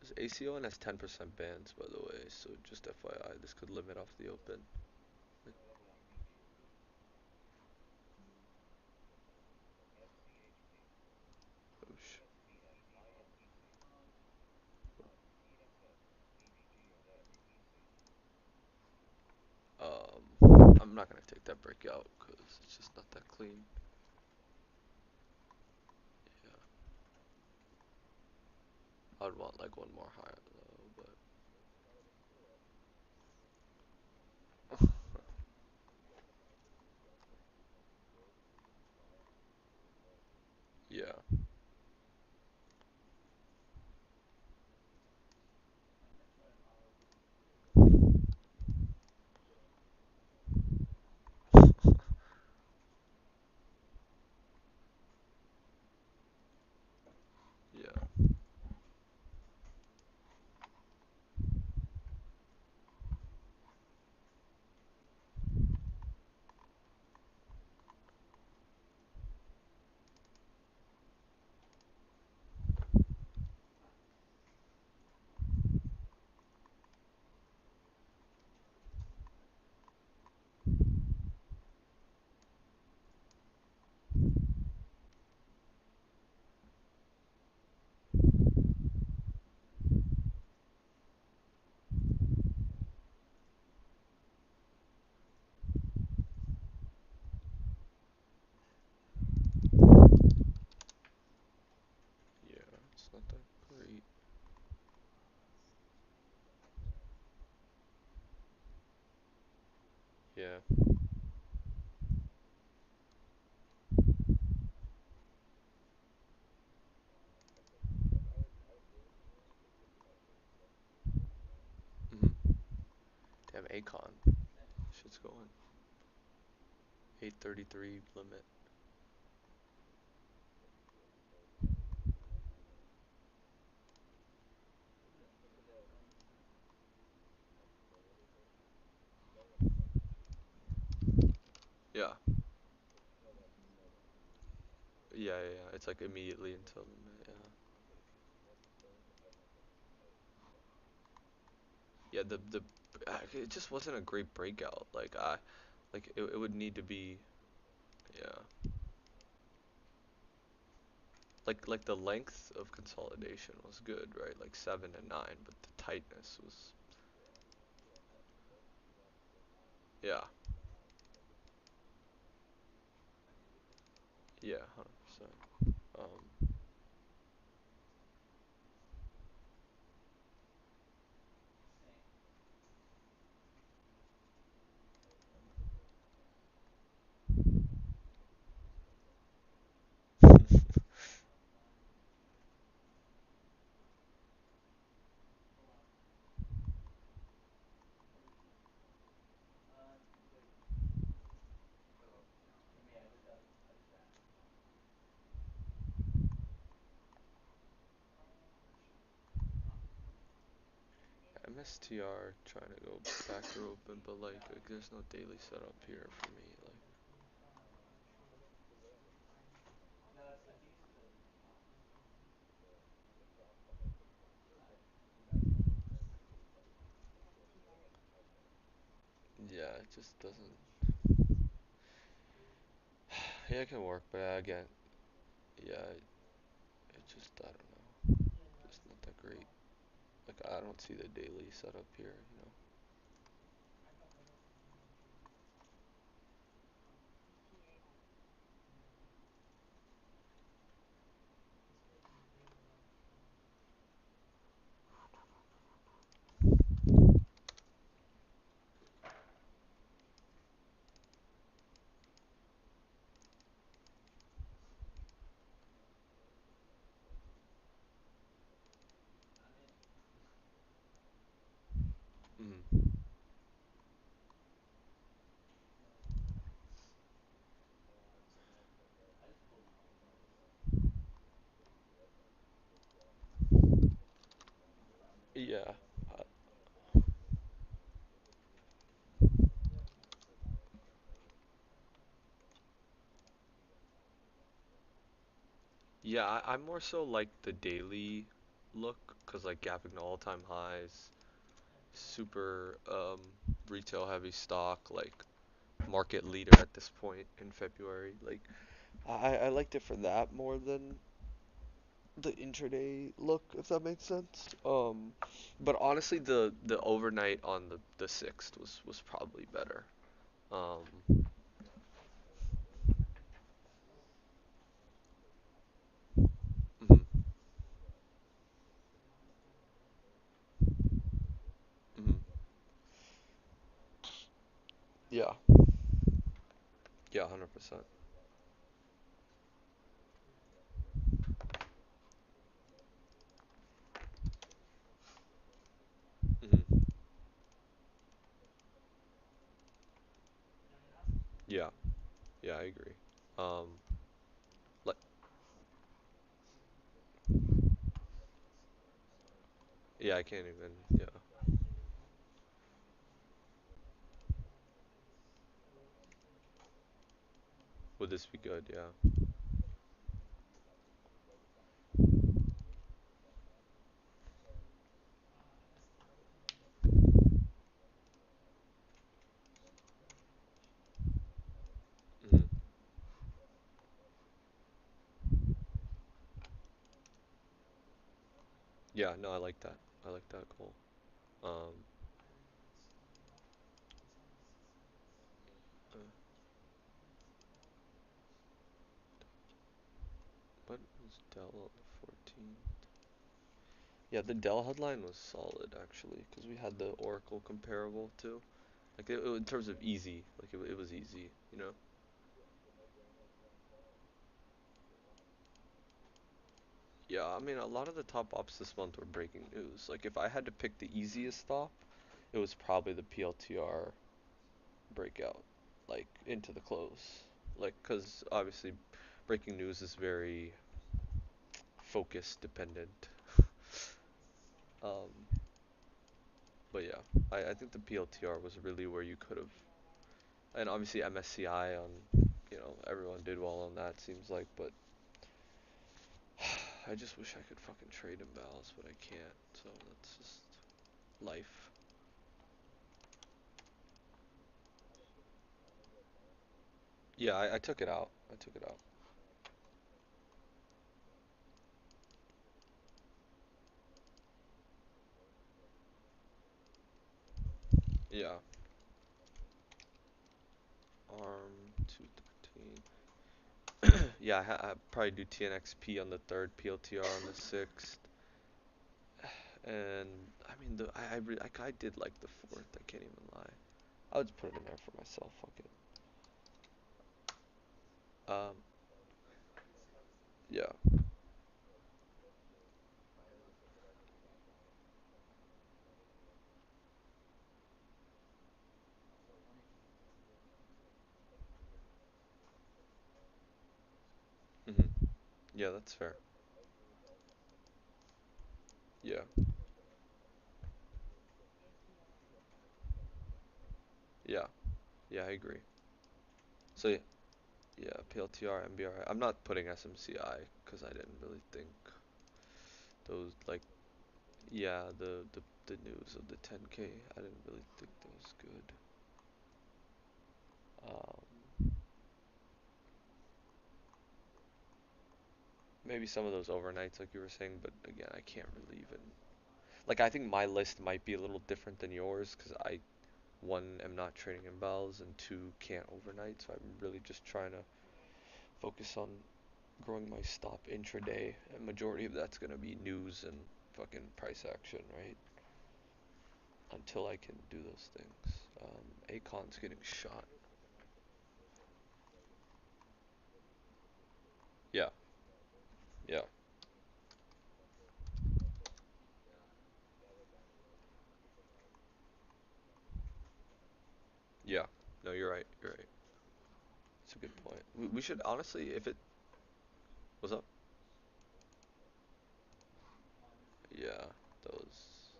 This ACON has 10% bans, by the way, so just FYI, this could limit off the open. Like, oh I'm not gonna take that breakout because it's just not that clean. Yeah, I'd want like one more higher though, but yeah, yeah, yeah. It's not that great. Yeah. Mhm. Damn, Acon. Shit's going. 833 limit. Yeah. Yeah. It's like immediately until limit. Yeah. Yeah. It just wasn't a great breakout. It would need to be. Yeah. Like the length of consolidation was good, right? Like 7 and 9, but the tightness was. Yeah. Yeah. 100%. Um. MSTR trying to go back or open, but like there's no daily setup here for me. Yeah, it just doesn't. Yeah, it can work, but again, yeah, it just I don't know. It's not that great. Like I don't see the daily setup here. Mm. Yeah, uh, yeah. I'm more so like the daily. look because like gapping to all-time highs, super retail heavy stock, like market leader at this point in February. Like I liked it for that more than the intraday look, if that makes sense. But honestly, the overnight on the sixth was probably better. Um, mhm, mhm. Yeah, yeah, 100%. Mhm. Yeah, yeah, I agree. Um, like, yeah, I can't even. Yeah, would this be good? Yeah. Mhm. Yeah, no, I like that. I like that goal. Um, uh, what was Dell on the 14th? Yeah, the Dell headline was solid actually, because we had the Oracle comparable too. Like in terms of easy, like it was easy, you know? Yeah, I mean a lot of the top ops this month were breaking news. Like if I had to pick the easiest stop, it was probably the PLTR breakout, like into the close. Like, cause obviously breaking news is very focus dependent. Um, but yeah, I think the PLTR was really where you could have, and obviously MSCI on, everyone did well on that seems like, but I just wish I could fucking trade in Bells, but I can't. So that's just life. Yeah, I took it out. I took it out. Yeah. ARM 213. Yeah, I probably do TNXP on the third, PLTR on the sixth, and I mean I did like the fourth. I can't even lie. I would just put it in there for myself. Fuck it. Um, yeah. Hmm. Yeah, that's fair. Yeah. Yeah. Yeah, I agree. So yeah, PLTR, MBRI. I'm not putting SMCI because I didn't really think those like yeah the news of the 10K. I didn't really think that was good. Maybe some of those overnights, like you were saying, but again, I can't really even like. I think my list might be a little different than yours because I one am not trading in bells and two can't overnight, so I'm really just trying to focus on growing my stop intraday, and majority of that's gonna be news and fucking price action, right? Until I can do those things. Acon's getting shot. Yeah, yeah, yeah. No, you're right. You're right. It's a good point. We should honestly, if it was up, yeah, those,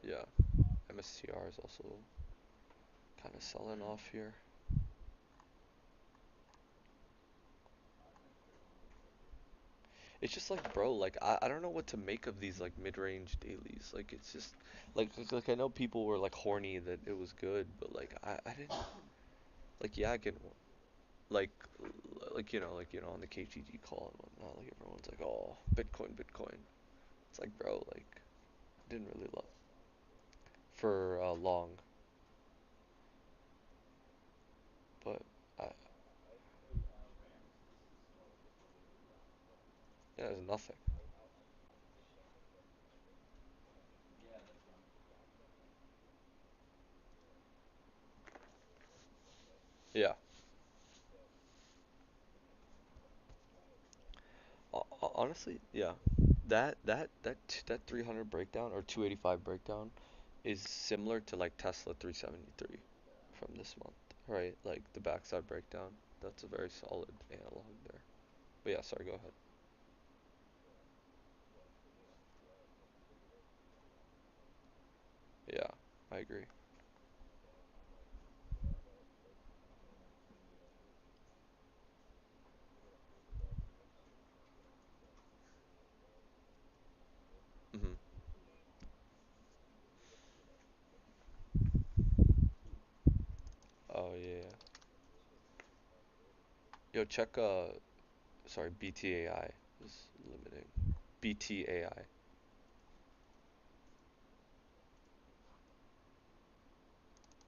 yeah. MSTR is also kind of selling off here. it's just like, bro, like I don't know what to make of these like mid-range dailies. Like it's just like I know people were like horny that it was good, but like I didn't like, yeah, I can like like on the KGG call and whatnot, like everyone's like, oh, Bitcoin, Bitcoin. It's like, bro, like didn't really love for long, but I, yeah, there's nothing. Yeah. Honestly, yeah. That 300 breakdown or 285 breakdown is similar to like Tesla 373 from this month, right? Like the backside breakdown. That's a very solid analog there. But yeah, sorry, go ahead. Yeah, I agree. Hmm. Oh yeah, yeah. Yo, check sorry, BTAI is limiting. BTAI.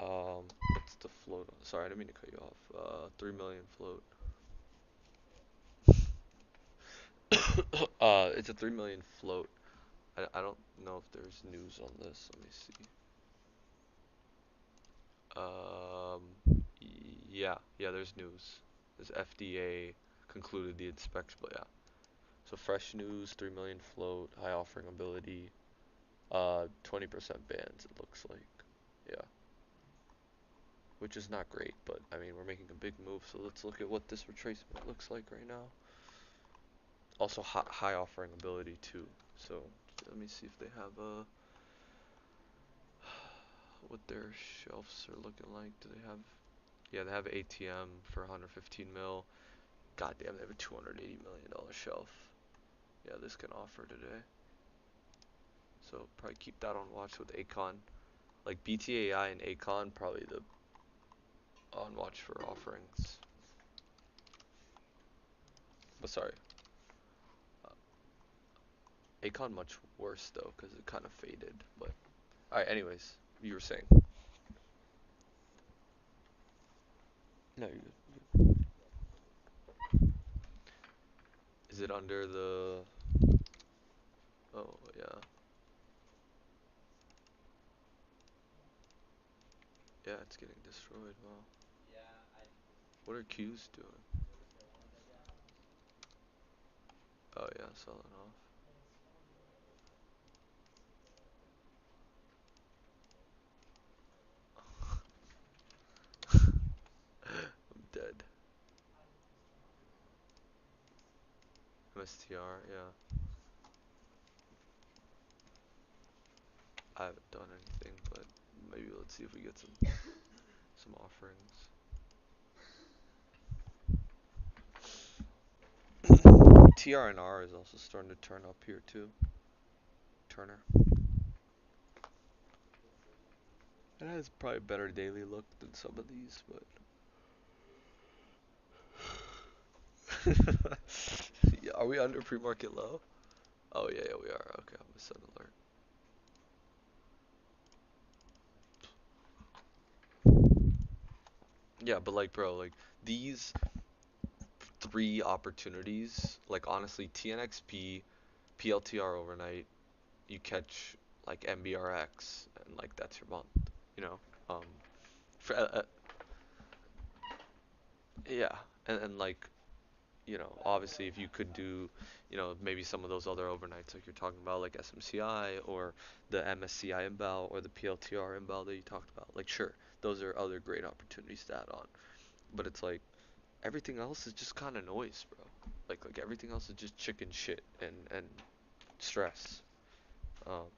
What's the float? Sorry, I didn't mean to cut you off. 3 million float. It's a 3 million float. I don't know if there's news on this. Let me see. Yeah, there's news. There's FDA concluded the inspection, but yeah. So fresh news, 3 million float, high offering ability, 20% bans, it looks like. Yeah, which is not great, but I mean, we're making a big move, so let's look at what this retracement looks like right now. Also, high offering ability too. So let me see if they have what their shelves are looking like. Do they have? Yeah, they have ATM for 115 mil. God damn, they have a $280 million shelf. Yeah, this can offer today. So probably keep that on watch with Acon. Like BTAI and Acon, probably the on watch for offerings. But sorry, uh, Acon much worse though, because it kind of faded. But alright, anyways, you were saying. No, you're good. Is it under the? Oh yeah, yeah, it's getting destroyed. Wow. What are Qs doing? Oh yeah, selling off. I'm dead. MSTR, yeah. I haven't done anything, but maybe let's see if we get some offerings. TRNR is also starting to turn up here too. Turner. It has probably a better daily look than some of these, but yeah, are we under pre-market low? Oh yeah, yeah we are. Okay, I'm a sudden alert. Yeah, but like bro, like these three opportunities, like honestly, TNXP, PLTR overnight, you catch like MBRX, and like that's your month, you know. Um, for, yeah, and like obviously if you could do, maybe some of those other overnights like you're talking about, like SMCI or the MSCI inbound or the PLTR inbound that you talked about, like sure, those are other great opportunities to add on. But it's like everything else is just kind of noise, bro. Like everything else is just chicken shit and stress. Um,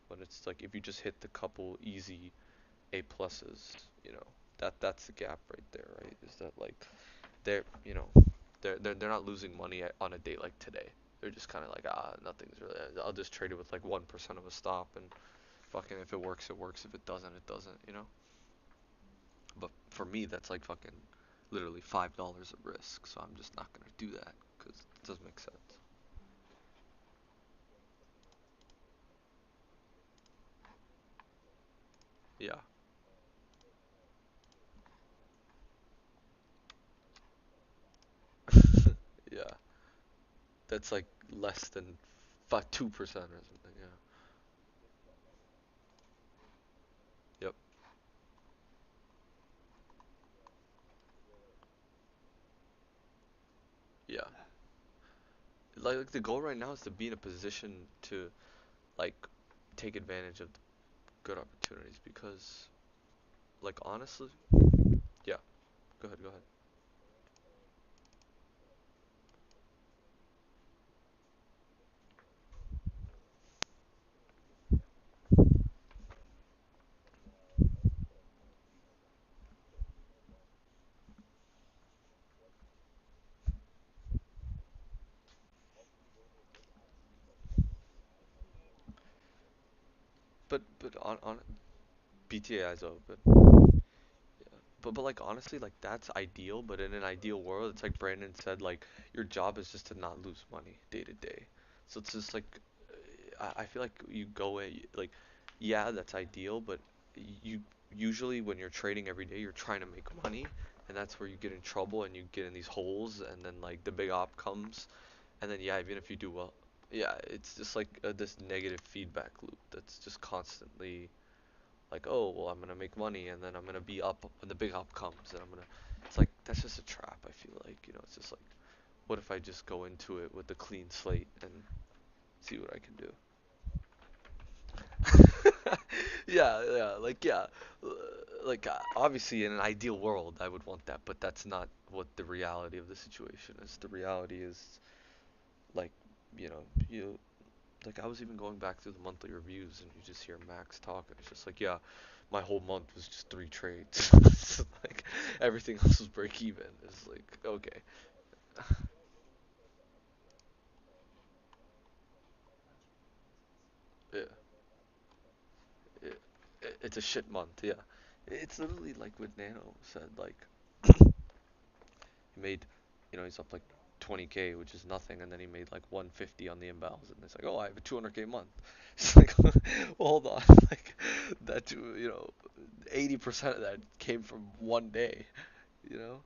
but it's like if you just hit the couple easy A pluses, that's the gap right there, right? Is that like they're you know they're not losing money on a day like today. They're just kind of like, ah, nothing's really. I'll just trade it with like 1% of a stop, and fucking if it works, it works. If it doesn't, it doesn't. You know. But for me, that's like fucking literally $5 of risk. So I'm just not gonna do that because it doesn't make sense. Yeah. Yeah. That's like less than 2% or something. Yeah. Yep. Yeah. Like the goal right now is to be in a position to like take advantage of good opportunities because like honestly, yeah. Go ahead. Go ahead. But on BTA is open. But like honestly, like that's ideal. But in an ideal world, it's like Brandon said, like your job is just to not lose money day to day. So it's just like I feel like you go in like yeah, that's ideal. But you usually when you're trading every day, you're trying to make money, and that's where you get in trouble and you get in these holes, and then like the big op comes, and then yeah, even if you do well, yeah, it's just like this negative feedback loop that's just constantly like, oh, well, I'm gonna make money and then I'm gonna be up when the big up comes and I'm gonna. It's like that's just a trap. I feel like it's just like, what if I just go into it with a clean slate and see what I can do? Yeah, yeah, like yeah, uh, like obviously in an ideal world I would want that, but that's not what the reality of the situation is. The reality is like, you know, you like I was even going back through the monthly reviews and you just hear Max talk and it's just like, yeah, my whole month was just three trades. It's like everything else was break even. It's like okay, yeah, it, it's a shit month. Yeah, it's literally like what Nano said. Like he made, he's up like 20K, which is nothing, and then he made like 150 on the inbounds, and it's like, oh, I have a 200K month. It's like, well, hold on, like that, 80% of that came from one day. You know?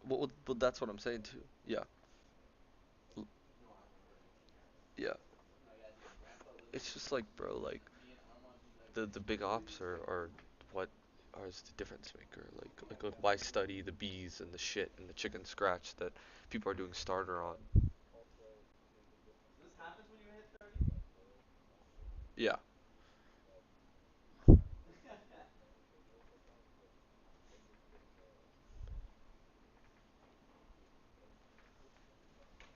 Well, that's what I'm saying too. Yeah, yeah. It's just like, bro, like the big ops are what is the difference maker. Like why study the bees and the shit and the chicken scratch that people are doing starter on? Yeah,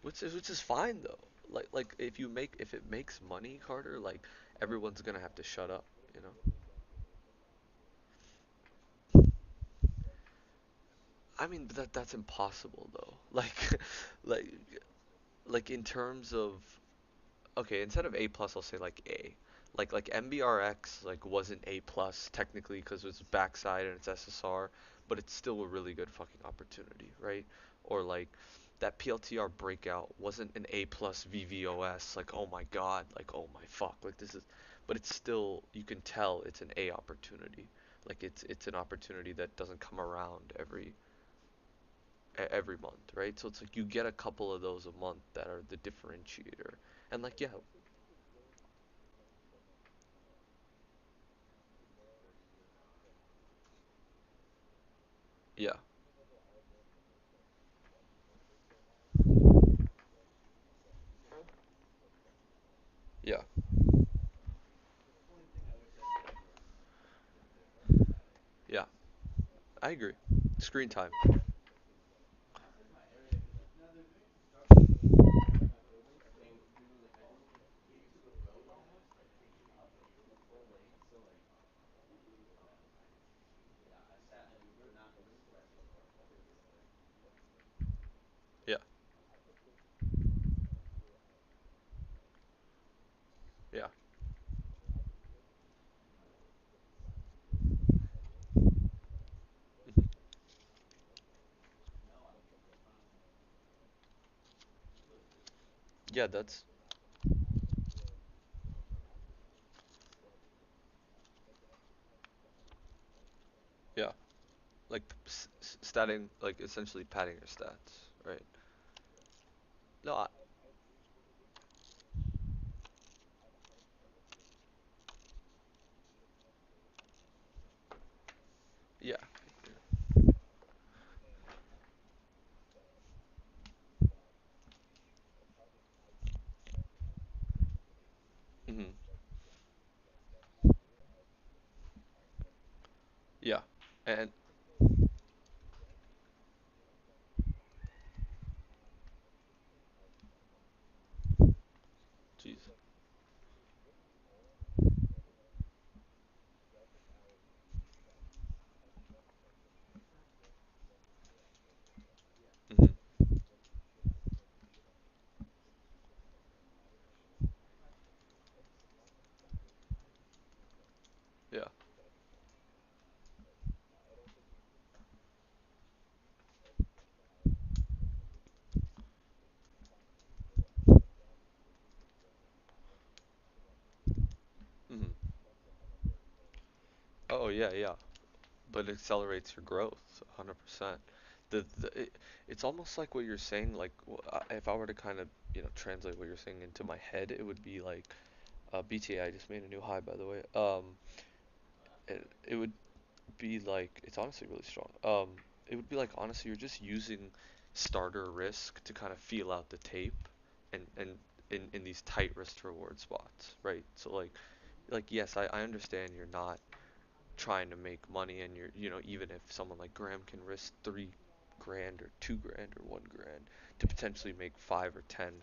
which is fine though. Like if it makes money, Carter, like everyone's gonna have to shut up. You know? I mean, but that's impossible though. Like like in terms of okay, instead of A plus, I'll say like A. Like MBRX like wasn't A plus technically because it's backside and it's SSR, but it's still a really good fucking opportunity, right? Or like that PLTR breakout wasn't an A plus VVOS, like oh my god, like oh my fuck, like this is, but it's still you can tell it's an A opportunity, like it's an opportunity that doesn't come around every month, right? So it's like you get a couple of those a month that are the differentiator, and like yeah, yeah. Yeah, yeah, I agree. Screen time. Yeah. Mhm. Yeah, that's yeah. Like statting, like essentially padding your stats, right? No, yeah. Hmm. Yeah. And jeez. Hmm. Yeah. Hmm. Oh yeah, yeah. But it accelerates your growth, 100%. It's almost like what you're saying. Like if I were to kind of translate what you're saying into my head, it would be like BTA just made a new high, by the way. It would be like it's honestly really strong. It would be like honestly you're just using starter risk to kind of feel out the tape, and in these tight risk to reward spots, right? So like yes, I understand you're not trying to make money, and you're even if someone like Graham can risk 3 grand or 2 grand or 1 grand to potentially make 5 or 10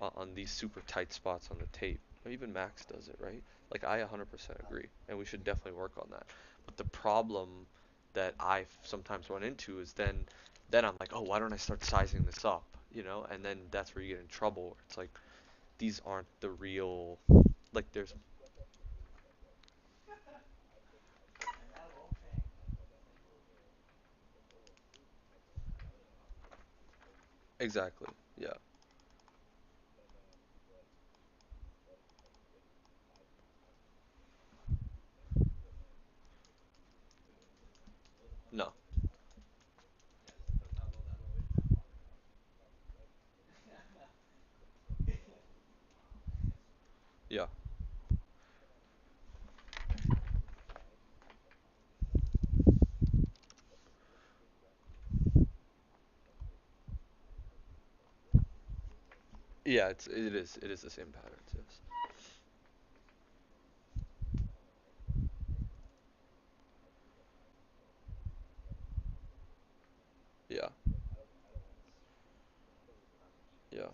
on these super tight spots on the tape. Even Max does it, right? Like I 100% agree, and we should definitely work on that. But the problem that I sometimes run into is then I'm like, oh, why don't I start sizing this up, And then that's where you get in trouble. It's like these aren't the real, like there's exactly, yeah, no, yeah, yeah. It is the same patterns, yes, yeah, yeah,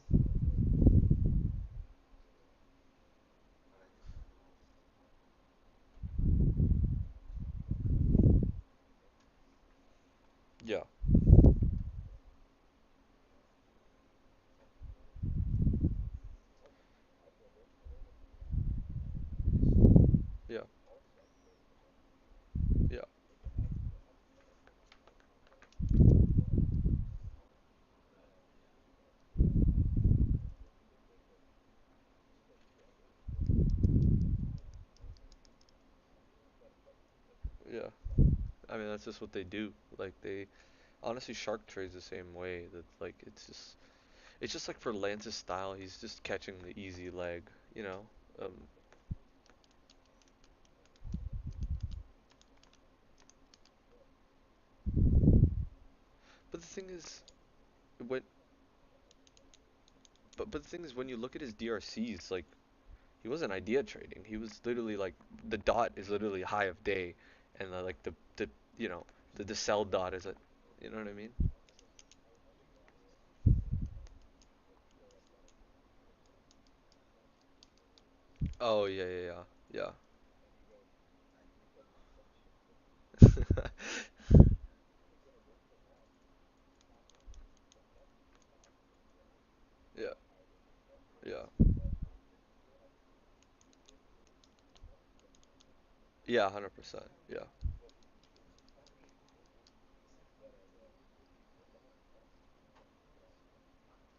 yeah, yeah, yeah, yeah. I mean that's just what they do. Like they honestly Shark trades the same way. That like it's just like for Lance's style, he's just catching the easy leg, you know. Um, but the thing is, when but the thing is, when you look at his DRCs, like he wasn't idea trading. He was literally like the dot is literally high of day, and like the you know the sell dot is a, you know what I mean? Oh yeah yeah yeah yeah yeah yeah Yeah, 100%. Yeah.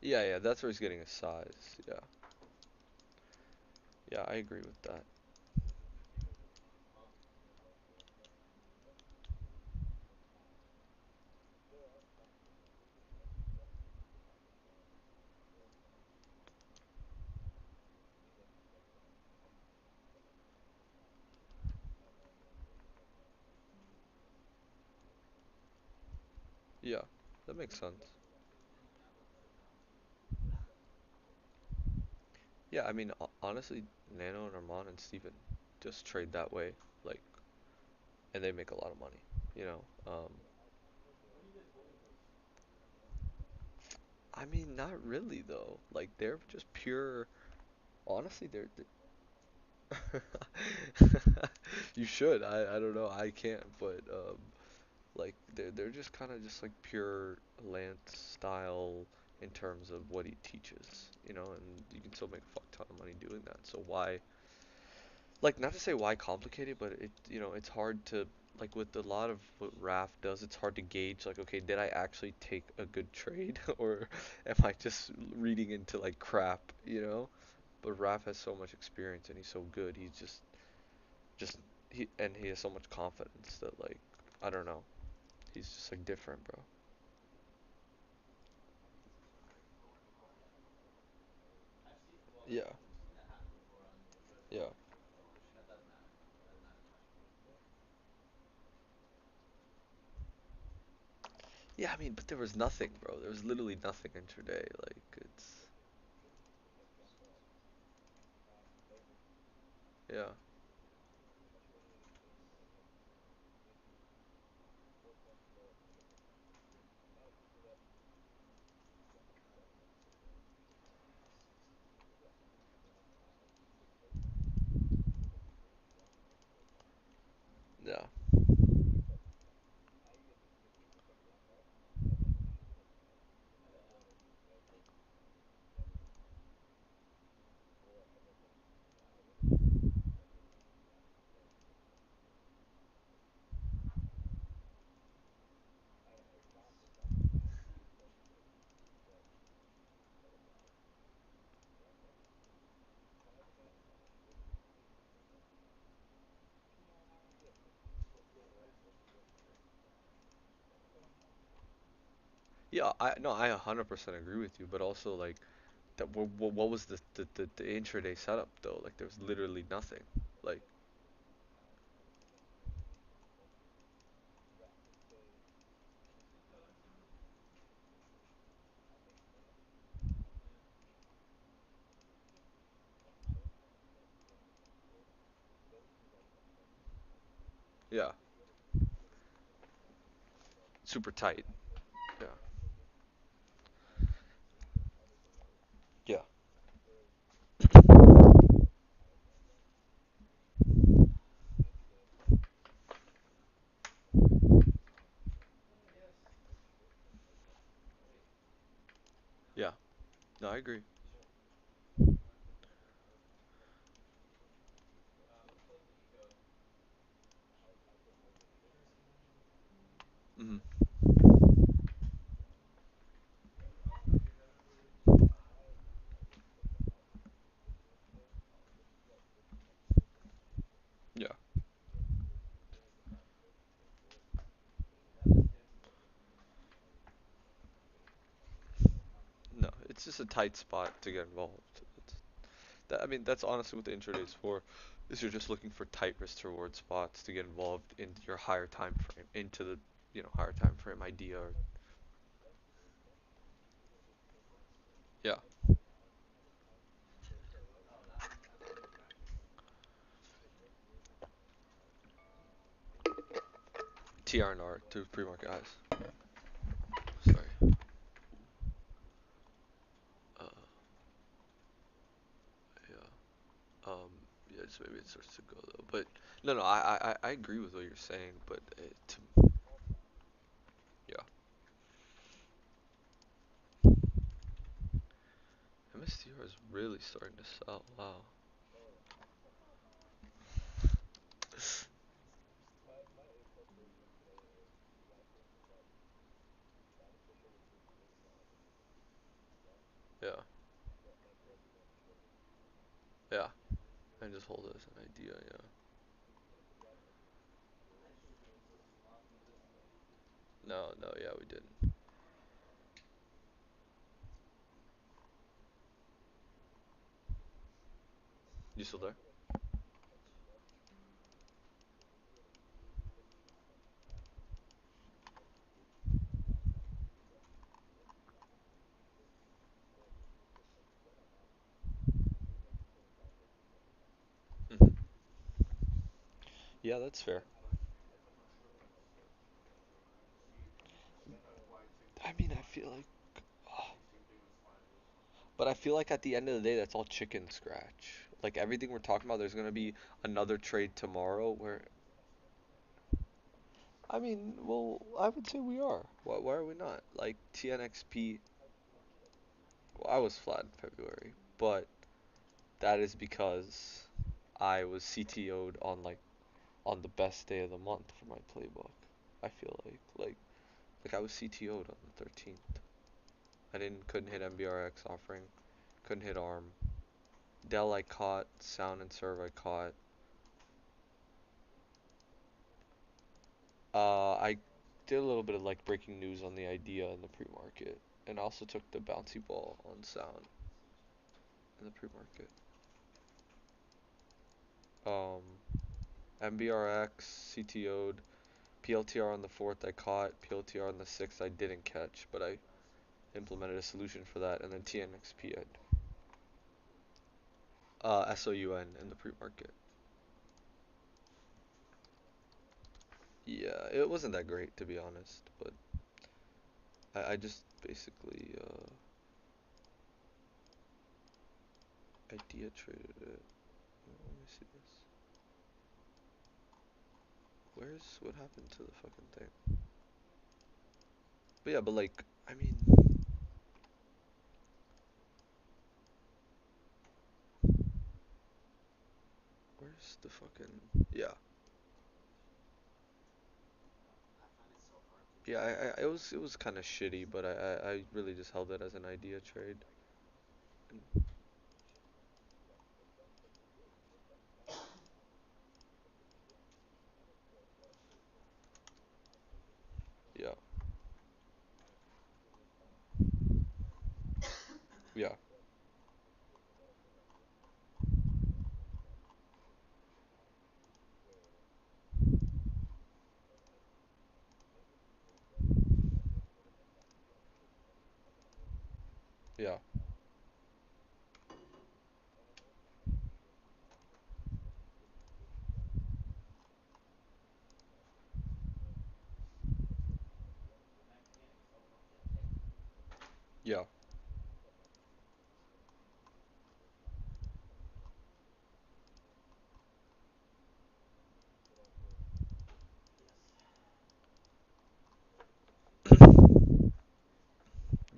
Yeah, yeah, that's where he's getting his size. Yeah. Yeah, I agree with that. Yeah, that makes sense. Yeah, I mean, honestly, Nano and Armand and Steven just trade that way, like, and they make a lot of money, you know? I mean, not really though. Like, they're just pure. Honestly, you should. I don't know. I can't, but like they're just kind of just like pure Lance style in terms of what he teaches, you know, and you can still make a fuck ton of money doing that. So why, like, not to say why complicate it, but it's hard to, like, with a lot of what Raf does, it's hard to gauge, like, okay, did I actually take a good trade or am I just reading into like crap, you know? But Raf has so much experience and he's so good. He's just he has so much confidence that, like, I don't know. He's just like different, bro. Yeah. Yeah. Yeah, I mean, but there was nothing, bro. There was literally nothing intraday. Like, it's, yeah. Yeah. Yeah, I no, I 100% agree with you, but also like that what was the intraday setup though? Like there was literally nothing. Like, yeah, super tight. Yeah. Yeah. Yeah. No, I agree. Mhm. Yeah. No, it's just a tight spot to get involved. It's, I mean, that's honestly what the intraday is for. Is you're just looking for tight risk to reward spots to get involved into your higher time frame, into the higher time frame idea. Or, yeah, TR&R to pre-market highs. Sorry. Uh, yeah. Yeah, just maybe it starts to go though. But no, no, I agree with what you're saying. But yeah, MSTR is really starting to sell. Wow. And just hold it as an idea, yeah. No, no, yeah, we didn't. You still there? Hmm. Yeah, that's fair. I mean, I feel like, but I feel like at the end of the day, that's all chicken scratch. Like everything we're talking about, there's gonna be another trade tomorrow where, I mean, well, I would say we are. Why are we not? Like TNXP, well, I was flat in February, but that is because I was CTO'd on on the best day of the month for my playbook. I feel like I was CTO'd on the 13th. I didn't couldn't hit MBRX offering, couldn't hit ARM. Dell I caught, Sound and Serve I caught. I did a little bit of like breaking news on the idea in the pre-market, and I also took the bouncy ball on Sound in the pre-market. Um, MBRX, CTO'd, PLTR on the 4th I caught, PLTR on the 6th I didn't catch, but I implemented a solution for that, and then TNXP SOUN in the pre-market. Yeah, it wasn't that great to be honest, but I just basically idea traded it. Oh, let me see this. Where's what happened to the fucking thing? But yeah, but like, I mean, where's the fucking yeah. Yeah, it was kind of shitty, but I really just held it as an idea trade. And yeah, yeah, yeah, yeah,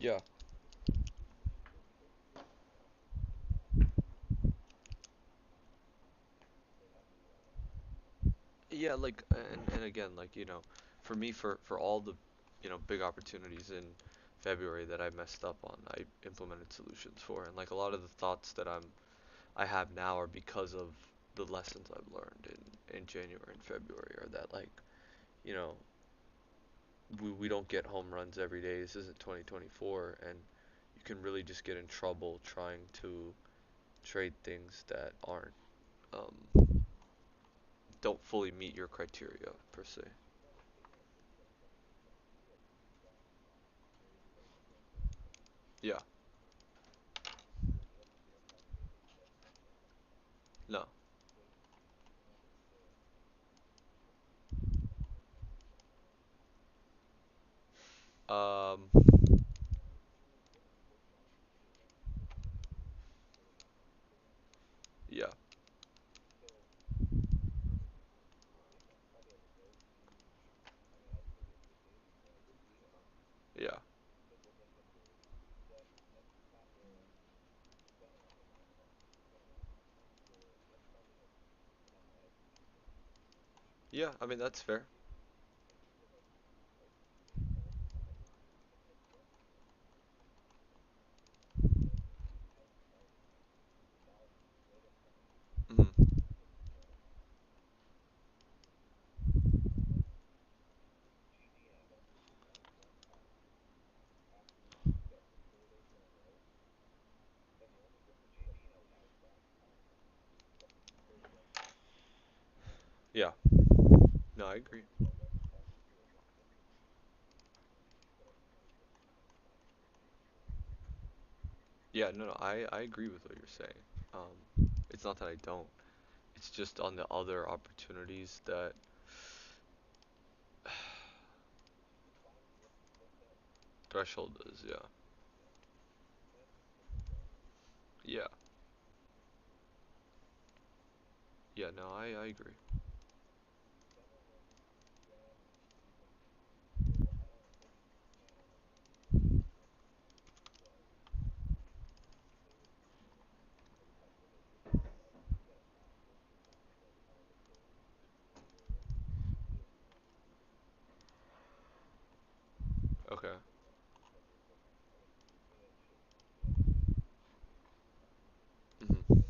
yeah, yeah. Like, and again, like for me, for all the big opportunities in February that I messed up on, I implemented solutions for, and like a lot of the thoughts that I have now are because of the lessons I've learned in January and February, are that like you know we don't get home runs every day. This isn't 2024, and you can really just get in trouble trying to trade things that aren't don't fully meet your criteria per se. Yeah. No. Um. Yeah. Yeah. Yeah. I mean that's fair. Hmm. Yeah. No, I agree. Yeah, no, no, I agree with what you're saying. It's not that I don't. It's just on the other opportunities that threshold is, yeah. Yeah. Yeah, no, I agree. Okay. Hmm.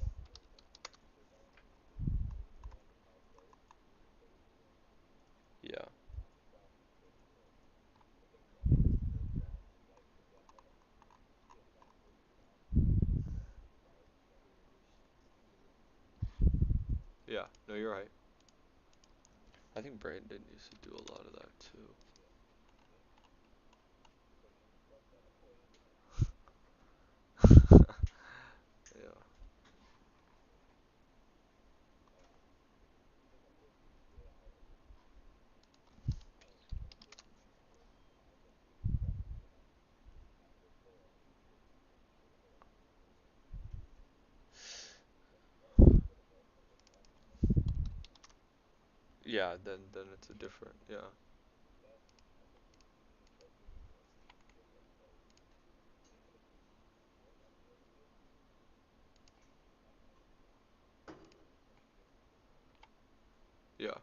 Yeah. Yeah. No, you're right. I think Brandon used to do a lot of that too. Yeah. Yeah, then it's a different, yeah. Yeah.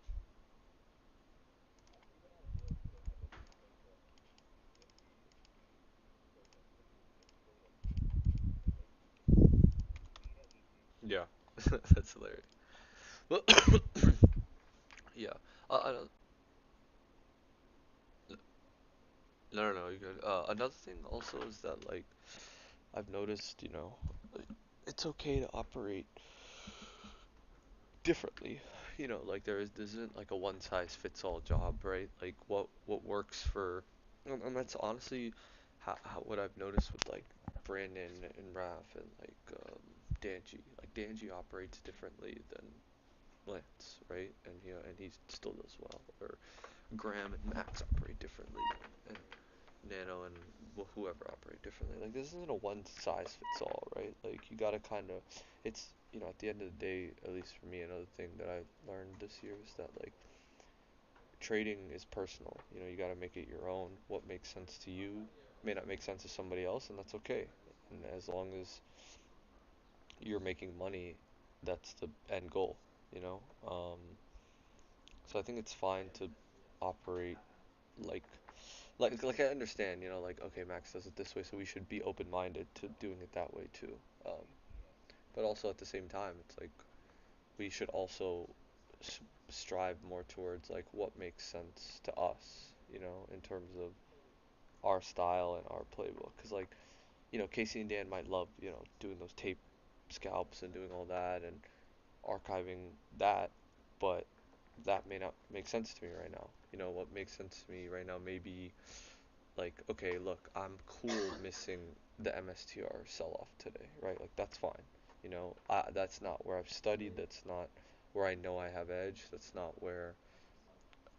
Yeah. That's hilarious. Well, yeah. No, no, no, you're good. Another thing also is that like I've noticed, like, it's okay to operate differently. Like there isn't like a one size fits all job, right? Like what works for, and that's honestly what I've noticed with like Brandon and Raph and like Danji. Like Danji operates differently than Lance, right? And and he still does well. Or Graham and Max operate differently, and Nano and whoever operate differently. Like this isn't a one size fits all, right? Like you gotta kind of, it's at the end of the day, at least for me, another thing that I learned this year is that like trading is personal. You gotta make it your own. What makes sense to you may not make sense to somebody else, and that's okay. And as long as you're making money, that's the end goal. You know. So I think it's fine to operate like like I understand, like okay, Max does it this way, so we should be open-minded to doing it that way too. Um, but also at the same time, it's like we should also s- strive more towards like what makes sense to us, in terms of our style and our playbook. Because like Casey and Dan might love doing those tape scalps and doing all that and archiving that, but that may not make sense to me right now. What makes sense to me right now may be like, okay, look, I'm cool missing the MSTR sell off today, right? Like, that's fine. That's not where I've studied. That's not where I know I have edge. That's not where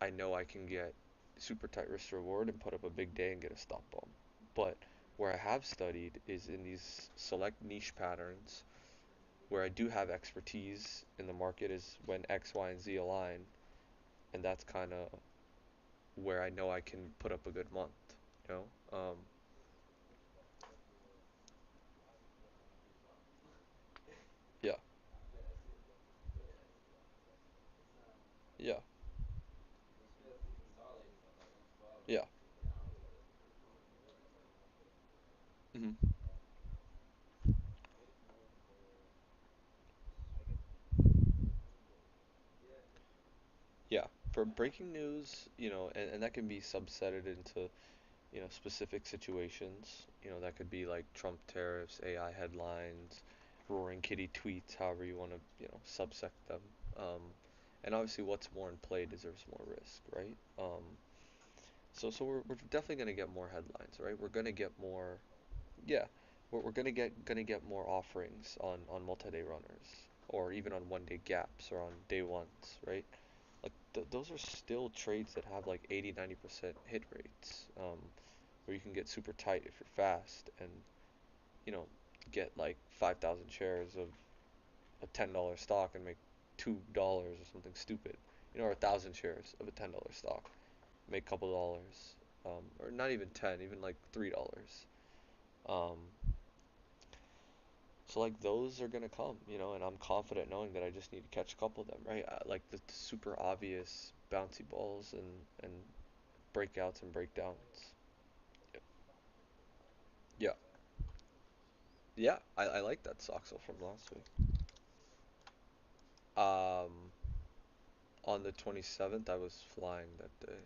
I know I can get super tight risk to reward and put up a big day and get a stop bump. But where I have studied is in these select niche patterns where I do have expertise in the market is when X, Y, and Z align, and that's kind of where I know I can put up a good month. You know, yeah, yeah, yeah. Hmm. Yeah, for breaking news, and that can be subsetted into, specific situations. That could be like Trump tariffs, AI headlines, roaring kitty tweets, however you want to, subsect them. Um, And obviously, what's more in play deserves more risk, right? So we're definitely gonna get more headlines, right? We're gonna get more, yeah, we're gonna get more offerings on multi-day runners, or even on 1 day gaps or on day ones, right? Like those are still trades that have like 80-90% hit rates, where you can get super tight if you're fast and you know get like 5,000 shares of a $10 stock and make $2 or something stupid, or 1,000 shares of a $10 stock, make a couple dollars, or not even 10, even like $3. Um, so like those are gonna come, and I'm confident knowing that I just need to catch a couple of them, right? Like the super obvious bouncy balls and breakouts and breakdowns. Yeah, yeah, I like that Soxel from last week. Um, on the 27th, I was flying that day.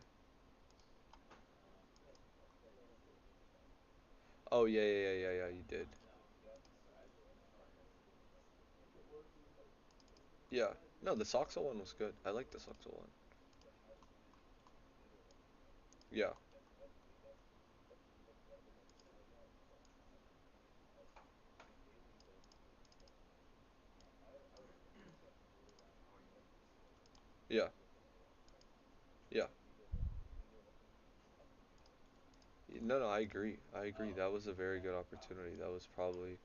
Oh yeah, yeah, yeah, yeah, yeah, you did. Yeah. No, the Soxel one was good. I like the Soxel one. Yeah. Yeah. Yeah. No, no, I agree. I agree. That was a very good opportunity. That was probably.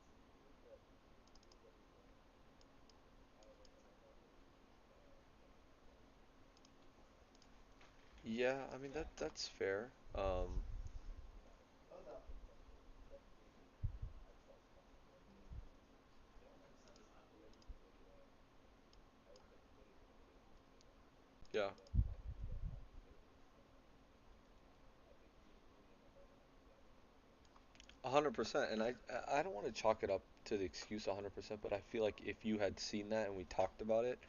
Yeah, I mean that's fair. Yeah. 100%. And I don't want to chalk it up to the excuse 100%, but I feel like if you had seen that and we talked about it,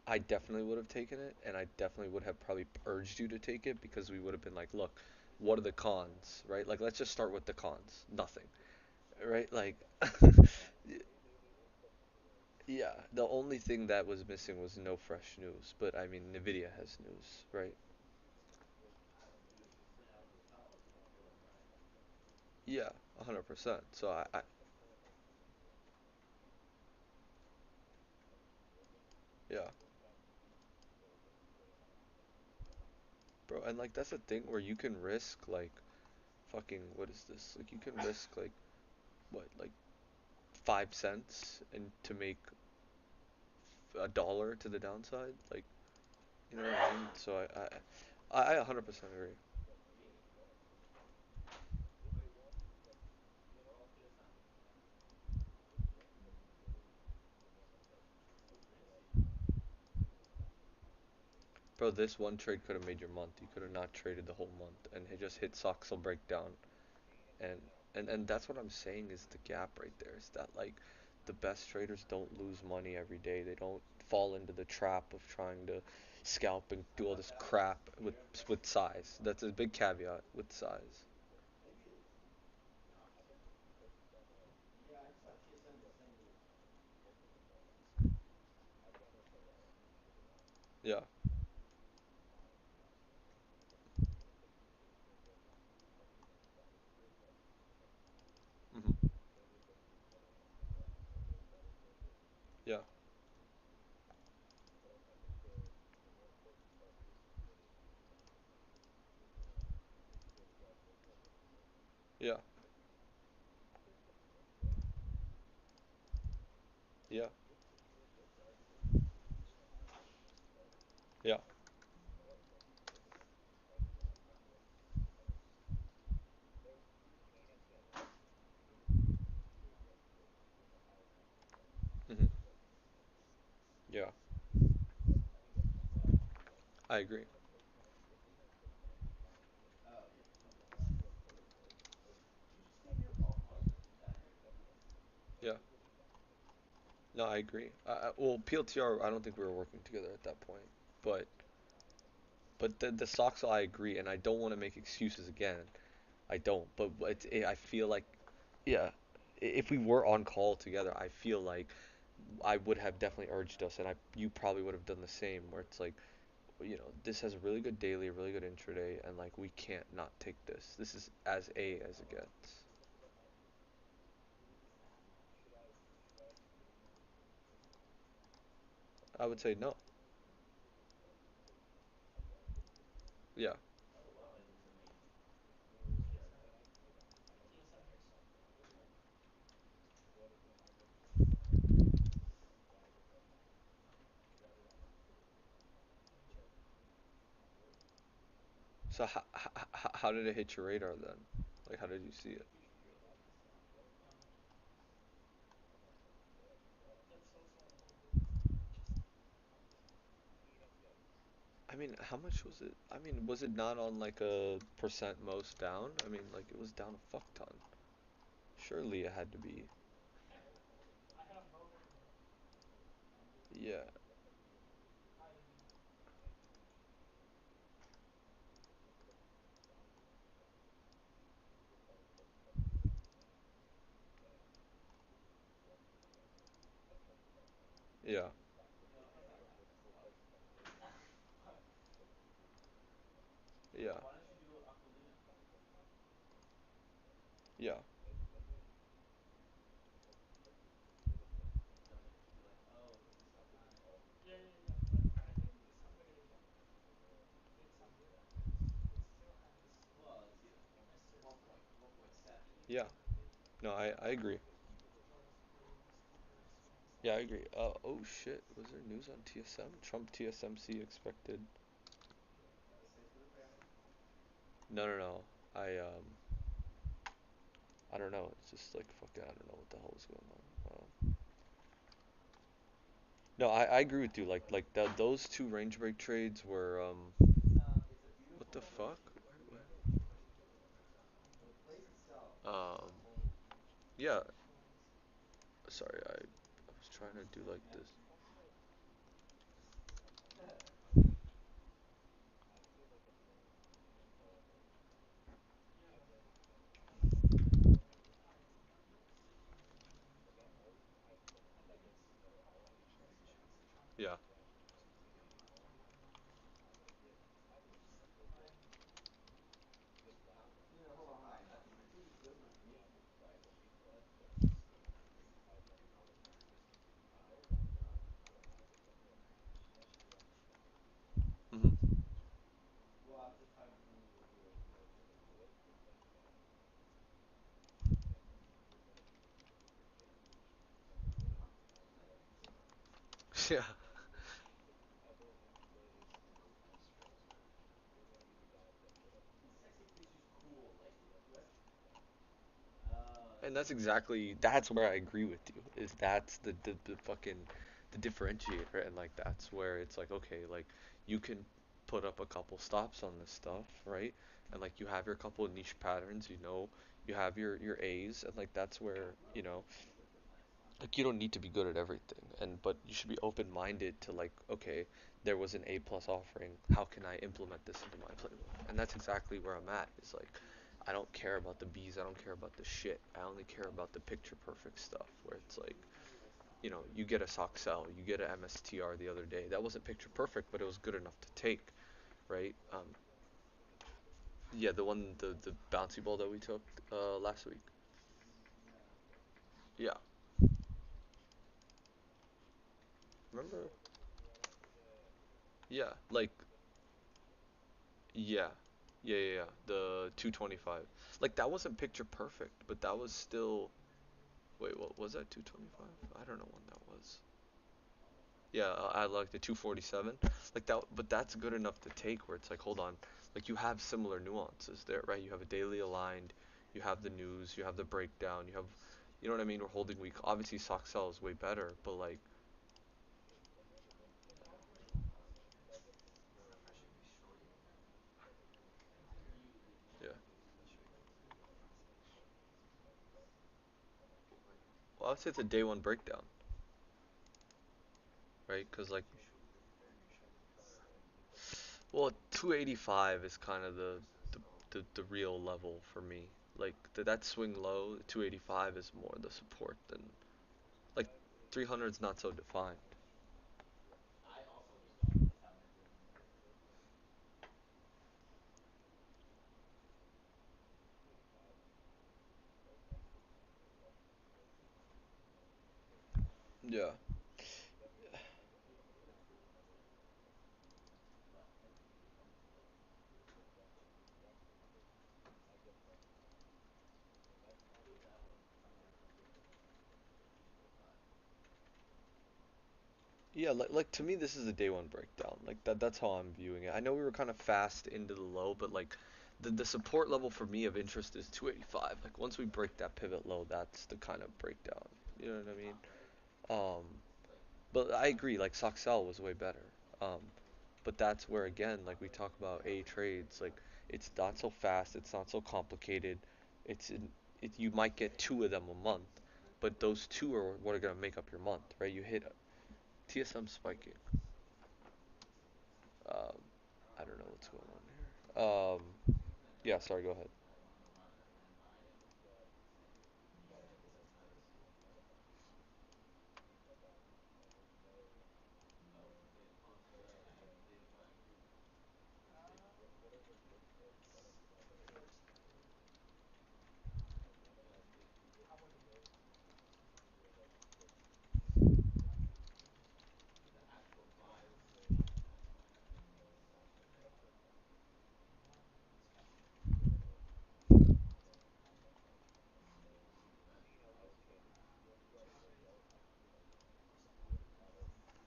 I definitely would have taken it, and I definitely would have probably urged you to take it because we would have been like, look, what are the cons, right? Like, let's just start with the cons. Nothing, right? Like, yeah, the only thing that was missing was no fresh news, but I mean, Nvidia has news, right? Yeah, 100%. So yeah, bro, and like that's a thing where you can risk like fucking what is this? Like you can risk like what, like 5 cents and to make $1 to the downside, like you know what I mean? So I 100% agree. Bro, this one trade could have made your month. You could have not traded the whole month, and it just hit Soxel breakdown, and and that's what I'm saying is the gap right there. Is that like the best traders don't lose money every day. They don't fall into the trap of trying to scalp and do all this crap with size. That's a big caveat with size. Yeah. Hmm. Yeah. Yeah. Yeah. Yeah. Hmm. Yeah. I agree. Yeah. No, I agree. Well, PLTR, I don't think we were working together at that point, but the Sox, I agree, and I don't want to make excuses again. I don't, but I feel like, yeah, if we were on call together, I feel like I would have definitely urged us, and you probably would have done the same, where it's like, this has a really good daily, a really good intraday, and like we can't not take this. This is as A as it gets. I would say no. Yeah. So how did it hit your radar then? Like how did you see it? I mean, how much was it? I mean, was it not on like a percent most down? I mean, like it was down a fuck ton. Surely it had to be. Yeah. Yeah. Yeah. Yeah. Yeah. No, I agree. Yeah, I agree. Oh shit. Was there news on TSM? Trump TSMC expected. No, no, no. I don't know. It's just like fucking. I don't know what the hell is going on. No, I agree with you. Those two range break trades were what the fuck? Um, yeah. Sorry, I was trying to do like this. Yeah. Hmm. Yeah. And that's where I agree with you. Is that's the fucking the differentiator, and like that's where it's like okay, like you can put up a couple stops on this stuff, right? And like you have your couple of niche patterns, you have your A's, and like that's where, like you don't need to be good at everything, and but you should be open-minded to like okay, there was an A plus offering, how can I implement this into my playbook? And that's exactly where I'm at. Is like I don't care about the B's, I don't care about the shit, I only care about the picture perfect stuff, where it's like, you get a Soxel, you get a MSTR the other day, that wasn't picture perfect, but it was good enough to take, right? Yeah, the bouncy ball that we took last week. Yeah. Remember? Yeah, like yeah. Yeah. The 225. Like that wasn't picture perfect, but that was still. Wait, what was that? 225? I don't know when that was. Yeah, I like the 247. Like that, but that's good enough to take where it's like, hold on, like you have similar nuances there, right? You have a daily aligned, you have the news, you have the breakdown, you know what I mean? We're holding weak. Obviously, Soxel is way better, but like, yeah. Well, I'd say it's a day one breakdown, right? Because like, well, 285 is kind of the real level for me. Like that swing low, 285 is more the support than like. 300's not so defined. Yeah. Yeah, like to me, this is a day one breakdown. Like that's how I'm viewing it. I know we were kind of fast into the low, but like the support level for me of interest is 285. Like once we break that pivot low, that's the kind of breakdown. You know what I mean? Um, but I agree. Like Soxel was way better. Um, but that's where again, like we talk about A trades, like it's not so fast, it's not so complicated. It's in, you might get two of them a month, but those two are what are gonna make up your month, right? You hit TSM spiking. Um, I don't know what's going on here. Yeah, sorry, go ahead.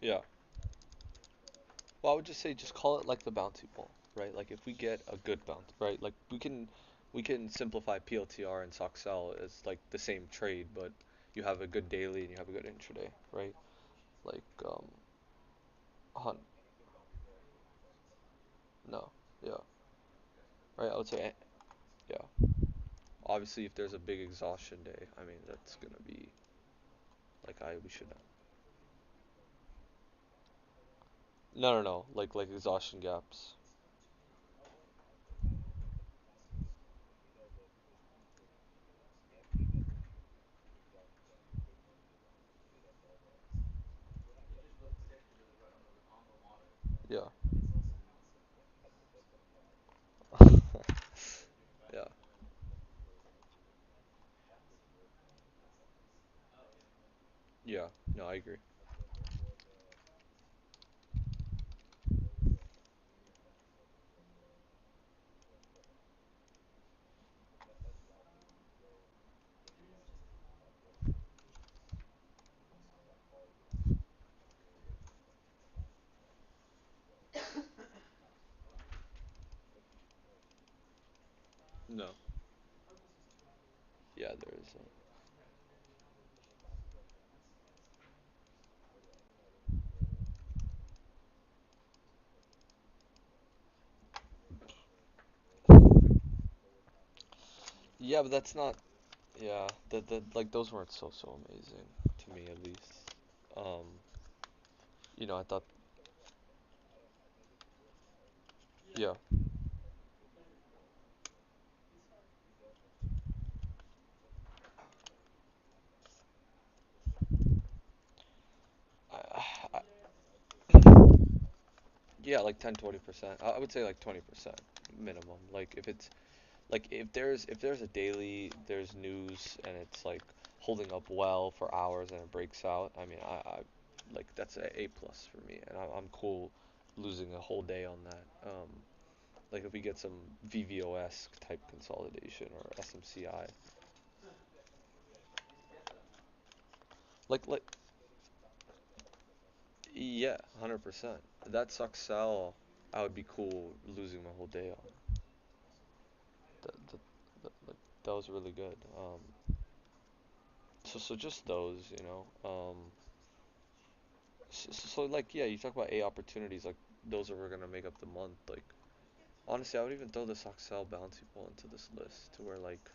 Yeah. Well, I would just say just call it like the bounty ball, right? Like if we get a good bounty, right? Like we can simplify PLTR and Soxel as like the same trade, but you have a good daily and you have a good intraday, right? Like hun no, yeah, right. I would say yeah. Obviously, if there's a big exhaustion day, I mean that's gonna be like I we should no. Like exhaustion gaps. Yeah. Yeah. Yeah. No, I agree. No. Yeah, there is. Yeah, but that's not. Yeah, the like those weren't so amazing to me at least. Um, I thought. Yeah. I, yeah, like 10-20%. I would say like 20% minimum. Like if it's like if there's a daily, there's news and it's like holding up well for hours and it breaks out. I mean, I like that's a plus for me, and I'm cool losing a whole day on that. Like if we get some VVOS type consolidation or SMCI, like yeah, 100%. That sucks sell. I would be cool losing my whole day on. Like, that was really good. So just those, so like yeah, you talk about A opportunities, like those are gonna make up the month. Like honestly, I would even throw this Oxel bounty pool into this list to where like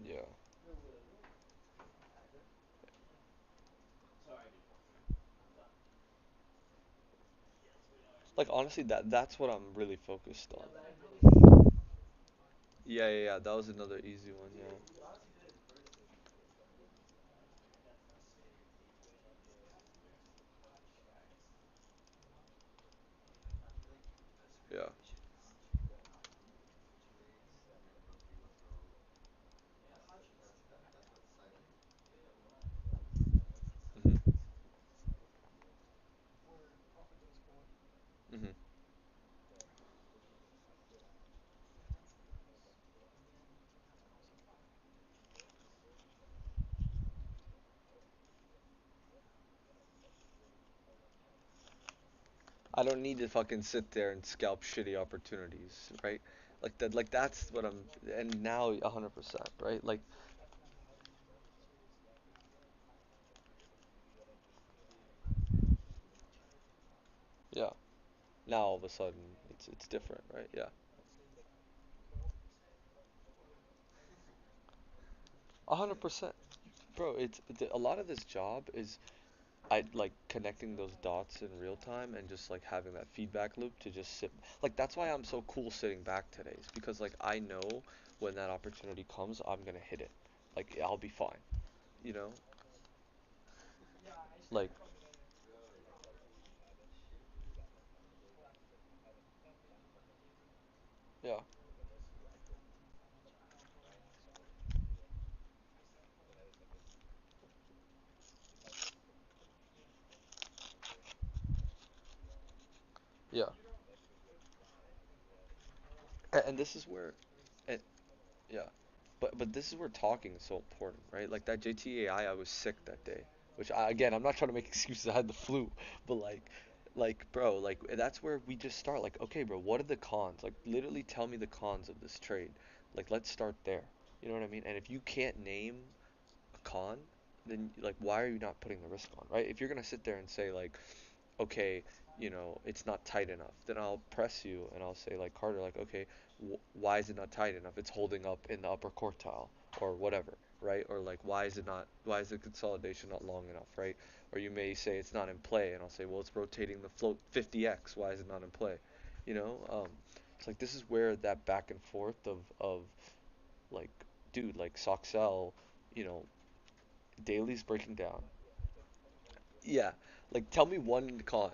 yeah, Like honestly, that's what I'm really focused on. Yeah, yeah, yeah. That was another easy one. Yeah, yeah. Mhm, mhm. I don't need to fucking sit there and scalp shitty opportunities, right? Like that, like that's what I'm. And now 100%, right? Like, yeah. Now all of a sudden it's different, right? Yeah. 100%. Bro, a lot of this job is I like connecting those dots in real time and just like having that feedback loop to just sit. Like that's why I'm so cool sitting back today. Is because like I know when that opportunity comes, I'm gonna hit it. Like I'll be fine. You know? Like yeah, yeah. And this is where, and yeah, but this is where talking is so important, right? Like that JTAI, I was sick that day, which again, I'm not trying to make excuses. I had the flu, but like bro, like that's where we just start. Like, okay, bro, what are the cons? Like, literally tell me the cons of this trade. Like, let's start there. You know what I mean? And if you can't name a con, then like, why are you not putting the risk on, right? If you're gonna sit there and say like, okay, it's not tight enough, then I'll press you and I'll say like Carter, like, okay, why is it not tight enough? It's holding up in the upper quartile or whatever, right? Or like, why is the consolidation not long enough, right? Or you may say it's not in play, and I'll say, well, it's rotating the float 50x. Why is it not in play? You know, it's like this is where that back and forth of like, dude, like Soxel, you know, Daly's breaking down. Yeah, like tell me one con.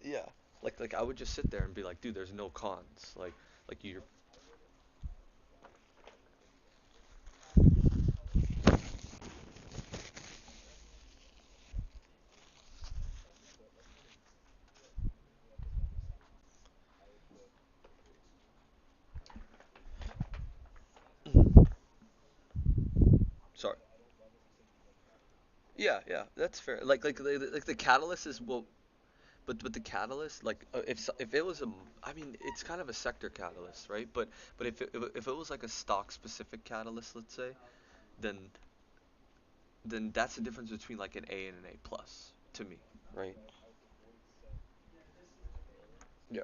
Yeah. Like I would just sit there and be like, dude, there's no cons. Like you're sorry. Yeah, yeah, that's fair. Like the catalyst is well, but the catalyst if it was I mean it's kind of a sector catalyst, right? But if it was like a stock specific catalyst, let's say, then then that's the difference between like an A and an A plus to me, right? Yeah,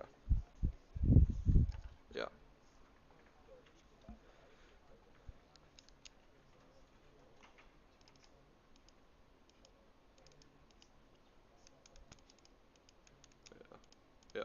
yeah, yeah,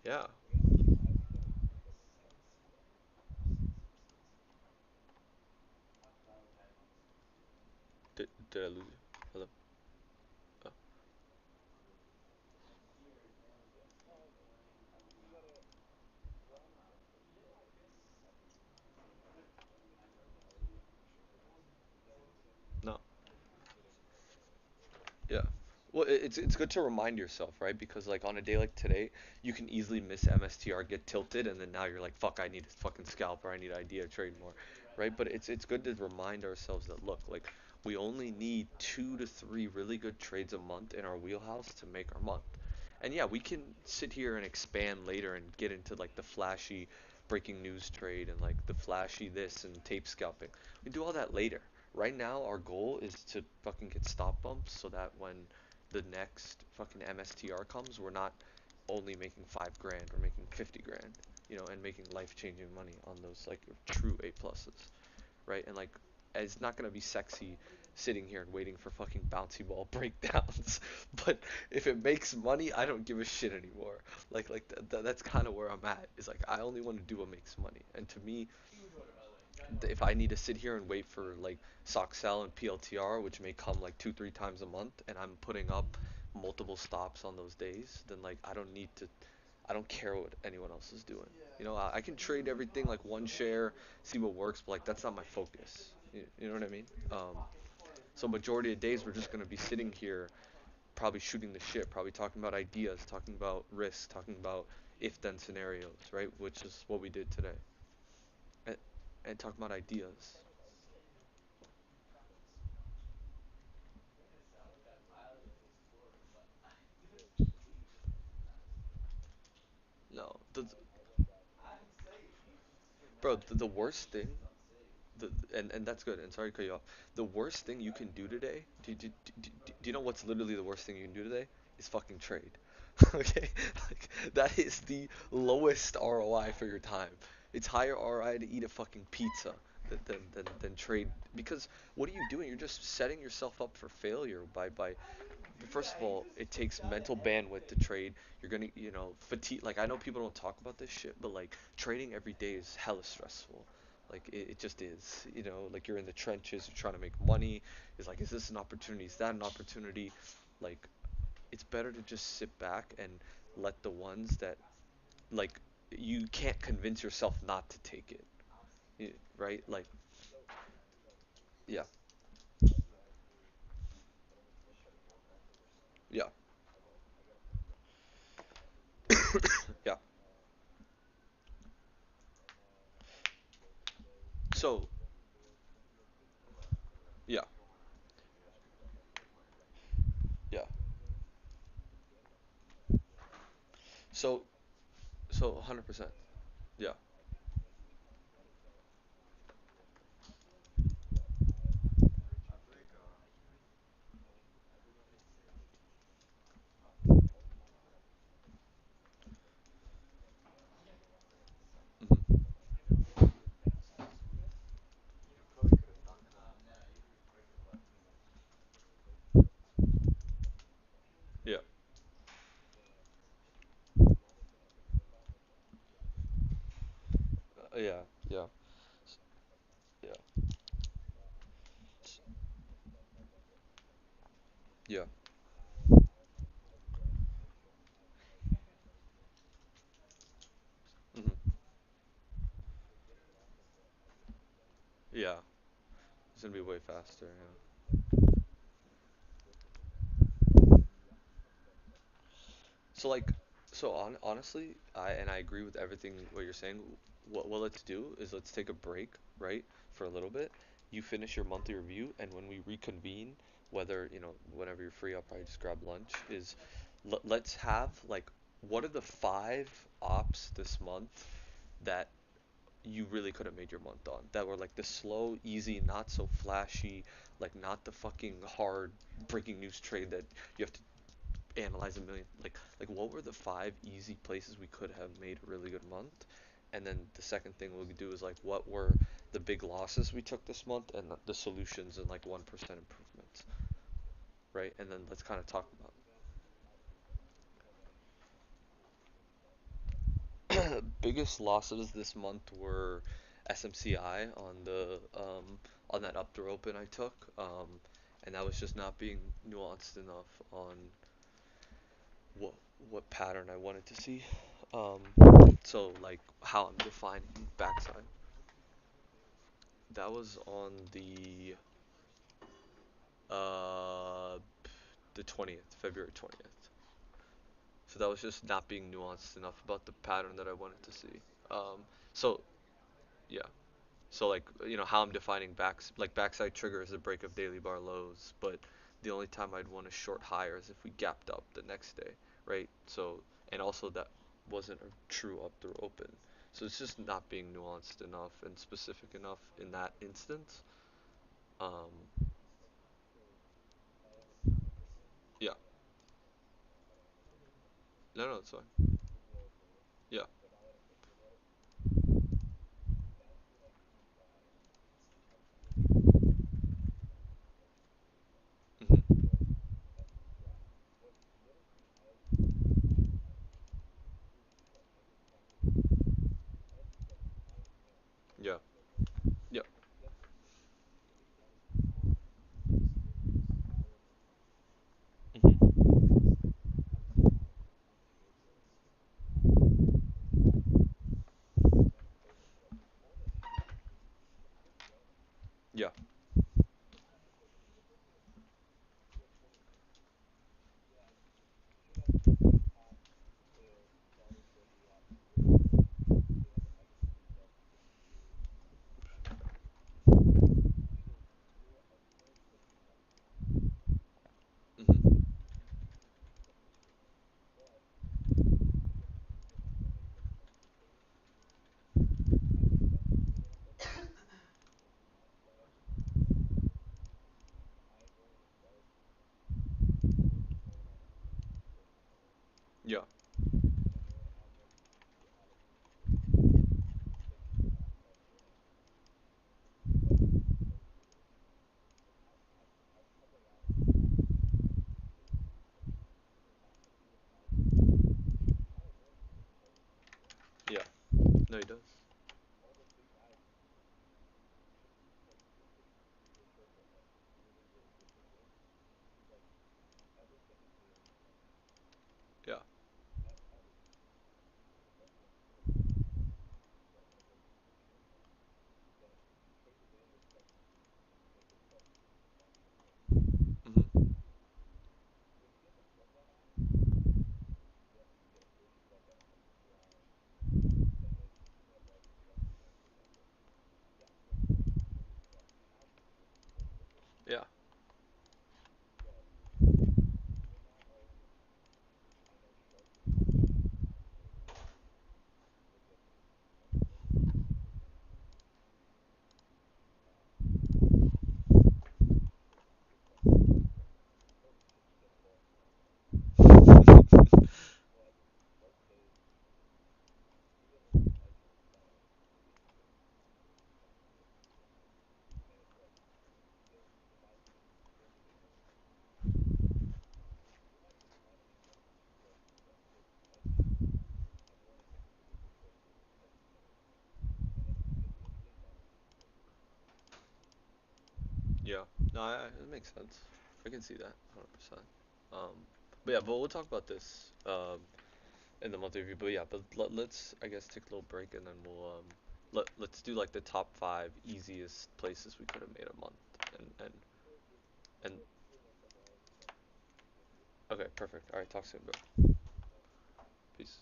yeah. Did I lose you? Hello? Oh, no. Yeah. Well, it's good to remind yourself, right? Because like on a day like today, you can easily miss MSTR, get tilted, and then now you're like, fuck, I need to fucking scalp or I need idea trade more, right? But it's good to remind ourselves that look, like we only need 2 to 3 really good trades a month in our wheelhouse to make our month. And yeah, we can sit here and expand later and get into like the flashy breaking news trade and like the flashy this and tape scalping. We do all that later. Right now, our goal is to fucking get stop bumps so that when the next fucking MSTR comes, we're not only making 5 grand, we're making 50 grand, and making life-changing money on those like true A pluses, right? And like, it's not gonna be sexy sitting here and waiting for fucking bouncy ball breakdowns, but if it makes money, I don't give a shit anymore. That's kind of where I'm at. Is like I only want to do what makes money, and to me, if I need to sit here and wait for like Soxel and PLTR, which may come like 2, 3 times a month, and I'm putting up multiple stops on those days, then like I don't need to. I don't care what anyone else is doing. I can trade everything like one share, see what works, but like that's not my focus. You know what I mean? So majority of days we're just gonna be sitting here, probably shooting the shit, probably talking about ideas, talking about risks, talking about if-then scenarios, right? Which is what we did today, and, and talking about ideas. No, bro, the worst thing, and that's good. And sorry to cut you off. The worst thing you can do today, do you know what's literally the worst thing you can do today? Is fucking trade. Okay, like that is the lowest ROI for your time. It's higher ROI to eat a fucking pizza than trade, because what are you doing? You're just setting yourself up for failure by first of all, it takes mental bandwidth to trade. You're gonna, fatigue. Like I know people don't talk about this shit, but like trading every day is hella stressful. Like it just is. Like you're in the trenches. You're trying to make money. It's like, is this an opportunity? Is that an opportunity? Like it's better to just sit back and let the ones that like you can't convince yourself not to take it, right? Like yeah, yeah, yeah. So yeah, yeah. So 100%. Yeah. Hmm. Yeah. Yeah. Yeah. Yeah. Yeah. Hmm. Yeah. It's gonna be way faster. Yeah. So like, honestly, I agree with everything what you're saying. What let's do is let's take a break, right, for a little bit. You finish your monthly review, and when we reconvene, whether whenever you're free, I'll probably just grab lunch. Let's have like, what are the 5 ops this month that you really could have made your month on, that were like the slow, easy, not so flashy, like not the fucking hard breaking news trade that you have to analyze a million, like what were the 5 easy places we could have made a really good month. And then the second thing we'll do is like, what were the big losses we took this month, and the solutions, and like 1% improvements, right? And then let's kind of talk about biggest losses this month were SMCI on that up throw open I took, and that was just not being nuanced enough on what what pattern I wanted to see. Um, so like how I'm defining backside. That was on uh the 20th, February 20th. So that was just not being nuanced enough about the pattern that I wanted to see. So yeah. So like, how I'm defining backside trigger is the break of daily bar lows, but the only time I'd want to short higher is if we gapped up the next day, right? So, and also that wasn't a true up through open. So it's just not being nuanced enough and specific enough in that instance. Um, yeah, no, no, it's fine. Yeah, hmm, yeah, yeah, hmm, yeah, hmm, yeah, yeah. No, he does. Yeah, hmm, yeah, yeah. No, it makes sense. I can see that 100%. Um, but yeah, but we'll talk about this in the monthly review. But yeah, but let's I guess take a little break and then we'll let's do like the top five easiest places we could have made a month and okay, perfect. All right, talk soon, bro. Peace.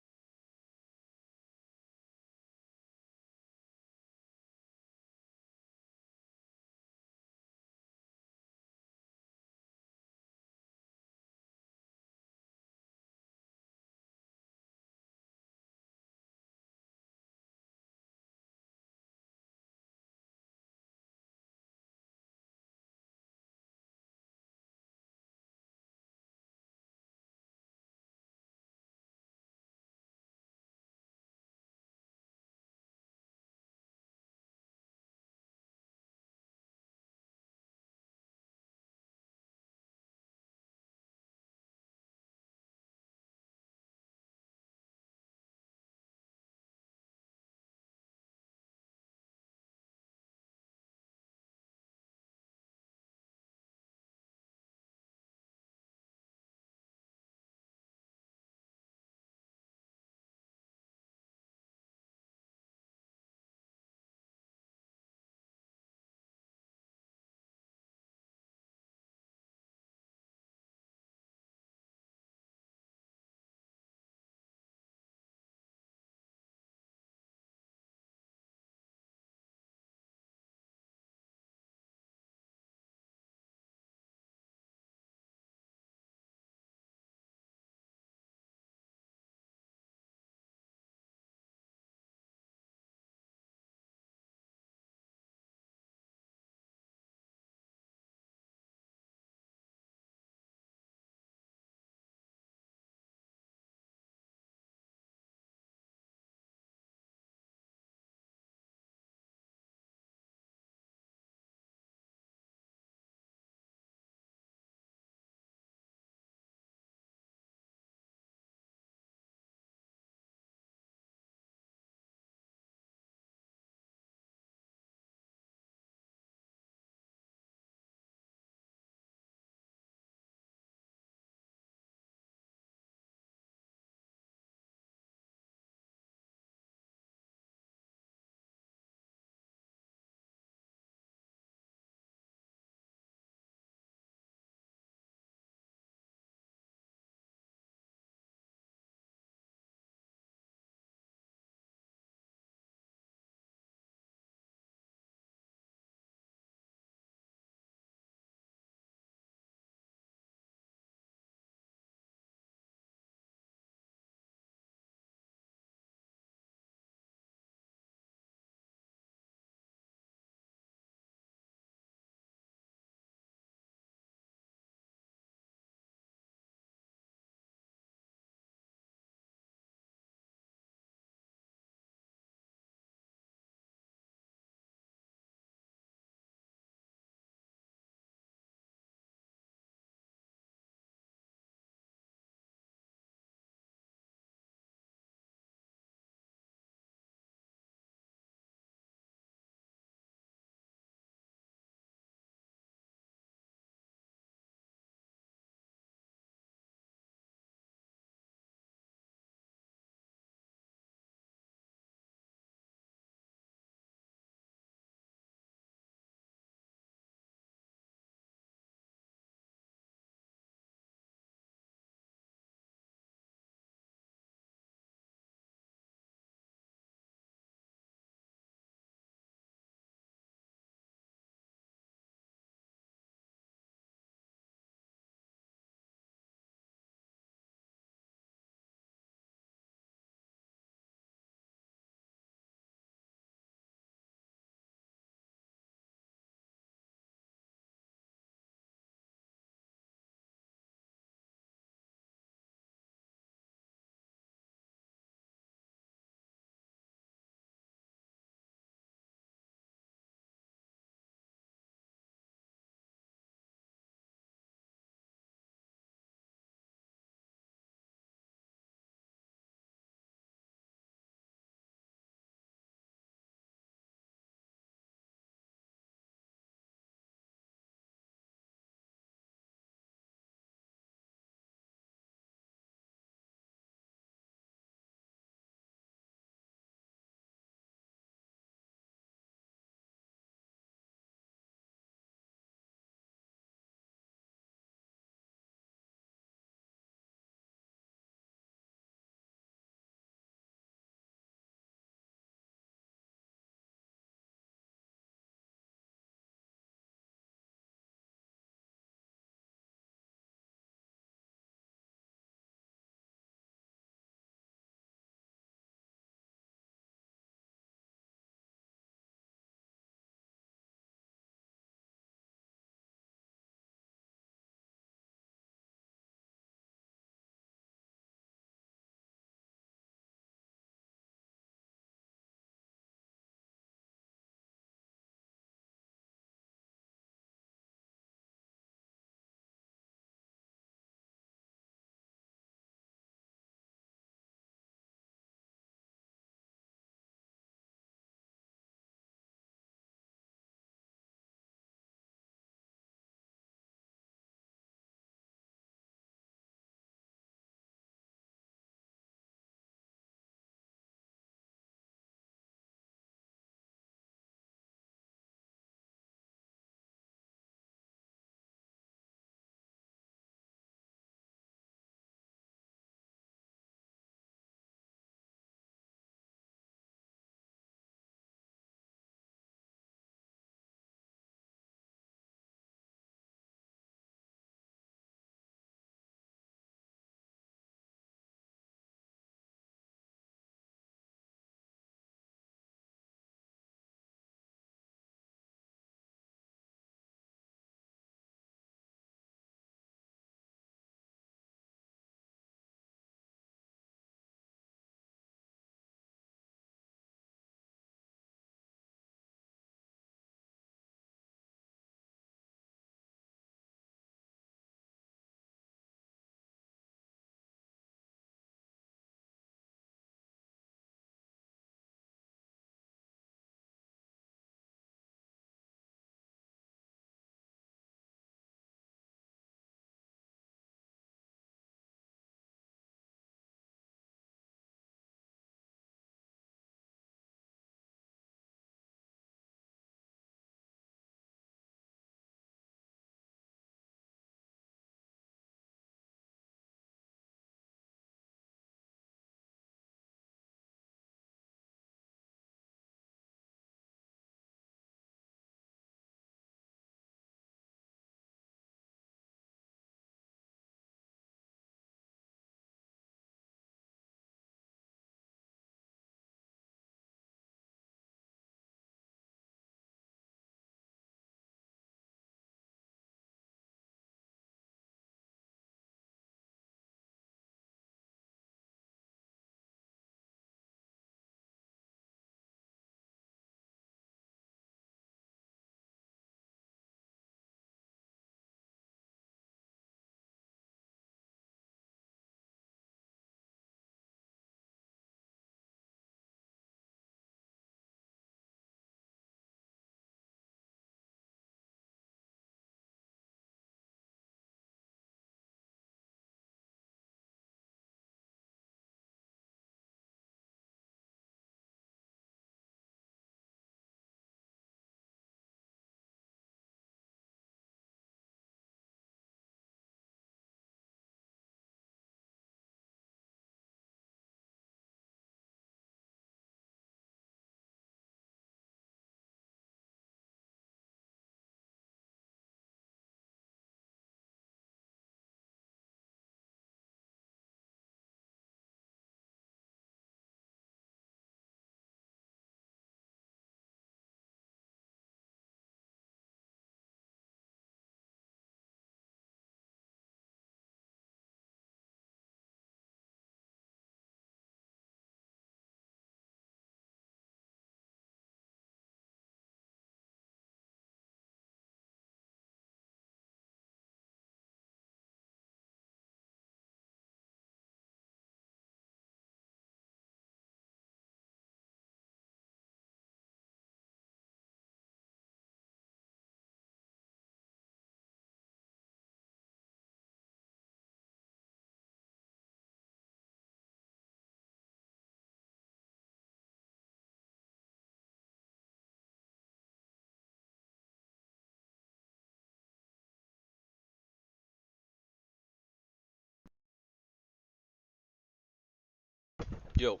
Yo,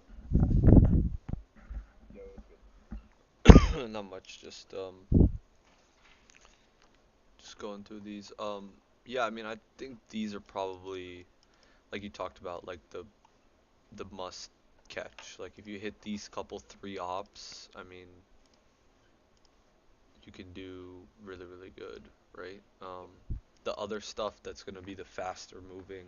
Yo, it's good. not much. Just going through these. Yeah, I mean, I think these are probably like you talked about, like the must catch. Like if you hit these couple three ops, I mean, you can do really good, right? The other stuff that's gonna be the faster moving,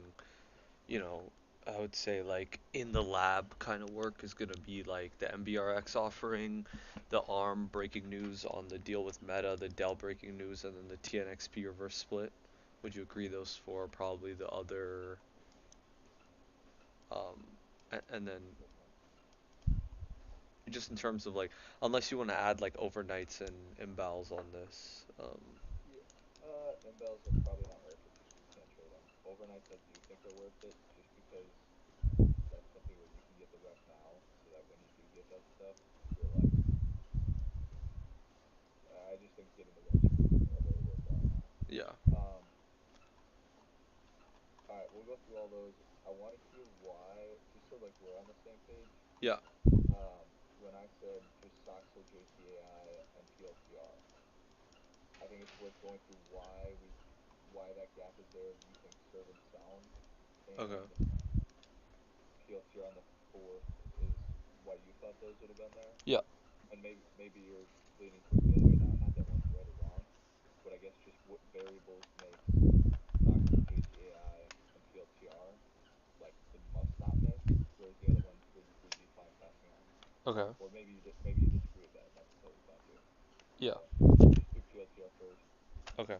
you know, I would say like in the lab kind of work is gonna be like the MBRX offering, the ARM breaking news on the deal with Meta, the Dell breaking news, and then the TNXP reverse split. Would you agree those four are probably the other, and then just in terms of like, unless you want to add like overnights and imbals on this, Yeah, Imbels are probably not worth it just because you can't trade them. Overnights, I do think are worth it just because that's something where you can get the rep now, so that when you do get that stuff, you're like, I just think getting the reps are very worthwhile now. yeah, Um, all right, we'll go through all those. I want to hear why, just so like we're on the same page. yeah, When I said just Soxel, JTAI, and PLTR, I think it's worth going through why that gap is there. You think serve and sound okay, and PLTR on the fourth is why you thought those would have been there, yeah, and maybe you're leaning towards the other way. Not that one's right or wrong, but I guess just what variables makes Soxel, JTAI, and PLTR like the must not miss, whereas the other ones would be fine passing on. okay, Or maybe you disagree with that, and that's totally fine too. yeah, So let's just do PLTR first okay.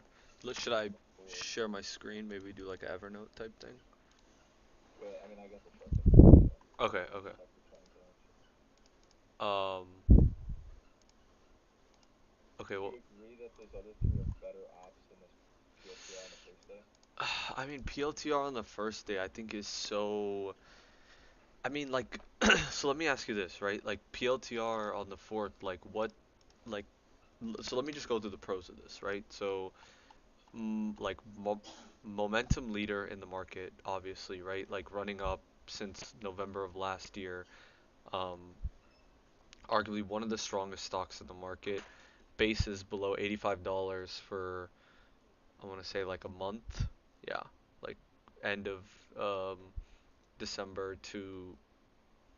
Should I on the fourth. share my screen? Maybe do like an Evernote type thing. Well, I mean, I got the chart up here, so Okay, we can okay. just talk through triangulation. Um, okay, Do well, you agree that those other three are better ops than this PLTR on the first day? I mean, PLTR on the first day, I think is so. I mean, like, so let me ask you this, right? Like, PLTR on the fourth, like, like, so let me just go through the pros of this, right? So, like, momentum leader in the market, obviously, right? Like, running up since November of last year, um, arguably one of the strongest stocks in the market. Base is below $85 for, I want to say, like a month. Yeah, like, end of um, December to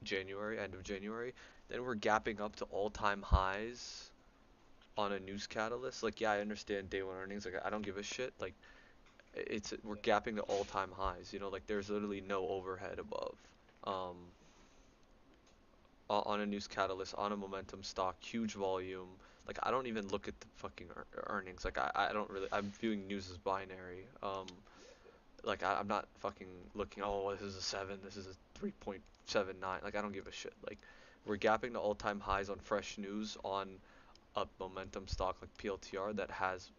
January, end of January. Then we're gapping up to all-time highs on a news catalyst. Like, yeah, I understand day one earnings. Like, I don't give a shit. Like, we're Yeah. gapping to all-time highs. You know, like there's literally no overhead above. Um, on a news catalyst, on a momentum stock, huge volume. Like, I don't even look at the fucking earnings. Like, I don't really. I'm viewing news as binary. Yeah, same. Like, I'm not fucking looking. Oh, this is a seven. This is a 3.79. Like, I don't give a shit. Like, we're gapping to all-time highs on fresh news on a momentum stock like PLTR that has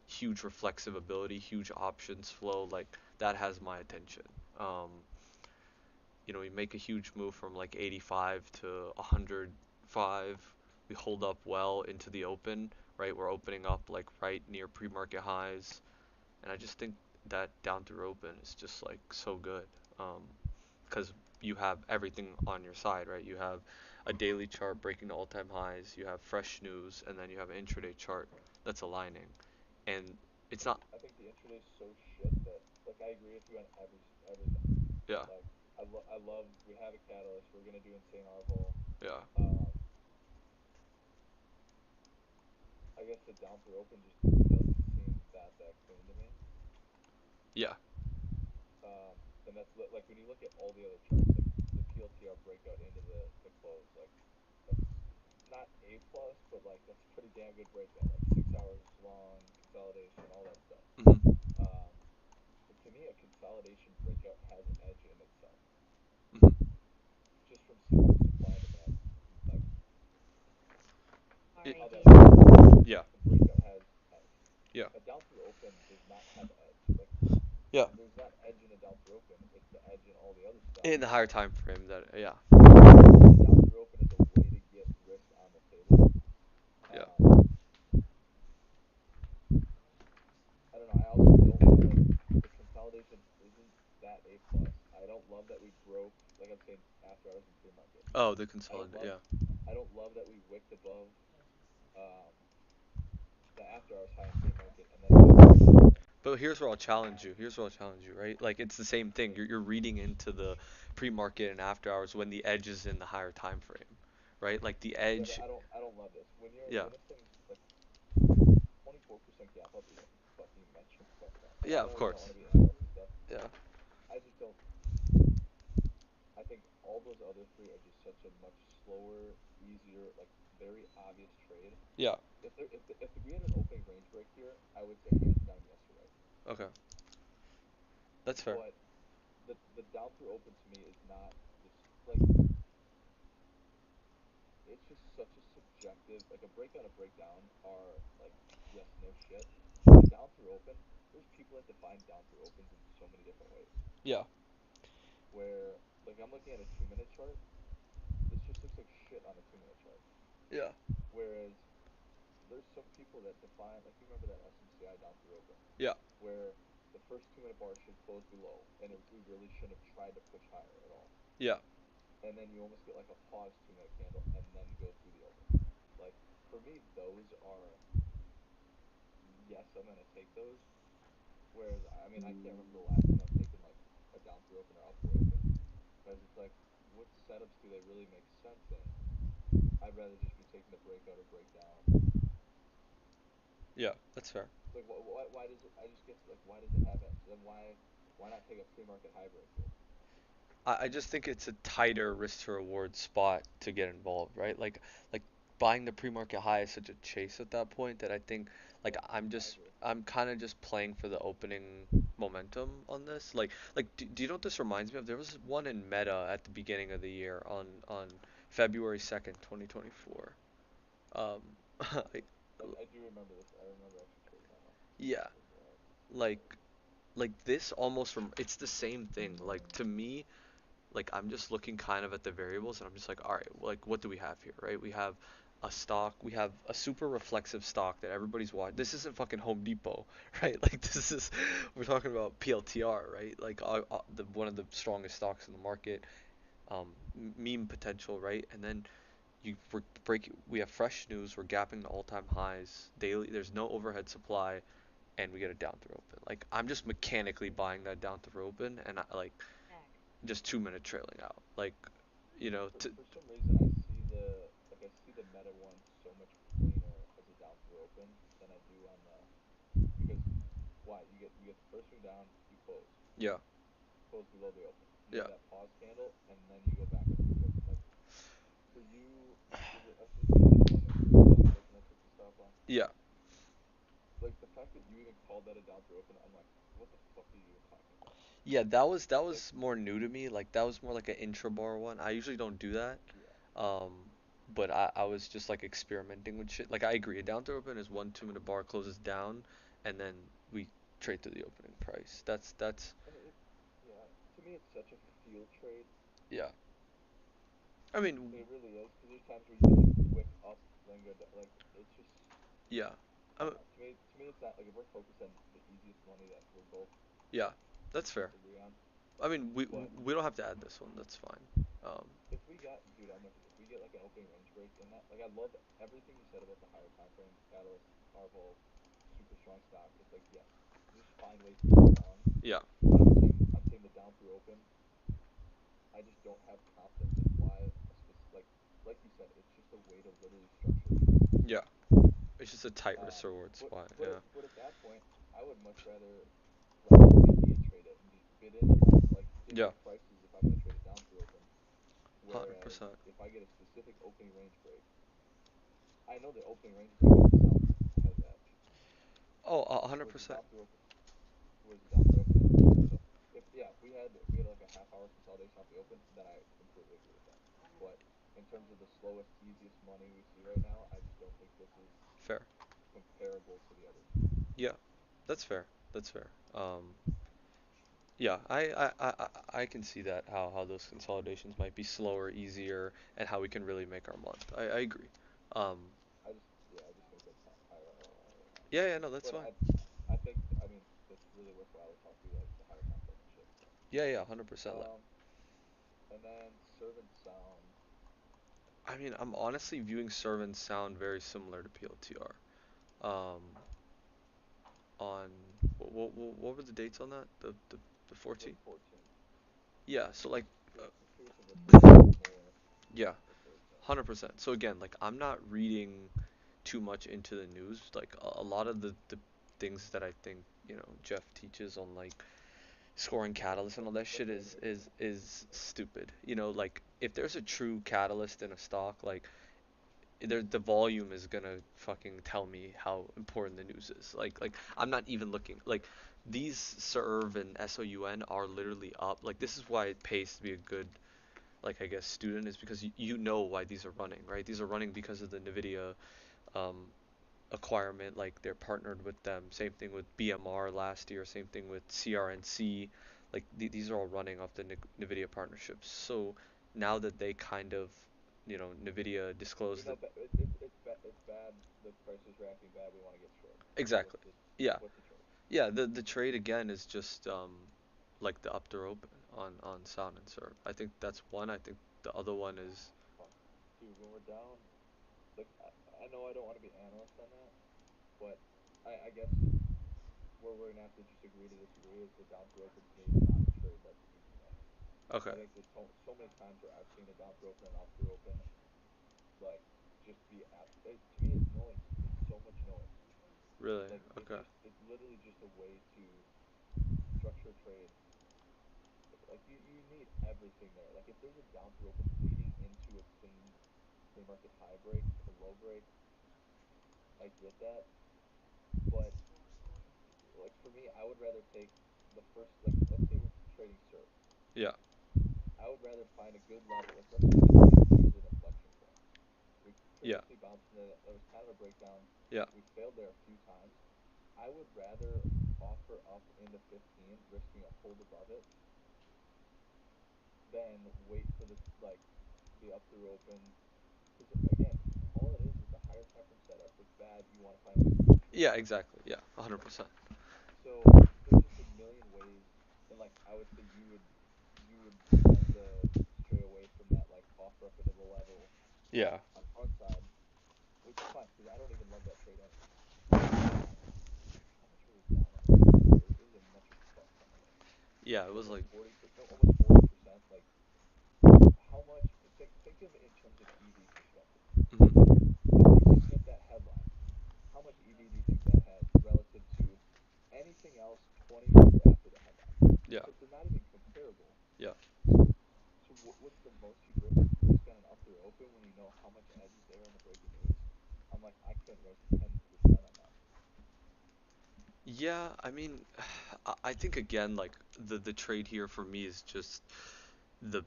huge reflexive ability, huge options flow. Like, that has my attention. Um, we make a huge move from like 85 to 105. We hold up well into the open, right? We're opening up like right near pre-market highs, and I just think that down through open is just like so good. Because you have everything on your side, right? You have a daily chart breaking the all-time highs, you have fresh news, and then you have an intraday chart that's aligning. And it's not, I think the intraday is so shit that like I agree with you on everything. yeah, Like I love we have a catalyst. We're gonna do insane RVOL. yeah, Um, I guess the down through open just doesn't seem that clean to me. yeah, Um, and that's like when you look at all the other charts, like the PLTR breakout into the close, like that's not A plus, but like that's a pretty damn good breakout. Like 6 hours long consolidation, all that stuff. hmm Um, but to me, a consolidation breakout has edge in itself, hmm just from simple supply and demand, like it, how Sorry, do that you works. yeah, A breakout has edge. yeah, A down through open does not have edge. Like yeah. there's not edge in a down through open. It's the edge in all the other stuff. In the higher time frame, that, yeah, And a down through open is a way to get risk on the table. yeah, Um, I don't know. I also don't like the consolidation isn't that A plus. I don't love that we broke. Like I'm saying, after hours we Oh, the I don't consolidate. love Yeah. I don't love that we wicked above um, the after hours high in pre-market and then fell back down again. But here's where I'll challenge you. Here's where I'll challenge you, right? Like it's the same thing. You're reading into the pre-market and after hours when the edge is in the higher time frame, right? Like the Yeah, but edge. I don't love this. Yeah. When this thing's like 24% gap up is a fucking metric fuck up. Like Yeah, I of know you don't course. want to be analyst and stuff, Yeah. but I just don't. I think all those other three are just such a much slower, easier, like very obvious trade. Yeah. If we had an opening range break here, I would say hands down yes, you're right. Okay. That's fair. But the down through open to me is not this like it's just such a subjective like a breakdown and breakdown are like yes no shit, but a down through open there's people that define down through opens in so many different ways. Yeah. Where like I'm looking at a 2 minute chart, this just looks like shit on a 2 minute chart. Yeah. Whereas there's some people that define like you remember that SMCI down through open Yeah. where the first 2 minute bar should close below and we really shouldn't have tried to push higher at all. Yeah. And then you almost get like a pause 2 minute candle and then go through the open. Like for me, those are yes, I'm gonna take those. Whereas I mean, I can't remember the last time I've taken like a down through open or up through open because it's like, what setups do they really make sense in? I'd rather just be taking the breakout or breakdown. Yeah. That's fair. Like, why does it? I just get like, why does it have it? So then why not take a pre-market high break here? I just think it's a tighter risk to reward spot to get involved, right? Like buying the pre-market high is such a chase at that point that I think like Yeah, I agree. I'm kind of just playing for the opening momentum on this. Do you know what this reminds me of? There was one in Meta at the beginning of the year on February 2nd, 2024. Um, I, I do remember this. I remember actually trading that one. yeah, It was pretty like good. this almost it's the same thing. Like to me, like I'm just looking kind of at the variables and I'm just like, all right, like what do we have here, right? We have a stock, we have a super reflexive stock that everybody's watching. This isn't fucking Home Depot, right? Like this is we're talking about PLTR, right? Like the one of the strongest stocks in the market, um, meme potential, right? And then we have fresh news, we're gapping to all-time highs daily. There's no overhead supply, and we get a down through open. Like I'm just mechanically buying that down through open, and I like just 2 minute trailing out. Like, you know, For some reason I see the meta one so much cleaner as a down through open than I do on the because why you get the first swing down, you yeah, close below the open. You yeah, have that pause candle, and then you go back up through the open. Like for you, was it SMCI the one that was down through open I took the stop on? yeah, Like the fact that you even called that a down through open, I'm like, what the fuck are you even talking about? yeah. That Like was more new to me. Like that was more like an intra bar one. I usually don't do that. yeah, Um, but I was just like experimenting with shit. Like I agree, a down through open is one 2 minute bar closes down, and then we trade to the opening price. That's and yeah, to me it's such a field trade. yeah. I mean, It really is because there's times where you can like wick up then go down. Like it's just yeah, I I, don't know. To me it's not like if we're focused on the easiest money that we're both yeah. That's fair. agree on. I mean, But we don't have to add this one. That's fine. if we got, dude, I'm with you. If we get like an opening range break in that, like I love everything you said about the higher time frame, Catalyst, Marvel, super strong stock. It's like yes, just find ways to get long. Yeah, But I'm saying the down through open. I just don't have confidence in why a specific like you said, it's just a way to literally structure trades. yeah. It's just a tight risk reward But spot. but Yeah, but at that point, I would much rather like idea trade it and just bid in the down like in yeah. the prices if I'm gonna trade it down through open. Whereas 100%. if I get a specific opening range break, I know the opening range break itself has edge. Oh, a hundred Whereas the percent. down through open, whereas the down through open has no edge. So if we had like a half hour consolidation off the open, then I completely agree with that. But in terms of the slowest, easiest money we see right now, I just don't think this is Fair. comparable to the other two. Yeah, that's fair. That's fair. Yeah, I can see that how those consolidations might be slower, easier, and how we can really make our month. I agree. Um, I just think that's higher ROI right now. yeah, yeah, no, that's But fine. I think I mean it's really worthwhile to talk through like the higher time frame and shit. So, Yeah, yeah, 100%. um, and then Servant Sound. I mean, I'm honestly viewing serve and sound very similar to PLTR. Um, on what were the dates on that? The The 14th? 14th. Yeah, so like, uh, I'm curious if it's gonna be more yeah, the Thursday. 100%. So again, like I'm not reading too much into the news. Like a lot of the things that I think, Jeff teaches on like scoring catalyst and all that That's shit is dangerous. is is stupid. Like if there's a true catalyst in a stock, like the volume is gonna fucking tell me how important the news is. Like I'm not even looking. Like these serve and SOUN are literally up. Like this is why it pays to be a good, like, I guess, student, is because you know why these are running, right? These are running because of the NVIDIA um, acquirement. Like they're partnered with them. Same thing with BMR last year. Same thing with CRNC. Like these are all running off the NVIDIA partnerships. So now that they kind of, NVIDIA We disclosed that. know it's bad. The price is reacting bad. We want to get short. Exactly. Yeah. What's the trade? Yeah, the trade again is just like the up to open on sound and serve. I think that's one. I think the other one is Fuck, dude. When we're down, like I know I don't want to be analyst on that, but I guess where we're gonna have to just agree to disagree is the down through open to me is not a trade that's easy to make. okay. I think there's so many times where I've seen a down through open and up through open like just be to me it's noise. It's so much noise. Really? Like Okay. it's literally just a way to structure trade. Like you need everything there. Like if there's a down through open leading into a clean pre-market high break or low break, I get that. But like for me, I would rather take the first, like let's say we're trading serve. Yeah. I would rather find a good level. Like let's say the 15 is an inflection point. We Yeah. previously bounced into that. That was kind of a breakdown. Yeah. We failed there a few times. I would rather offer up in the 15, risking a hold above it, than wait for the up through open. Because again, all it is the higher time frame setup. It's bad. You want to find ways to get short. Yeah. Exactly. Yeah. 100%. So there's just a million ways, and like I would say you would tend to stray away from that like offer up into the level Yeah. on front side, which is fine because I don't even love that trade anyways. Um, how much were we down in the first half? It was a much a fuck ton of money, Yeah. It like was what like. 40%, no, almost 40%. Like how much? Think of it in terms of EV perspective. Like Mhm. if you can hit that headline, how much EV do you think that has relative to anything else 20 minutes after the headline? Yeah. They're not even comparable. Yeah. So what's the most you'd risk on an up through open when you know how much edge is there in the breaking news? I'm like I couldn't risk 10% on that. Yeah. I mean, I think again, like the trade here for me is just the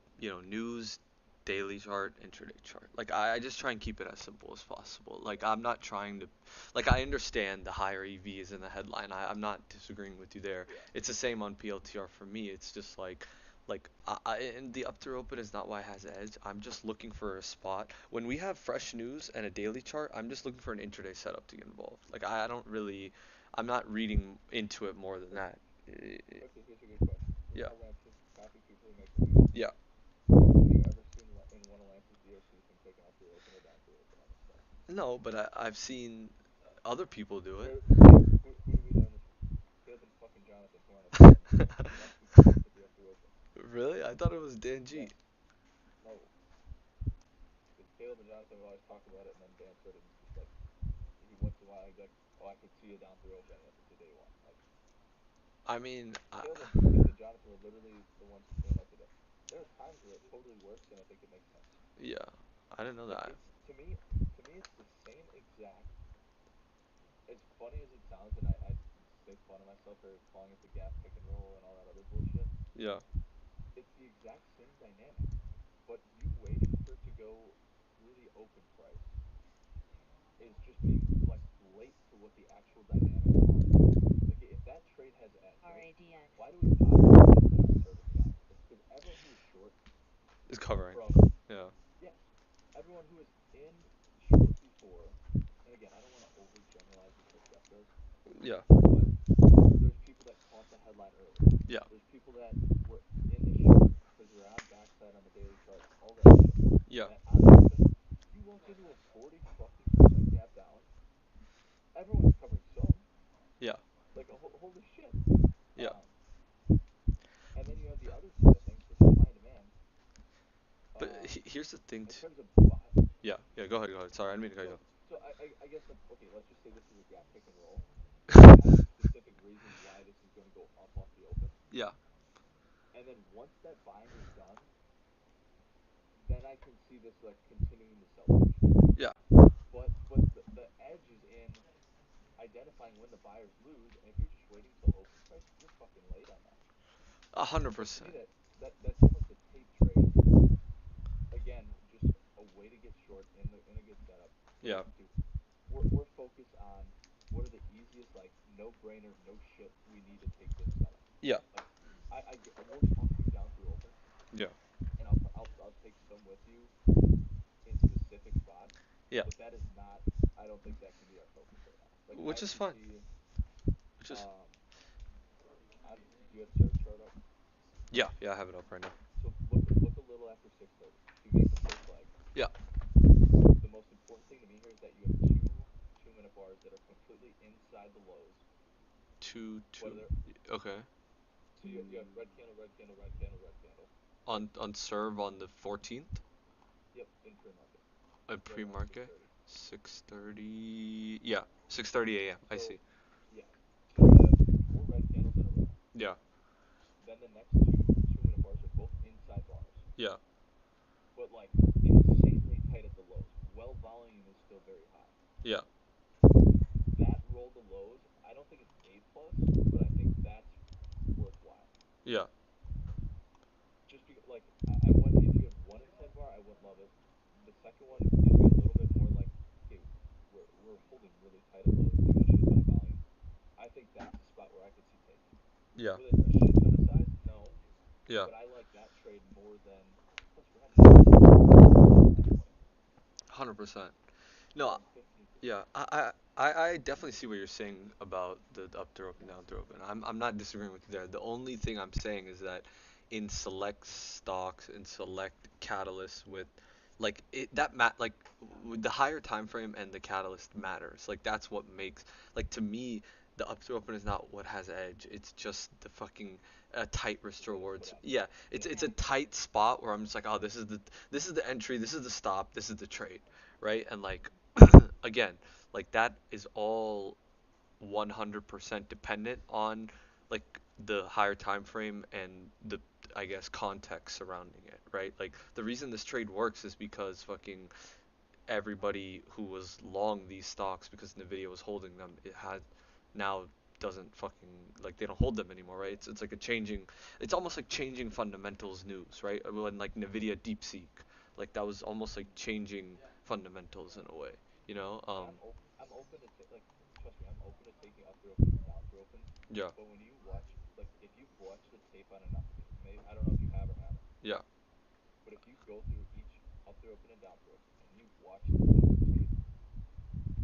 news, daily chart, intraday chart. Like I just try and keep it as simple as possible. Like I'm not trying to, like, I understand the higher EV is in the headline. I'm not disagreeing with you there. Yeah. It's the same on PLTR for me. It's just and the up through open is not why it has edge. I'm just looking for a spot. When we have fresh news and a daily chart, I'm just looking for an intraday setup to get involved. Like I don't really, I'm not reading into it more than that. Okay, here's a good question. You Yeah. know how Lance is copy people who make money? Yeah. Have you ever seen in one of Lance's DOCs him take an up through open or down through open on this stuff? No, but I've seen other people do it. Who do we learn this from? Caleb and fucking Jonathan, who are on the same watch me hit the up through open. Really? I thought it was Dan G. Yes. No. Because Caleb and Jonathan would always talk about it, and then Dan started just like he once in a while he'd be like, "Oh, I could see a down through open if it's a day one." Like I mean, Caleb and Jonathan were literally the ones who came up with it. There are times where it totally works, and I think it makes sense. yeah, I didn't know Like that. it's it's the same exact. As funny as it sounds, and I make fun of myself for calling it the gap pick and roll and all that other bullshit. Yeah, It's the exact same dynamic, but you waiting for it to go through the open price is just being like late to what the actual dynamics are. Like if that trade has edge, right? Why do we positively feel good on serve and sound? It's because everyone who was short it's covering. from Yeah, yes, everyone who was in short before, and again, I don't want to overgeneralize this like Jeff does, yeah, but there's people that caught the headline early. yeah, There's people that were in the short because they're on backside on the daily chart, all that shit. yeah, And on the open, walk into a 40 fucking percent gap down, everyone's covering some. Yeah. Like, holy shit. Yeah. Um, and then you have the other side of things, the supply and demand. But Um, here's the thing in too. terms of buy, Yeah. Yeah. Go ahead. Go ahead. Sorry, I didn't mean to cut so you I guess like okay, let's just say this is a gap pick and roll. I have off. specific reasons why this is going to go up off the open, Yeah. and then once that buying is done, then I can see this like continuing to sell push. Yeah. But the edge is in identifying when the buyers lose, and if you're just waiting till open price, you're fucking late on that. So to me, 100%. that's almost a tape trade. Again, just a way to get short in a good setup. But Yeah. dude, we're focused on what are the easiest like no brainer, no shit we need to take this setup. Yeah. Like we'll talk you down through open, Yeah. and I'll take some with you in specific spots, Yeah. but that is not. I don't think that can be our focus right now. Like I Which is actually fine. see, Which is um, do you have Sarah's chart up? yeah. Yeah. I have it up right now. So look a little after 6:30. If you make the first leg, Yeah. the most important thing to me here is that you have two 2 minute bars that are completely inside the lows. Two. Two. Whether they're Okay. so you have red candle, red candle, red candle, red candle, right? On serve on the 14th. Yep, in pre-market, right around Pre-market. 6:30. 6:30. Yeah. 6:30 a.m. I So see. yeah, so you have four red candles in a row. Yeah. Then the next two 2 minute bars are both inside bars, Yeah. but like insanely tight at the lows. Well, volume is still very high. Yeah. That roll to lows, I don't think it's A plus, but I think that's worthwhile. Yeah. Just because, like, I want if you had one inside bar, I wouldn't love it. The second one gives me a little bit more like, okay, we're holding really tight at lows, getting a shit ton of volume. I think that's a spot where I could see taking. Yeah. With a shit ton of size, no, Yeah. but I like that trade more than. Plus, we're not even at that point. 100%. We're No. on 15%. Yeah. I definitely see what you're saying about the up throw open, down throw open. I'm not disagreeing with you there. The only thing I'm saying is that in select stocks and select catalysts with like it that like with the higher time frame and the catalyst matters. Like that's what makes like to me the up throw open is not what has edge. It's just the fucking tight risk The way it's put rewards. out there. Yeah, Yeah. it's a tight spot where I'm just like, oh, this is the entry, this is the stop, this is the trade, right? And like again, like that is all 100% dependent on like the higher time frame and the I guess context surrounding it, right? Like the reason this trade works is because fucking everybody who was long these stocks because Nvidia was holding them, it had now doesn't fucking like they don't hold them anymore, right? It's like a changing, it's almost like changing fundamentals news, right? When like Nvidia DeepSeek, like that was almost like changing fundamentals in a way, you know? And I'm open to like trust me, I'm open to taking up through open and down through open. Yeah, But when you watch like if you've watched the tape on enough, maybe I don't know if you have or haven't, yeah, but if you go through each up through open and down through open and you watch the open tape,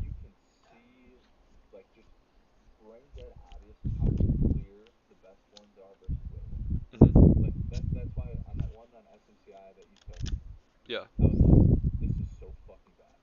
you can see like just brain dead obvious how clear the best ones are versus little ones. hmm, Like that's why on that one on SMCI that you took, yeah. I was like, this is so fucking bad.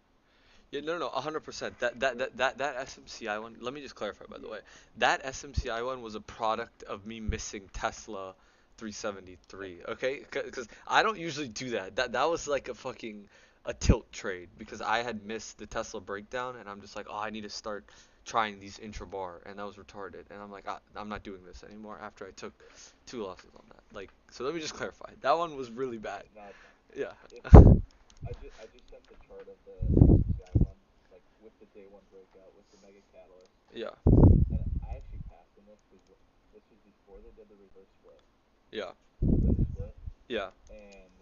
Yeah, no, no, 100%. That SMCI one. Let me just clarify, by the way. That SMCI one was a product of me missing Tesla Yep. 373. Okay, because I don't usually do that. That was like a fucking a tilt trade because I had missed the Tesla breakdown, and I'm just like, oh, I need to start trying these intrabar, and that was retarded. And I'm like, I'm not doing this anymore after I took two losses on that. Like, so let me just clarify. That one was really bad. No, it's fine. Yeah. If I just sent the chart of the SMCI one, like with the day one breakout with the mega catalyst, Yeah. and I actually passed on this because this was before they did the reverse split. Yeah. They did a split, Yeah. and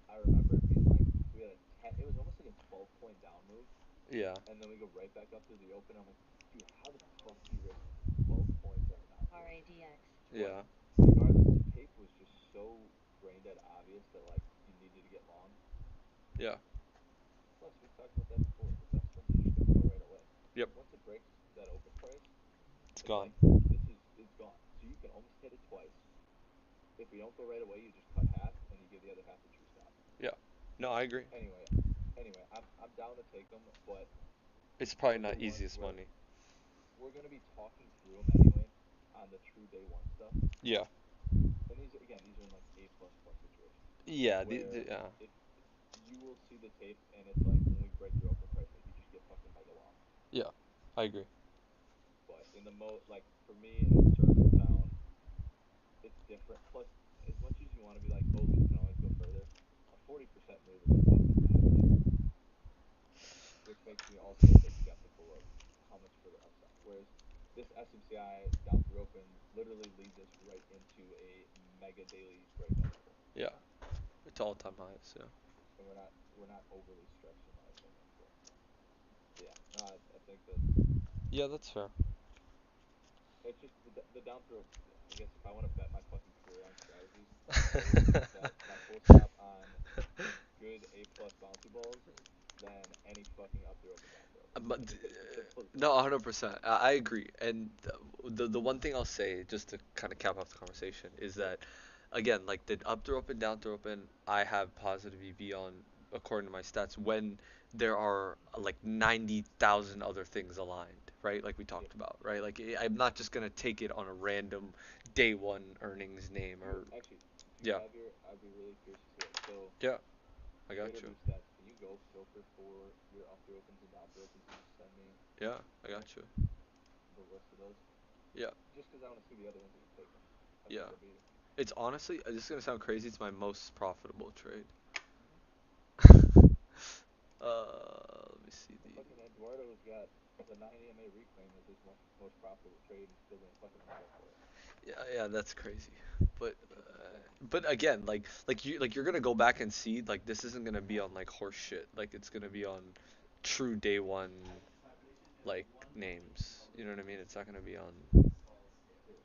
I remember it being like we had a it was almost like a 12 point down move, Yeah. and then we go right back up to the open. I'm like, dude, how the fuck do you risk 12 points right now here? But Yeah. regardless, the tape was just so brain dead obvious that like you needed to get long. Yeah. Plus, we've talked about that before. The best ones you just don't go right away. Yep. Once it breaks that open price, It's it's gone. like this is it's gone. So you can almost hit it twice. If we don't go right away, you just cut half and you give the other half the true stop. Yeah. No, I agree. Anyway, anyway, I'm down to take them, but It's probably those are not ones easiest where money. we're gonna be talking through them anyway on the true day one stuff. Yeah. And these are in like A plus plus situations Yeah. where Yeah. it you will see the tape and it's like when we break your open price, like you just get fucking mega wrong. Yeah. I agree. But in the like for me in tournament town, it's different. Plus, as much as you want to be like, oh, these can always go further, a 40% move is a fucking massive, which makes me also a bit skeptical of how much further upside. Whereas this SMCI down through open literally leads us right into a mega daily breakout level, Yeah. It's all time highs. Yeah. and we're not overly stretched in my opinion. So yeah, no, I think that Yeah, that's fair. it's just the down throw. I guess if I want to bet my fucking career on strategies, I would rather bet my full stop on good A plus bouncy balls than any fucking up throw open down throw open. But It's as simple as no, that. 100%. I agree. And the one thing I'll say, just to kind of cap off the conversation, is Sure. that again, like the up throw open, down throw open, I have positive EV on according to my stats when there are like 90,000 other things aligned, right? Like we Yeah. talked about, right? Like I'm not just gonna take it on a random day one earnings name Do you or actually do you yeah, have your? I'd be really curious to see it. So yeah, I to got get you. your stats, can you go filter for your up throw opens and down throw opens and just send me Yeah, I got like you. the list of those? Yeah, Just because I want to see the other ones that you've taken. I think yeah. it'll be. It's honestly, this is gonna sound crazy. It's my most profitable trade. Mhm. Let me see Well, the. fucking Eduardo's got the 9 EMA reclaim as his most profitable trade and still didn't fucking make up for it. Yeah, yeah, that's crazy. But, Which is insane. but again, you're gonna go back and see like this isn't gonna be on like horse shit. Like it's gonna be on true day one like names. You know what I mean? It's not gonna be on Yeah.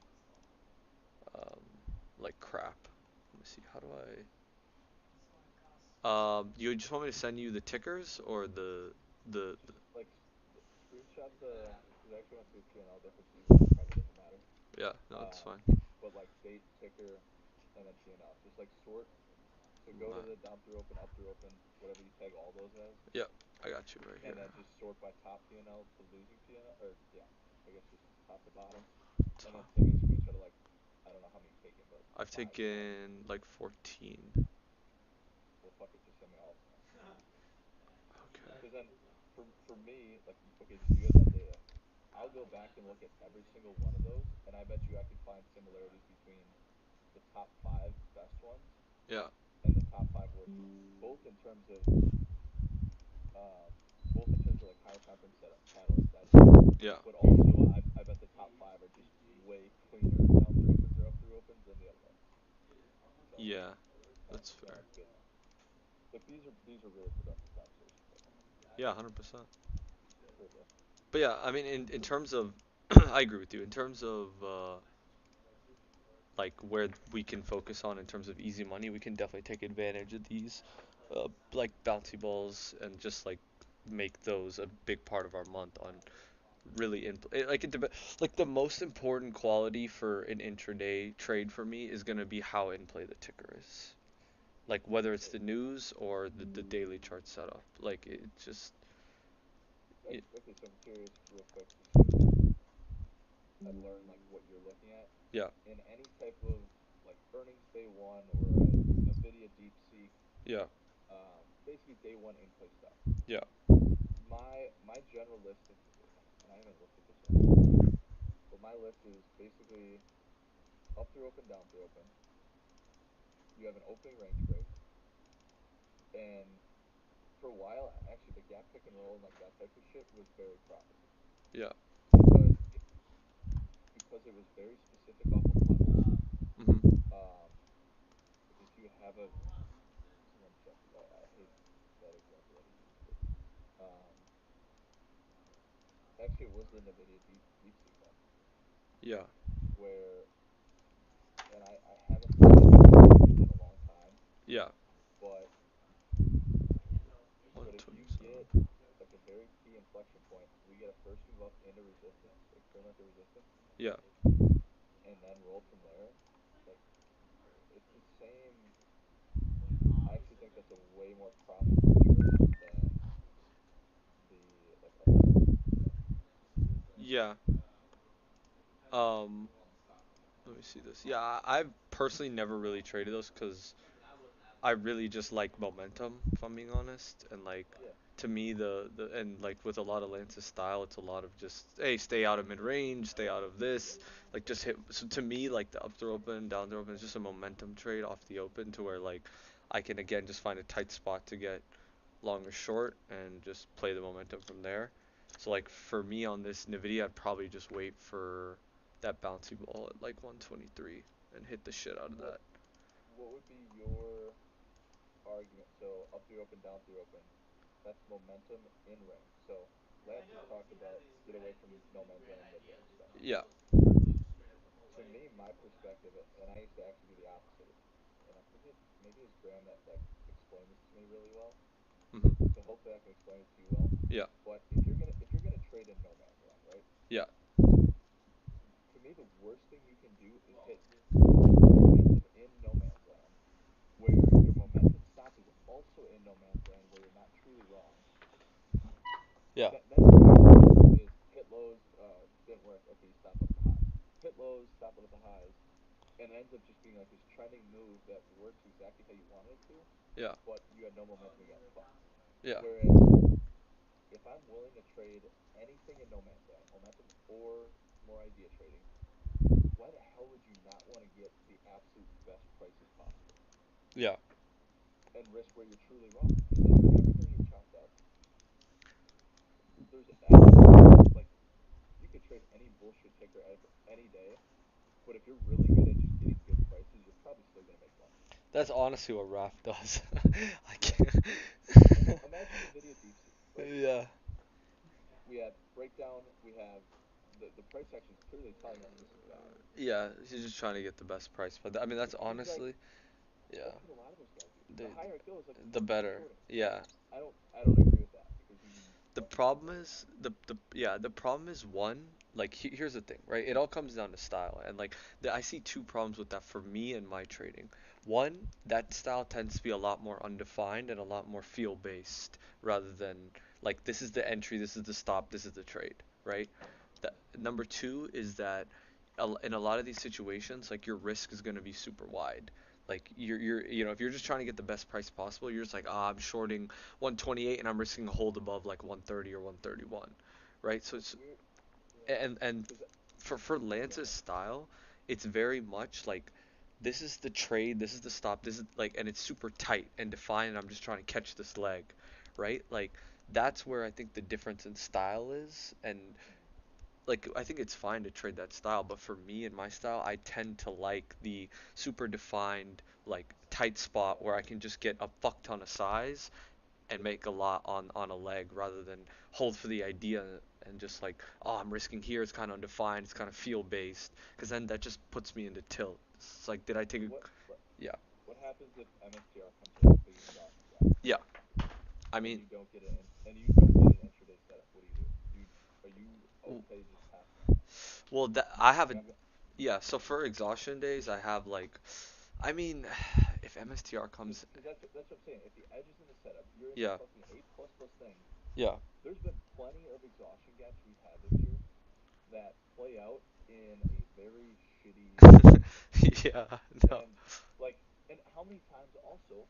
um like crap. Let me see. How do I? You just want me to send you the tickers or the Just like screenshot the, because I actually went through P&L differences, but it probably doesn't matter. yeah, no, it's Um, fine. but like date, ticker, and then P&L. Just like sort. So go to My, the down through open, up through open, whatever you tag all those as, yeah, I got you right and here. then just sort by top P&L to losing P&L, or yeah, I guess just top to bottom, and then Top. send me a screenshot of like, I don't know how many you've taken, but I've 5, 10. taken like 14. Well, fuck it, just send me all of them. Okay. Because then, for me, like, okay, just so you have that data, I'll go back and look at every single one of those, and I bet you I can find similarities between the top 5 best ones Yeah, and the top 5 worst ones, both in terms of um, like higher time frame setup catalyst edges, yeah, but also I bet the top 5 are just way cleaner down through opens or up through opens than the other ones. So yeah. that's That's fair. that's good. Look, these are really productive conversations right now. Yeah, 100%. For real. But yeah, I mean, in terms of, I agree with you. In terms of like where we can focus on in terms of easy money, we can definitely take advantage of these, like bouncy balls, and just like make those a big part of our month on really like the most important quality for an intraday trade for me is gonna be how in play the ticker is. Like whether it's Sure. the news or the daily chart setup. Like it just it, Okay, so I'm curious, real quick, just so I learn like what you're looking at yeah, in any type of like earnings day one or a Nvidia DeepSeek, yeah, basically day one in play stuff. yeah, My general list of, and I haven't looked at this in a long time, but my list is basically up through open, down through open. You have an opening range break, and for a while, actually, the gap pick and roll and like that type of shit was very profitable yeah. because it was very specific off of levels. Mhm. Um, if you have a someone check, I hate that example that he used, but um, actually, it was the Nvidia DeepSeek one Yeah. where, and I haven't looked at the figures in a long time, Yeah. but if you get 127. like a very key inflection point, we get a first move up into resistance, like turn into resistance, Yeah. and then roll from there. Like it's the same. I actually think that's a way more profitable trade than Yeah. Um, Let me see this. Yeah, I've personally never really traded those because I really just like momentum, if I'm being honest. And like Yeah. to me the and like with a lot of Lance's style, it's a lot of just hey, stay out of mid range, stay out of this, like just hit. So to me, like the up throw open, down throw open is just a momentum trade off the open to where like I can again just find a tight spot to get long or short and just play the momentum from there. So like for me on this Nvidia, I'd probably just wait for that bouncy ball at like 123 and hit the shit out of What that. what would be your argument? So up through open, down through open. That's momentum in range. So Lance has talked about get away from momentum and mid range stuff. Yeah. To me, my perspective, and I used to actually be the opposite, and I forget, maybe it was Graham that explained this to me really well. Hmm. So hopefully I can explain it to you well. Yeah. But if you're gonna trade in no man's land, right? Yeah. To me, the worst thing you can do is hit momentum in no man's land, where your momentum stop is also in no man's land, where you're not truly wrong. Yeah. That's the biggest example is hit lows, didn't work. Okay, you stop up the highs. Hit lows, stop up the highs, and it ends up just being like this trending move that works exactly how you wanted it to, Yeah. but you had no momentum again. Fuck. Yeah. Whereas if I'm willing to trade anything in no man's land, momentum or more idea trading, why the hell would you not want to get the absolute best prices possible Yeah. and risk where you're truly wrong? Because then you're never going to get chopped up. There's like you could trade any bullshit ticker any day, but if you're really good at just getting good prices, you're probably still going to make money. That's honestly what Raph does. I can't. Imagine Nvidia DeepSeek, right? Yeah. We have breakdown. We have the price action is clearly telling us this is bad. Yeah, he's just trying to get the best price. But I mean, that's He's like, honestly, yeah, that's what a lot of those guys do. the The higher it goes, like the just keep better. shorting. Yeah. I don't agree with that because you The fucking lose problem money. is the problem is one, like here's the thing, right? It all comes down to style, and like I see two problems with that for me and my trading. One, that style tends to be a lot more undefined and a lot more feel based rather than like this is the entry, this is the stop, this is the trade, right? Number two is that in a lot of these situations, like your risk is going to be super wide. Like if you're just trying to get the best price possible, you're just like, I'm shorting 128 and I'm risking a hold above like 130 or 131, right? So it's We're yeah, and because for go Lance's ahead. style, it's very much like this is the trade, this is the stop, this is like, and it's super tight and defined. And I'm just trying to catch this leg, right? Like that's where I think the difference in style is, and like I think it's fine to trade that style, but for me and my style, I tend to like the super defined, like tight spot where I can just get a fuck ton of size and make a lot on a leg rather than hold for the idea and just like, oh, I'm risking here. It's kind of undefined. It's kind of feel based because then that just puts me into tilt. It's like, did I take a What yeah, what happens if MSTR comes in with big exhaustion gap yeah. I and mean, you don't get an intraday setup? What do you do? Are you okay just passing on that? well, that I have a Like I'm yeah. So for exhaustion days, I have like, I mean, if MSTR comes, because that's what I'm saying. If the edge is in the setup, you're in yeah, fucking eight plus plus things. yeah. There's been plenty of exhaustion gaps we've had this year that play out in a very shitty fashion. Yeah, no. And like, and how many times also,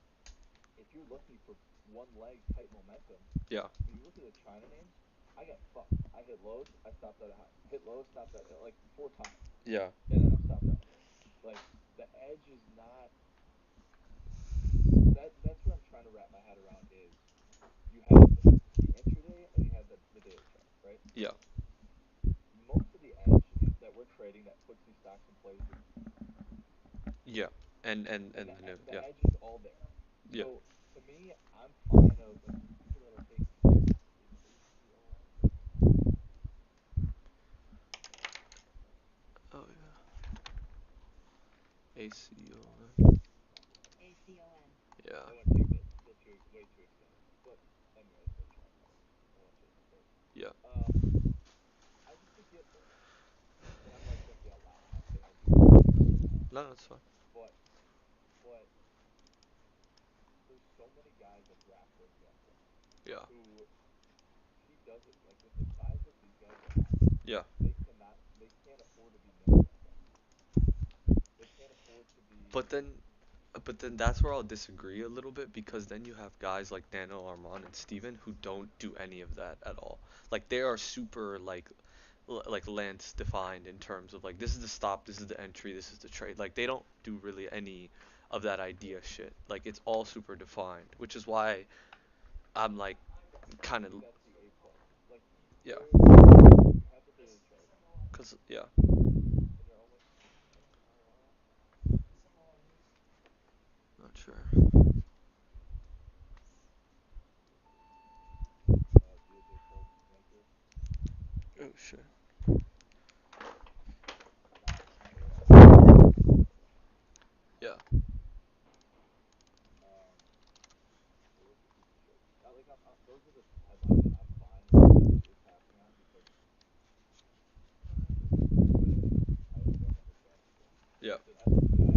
if you're looking for one leg type momentum, Yeah, when you look at the China names, I got fucked. I hit lows, I stopped at a high. Hit lows, stopped at like four times, yeah, and then I stopped out. Like the edge is not that. That's what I'm trying to wrap my head around. Is you have the intraday and you have the daily chart, right? yeah, Most of the edge that we're trading that puts these stocks in place is yeah. And and the new, the yeah, edge is all there. yeah. So to me, I'm fine of like people that are taking is ACON. Oh yeah. ACO. Yeah, I wouldn't take that still too way too extended. But anyways, that's I won't chase the bird. yeah. I just would get, and I'm like Jesse out loud. I'm not saying I do this every day. No, that's fine. But but there's so many guys like Rap, for example, Yeah, who he does it like with the size that these guys are at. Yeah. They can't afford to be nimble like that. They can't afford to be. But then But then that's where I'll disagree a little bit because then you have guys like Daniel Armand and Steven who don't do any of that at all. Like they are super like Lance defined in terms of like this is the stop, this is the entry, this is the trade. Like they don't do really any of that idea Yeah, shit. Like it's all super defined, which is why I'm like I kind of think that's the A plus. Like yeah, you have the daily chart, cuz yeah, and you're almost. What's the hell? not sure. DJ pulled ranked. Oh shit. Not AI. Yeah. Um, where's the piece of shit? Like those are the headlines that I'm fine with completely passing on because I don't understand them fully. Yeah. Did I really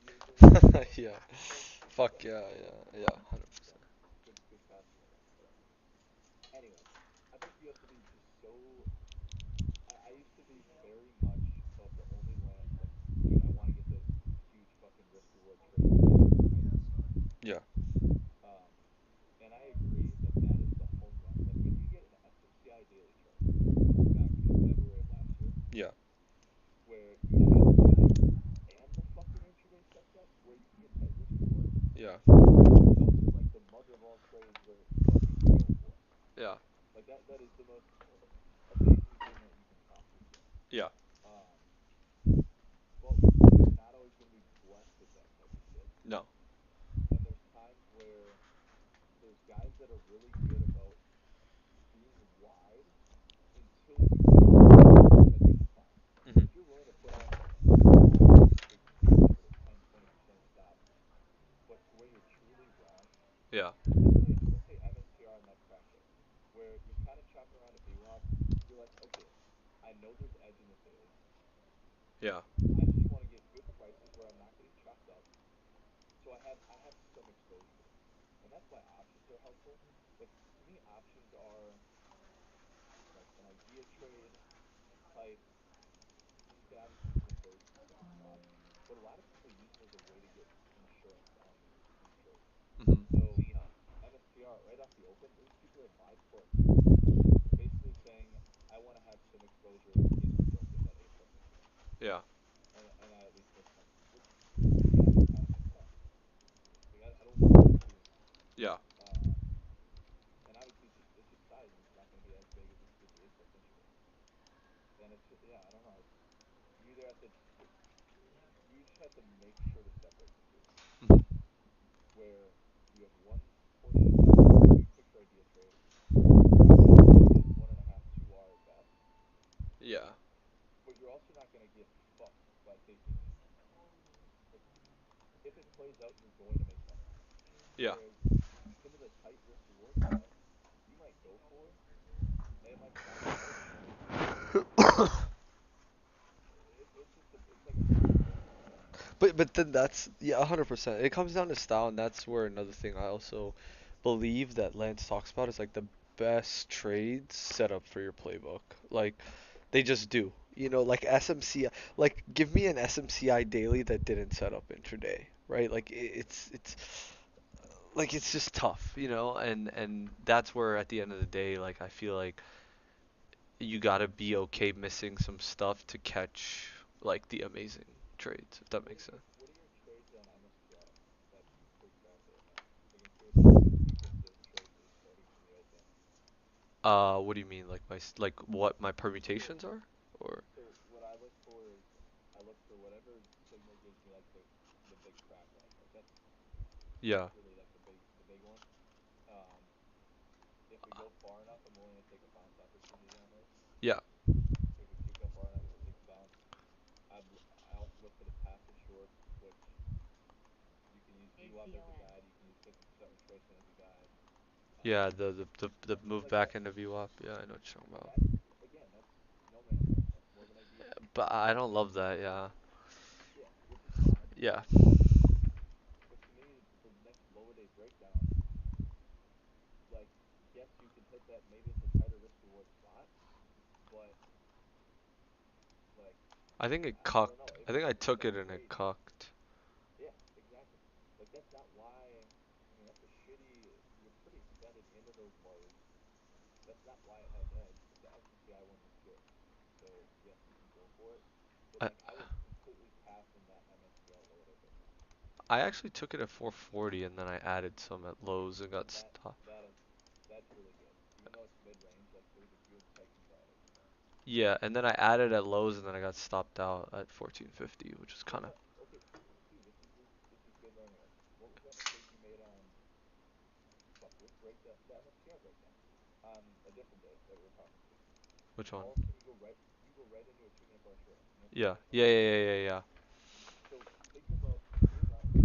use the wrong Yeah. full Fuck sentence? yeah, yeah. Yeah, Yeah, 100%. good passing on that. Whatever. Anyway, I think you have to be just so. I used to be very much of the only land like, dude, I want to get those huge fucking risk reward trades left and right. Yeah. Um, and I agree that that is the home run. Like when you get an SMCI daily chart back in February of last year, Yeah. where you have the guide and the fucking intraday steps up, where you can get tight risk reward, Yeah. it becomes like the mother of all trades where fucking go for it. Yeah. Like that is the most amazing thing that you can possibly get. Yeah. Um, but you're not always going to be blessed with that type of shit. No. And there's times where there's guys that are really good about being wide until you get to the point, which I think is fine. Mhm. If you're willing to put on small, big, whatever it is, 10, 20% of stops, but to where you're truly wrong, Yeah. like let's say MSTR on that crash hit, where you're kind of chopping around a VWAP, you're like, okay, I know there's edge in this daily. Yeah. I just want to get good prices where I'm not getting chopped up, so I have some exposure, and that's why options are helpful. Like to me, options are like an idea trade type. You can obviously use them for specific spots, but a lot of people use them as a way to get insurance on these trades. Mhm. So MSTR right off the open, there was people that buy puts, basically saying, I want to have some exposure in case we don't get that A plus intraday, Yeah. and I at least make money, which again kind of makes sense. Like I don't mind doing that. Yeah. Um, and obviously it's just size, and it's not going to be as big as if you get the A plus intraday. And it's just, yeah, I don't know. You either have to you just have to make sure to separate the two, Mhm. where you have one portion, like big picture idea trade. You're probably only going to get 1.5, 2R at best, Yeah. but you're also not going to get fucked by taking like if it plays out, you're going to make money. Yeah. Whereas some of the tight risk reward stuff, you might go for, and it might sound good, but it's just it's like a fucking roller coaster. But then that's yeah, 100%. It comes down to style, and that's where another thing I also believe that Lance talks about is like the best trades set up for your playbook. Like they just do. You know, like SMCI, like give me an SMCI daily that didn't set up intraday, right? Like it's like it's just tough, you know, and that's where at the end of the day, like I feel like you gotta be okay missing some stuff to catch like the amazing trades, if that makes sense. What are your trades on MSTR that freaks you out right now? Like in case like your sequence of trades is starting from the open. What do you mean, like like what my So permutations are, or so what I look for is I look for whatever signal gives me like the big crack line. Like that's yeah, really like the big one. Um, if we go far enough, I'm willing to take a bounce opportunity on those. yeah, If we kick up far enough, we'll take a bounce. I also look for the passive shorts, which you can use VWAP as a guide. You can use 50% retracement as a guide. yeah, Um, the move like back into VWAP, yeah, I know what you're talking about. that's again, that's no man's land. That's more of an idea trade. But I don't love that, yeah, Yeah, which is fine. yeah, But to me, the next low a day breakdown, like yes, you can hit that. Maybe it's a tighter risk reward spot, but I think it I don't know. cucked. I think I It's took like it and it great. cucked. Yeah, exactly. Like that's not why. I mean, that's a shitty. You're pretty extended into those lows. That's not why it has edge. The SSCI one was good. So yes, you can go for it. But I like I would completely pass on that MSTR low day breakdown. I actually took it at 440 and then I added some at lows and got That stopped. that is that's really good. Even though it's mid range, like there's a good Titans added. Yeah, and then I added at lows and then I got stopped out at 1450, which is What kind of. was that? Okay, see, this is good learning lesson. What was that mistake you made on? Fuck, what breakdown? The MSTR breakdown on a different day that we were talking to. Which one? All of a sudden you go right into a 2 minute bar trail. You know what I'm Yeah, talking about? yeah, yeah, yeah, yeah, yeah. So think about you're riding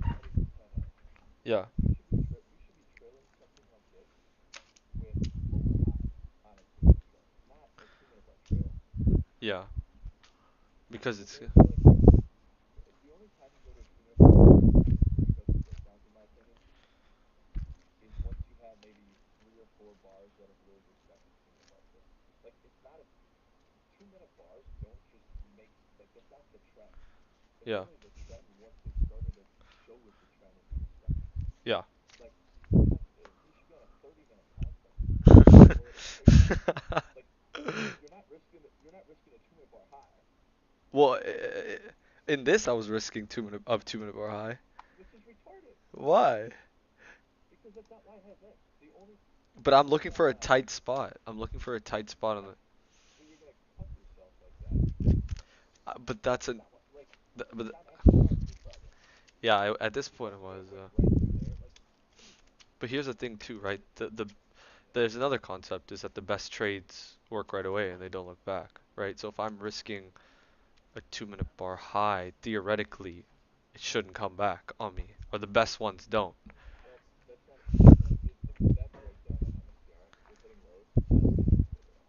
10 edge. Yeah, You should be trailing something like this with lower highs on a 2 minute trail, not a 2 minute bar trail. yeah, because The it's. thing like the only time you go to a 2 minute bar trail where you start the breakdowns, in my opinion, is once you have maybe 3 or 4 bars that have really respected the 2 minute bar trail. Like it's not a 2 minute bars don't just make like that's not the trend. It's Yeah, only the trend once they started to go with the trend and be respected. yeah. Like fuck, you should be on a 30 minute concept with a low day breakdown. Like you're not risking a 2 minute bar high. Well, Like in this I was risking 2 minute bar high. this is retarded Why? because that's not why it has edge. The only But I'm you're looking gonna for a tight spot. I'm looking for a tight spot on yeah, the. but you're gonna cuck yourself like that because But that's that's an. not what like But it's on MSTR too probably. yeah, at this If point that it trail was. breaks right through there, like But here's the thing too, right? The yeah, there's another concept is that the best trades work right away and they don't look back, right? So if I'm risking a 2 minute bar high, theoretically, it shouldn't come back on me, or the best ones don't. that's not a good if that breakdown on MSTR was hitting lows, that's not that good at all.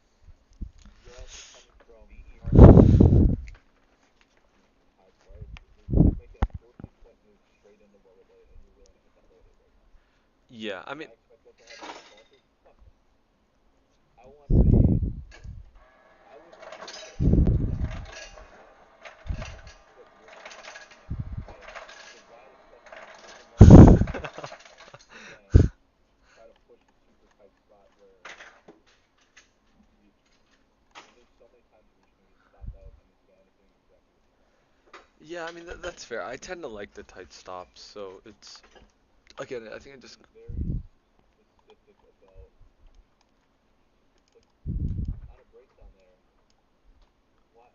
You're also coming from some high flyers here. You're making a 14 point move straight into lower late, and you're willing to hit that low day breakdown. Yeah, I Do mean, I expect that to happen every follow through? Fuck no. I want to be. I would put a $4,000 on that and put risk on and to ride especially super low than try to push a super tight spot where you. I mean, there's so many times where you're just gonna get stopped out and it's gonna end up doing exactly what you wanted. yeah, I mean that's fair. I tend to like the tight stops, so it's again, I You think I need to just be very specific about like on a breakdown there. Why?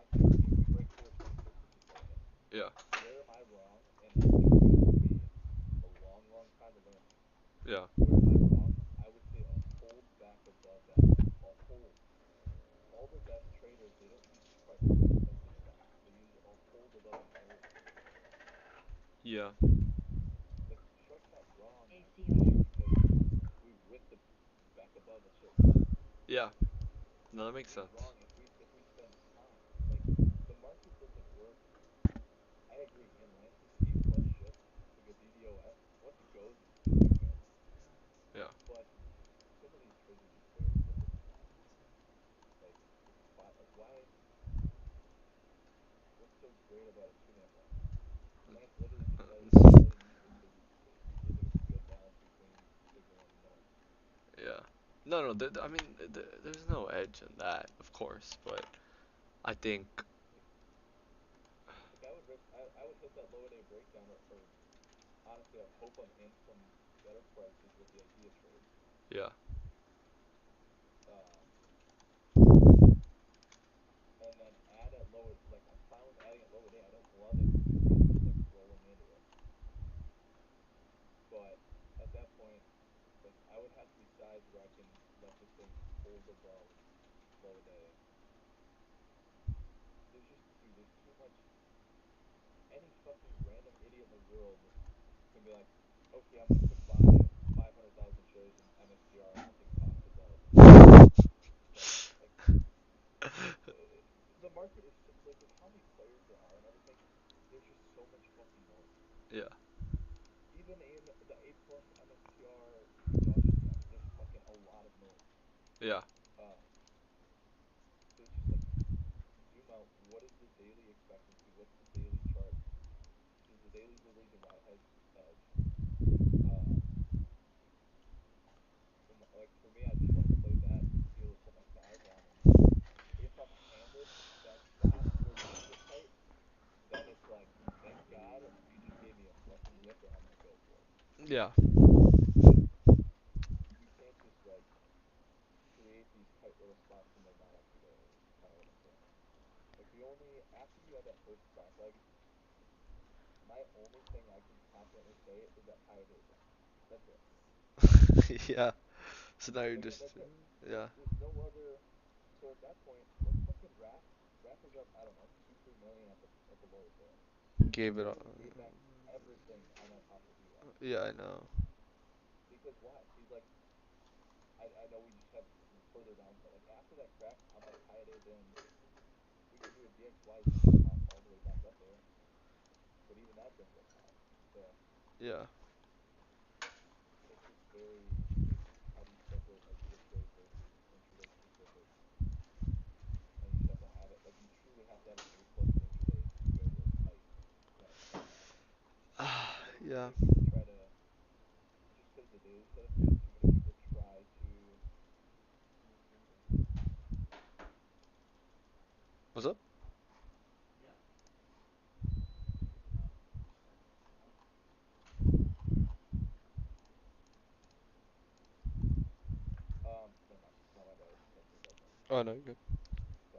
Okay, we break 426, which is low day. yeah, Where am I wrong? And this truly took me a long, long time to learn this. yeah, Where am I wrong? I would say a hold back above that low. A hold. All the best traders, they don't use prices stops. They use a hold above an area. yeah, Like Shortcut's wrong on today because we ripped the back above a certain level. yeah. No, that makes He's sense. wrong if we spend time. Like the market doesn't work. I agree. In Lance's A plus shift to go DDoS, once it goes, it's stupid good. Yeah, But some of these trades are just very difficult. Like it's spot. Like why? What's so great about a 2 minute bar? Lance literally just said he started to use it because he feels like it's a good balance between signal and noise. yeah. No, no. I mean, there's no edge in that, of course, but I think, Like I would risk. I would hit that lower day breakdown or honestly, I'd hope I'm in some better prices with the idea trades. yeah, Um, and then add at lower. Like I'm fine with adding at lower day. I don't love it completely just like rolling into it. But at that point, like I would have to be sized where I can let this thing hold above low day. There's just dude, there's too much. Any fucking random idiot in the world can be like, okay, I'm gonna buy 500,000 shares in MSTR once it pops above like the market is like with how many players there are and everything. There's just so much fucking noise. yeah, Even in the A plus MSTR exhaustion gap, there's fucking a lot of noise. yeah, Um, so it's just like zoom out. What is the daily expectancy? What's the daily chart? Because the daily's the reason why it has edge. Um, like for me, I just want to play that and be able to put my size on. And if I'm handed that spot where you can get tight, then it's like, thank God you just gave me a fucking ripper. I'm gonna go for it. Yeah. But you can't just like create these tight little spots and they're not actually there. Is kind of what I'm saying. Like the only after you have that first crack leg, my only thing I can confidently say is that higher day bend. That's it. Yeah. So now you're Like just, that's it. yeah, There's no other. So at that point, let's fucking wrap us up. I don't know, 2-3 million at the lowest there. You gave it all. literally gave back everything on that top of VWAP. Yeah, I know. Because why? He's like, I know we just have further downside. Like after that crack, I'm like high day bend. We can do a DXY pop all the way back up there, but even that didn't look high. So Yeah. it's just very like how do you separate idea trade versus intraday specific, and you just have to have it like you truly have to have an A plus intraday to be able to tight that math. Too many too Yeah. many people try to just because the daily setup good. Too many people try to What's up? never mind. No, my bad. I just texted that thing. Oh no, you're good. So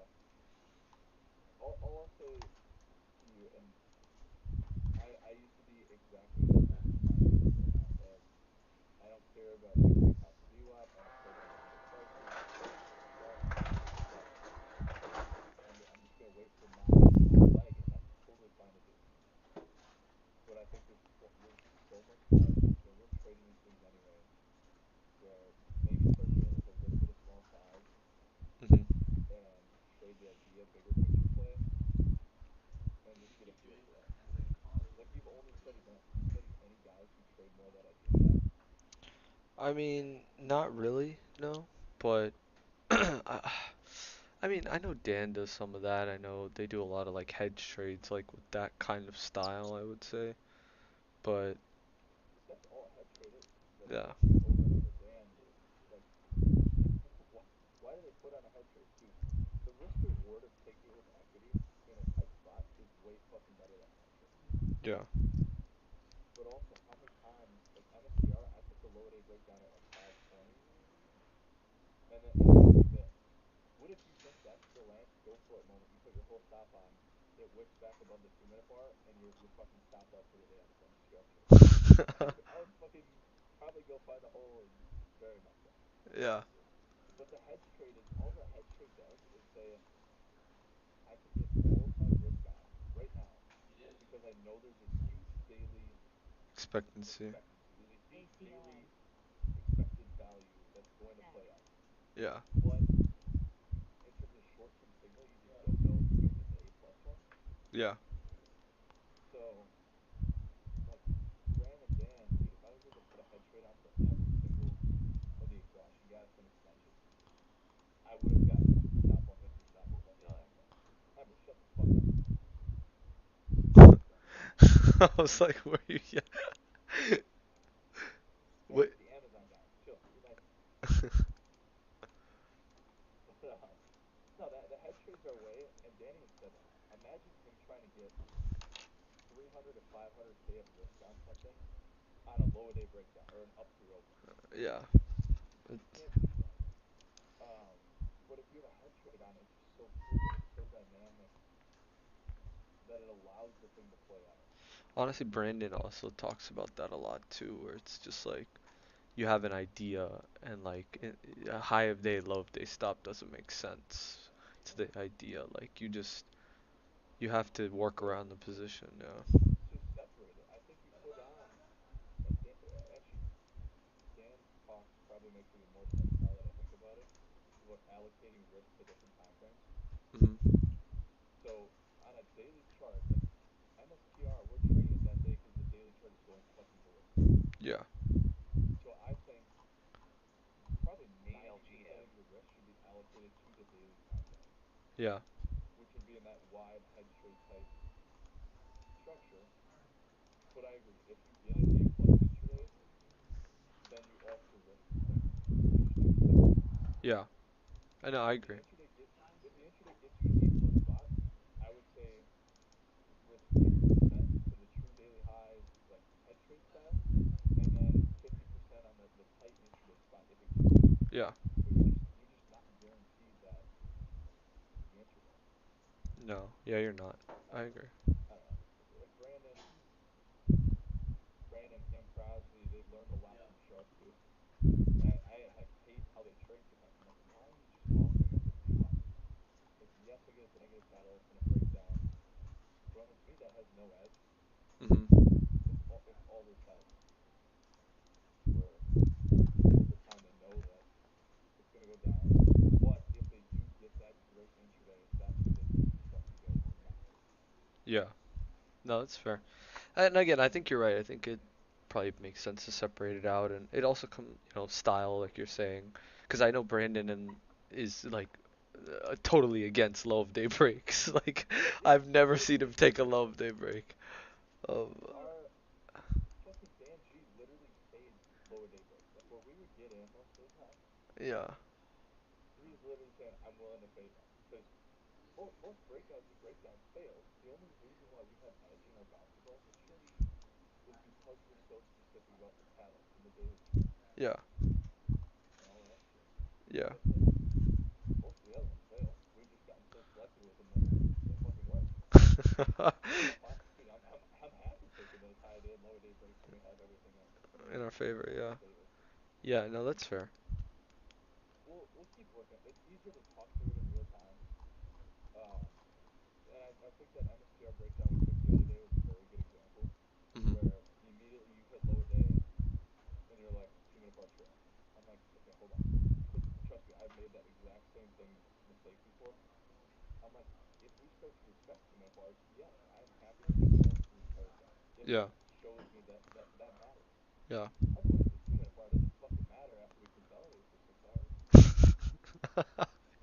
all I'll say to you, and I used to be exactly the opposite side of this right now. Of I don't care about intraday pops of VWAP. I don't care about intraday prices. I don't care about intraday sharp. Like I'm just gonna wait for my leg, and that's totally fine to do. But I think there's so much value when we're trading these things anyway, where maybe start doing it with a little bit of small size Mhm. and trade the idea bigger picture play and just get a feel for that. Like you've only studied them. Do you study any guys who trade more that idea style? I mean, not really, no. But I, I mean, I know Dan does some of that. I know they do a lot of like hedge trades, like with that kind of style, I would say. But That's all a head trade is. Like yeah, over and over. Dan, like why do they put on a head trade, dude? The risk reward of taking it with equity in a tight spot is way fucking better than a head trade. yeah, But also, how many times like MSTR, I took the low day breakdown at like 520, and then it fit. What if you think that's the lance go for it moment? You put your whole stop on, it wicks back above the 2 minute bar, and you're fucking stopped out for the day on the same structure. I would fucking probably go find a hole and bury myself. yeah, But the hedge trade is all the hedge trade does is say I can get all of my risk on right now because I know there's a huge daily expectancy. expectancy. There's a huge daily expected value that's going to play out. Yeah, But in terms of short term signal, you just don't know if you're going to get the A plus one. yeah. So like Graham and Dan, dude, if I was able to put a head trade on for every single of the exhaustion gas and extensions, I would have got fucking stop 150, stop 100 back then. Ember, shut the fuck up. So, I was like, where you? Yeah. hey, Wait. it's the Amazon guy. Chill, be nice to me. But no, the head trades are way, and Danny has said that. Imagine him trying to get 300 to 500K of risk on something on a low day breakdown or an up through open. Yeah. You It, can't do that. Um, but if you have a head trade on it, it's just so fluid, it's so dynamic that it allows the thing to play out. honestly, Brandon also talks about that a lot too, where it's just like you have an idea and like a high of day, low of day stop doesn't make sense to Yeah. the idea. Like you have to work So around the position. Yeah. to separate it, I think you put on and actually Dan's talks probably makes even more sense now that I think about it about allocating risk to different time frames. Mhm. So on a daily chart, like MSTR, we're trading it that day because the daily chart is going fucking ballistic. Yeah. So I think probably 90% of your risk should be allocated to the daily time frame, Yeah. which would be in that wide head trade type but I agree. If you get an A plus intraday, then you also risk like you just have to separate them. Yeah. I know, I If the agree. intraday get if the intraday gets you an A plus spot, I would say risk 50% to the true daily high like head trade style, and then 50% on the tight intraday spot if it gets you. Yeah. But you're just not guaranteed that the intraday. No. Yeah, you're not. I I don't know. agree. I don't know. Like Brandon, Cam Crosby, they learned a lot from Sharp too. And I like hate how they trade sometimes. I'm like, why are you just offering up the DUIs? Like, yes, I get it's a negative title, it's gonna break down, but to me that has no edge. Mhm. It's all this has where over time they know that it's gonna go down. But if they do get that great intraday, that's where they can fucking go massive. Yeah. No, that's fair. And again, I think you're right. I think it probably makes sense to separate it out, and it also style, like you're saying, because I know Brandon and is like totally against low of day breaks. Like Yeah, I've never dude, seen him take a low of day break. Um, our fucking Dan G literally fades lower day breaks. Like where we would get in most of the time, yeah, he's literally saying, I'm willing to fade that. Because most breakouts and breakdowns fail. The only reason why we have edge in our bouncy balls this year is because we're so specific about the pattern and the daily chart yeah, and all that shit. yeah. That's it. Most of the other ones fail. We've just gotten so selective with them that they fucking work. And I'm fine, dude. I'm happy taking those high day and lower day breaks when we have everything In our favor, in yeah. our favor. Yeah, no, that's fair. We'll keep working. It's easier to talk through it in real time. Um, and I think that MSTR breakdown we took the other day was a very good example, Hmm. where immediately you hit lower day and you're like 2 minute bar trail. I'm like, okay, hold on, because trust me, I've made that exact same mistake before. I'm like, if we start to respect 2 minute bars, yes, I'm happy to trail the entire time if Yeah, it shows me that matters. yeah. Otherwise, the 2 minute bar doesn't fucking matter after we consolidate for 6 hours.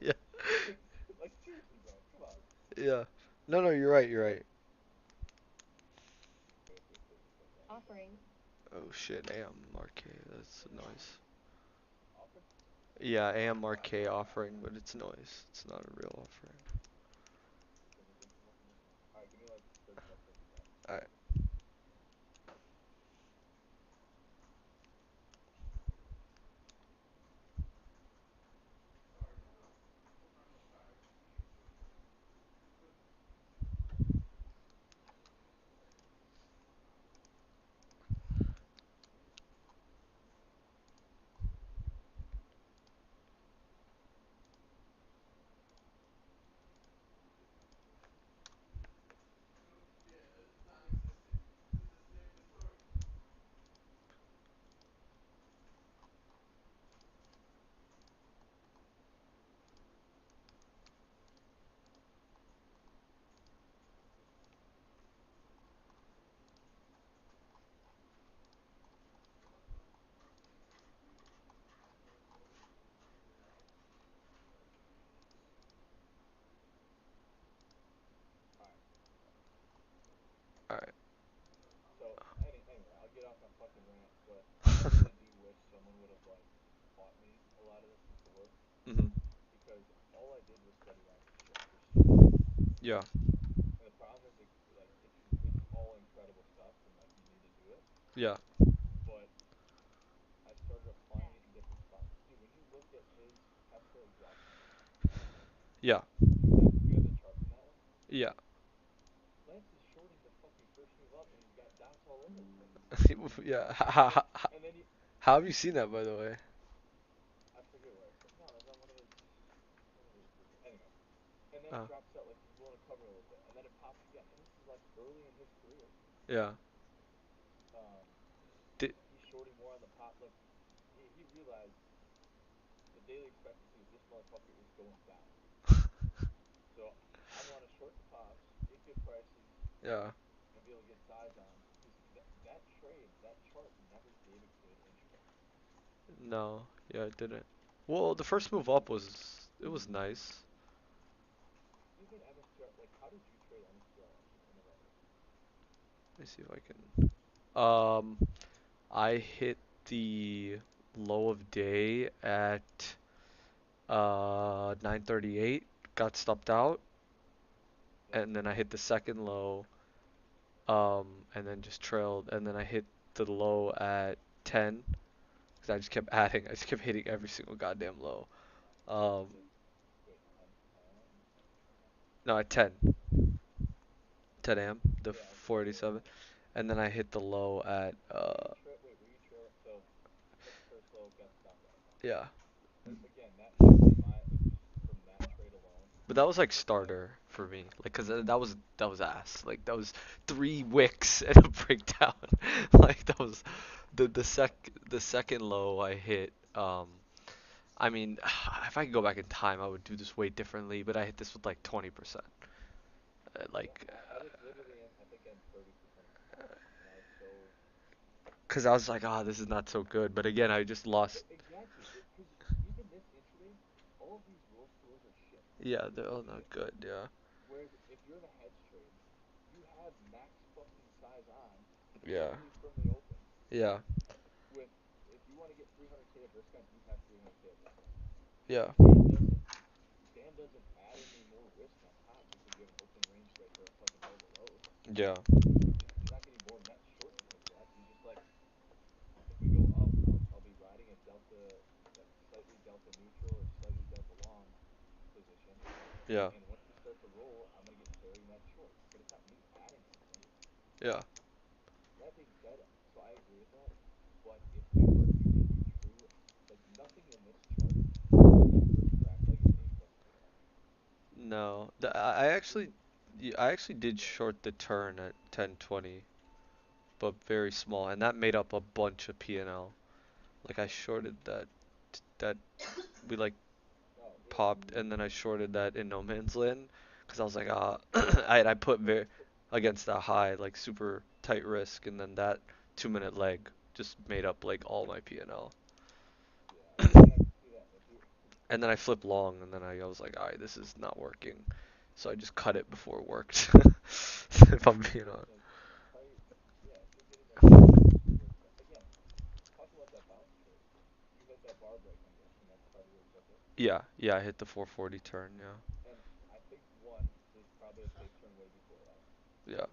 Yeah, Like seriously, bro, come on. yeah. No, no, you're right, you're right. Wait for it to shut down again. Oh shit, AM Marquee, that's a noise. Offer? Yeah, AM Marquee offering, but it's noise. It's not a real offering. Turn this into nothing this one. Alright, give me like 30 seconds, I'll be back. Alright, Alright. alright. So anyway, I'll get off my fucking rant, but I really do wish someone would have like taught me a lot of this before, Mhm. because all I did was study Lance's chart for so long. Yeah, And the problem is like it's all incredible stuff and like you need to do it, yeah, but I started applying it in different spots. Dude, when you look at his Tesla exactions, yeah, do you have the charts in that one? yeah. Lance is shorting the fucking first move up and he's got dots all over the place. Yeah. And then and then you How have you seen that, by the way? I forget where I saw. No, it was on one of his anyway. And then it Oh, drops out like he's willing to cover a little bit, and then it pops again. And this is like early in his career. yeah. Um, Did, he's shorting more on the pop. Like he realized the daily expectancy of this motherfucker is going down. So I want to short the pops, get good prices, yeah. and be able to get size on because that trade, that chart never gave a good intraday. No, yeah, it didn't. Well, the first move up it was nice. Even MSTR, like how did you trade MSTR last year in the regular? Let me see if I can. Um, I hit the low of day at 9:38, got stopped out, Yep. and then I hit the second low, um, and then just trailed, and then I hit the low at 10, because I just kept adding, I just kept hitting every single goddamn low. Um, Hit, wait, on 10? no, at 10, 10 a.m., the Yeah, okay, yeah, yeah. 487, and then I hit the low at, Were you trail? So you hit the first low, got stopped out. yeah. Again, that in my just from that trade alone, But that was like I starter for me, like, cause that was ass. Like that was 3 wicks and a breakdown. Like that was the second low I hit. I mean, if I could go back in time, I would do this way differently. But I hit this with like 20%. yeah, Like, I was literally in, I think in 30% of my time, and I was so cause I was like, ah, this is not so good. But again, I just lost. exactly because even this intraday, all of these roll stores are shit. Yeah, They're they're all all not shit. good. Yeah, Whereas if you're in a hedge trade, you have max fucking size on yeah, literally from the open. yeah, With if you want to get 300K of risk on, you have 300K of risk on. yeah, Dan doesn't add any more risk on top because you have an open range strike or a fucking roll the lows. yeah, He's not getting more net short because of that. He's just like, if we go up, I'll be riding a delta, like slightly delta neutral or slightly delta long position, yeah, and once we start to roll, I'm gonna get very net short. But it's not me adding anything. yeah. That being said, so I agree with that. But if they were to give you true, like nothing in this chart in that first crack leg is A plus P&L. No, I actually, yeah, I actually did short the turn at 10:20, but very small, and that made up a bunch of P&L. Like I shorted that we like Oh yeah, popped, and then I shorted that in no man's land because I was like, I put very against that high, like super tight risk, and then that 2 minute leg just made up like all my P&L. yeah. I mean, I can see that. If you, And then I flipped long, and then I was like, alright, this is not working. So I just cut it before it worked. If I'm if being you're honest. getting those tight, yeah, if you're getting those tight risk, again, talk about that bounce trade. You hit that bar break. I'm guessing that's probably where you took it. Yeah, yeah, I hit the 440 turn, yeah. And I think one is probably a safe turn way before that, Yeah.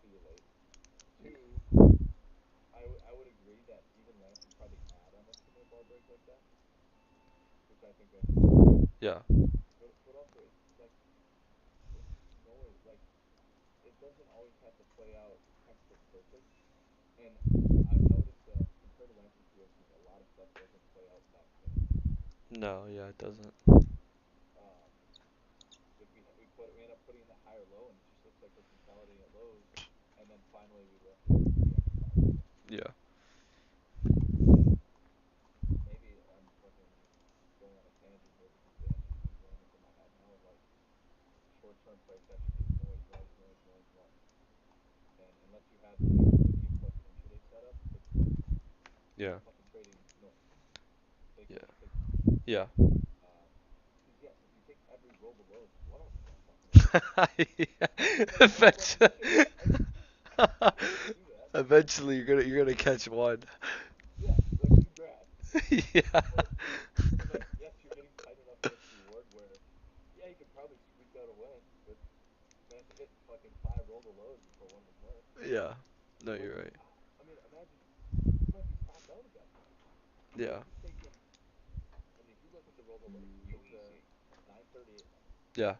too late. Two, I would agree that even Lance would probably add on a 2 minute bar break like that, which I think that's fair. Yeah. But also it's like no like it doesn't always have to play out textbook perfect. And I've noticed that compared to Lance's field team, a lot of stuff doesn't play out that clean. No, yeah, it doesn't. Um, like we end up putting in that higher low, and it just looks like we're consolidating at lows, and then finally we lift and we amplify off it. Yeah. And maybe I'm fucking going on a tangent here because Dan's just ingrained this in my head now of like short term price action is noise, noise, noise, noise, noise. And unless you have the liquidity plus intraday setup, it's noise. Yeah. You're fucking trading noise. Yeah. Take Yeah. because yes, if you take every roll below, one of them's gonna fucking work. Yeah. Like no fucking Eventually, shit. You ever do that? eventually you're gonna catch one. Yeah, like congrats. Yeah. But and like yes, you're getting tight enough risk reward where yeah, you could probably squeak out a win, but man, to hit fucking 5 roll the lows before one of them work. Yeah. No, But you're right. I mean, imagine you might be stopped out at that point. What Yeah. if you've taken? I mean, if you look at the roll the lows, you hit the 938 mark. Yeah.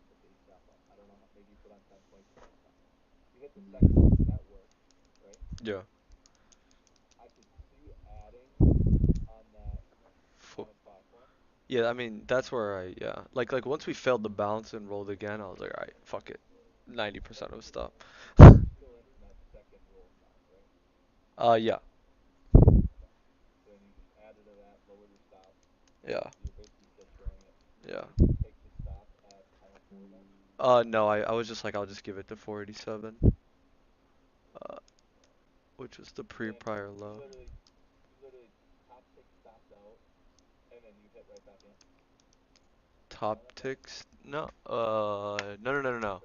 What did he stop on? I don't know. Maybe you put on 1020 for that stop on. You hit the second one. That worked, right? Yeah. I could see adding on that Fo- 9 o'clock one. Yeah, I mean that's where yeah. Like once we failed the bounce and rolled again, I was like, alright, fuck it. And 90% of stop. you're still in from that second roll stop, right? Yeah. Okay. So then you just added to that, lowered your stop. Yeah. You're basically still trailing it. Yeah. Did you take the stop at 10:04 then? No, I was just like, I'll just give it to 487, uh, which was the And pre-prior you low. literally top tick stopped out, and then you hit right back in Top on that bounce. ticks? No, no, no, no, no, no.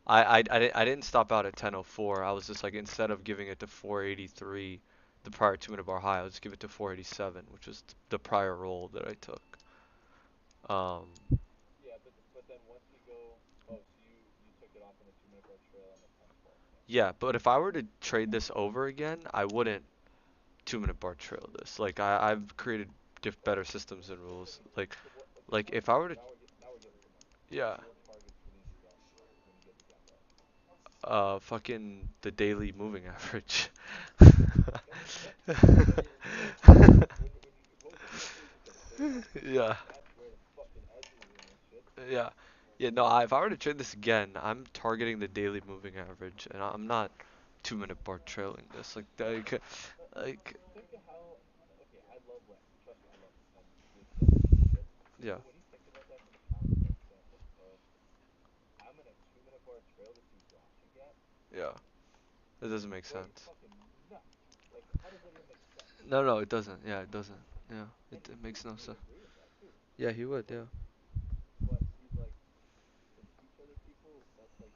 I didn't stop out at 10:04. I was just like instead of giving it to 483, the prior 2 minute bar high, I'll just give it to 487, which was the prior roll that I took. Um, Yeah, but then once you go, oh, so you took it off in a 2 minute bar trail on the 10-12. Yeah. yeah, but if I were to trade this over again, I wouldn't 2 minute bar trail this. Like I've created better systems and rules. So what? Okay, Like fine. if I were to Now we're getting somewhere. What yeah, are your targets for these events when you get the jumbo? fucking the daily moving average. No, when you what was it? Yesterday you said daily. Yeah. That's where the fucking edge is in this shit. Yeah. Yeah, no, if I were to trade this again, I'm targeting the daily moving average, and I'm not 2 minute bar trailing this. But like, think of how. Okay, I love Lance. Trust me, I love him, and he's still a piece of shit. yeah, But when you think about that from a common sense standpoint of I'm in a 2 minute bar trail to see Rashi gap, yeah, it doesn't make bro, you're sense. fucking nuts. Like, how does that even make sense? No, no, it doesn't. Yeah, it doesn't. Yeah, And it makes no he would sense. agree with that too. Yeah, he would. But Yeah, but he's like to teach other people that's like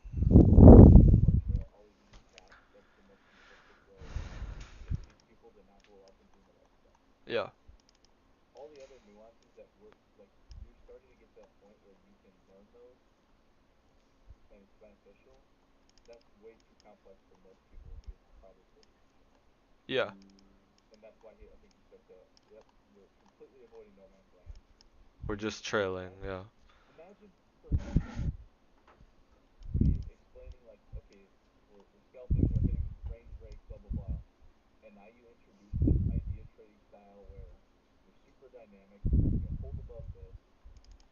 a 2 minute bar trail always uses gap. That's the most simplistic way to teach people to not blow up and doing the right stuff. yeah, All the other nuances that we're like you're starting to get to that point where you can learn those and it's beneficial. That's way too complex for most people, and he would probably still teach it to them. yeah. And that's why I think he took the yep. We're completely avoiding no man's land. We're just trailing. Imagine, Yeah, imagine for a second me explaining like, okay, we're scalping, we're hitting range breaks, blah blah blah, and now you introduce this idea trading style where you're super dynamic, you're making it hold above this.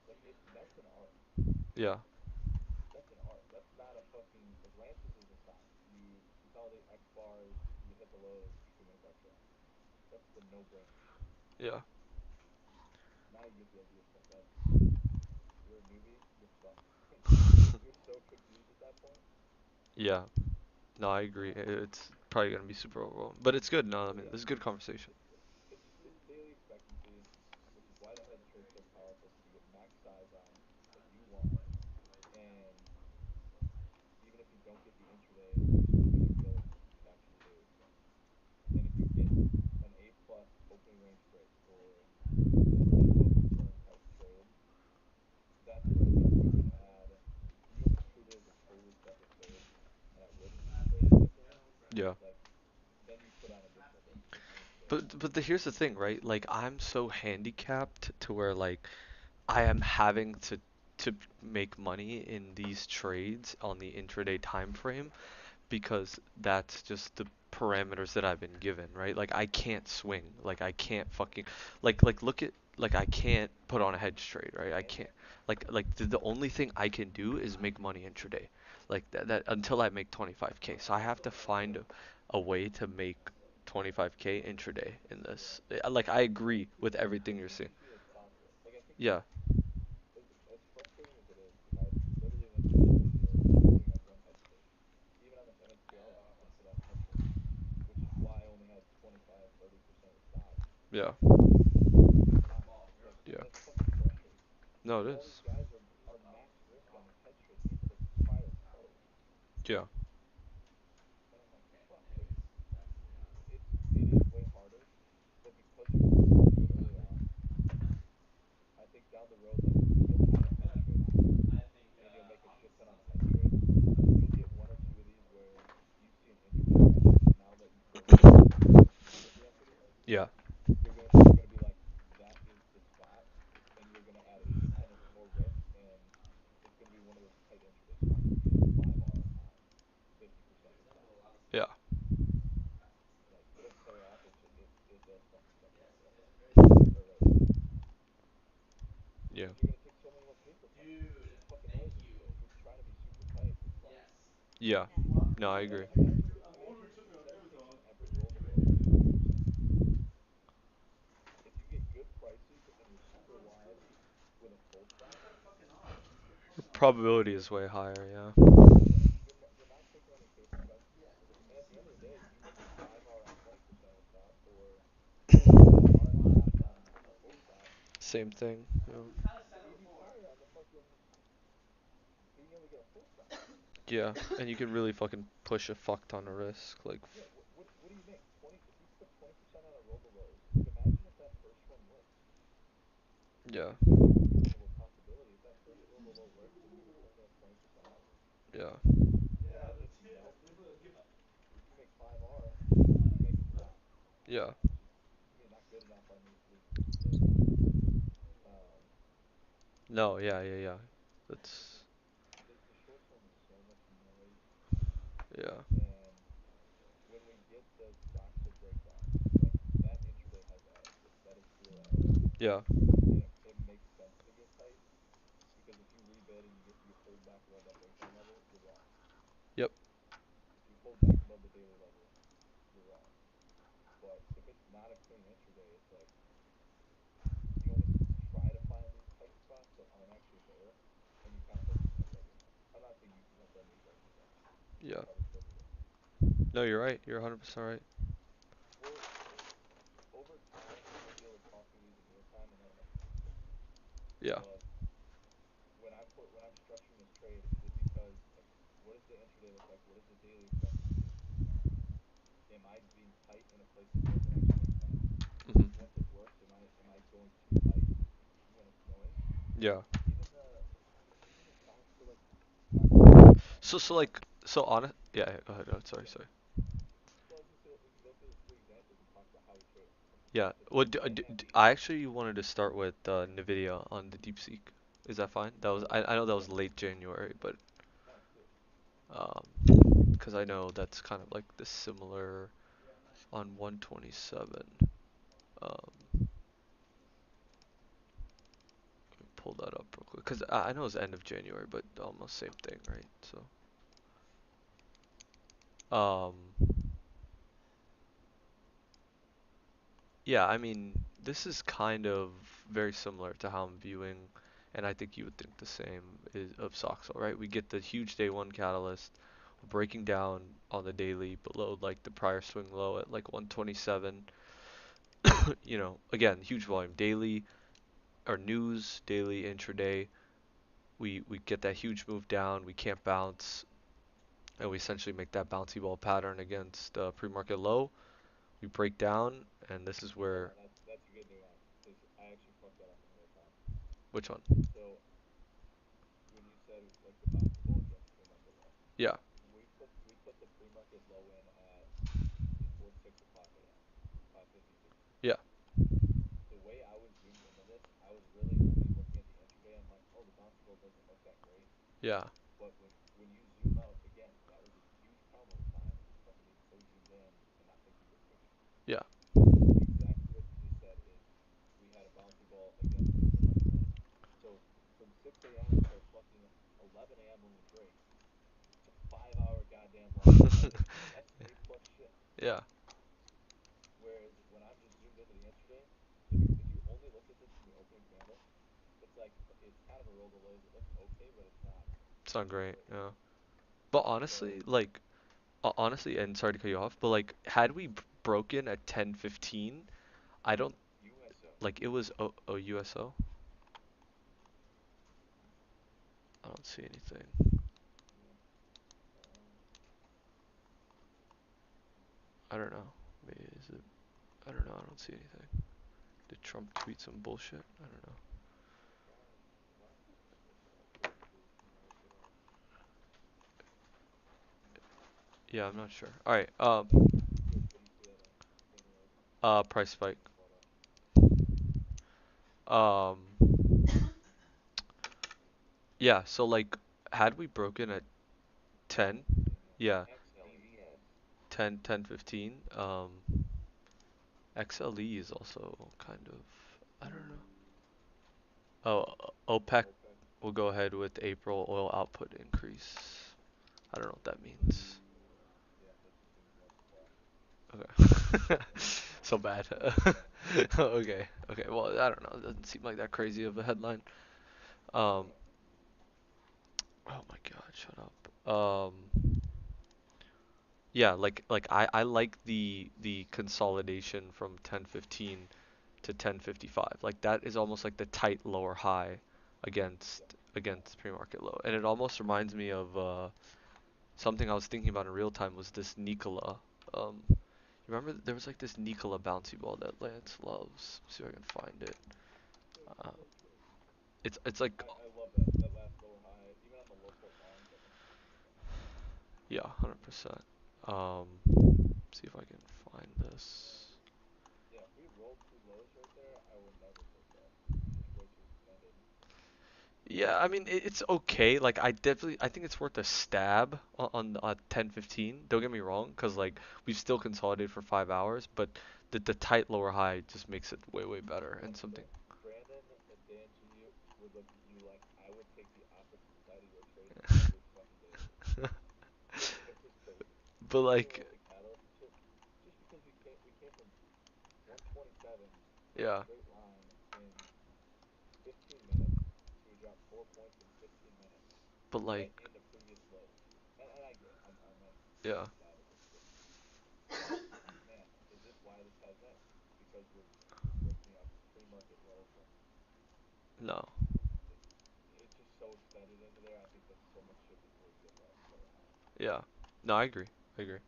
Like that's an art. yeah, That's an art. That's not a fucking like Lance's is a science. You consolidate X bars, you hit the lows, 2 minute bar trail. That's the no brainer shit. yeah, Now you get the idea stuff. That's you're a newbie, you're fucked. You're so confused at that point. yeah. No, I agree. It's probably gonna be super overwhelming, but it's good. No, I So mean, yeah, this is good conversation. it's daily expectancy, which is why the hedge trade's so powerful because you get max size on that you want, and even if you don't get the intraday, you're still gonna be able to catch your daily swing. And if you get an A plus opening range break or a really well confirmed type trade, that's where I think you can add. You almost treat it as a totally separate trade, and I wouldn't trade it differently. Yeah. Like then you put on additional risk with the intraday But stuff. here's the thing, right? Like I'm so handicapped to where like I am having to make money in these trades on the intraday time frame because that's just the parameters that I've been given, right? Like I can't swing. Like I can't fucking look at like I can't put on a hedge trade, right? I can't the only thing I can do is make money intraday. Like that until I make 25K. So I have to find a way to make 25K intraday in this. Like I agree with everything you're As saying. easy as possible. Like I think Yeah. as frustrating as it is, because I literally went through a whole year sitting on one hedge trade. Even on this MNCL, I couldn't put on a hedge trade, which is why I only had 25, 30% of the stock Yeah. at the time. Like Yeah. that's fucking frustrating. No, it Because all is. these guys are max risk on these hedge trades, even if the prior close. Yeah. And I'm like, fuck, like it is way harder. But because you learn how to do it early on, I think down the road, like you'll have a hedge trade option and you'll make a shit ton on the hedge trade. You'll get one or two of these where you see an intraday crash, and now that you've really learned how to execute with the equity, Yeah. you're gonna be like, that is the spot, and you're gonna add a shit ton of more risk, and it's gonna be one of those tight intraday spots where you get 5R on 50% of the stock. Yeah. Like it'll pay off. It does fucking suck right away, or right now, Yeah. because you're gonna take so many more paper cuts. It's fucking noisy. If you're trying to be super tight, you're fucked. Yeah. No, I agree. Imagine instead of taking every roll below you get 2%. If you get good prices and you're super live with a full stop, Probability you're is way higher, yeah. yeah, you're not taking any paper cuts. And at the end of the day, you make 5R on 20% of the stop, or 1.5 on a full stop. Same thing. Yeah. You'd be fine on the fucking being able to get a full stop. Yeah, and you can really fucking push a fuck ton of risk. Like, Yeah, what do you make? 20 if you put 20% on a roll the lows. Like imagine if that first one works. yeah, Very reasonable possibility if that first roll the low works and you return that 20% on it. yeah, Imagine, uh, if you make 5R, you make a flop, yeah. which is to me not good enough on these days. Um, No, yeah, yeah, yeah. That's the short term is so much noise, yeah, and when we get those Stoxel breakdowns, like that intraday has edge. That is pure edge, yeah, and it makes sense to get tight because if you rebid and you hold back above that breakdown level, you're wrong. yep, If you hold back above the daily level, you're wrong. But if it's not a clean intraday, it's like you almost try to find these tight spots that aren't actually there, and you kind of hope you jump every time. I'm not saying you can jump every breaking day. yeah. Probably still do it. No, you're right. You're 100% right. We'll over time we'll be able to talk through these in real time, and that'll make sense. Yeah, But when I'm structuring this trade, is it because like what does the intraday look like? What does the daily expect to be? Am I being tight in a place that doesn't actually make sense? hmm, Once it works, am I going too tight when it's noise? yeah. Even the stocks for like Stoxel breakdowns. So like, so honest. Yeah, yeah, go ahead. Oh, sorry, Yeah. sorry. Well, I was gonna say we can go through the three examples and talk about how we trade it. Yeah. The Well, things that have me. I actually wanted to start with Nvidia on the DeepSeek. Is that fine? That was I know that was Yeah. late January, but No, let's do it. um, because I know that's kind of like the similar on 127. Um, pull that up real quick because I know it's end of January, but almost same thing, right? So, yeah, I mean, this is kind of very similar to how I'm viewing, and I think you would think the same is of Soxel, right? We get the huge day one catalyst, we're breaking down on the daily below like the prior swing low at like 127. You know, again, huge volume daily or news, daily, intraday. We get that huge move down, we can't bounce, and we essentially make that bouncy ball pattern against pre-market low. We break down, and this is Hold where on, that's a good nuance because I actually fucked that up in real time. which one? So when you said like the bouncy ball against pre-market low, Yeah, we put the pre-market low in at before 6 o'clock a.m. 5:52. yeah, The way I was zoomed into this, I was really only looking at the intraday. I'm like, oh, the bouncy ball doesn't look that great. yeah, But when you zoom out again, that was a huge problem of mine is fucking being so zoomed in and not thinking big picture. yeah, Exactly what you just said is we had a bouncy ball against the pre-market lows. So from 6 a.m. till fucking 11 a.m. when we break, it's a 5 hour goddamn long play. That's A plus shit. yeah. Whereas when I'm just zoomed into the intraday, if you only look at this from the opening candle, it's like it's kind of a roll the lows. It looks okay, but It's not it's not great, great. yeah. But So honestly, like, honestly, and sorry to cut you off, but like, had we broken at 10:15, I don't USO. like it was USO. I don't see anything. Yeah. Um, I don't know. Maybe is it? I don't know. I don't see anything. Did Trump tweet some bullshit? I don't know. why why isn't this updated market on? Yeah, I'm not sure. All right. What do you see that in real time? Price Just spike. getting caught up. Um, yeah. So like, had we broken at 10, 10:15, yeah. yeah, XLES. 10, 10:15. XLE is also kind of, I don't know. Oh, OPEC OPEC. will go ahead with April oil output increase. I don't know what that means. Yeah, that just means more supply. Okay. So So bad. yeah, Okay. Okay. Well, I don't know. It doesn't seem like that crazy of a headline. Um, yeah. oh my God, shut up. Yeah, like I like the consolidation from 10:15 to 10:55. Like that is almost like the tight lower high against Yep. against pre-market low, and it almost reminds me of something I was thinking about in real time was this Nikola. You remember there was like this Nikola bouncy ball that Lance loves. See if I can find it. So Uh, so true. it's like I love that last lower high, even on the low foot longs. I think it's phenomenal. yeah, 100%. Um, see if I can find this. Yeah, if we rolled two lows right there, I will never take that. It's just way too extended. Yeah, I mean it's okay. Like I think it's worth a stab on 10:15. Don't get me wrong, because like we've still consolidated for 5 hours, but the tight lower high just makes it way better and something. Brandon and Dan G would look at you like I would take the opposite side of your trading every fucking day of the week. It's just crazy. But Even like with the catalyst and shit, just because we came from 127 in a yeah, straight line in 15 minutes, so we dropped 4 points in 15 minutes, but like right into previous lows. And I get it. I'm a yeah, huge advocate for it. But man, is this why this has that? Because we're breaking up pre-market low from no. it, it's just so extended into there. I think that so much shit before we get that lower high. Yeah. No, I agree. I agree.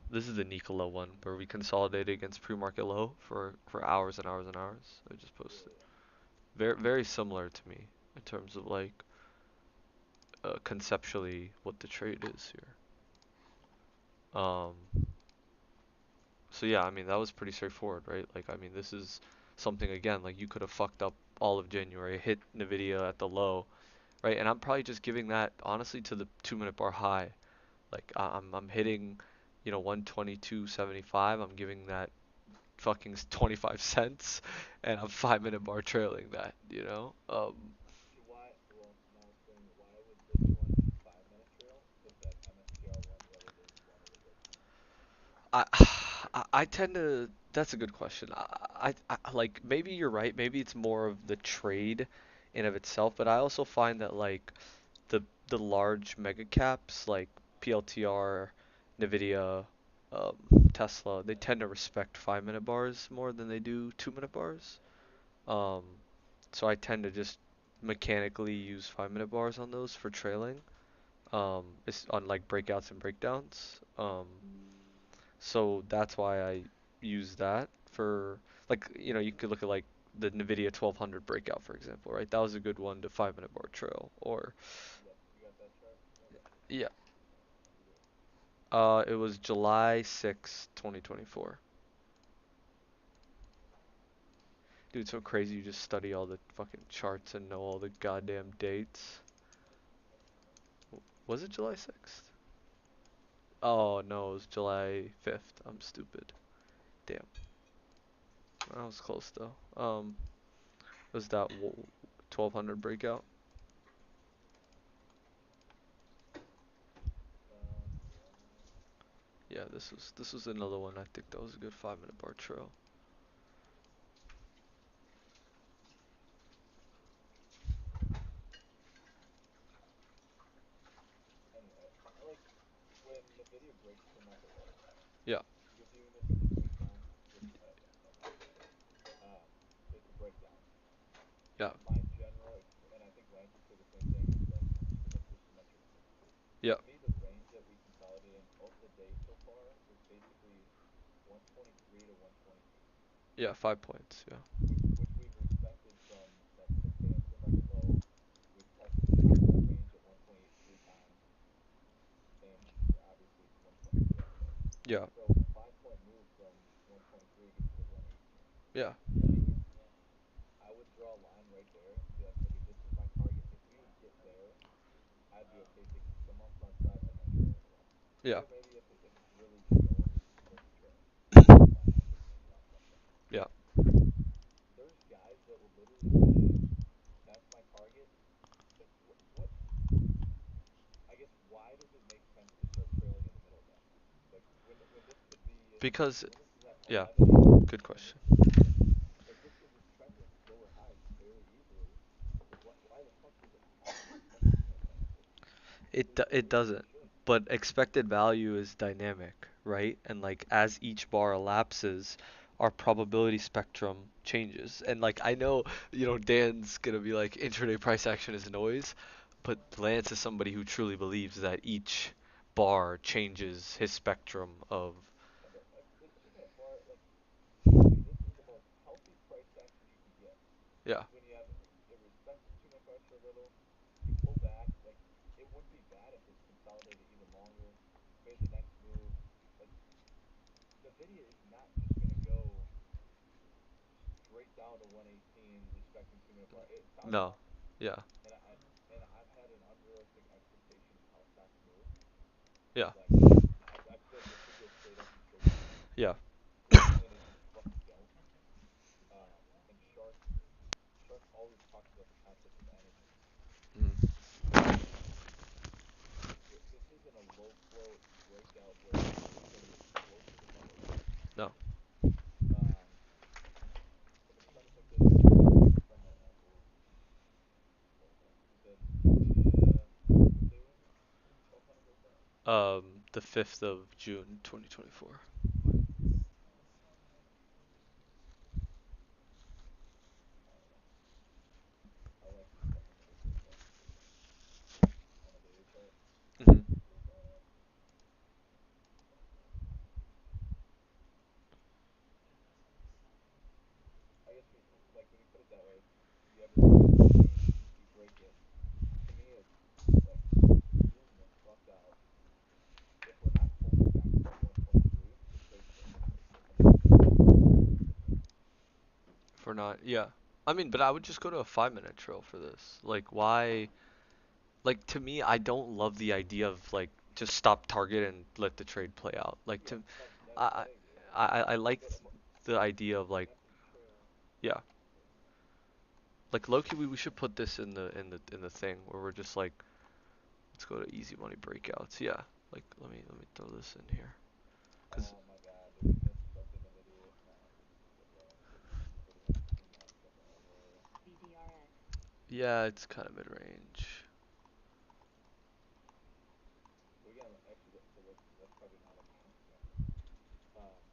This is the Nikola one where we consolidated against pre-market low for hours and hours and hours. I just Yeah, posted. yeah. Very similar to me in terms of like conceptually what the trade is here. So yeah, I mean that was pretty straightforward, right? Like I mean this is something again like you could have fucked up all of January, hit Nvidia at the low, right? And I'm probably just giving that honestly to the 2 minute bar high. Like I'm hitting, 122.75. I'm giving that fucking 25 cents, and I'm 5 minute bar trailing that. So why? Well, now explain why would this one be 5 minute trail, but that MSTR one, the other day, you wanted to break down? I I tend to. That's a good question. I like maybe you're right. Maybe it's more of the trade in of itself, but I also find that like the large mega caps like PLTR, Nvidia, um, Tesla, they tend to respect 5 minute bars more than they do 2 minute bars. Um, so I tend to just mechanically use 5 minute bars on those for trailing. It's on like breakouts and breakdowns. So that's why I use that for like you could look at like the Nvidia 1200 breakout for example, right? That was a good one to 5 minute bar trail. Or You got that chart? I got you. yeah, What'd you do? it was July 6th, 2024. Dude, it's so crazy you just study all the fucking charts and know all the goddamn dates. Was it July 6th? Oh no, it was July 5th. I'm stupid. Damn. I was close though. Was that 1200 breakout? July. Yeah, this was another one. I think that was a good 5 minute bar trail. Anyway, like when Nvidia breaks pre-market lows, Yeah, you're viewing this as a breakdown, which I get it. Um, it's a breakdown. yeah, My general, and I think Lance would say the same thing, is like symmetry, symmetric, symmetry. yeah, To me, the range that we consolidated in both the days so far was basically 123 to 128, yeah. 5 points. Yeah, which we've respected from that 6 a.m. pre-market low. We've tested the top of that range at 128 3 times, and obviously 123 all the way. yeah, So a 5 point move from 123 gets you to 118. yeah, To me, I would draw a line right there and be like, okay, this is my target. If we would get there, I'd be okay taking some upside and then trailing the rest. yeah, Or maybe if it's really just going, we can split the trail. That's fine. That doesn't make a lot of fuss to me. yeah. There's guys that will literally say, that's my target. But what I guess why does it make sense to start trailing in the middle of that? Like when this could be Because when this is at yeah, 11 a.m. good and question. it's like this thing is trending lower highs very easily. Like why the fuck does it have to make sense to me at that point? It It really doesn't. should. But expected value is dynamic, right? And like as each bar elapses, our probability spectrum changes. And like I know, Dan's gonna be like intraday price action is noise, but Lance is somebody who truly believes that each bar changes his spectrum of Yeah, but the 2-minute bar, like to me, this is the most healthy price action you can get. yeah, Is when you have it respects the 2-minute bars for a little, you pull back. Like it wouldn't be bad if this consolidated even longer, made the next move. Like Nvidia is not just gonna go straight down to 118 respecting 2-minute bar. It sounds no, possible, yeah, and I've had an unrealistic expectation of how stocks move. yeah, Like I feel like it could go straight up and straight down, yeah. and it just fucking don't. And Shark always talks about the concept of energy. Mm, Like this isn't a low float breakout where it's going to be explosive in the short term. no. Um, but the premise like this, I'm looking at my friend right now. So what was that? You said Nvidia. What day was it? When 1200 broke out? The 5th of June, 2024. I don't know. I like these 1200 breakouts on a daily chart. Hmm. I guess like when you put it that way, you have this 118, you break it. To me, it's like zoom the fuck out. If we're not holding back above 123, the trade's finished. Like that's just me. For not, yeah. I mean, but I would just go to a 5 minute trail for this. Like, why? Like, to me, I don't love the idea of like just stop target and let the trade play out. Like, Yeah, no, I, that I agree. I like But the idea of like, after each trail, yeah, sorry. like Loki, we should put this in the thing where we're just like, let's go to easy money breakouts. Yeah, like let me throw this in here, cause Oh my god, did we miss something Nvidia? No, this is good though. I really haven't seen that stuff in a while. yeah, it's kind of mid range. We got actually, so that's probably not an announcement. Um,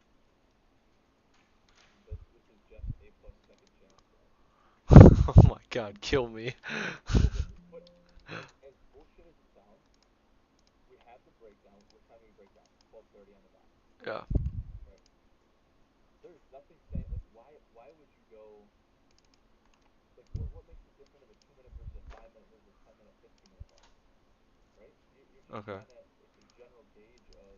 this is Jeff's A plus second chance round. Oh my God, kill me. No, but as bullshit as it sounds, we have the breakdown. What time do we break down? 12:30 on the dot, Yeah, right? There's nothing saying like why would you go like what makes it different of a 2 minute versus a 5 minute versus a 10 minute 15 minute bar, right? You're just okay, trying to it's a general gauge of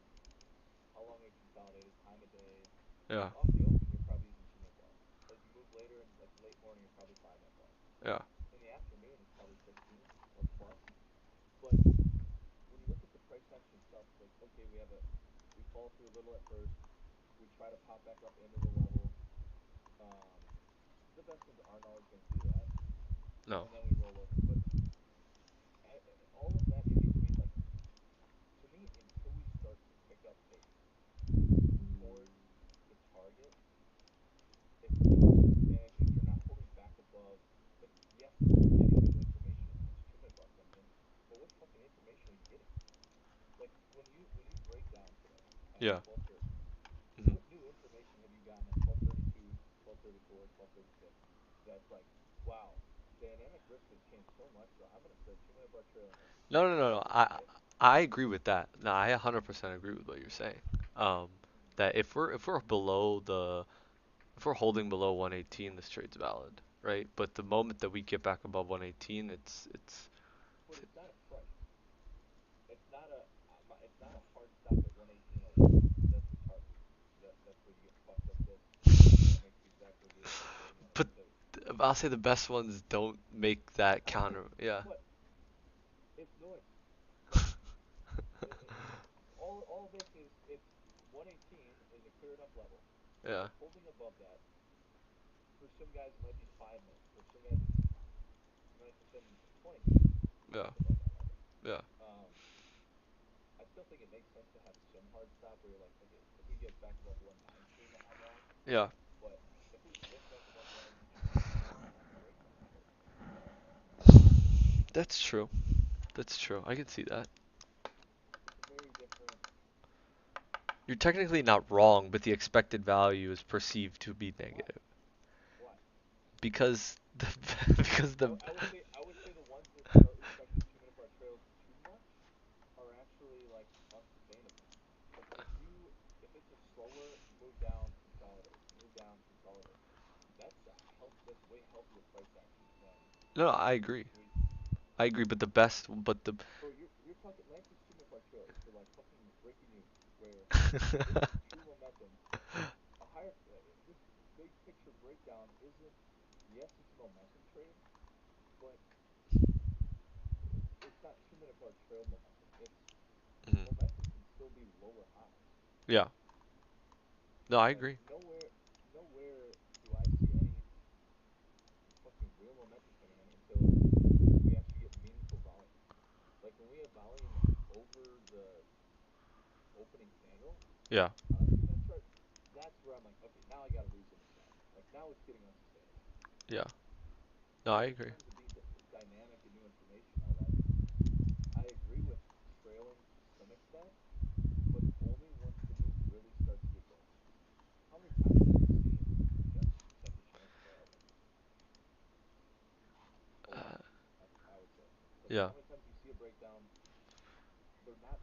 how long it consolidated, time of day. yeah, Like off the open, you're probably using 2 minute bars. As you move later in like late morning, you're probably 5 minute bars. yeah, In the afternoon, it's probably 15 or plus. But when you look at the price action itself, it's like okay, we fall through a little at first. We try to pop back up into the level. Um, to the best of our knowledge, don't do that, no, and then we roll over. But all of that in between, like to me, until we start to pick up pace towards the target, if you're not holding back above, like yes, you're getting new information as each 2 minute bar comes in, but what fucking information are you getting? Like when you break down today at yeah. 12:30, Hmm. what new information have you gotten at 12:32, 12:34, 12:36? That's like, wow, dynamic risk has changed so much, so I'm gonna start 2 minute bar trailing this. No, no, no, That's no. the I shit. I agree with that. No, I 100% agree with what you're saying. Um, that if we're below the if we're holding below 118, this trade's valid, right? But the moment that we get back above 118, it's But it's not a price. It's not a hard stop at 118.01. That's the target. That's where you get fucked up this, and it makes you exactly the but the I'll say the best ones don't make that I know, counter. Yeah. but it's noise. Like all of this is it's 118 is a clear enough level. Yeah. Holding above that for some guys it might be 5 minutes. For some guys it's you might have to spend 20 minutes to Yeah. break above that level. Yeah. Um, I still think it makes sense to have some hard stop where you're like, okay, if we get back above 119, I'm long. Yeah. But if we dip back above 118, I'm not breaking that trade. That's true. That's true. I can see that. It's a very different. You're technically not wrong, but the expected value is perceived to be Why? negative Why? because the because the I would say the ones that start respecting 2 minute bar trails too much are actually like unsustainable. Like if it's a slower move down, consolidate, move down, consolidate, that's way healthier price action than no, no, I agree. three. I agree, but the best, but the Bro, you're talking Lance's 2 minute bar trails for like fucking breaking news, where this is true momentum. A higher this big picture breakdown isn't. Yes, it's a momentum trade, but it's not 2 minute bar trail momentum. It's Mhm. momentum can still be lower highs. Yeah. No, I Like agree. nowhere do I see any fucking real momentum coming in until we actually get meaningful volume. Like when we have volume over the opening candle Yeah. on a 2 minute chart, that's where I'm like, okay, now I got a reason to sell. Like now it's getting unsustainable. Yeah. No, I But in agree. terms of being dynamic and new information, all that, I agree with trailing to some extent, but only once the move really starts to get going. How many times have you seen just second chance available? A lot, Uh, I would say. Like yeah. how many times you see a breakdown? They're not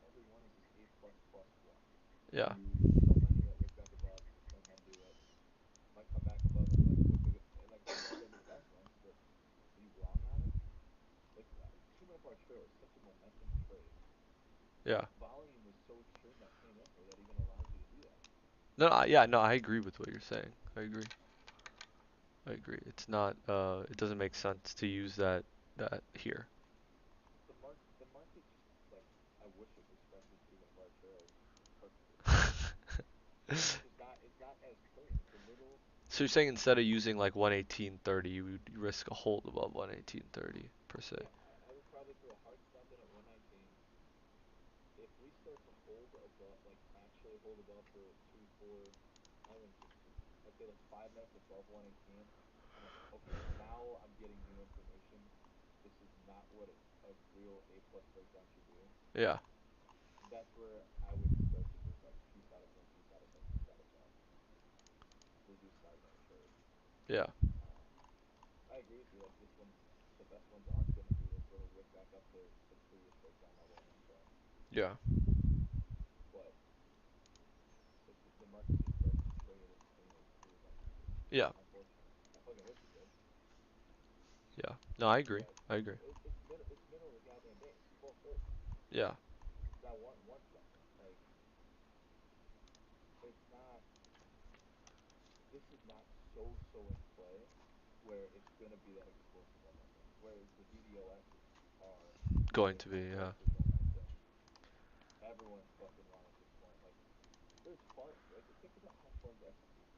every one is this A plus plus one. Yeah. There's so many that wick back above and then do it. Might come back above and like wick back, and like those are the best ones. But are you wrong on it? Like 2 minute bar trail is such a momentum trade. Yeah. Volume is so extreme that came in here that even allows you to do that. No, yeah, no, I agree with what you're saying. I agree. I agree. It's not it doesn't make sense to use that here. The market just like I wish it respected 2 minute bar trails perfectly. It's just not. It's not as clean. It's a little. So you're saying instead of using like 118.30, you would risk a hold above 118.30 per se. Yeah, I would probably throw a hard stop in at 119. If we start to hold above, like actually hold above for 2, 4, I don't even say 2. I'd say like 5 minutes above 118. I'm like, okay, now I'm getting new information. This is not what a real A plus breakdown should do. Yeah. That's where I would start to just like piece out of some, piece out of some, piece out of some, reduce size on a trade. Yeah. Um, I agree with you. Like this one's the best ones aren't going to do this little wick back up to previous breakdown level and then trend. Yeah. But the market just doesn't trade as clean as we would like it to. Yeah. Unfortunately, I fucking wish it did, Yeah. No, I agree. but I agree. it's middle of the goddamn day. It's 12:30. Yeah. It's not one something. Like it's not. This is not so in play where it's gonna be that explosive momentum. Whereas the VDOSs are Going the to be, yeah. explosive momentum. Everyone's fucking wrong at this point. Like there's funds. Like think about how funds execute.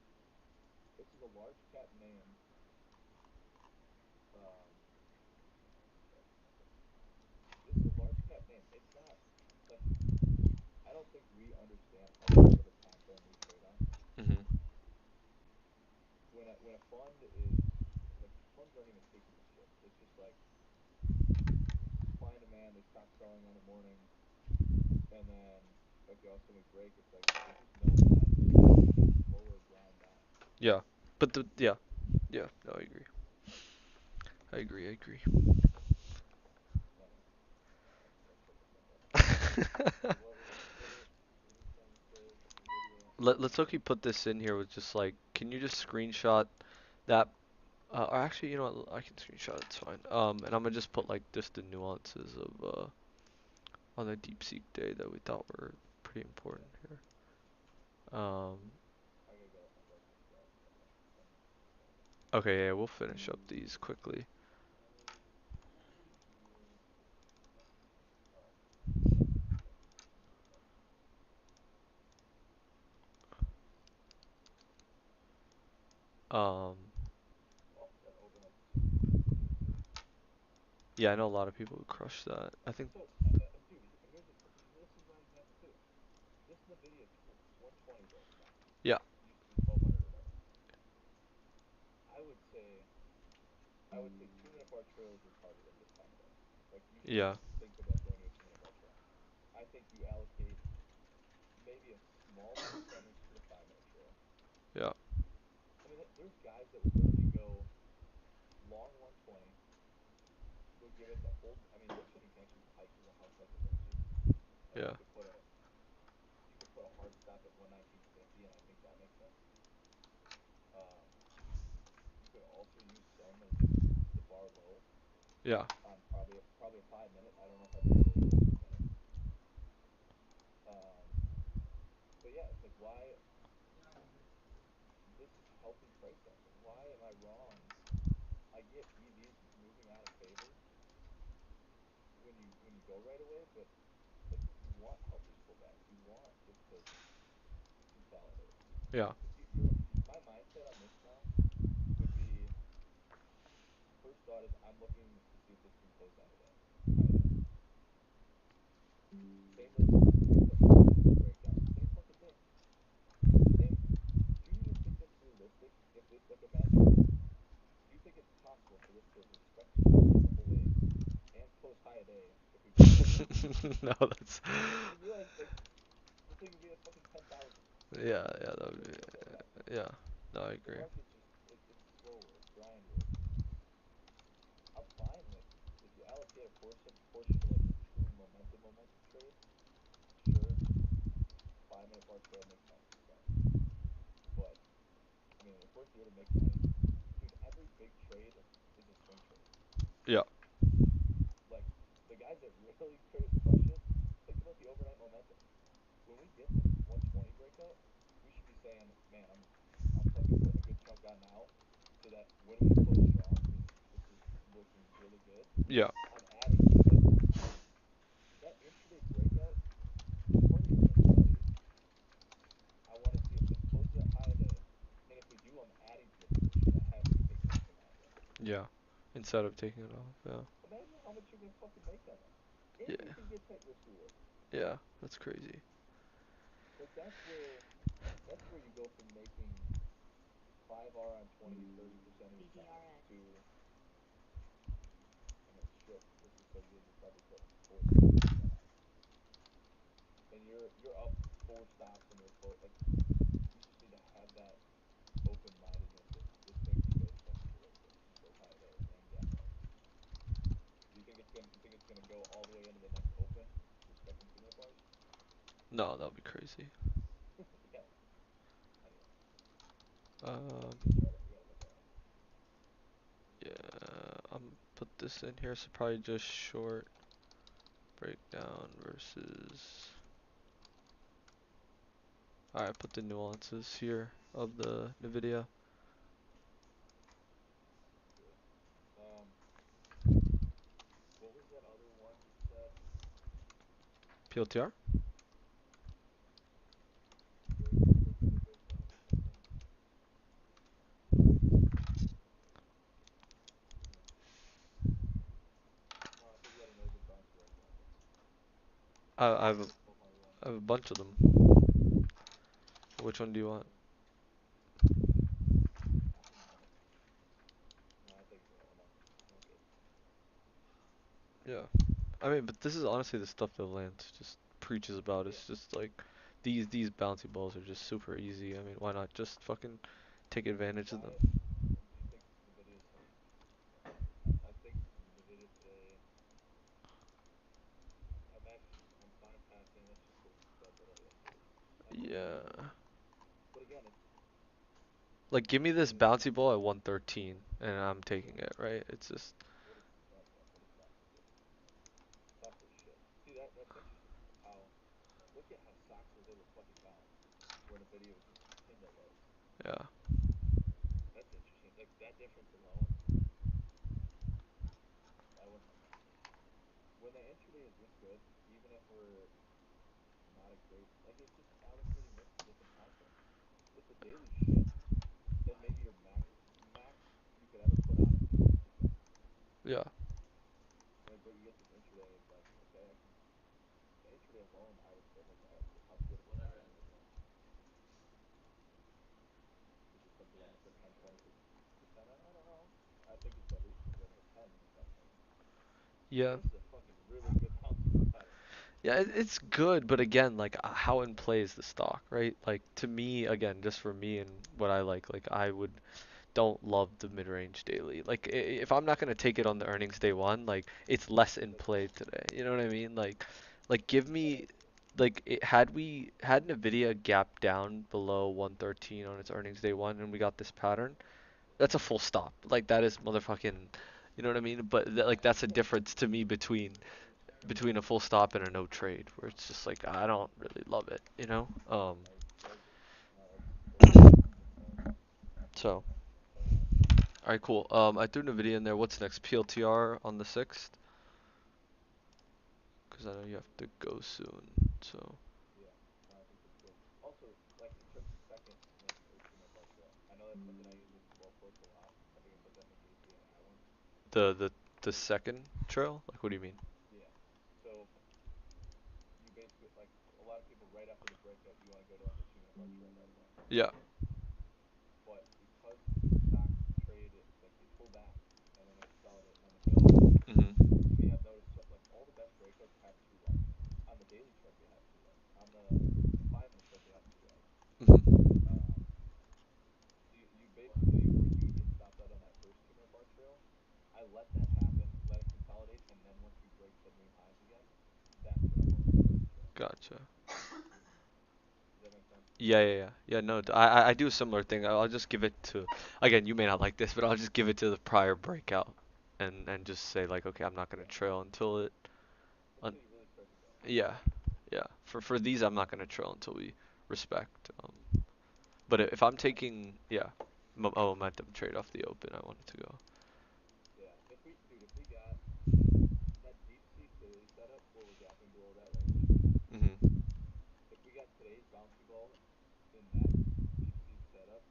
This is a large cap name. Um, this is a large cap name. It's not like I don't think we understand how short of a time frame we trade on. Mhm. When a fund is like funds aren't even taking the shit. It's just like supply and demand. They stop selling on the morning, and then okay, all of a sudden we break. It's like there's just no time. Like it's a much slower grind down. Yeah. But the yeah. Yeah. No, I agree. I agree. I agree. Anyway, let's put this in here. So what were we trying to say? Nvidia. Let's okay put this in here with just like, can you just screenshot that? Or actually, you know what? I can screenshot. It's fine. And I'm gonna just put like just the nuances of on the DeepSeek day that we thought were pretty important Yeah, here. Um. I gotta piss you off. Okay, let me just do that. Okay. Yeah, we'll finish up these quickly. Nvidia. Oh, okay. Let me do that. Um. Oh, that overnight December was pretty good too. Yeah, I know a lot of people who crush that. I think. So, dude, this is my example too. This Nvidia 120 broke down. Yeah. Used to be 1200 or whatever. I would say I would say 2 minute bar trail is your target at this time of day. Like you Yeah. shouldn't think about going to a 2 minute bar trail. I think you allocate maybe small percentage to the 5 minute drill. Yeah. I mean, there's guys that would literally go long 120, would give us a whole. I mean, there's shit you can actually hike through the house like a versus. Like Yeah. you could put a hard stop at 119.50, and I think that makes sense. Um, you could also use some of the bar low Yeah. on probably a 5 minute. I don't know if I'd ever really go 2 minutes. Um, but yeah, it's like why this is helping price action. Why am I wrong? I get EVs moving out of favor when you go right away, but like you want helpers pull back. You want this to consolidate. Yeah. If you're my mindset on this now would be first thought is I'm looking to see if this can close down today, high day. Same with the breakout. Same fucking thing. Same. Do you even think that's realistic? If it like imagine, do you think it's possible for this to respect 2,000 the whole way and close high a day if we break out today? No, that's. You realize like the thing would be at fucking 10,000 Yeah. Yeah. That would if that happened. be. Yeah. No, I The agree. market's just it's slow work, grind work. I'm fine with if you allocate a portion to like a true momentum trade. Sure, 5 minute bar trail makes 90%. But I mean, if we're here to make money, dude, every big trade is a swing trade. Yeah. Like the guys that really crush it, think about the overnight momentum. When we get this 120 breakout, we should be saying, man, I'm fucking putting a good chunk on now, so that when we close strong, because this is looking really good, Yeah. I'm adding like that intraday breakout. Part of your mentality is I want to see if this closes at high day, and if we do, I'm adding to the position that has me taking it from high day. Yeah. Instead of taking it off. Yeah. Imagine how much you're gonna fucking make on that, and you Yeah. can get tight risk reward. Yeah. That's crazy. Like that's where you go from making 5R on 20, 30% of your time to oh shit, this is so good you're probably putting 40, 50% on, and you're up 4 stops in your float. Like you just need to have that open mindedness that this thing can go so many directions and close high day and get more. Do you think it's gonna go all the way into the next open, respecting 2 minute bars? No, that would be crazy. Yeah. Anyway, Um. we gotta look at it. Yeah. I'm put this in here. So probably just short breakdown versus. Alright, put the nuances here of the NVIDIA. Good. What was that other one you said? PLTR? Portfolio breakdown or something? Hmm. No, I thought you had another good bouncy bar example. I have a, Or 1200 one. I have a bunch of them. Which one do you want? Um, I don't know. No, I think I'm good. Yeah. I mean, but this is honestly the stuff that Lance just preaches about. Yeah. It's just like these bouncy balls are just super easy. I mean, why not just fucking take advantage of them? Why do you think Nvidia is? I think Nvidia today. I'm fine passing. Let's just go sell the way into it. I think it's good. Yeah. But again, it's Like, give me this the bouncy ball at 113, and I'm taking it, right? It's just, what is what is Sox do? Sox is shit. See that's interesting. How look at how Sox was able to fucking bounce where Nvidia was just pinned at lows. yeah, That's interesting. Like that difference alone, I wouldn't. When the intraday is this good, even if we're not a great, like it's just allocating risk to different time frames. If the daily shit, then maybe your max you could ever put on it would be 50%. yeah, Like, but you get this intraday, it's like, okay, I can the intraday alone, I would say has how good of a weekend we're in. Is it something I'm gonna put 10, 20% on? I don't know. I think it's at least gonna go into the tens in some things. yeah, And this is a fucking really good bouncy bar pattern. Yeah, it's good, but again, like how in play is the stock, right? Like to me, again, just for me and what I like I would don't love the mid-range daily. Like if I'm not gonna take it on the earnings day one, like it's less in play today. You know what I mean? Like give me like had Nvidia gap down below 113 on its earnings day one and we got this pattern, that's a full stop. Like that is motherfucking, you know what I mean? But like that's a difference to me between a full stop and a no trade, where it's just like I don't really love it, you know? I agree. No, that's perfect point. So, Um, all right, cool. I threw NVIDIA in there. What's next? PLTR on the 6th? Because I know you have to go soon. So, yeah, no, I think that's good. Also, like in terms of second mid or 2 minute bar trail, I know that's something I use with 12 quotes a lot. I think I put that in the JTAI one. the the the second trail? Like, what do you mean? Yeah. So you basically like a lot of people right after the breakout, you want to go to like a 2 minute bar trail right away. Yeah. But because stocks trade it, like they pull back and then they consolidate and then they build. Mhm. To me, I've noticed like all the best breakouts have two legs. On the daily chart, they have two legs. On the 5 minute chart, they have two legs. Mhm. Um, so you basically where you would get stopped out on that first 2 minute bar trail. I let that happen, let it consolidate, and then once we break the new highs again, that's when I'm willing to go to trail. Gotcha. Does that make sense? Yeah, yeah, yeah. Yeah, no, I do a similar thing. I'll just give it to, again, you may not like this, but I'll just give it to the prior breakout and just say like, okay, I'm not gonna Yeah. trail until it. Un Until you really start to go. Yeah, yeah. For these, I'm not gonna trail until we respect. But if I'm taking, yeah, momentum trade off the open, I want it to go. Yeah. If we got that deep sea daily setup where we're gapping below that range, Mhm. if we got today's bouncy ball in that deep sea setup,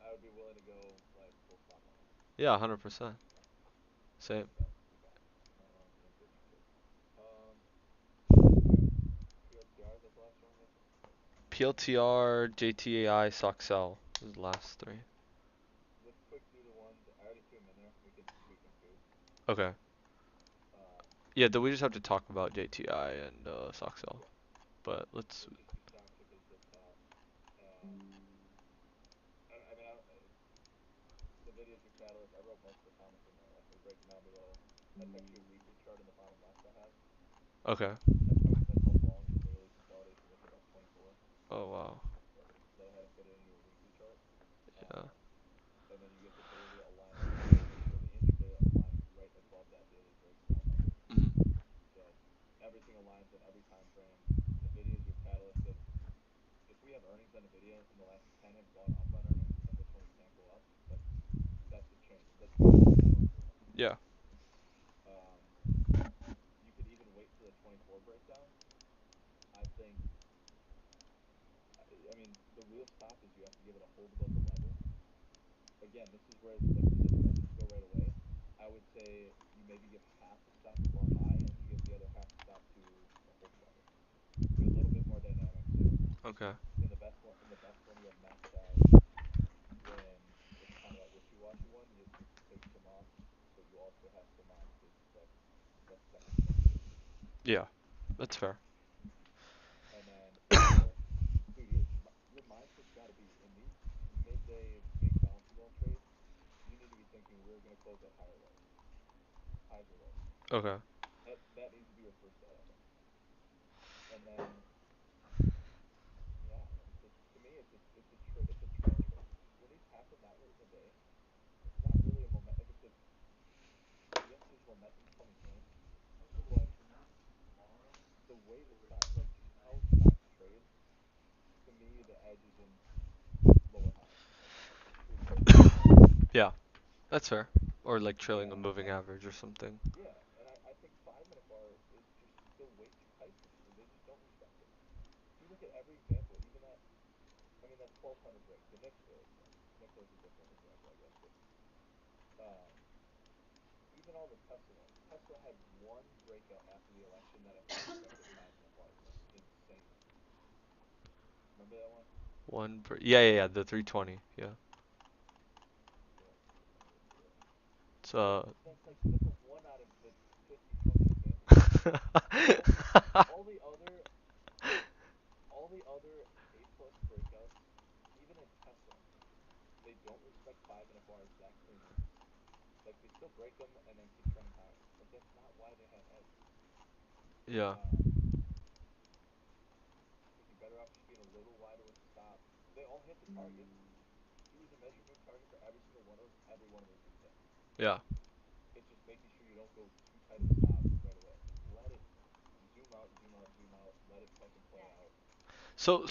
I would be willing to go like full stop on that. Yeah, 100%. Same. Okay. Okay. Interesting. Um. All right. PLTR. Is that the last one we're missing? PLTR, JTAI, SOXL. Those are the last three. Let's quick do the ones. I already threw them in there. We can do. Okay. Um. Yeah, then we just have to talk about JTI and SOXL. Yeah. But let's. Let's just do stock tickers real fast. Um. I mean, the videos are catalyst. I wrote most of the comments in there. Like we break them down below. That's actually a weekly chart in the bottom left I have. Okay. That's how long the daily consolidation is above 24. Oh wow. So I had to fit it into a weekly chart. Yeah. Um, and then you get the daily alignment or the intraday alignment right above that daily breakdown level. Mhm. So everything aligns on every time frame. Nvidia is your catalyst of if we have earnings on Nvidia and the last 10 have gone up on earnings and this one can't go up, like that's a change. That's Nvidia's a catalyst for that. Yeah. Um, you could even wait for the 24 breakdown. I think I mean, the real stop is you have to give it a hold above the level. Again, this is where, like you said, the best is go right away. I would say you maybe give half the stop to bar high, and you give the other half the stop to the hold level. Be a little bit more dynamic. So Okay. in the best one, you have maxed out. When it's kind of that wishy-washy one, you take some off, but you also have some on because that second trend shift. Yeah. That's fair. And then for dude, your mindset's got to be in these midday big bouncy ball trades. You need to be thinking we're going to close at higher lows, highs or lows. Okay. That needs to be your first thought, I think. And then yeah, it's just to me it's a trend trade. When these happen that late in the day, it's not really a moment. Like it's a yes, there's momentum coming in, but the way the stock like just how stocks trade, to me the edge is in lower highs, like pretty close to lower highs. Yeah. That's fair. Or like trailing a Yeah, moving average or something. yeah, and I think 5 minute bar is just still way too tight for me. They just don't respect it. If you look at every example, even that, I mean, that 1200 break, the Nikkei's a different example, I guess, but um, even all the Tesla ones. Tesla had one breakout after the election that out-respected 5 minute bars, like insanely. Remember that one? One per. Yeah, yeah, yeah. The 320. Yeah. Yeah, let me look it up. It's That's a one out of the 50 fucking examples you can find. bars that cleanly. Like they still break them and then keep trending higher. Like that's not why they have edge. Yeah. I think you're better off just being a little wider with the stop. They all hit the target. You use a measured move target for every single one of those. Every one of those is hit. Yeah. It's just making sure you don't go too tight of a stop right away. Let it zoom out, zoom out, zoom out. Let it fucking play out. So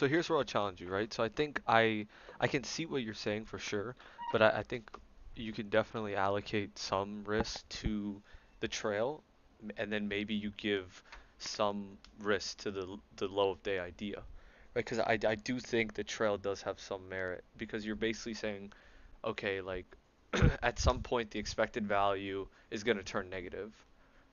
here's where I'll challenge you, right? So I think I can see what you're saying for sure, but I think you can definitely allocate some risk to the trail, and then maybe you give some risk to the low of day idea, right? Because I do think the trail does have some merit because you're basically saying, okay, like at some point the expected value is going to turn negative,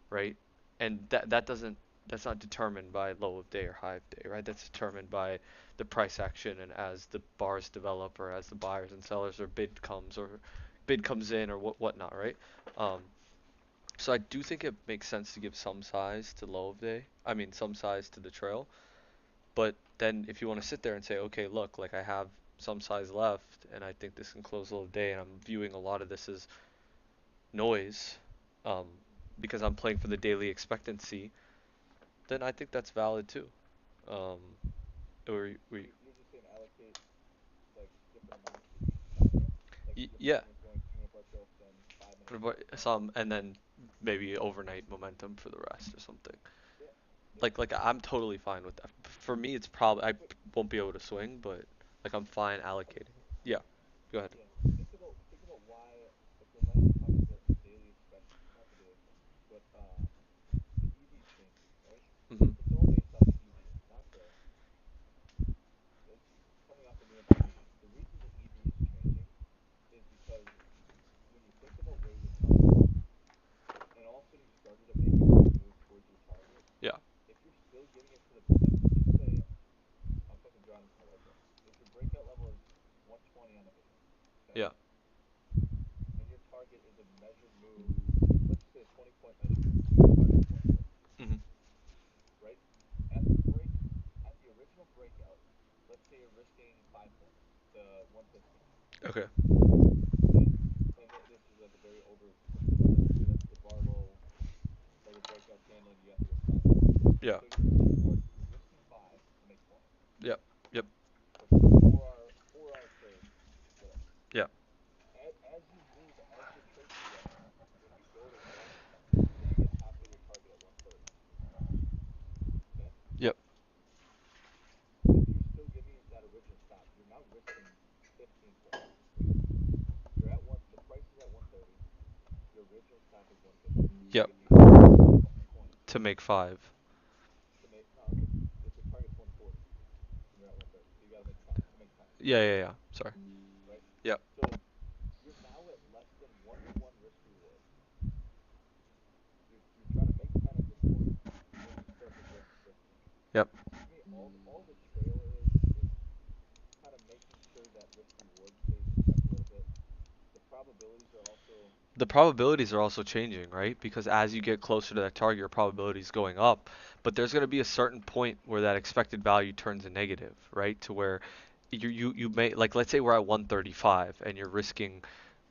right? And that doesn't that's not determined by low of day or high of day, right? That's determined by the price action and as the bars develop or as the buyers and sellers or bid comes in or whatnot, right? Um, so I do think it makes sense to give some size to low of day. I mean some size to the trail, but then if you want to sit there and say, okay, look, like I have some size left and I think this can close low of day and I'm viewing a lot of this as noise, um, because I'm playing for the daily expectancy, then I think that's valid too. Um, or we, You're just saying allocate like different amounts to each time frame. Like your yeah, plan is going 2 minute bar trail, some 5 minute but trail, some. some and then maybe overnight momentum for the rest or something. Yeah, yeah. Like I'm totally fine with that. For me, it's probably I But won't be able to swing, but like I'm fine okay, allocating. Yeah, go ahead. yeah. Think about why. Like we're mainly talking about the daily expect, not the daily expect, but the EV changing, right? Hmm. It's all based off the EV. It's not the. It's coming off of new information. The reason the EV is changing is because when you think about where your target is, and all of a sudden you started to make a good move towards your target, Yeah, if you're still giving it to the like, let's just say I'm fucking drawing this in my head here. If your breakout level is 120 on the vision, okay, yeah. and your target is a measured move, let's just say a 20 point measured move, so your target's 130, Hmm. right? At the break, at the original breakout, let's say you're risking 5 points to 115, Okay. okay, and this is like a very oversimplified. Let's just say that's the bar low or the breakout candle, and you have to risk 5 points. Yeah. So you're risking 5 to make 20. Yep. Yep. So it's a 4 hour trade, whatever. Yeah. As you move, as your trade progresses, when you go to end, say you get halfway to your target at 130, okay? Yep. If you're still giving it that original stop, you're now risking 15 points, basically. You're at one, the price is at 130, your original stop is 115. Yep. You have to risk 20 To make five. to make, no, if the target's 140 and you're at 130, so you got to make 5 to make 10, Yeah. Yeah. Yeah. Sorry. right? Yep. So you're now at less than 1 to 1 risk reward. You're trying to make 10 at this point and just start to risk manage. Yep. To me, all the trail is kind of making sure that risk reward stays in check a little bit. The probabilities are also The probabilities are also changing, right? Because as you get closer to that target, your probability is going up. But there's going to be a certain point where that expected value turns a negative, right? To where you may like let's say we're at 135 and you're risking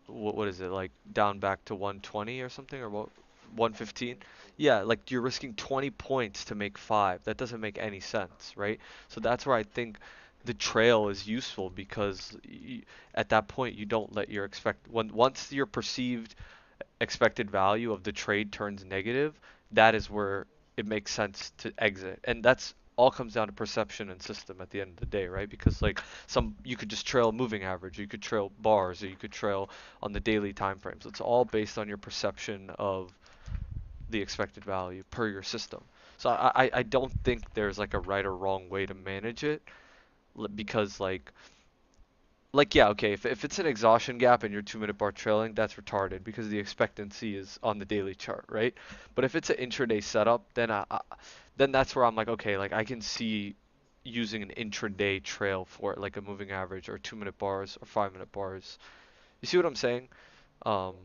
what is it like down back to 120 or something or what 115? 115 Yeah, like you're risking 20 points to make 5. That doesn't make any sense, right? So that's where I think the trail is useful because at that point you don't let your once your perceived expected value of the trade turns negative, that is where it makes sense to exit. And that's all comes down to perception and system at the end of the day, right? Because like some you could just trail moving average, or you could trail bars, or you could trail on the daily time frames. It's all based on your perception of the expected value per your system. So I don't think there's like a right or wrong way to manage it because like yeah, okay, if it's an exhaustion gap and you're 2 minute bar trailing, that's retarded because the expectancy is on the daily chart, right? But if it's an intraday setup, then that's where I'm like, okay, like I can see using an intraday trail for it, like a moving average or 2 minute bars or 5 minute bars. You see what I'm saying? Um,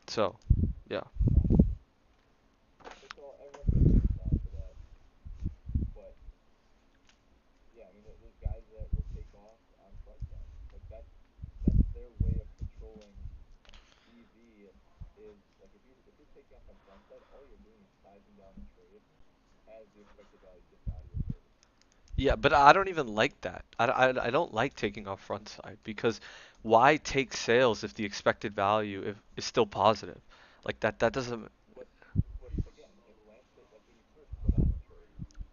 yeah. so yeah, No, for sure. It's all everyone's got a different style for that, but yeah, I mean, there's guys that will take off on price action. Like that's their way of rolling EV is like if you're taking off on front side, all you're doing is sizing down the trade as the expected value dips out of your favor. Yeah, but I don't even like that. I don't like taking off front side because why take sales if the expected value is still positive? Like that doesn't. But again, if Lancet, like when you first put on the trade,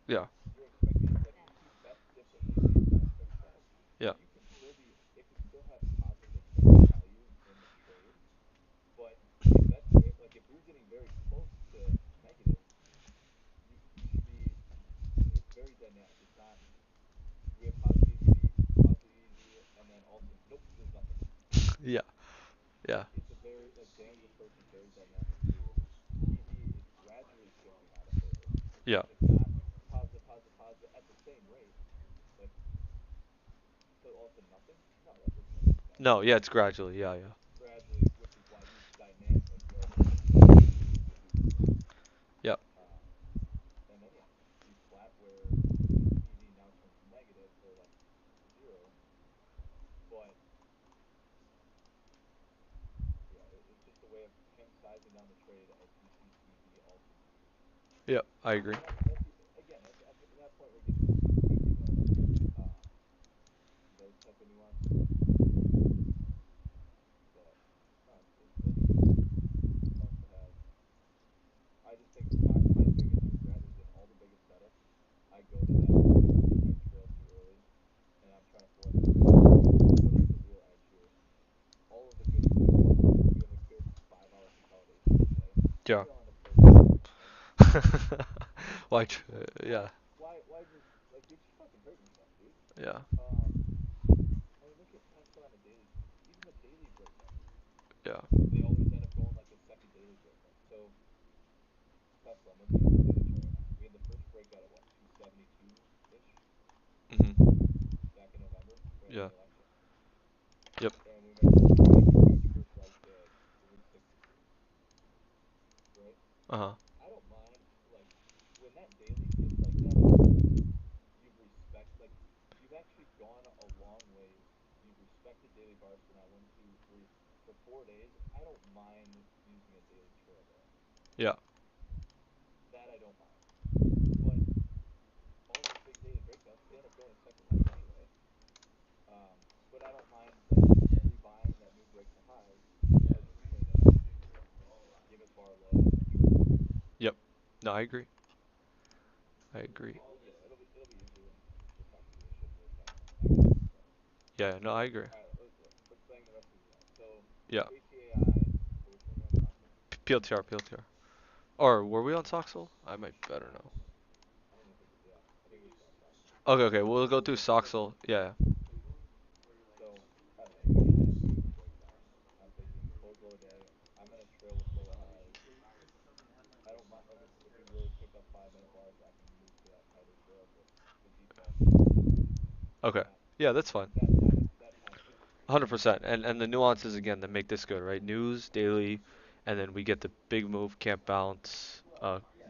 Yeah, you're expecting like if you bet dip to EV, it's not expected value. yeah, You can still be it could still have positive expected value in the trade, but a bet like if you're getting very close to negative, you should be it's very dynamic. It's not we have positive EV, and then all of a sudden, nope, there's nothing. yeah, yeah, It's a very like Dan's approach is very dynamic too. EV is gradually shifting out of favor. yeah. It's not positive, positive, positive at the same rate, like to all of a sudden nothing. No, that doesn't make any sense. No, yeah, it's gradually. Yeah, yeah, Gradually, which is why he's dynamic, right? It's just very easy to do this with. yeah, Um, and then yeah, be flat where EV now turns negative or like zero, but yeah, it's just a way of him sizing down the trade as he sees EV also decrease. yeah. I agree. And that's again, at that point we're getting into maybe um, those type of nuances. But no, those are good. Fun to have. I just think my biggest regret is in all the biggest setups, I go to that point and I trail too early, and I'm trying to force myself to wait. What is the real edge here? All of the good trades, we have a good 5 hour consolidation every day. Yeah. Trailing the first day, right? Why? Like Yeah, why just like you're just fucking hurting yourself, dude. yeah, Um, I mean, look at Tesla on a daily chart. Even the daily breakouts, yeah. they always end up going like a second daily breakout. So Tesla, I'm looking at the daily chart right now. We had the first breakout at what 272 ish Mhm. back in November, right after Yeah. the election, Yep. and we make a huge first rise bid to 363, right? Uh-huh. I don't mind like when that daily dips like that because you've you've actually gone a long ways. You've respected daily bars for now 1, 2, 3 for 4 days. I don't mind using a daily trail there. Yeah. That I don't mind. But all those big daily breakouts, they end up going a second leg anyway. But I don't mind like rebuying that new break to highs as you're cleaning it up. Give it bar low and then trail it. Yep. No, I agree. I agree. Yeah, it'll be easier when we're talking through this shit really factually. But Yeah, no, I agree. all right, let's bang the rest of these out. So Yeah. JTAI, which one are we on Coxel? PLTR, PLTR. Or were we on Soxel? I might better know. I don't even think yeah, I think we're still on Coxel. Okay, okay, we'll go through We'll go through Soxel. it. Yeah. So I don't know. You give me that daily breakdown. I'm thinking close low day. I'm gonna trail with lower highs. I don't mind like if we really pick up 5 minute bars, I can move to that tighter trail, but the default is close low day. Okay. Not Yeah, that's fine. that time of day. 100%. And the nuances again that make this good, right? News, daily, and then we get the big move, can't bounce,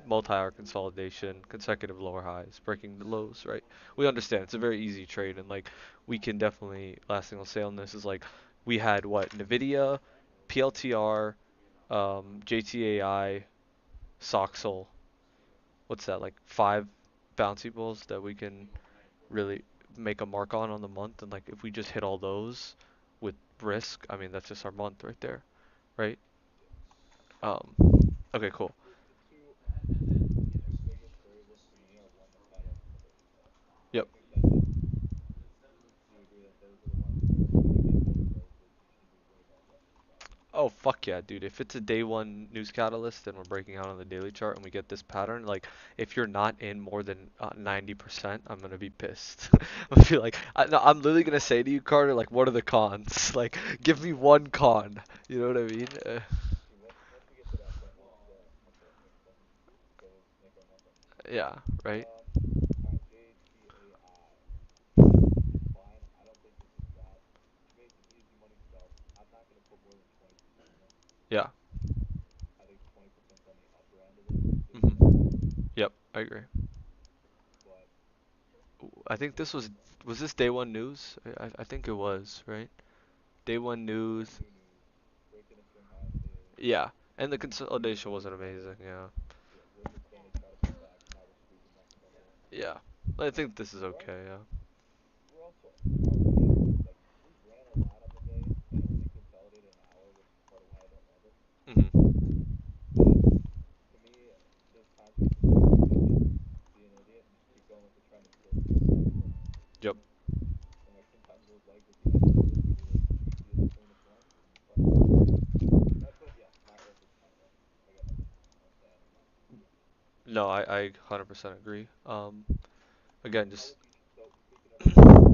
multi-hour consolidation, consecutive lower highs, breaking the lows, right? We understand it's a very easy trade, and like we can definitely. Last thing I'll say on this is like we had what Nvidia, PLTR, JTAI, Soxel. What's that like 5 bouncy bulls that we can really make a mark on the month, and like if we just hit all those with risk, I mean that's just our month right there, right? Yeah. Um, okay, cool. The two biggest variables to me are one the catalyst and the daily chart. Yep. I think that just do you agree that those are the ones where when they get below those, you should be way more aggressive about? Oh fuck yeah, dude. If it's a day one news catalyst and we're breaking out on the daily chart and we get this pattern, like if you're not in more than 90%, I'm gonna be pissed. I'm gonna be like, no, I'm literally gonna say to you, Carter, like, what are the cons? Like, give me one con. You know what I mean? Dude, once we get to that point, we'll fucking go make our mark on this. Yeah, right. All right, JTAI. This is fine. I don't think this is bad. To me, it's an easy money scalp. I'm not gonna put more than 20% in it. Yeah. I think 20% is on the upper end of this, given the Mhm. volatility. Yep, I agree. But I think we'll this see. was this day one news? I think it was, right? Day one Day one news. new news. Yeah, and the consolidation wasn't amazing. Yeah, Yeah, Wizards saying they try to come back. Now we're squeezing back together. yeah. I think this is We're okay. Yeah. we're also already like we ran a lot on the day and only consolidated an hour, which is part of why I don't love it. Hmm. But to me, there's times where you just gotta fake it, be an idiot, and just keep going with it, trying to still stay on that shore. Yep. And like sometimes those legs at the end of the course can be the cheesiest, cleanest ones, and fuck it. But yeah, not worth it anyway. I got nothing else to add on that. No, I 100% agree. Again, How just would you? So speaking of the trail,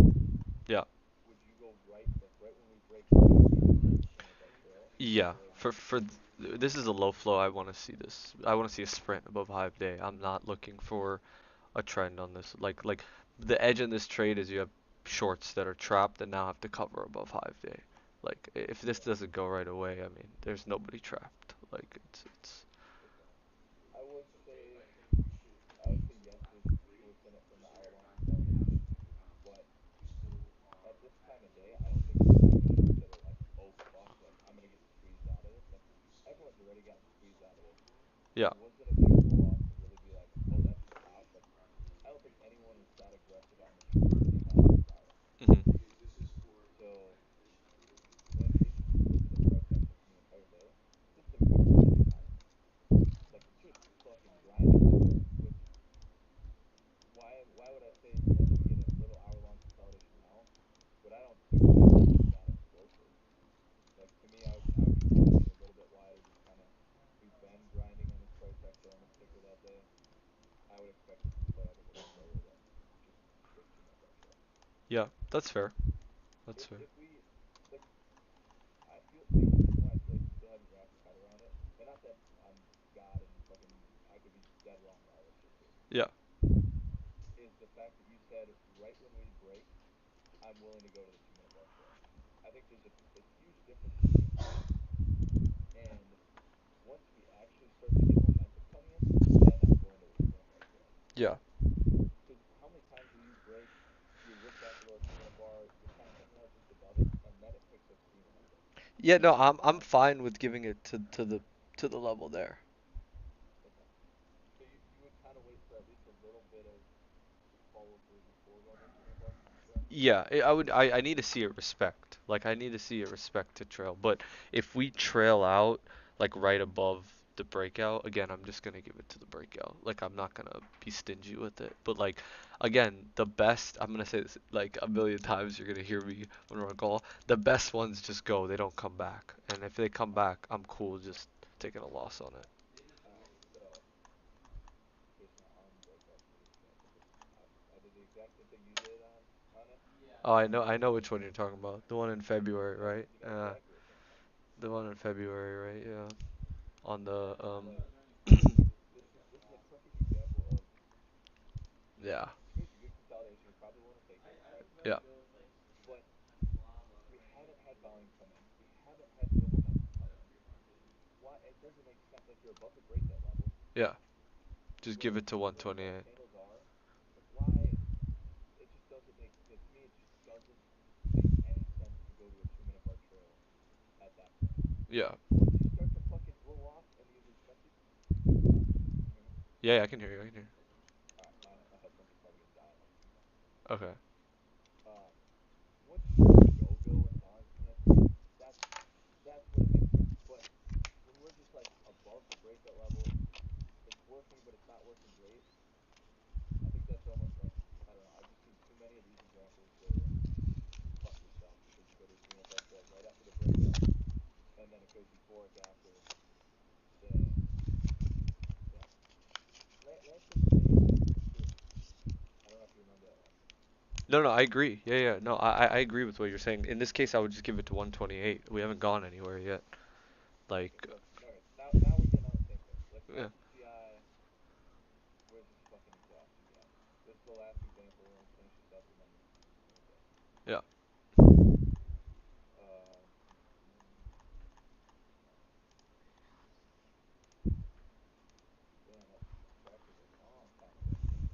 yeah, would you go right when we break? Would you immediately go to the 200 bar trail, yeah. or would For you? this is a low flow. I want to see this. I want to see a sprint above Hive Day. I'm not looking for a trend on this. Like the edge in this trade is you have shorts that are trapped and now have to cover above Hive Day. Like if this Yeah. doesn't go right away, I mean, there's nobody trapped. Like it's Okay. I would say yes to within it from the hour long consolidation, but at this time of day, I don't think there's that many shorts that are like, oh fuck, like I'm gonna get squeezed out of this. Like everyone's already gotten squeezed out of this. yeah. There wasn't a big roll off to really be like, oh that's the top. Like I don't think anyone is that aggressive on the shorts that they have this hour. Hmm. So if you look at the price action from the entire day, this is a good grinding time. Like it's just fucking grinding day. Which why would I say yes? We get a little hour long consolidation now, but I don't think that it's that explosive. Like to me, I would be positioned a little bit wider, just kind of. We've been grinding on this price action element ticker that day. I would expect it to play out a little slower than just straight 2 minute bar trail. Yeah, that's fair. That's fair. If we like, I feel the only reason why I feel like you still haven't wrapped your head around it, and not that I'm God and fucking I could be dead wrong about all this shit too, Yeah. is the fact that you said right when we break, I'm willing to go to the 2 minute bar trail. I think there's a huge difference between the two, and once we actually start to get momentum coming in, then I'm going to the 2 minute bar trail. Yeah. Because how many times will you break, you look back below a 2 minute bar, you're kind of hanging out just above it, and then it picks up steam a little bit. Yeah, no, Usually I'm not. fine with giving it to the level there. Okay. So you would kind of wait for at least a little bit of follow through before going to a 2 minute bar trail? Yeah, I need to see a respect. Like I need to see a respect to trail. But if we trail out like right above the breakout, again, I'm just gonna give it to the breakout. Like I'm not gonna be stingy with it. But like again, the best I'm gonna say this like a million times. You're gonna hear me when we're on call. The best ones just go. They don't come back. And if they come back, I'm cool just taking a loss on it. Alright, so in case my arm broke up for this example, this I did the exact same thing you did on it. Oh, I know which one you're talking about. The one in February, right? You know exactly which one I'm talking about. The one in February, right? Yeah. On the Yeah, like this is a perfect example of yeah. to me it's a good consolidation. You probably want to take it, right? Yeah. But we haven't had volume come in. We haven't had real momentum come in. Why it doesn't make sense. Like you're above the breakout level. Yeah. Just give Where it to where the best 128. candles are. Like why it just doesn't make to me it just doesn't make any sense to go to a 2 minute bar trail at that point. Yeah. Once you start to fucking roll off and you respect it, can you hear me? Yeah, I can hear you. I can hear All right, my headphones are probably gonna die in like 2 minutes. you. Okay. Um, once you start to go and the volume's coming in, to me, that's when it makes sense. But when we're just like above the breakout level, it's working, but it's not working great. I think that's almost like I don't know. I've just seen too many of these examples where you fuck yourself because you go to a 2 minute bar trail right after the breakout, and then it goes euphoric after. And yeah, Lance took the same exact trade too. I don't know if you remember that one. No, no, I agree. Yeah, yeah. No, I agree with what you're saying. In this case, I would just give it to 128. We haven't gone anywhere yet. Okay, Like, so okay, now we're getting on the same page. Let's yeah. go to CI. Where's this fucking exhaustion gap? This is the last example. We'll finish this up and then we're good. Yeah. Um, damn, that track was a long time ago too.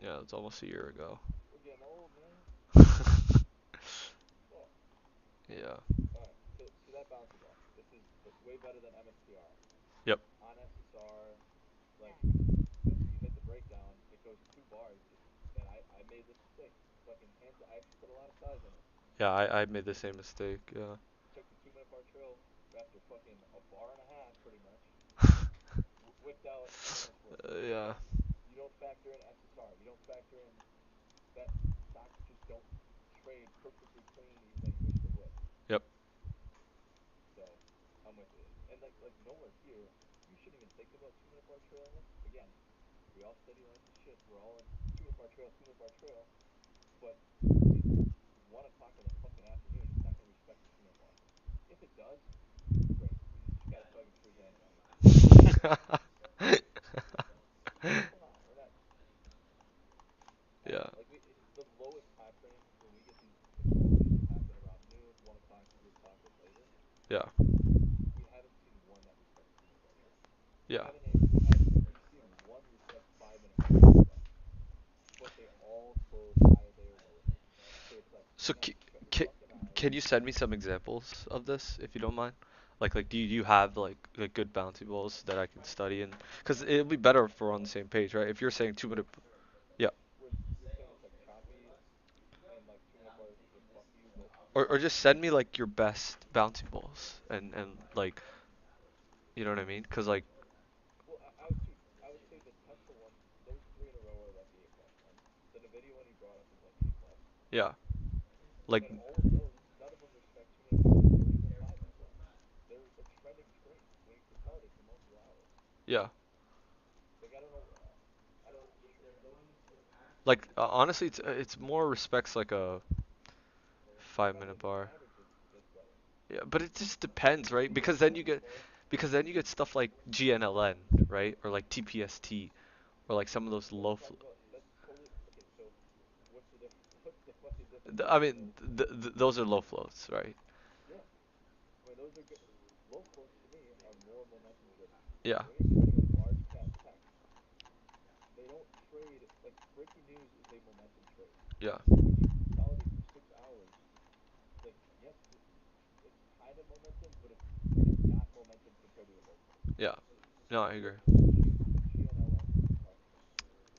Yeah, it's almost a year ago. We're getting old, man. Fuck. Yeah. All right, so that bounces off. This is way better than MSTR. Yep. On SSR, like you hit the breakdown, it goes 2 bars, and I made this mistake. Fucking hands, I actually put a lot of size in it. Yeah, I Took made the same mistake. Yeah. took the 2 minute bar trail after fucking a bar and a half, pretty much. Whipped out so much worse. Yeah. But you don't factor in SSR. You don't factor in that stocks just don't trade perfectly clean, even though you wish they would. Yep. So I'm with you. And like nowhere here, you shouldn't even think about 2 minute bar trailing this. Again, we all study like the shit. We're all in 2 minute bar trail, 2 minute bar trail. But it's 1 o'clock in the fucking afternoon. It's not gonna respect the 2 minute bar. If it does, great. You just gotta tug and freeze anyway. Like, come on, we're not. I don't Yeah. know. Like the lowest time frame when we get these explosives happen around noon, 1 o'clock, 2 o'clock, or later. Yeah. We haven't seen one that respects 2 minute bar trail. We Yeah. haven't. We've seen one respect 5 minute bar trail though, but they all close higher or lower. So it's like So you're gonna have to shut your can fucking eyes. can you send me some examples of this if you don't mind? Like do you have like good bounty balls that I can study and because it'll be better if we're on the same page, right? If you're saying 2 minute, yeah, Where you're saying it's like choppy and like 2 minute bars just fuck you, but or just send me like your best bounty balls and like you know what I mean? Because like well, I would say the Tesla one, those 3 in a row are like A plus ones. The Nvidia one you brought up is like A plus, yeah, like and all of those, none of them respect 2 minute bars or even 5 minute bars. They're trending straight when you consolidate for multiple hours. yeah, Like I don't know for sure. like honestly, it's more respects like a The 5 minute 5 minute moving bar. average is better. Yeah, but it just depends, right? Because then you get stuff like GNLN, right? Or like TPST, or like some of those What I'm low. talking about, that's totally okay. So what's the difference? What's the fucking difference I between mean, those and TPST? those are low floats, right? Yeah, I mean those are good. Low floats to me are more momentum driven. Yeah, When you're trading a large cap tech, they don't trade like breaking news is a momentum trade. yeah, When you consolidate for 6 hours, like yes, it's kind of momentum, but it's not momentum compared to a low float. yeah. No, I agree. What was the GNLN one you're talking about?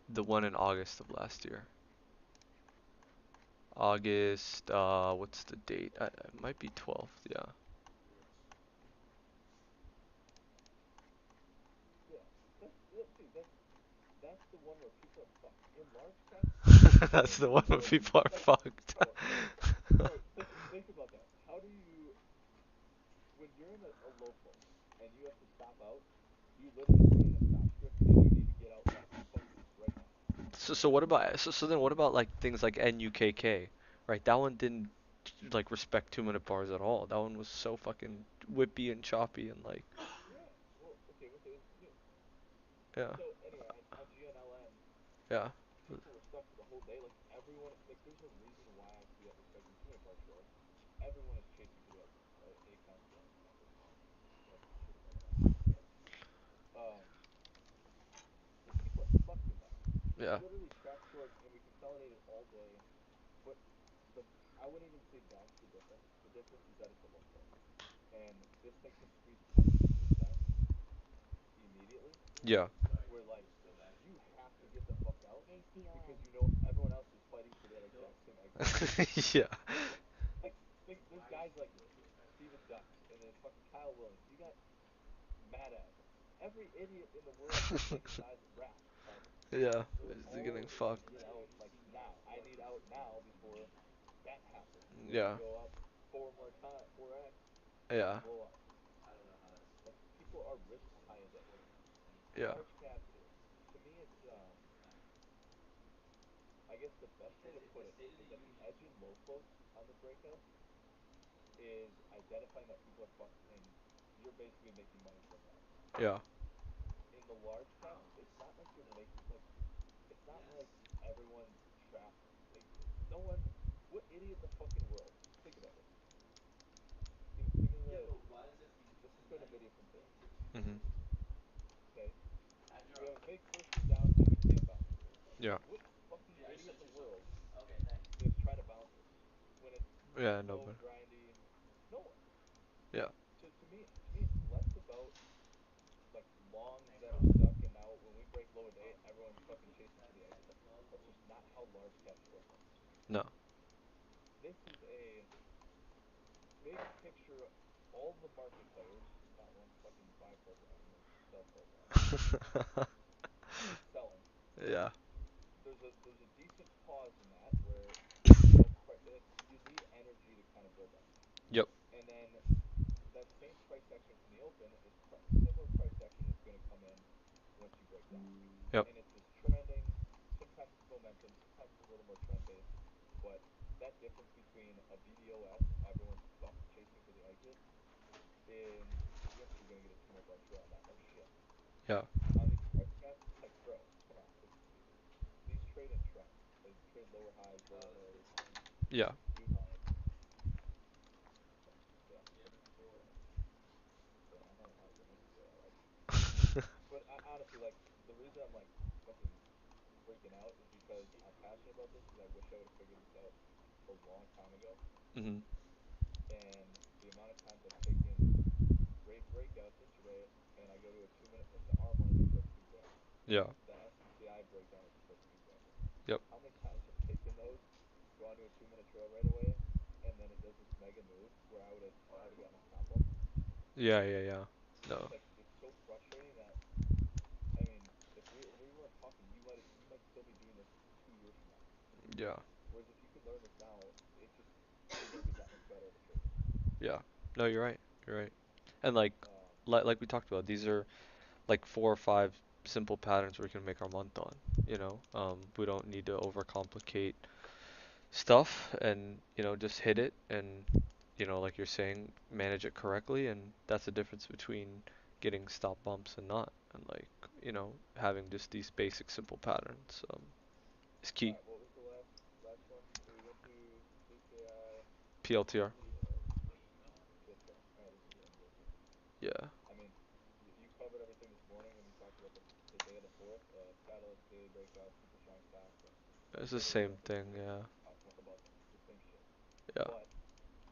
The one in August of last year. August, what's the date? It might be 12th, yeah. Yeah, dude, that's the one where people are fucked. In large caps, That's the one where people are like, fucked. bro, bro, think about that. How do you, when you're in a low float and you have to stop out, you literally put in a stop script and you need to get out like fucking right now. So what about so then what about like things like NUKK, right? That one didn't like respect 2 minute bars at all. That one was so fucking whippy and choppy and like Yeah, well, okay, with the new. yeah, So anyway, on GNLN, yeah, people were stuck for the whole day. Like everyone, like there's a reason why I see that respecting 2 minute bar trails. Everyone is chasing for the A confluence number. Like shit about that. Um, like people are fucked in that. We yeah, literally trapped short and we consolidated all day. But the I wouldn't even say that's the difference. The difference is that it's a low float, and this thing can squeeze 10-20% immediately. yeah, Where like you have to get the fuck out because you know everyone else is fighting for that exact same exit. yeah, Like there's guys like Steven Dux and then fucking Kyle Williams. You got Mad Ag. Every idiot in the world is taking sides of rap probably. yeah. They're They're getting all trying to fucked. get out like now. I need out now before that happens. Where we Yeah, go up 4x, and we yeah, blow up. Like people are risk high in this. yeah, Large caps, to me, it's I guess the best way to put it is that the edge in low floats on the breakout is identifying that people are fucked and you're basically making money from that. yeah, In the large caps, it's not like you're making like it's not like everyone's trapped. Like no one, what idiot in the fucking world? Think about this. Give me the. Let's just go to video from today. mhm, Okay, we have a fake first move down and we can't bounce. yeah, What fucking idiot in the world is trying to bounce this when it's yeah. No, slow but and grindy? No one. yeah, To me, it's less picture all the market players, not one fucking buy program or sell program, just selling. Yeah. There's a decent pause in that where you know you need energy to kind of build up, Yep. and then that same price action from the open is similar price action is going to come in once you break down, Yep. and it's this trending. Sometimes it's momentum, sometimes it's a little more trend based, but that difference between a VDOS, everyone's chasing for the exit, and yes, you're going to get a 200 bar trail on that. No shit. Yeah. On these price caps, it's like, bro, come on. These trade in trends. They trade lower highs, lower lows. Yeah. Do like, yeah, yeah, I'm not an argument, so I like. But honestly, like, the reason I'm like fucking freaking out is because I'm passionate about this because I wish I would have figured this out a long time ago. Mhm. And the amount of times I've taken great breakouts intraday, and I go to a 2 minute, like the arm one is a perfect example. Yeah. The SMCI breakdown is a perfect example. Yep. How many times I've taken those, gone to a 2 minute trail right away, and then it does this mega move where I would have gotten a stop loss. Yeah. Yeah. Yeah. And No. it's like it's so frustrating that I mean, if we weren't talking, you might still be doing this 2 years from now. Yeah. Whereas if you could learn this now, you're gonna get that much better of a trader. Yeah. No, you're right. You're right. And like, Um, like we talked about, these are like 4 or 5 simple patterns we can make our month on. We don't need to overcomplicate stuff, and just hit it, and like you're saying, manage it correctly, and that's the difference between getting stop bumps and not, and like having just these basic simple patterns is all key. right, what was the last one? We went to HAI, PLTR. PSR. All right, this is the end of it. Yeah. I mean, you covered everything this morning when you talked about the day of the fourth, catalyst, daily breakout, super strong stocks, and It's the literally same like thing. Yeah. talking about the same shit. Yeah. But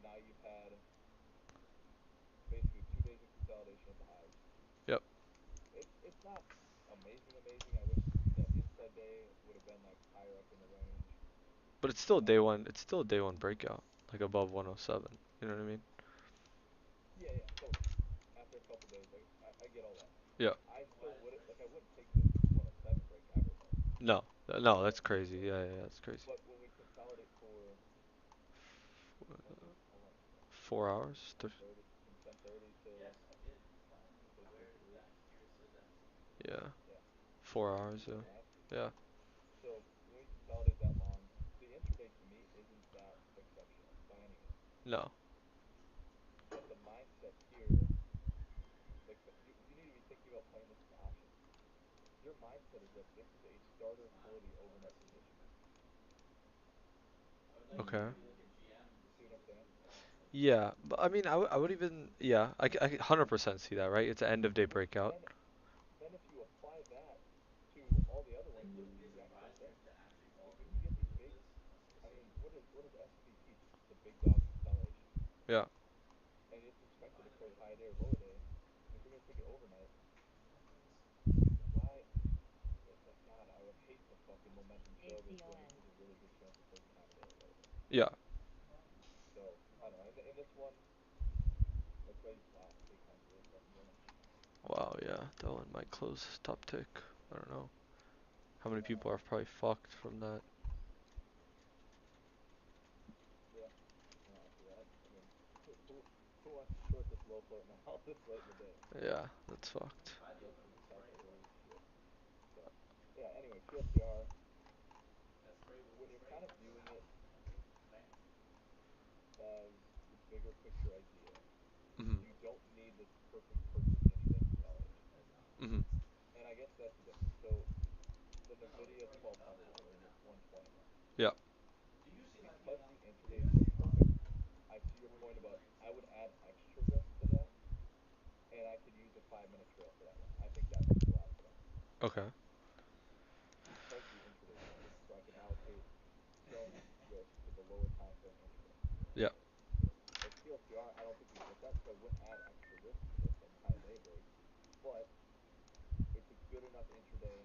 now you've had basically 2 days of consolidation at the highs. Yep. It's not amazing. I wish that inside day would have been like higher up in the range. But it's still day Um, one. It's still a day one breakout, like above 107. You know what I mean? yeah, yeah, totally. After a couple days, I get all that. Yeah. I still would like I wouldn't take this 107 break ever though. No. No, that's crazy. Yeah, yeah, that's crazy. But when we consolidate for how long is that? 4 hours. 10:30 from 10:30 till basically three. Yeah. Yeah, 4 hours. three Yeah. and a half. Yeah. So when we consolidate that long, the intraday to me isn't that exceptional by any means. No. But the mindset here, like you need to be thinking about playing this as options. Your mindset is that this is a starter for the overnight position. Okay. You see what I'm saying? Yeah, but I mean, I would even, yeah, I could 100% see that, right? It's an end of day Which breakout. then if you apply that to all the other ones, it's the exact same thing. If we can get these big, I mean, what does S&P teach? The big dog consolidation, Yeah. and it's expected to close high day or lower day. And if you're gonna take it overnight, why? Like God, I would hate to fucking momentum trail this when this is a really good chance of closing high day or lower day. Yeah. So I don't know. In this one, that's why wow, Bitcoin's really fucking going. Wow, yeah, that one might close top tick. I don't know. How many people are Um, probably fucked from that? yeah, no, after that, I mean, who wants to short this low float now this late in the day? Yeah, that's fucked. Especially the calculator is shit. So yeah. Anyway, PLTR. When you're kind of viewing it as the bigger picture idea, Mhm. you don't need this perfect intraday consolidation. Mhm. And I guess that's the difference. So the Nvidia 1200 or the 120, Yeah. because the intraday is so perfect, I see your point about I would add extra risk to that, and I could use a 5 minute trail for that one. I think that makes a lot of sense Okay. because the intraday is perfect. So I can allocate some risk to the lower time frame intraday. Yeah. With PLTR, I don't think you get that, so I wouldn't add extra risk to this on the high day break. But it's a good enough intraday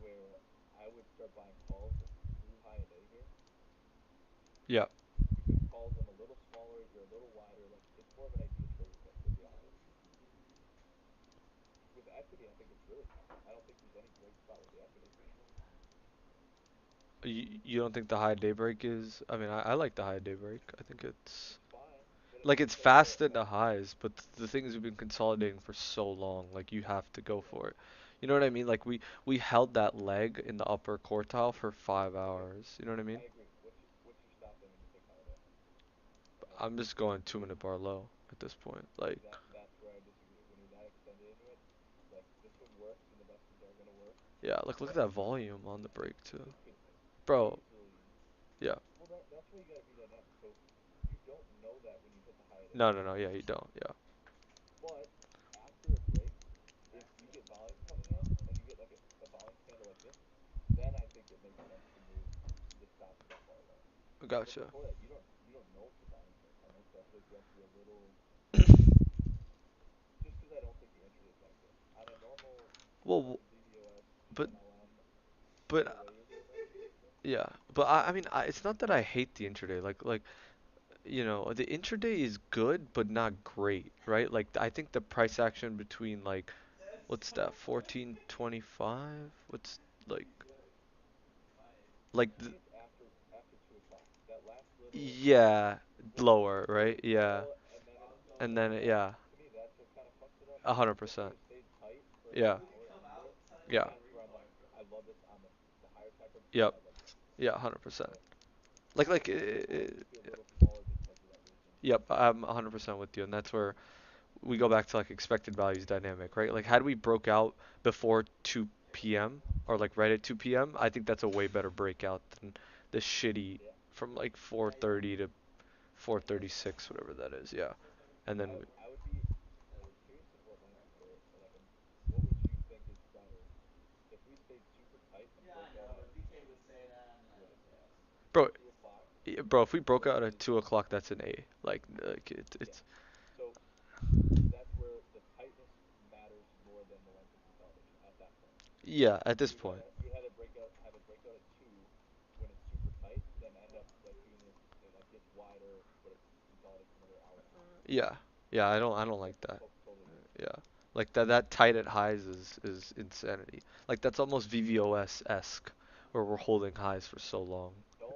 where I would start buying calls through high day here Yeah. because calls I'm a little smaller, you're a little wider. Like more of an idea trader pick, to be honest. With equity, I think it's really tough. I don't think there's any great spot with the equity. You don't think the high daybreak is? I mean, I like the high daybreak. I think it's It's fine, but like it's it's just like fast in the highs, but the thing is we've been consolidating for so long. Like you have to go yeah, for it. You know what I mean? Like we held that leg in the upper quartile for five okay, hours. You know what I mean? I agree. What's your stop then when you take high day? Like I'm just going 2 minute bar low at this point. Like, see that's where I disagree. When you're that extended into it, like this one works and the rest of them are gonna work, yeah, look at but that volume on the break too, it could bro. easily. Yeah. Well, that's why you gotta be dynamic. So you don't know that when you hit the high of the day, No. Yeah, you don't. Yeah. but after it breaks, if you get volume coming in and you get like a volume candle like this, then I think it makes sense to move the stops that far lower. But Gotcha. before that, you don't know if the volume's gonna come in, so I feel like you have to be a little just because I don't think the intraday is that good on a normal Well, VVOS but MLM. but Either way you're doing this. yeah, but I mean, it's not that I hate the intraday. Like the intraday is good, but not great, right? Like I think the price action between like what's that, 14.25? What's like To the, me, it's after 2 o'clock. That last little yeah, when it lower, right? Yeah, low and then it's and like then that. yeah, To me, that's what kind of fucks it up. a hundred If it percent. would have stayed tight for like Yeah, an hour longer, yeah, that's where I'm like, I love this on the higher time frames. yep, I love this. yeah, 100%. But Like I would just be a little smaller because of that reason. yep, I'm 100% with you, and that's where we go back to like expected values dynamic, right? Like had we broke out before 2 p.m. or like right at 2 p.m., I think that's a way better breakout than the shitty Yeah, from like 4:30 to 4:36, whatever that is. Yeah, and then I would be curious in what like what would you think is better if we stayed super tight and broke out at what is it bro, 2 o'clock bro, if we broke out at versus 2 o'clock, that's an A. Like yeah. it's So that's where the tightness matters more than the length of consolidation at that point. yeah at You this would point. rather have it break out at 2 when it's super tight than end up like doing this. It like gets wider, but it consolidates for another hour and a half. Yeah, yeah, I don't Like like that. totally agree. Yeah. Like that tight at highs is insanity. Like that's almost VVOS esque where we're holding highs for so long. Don't.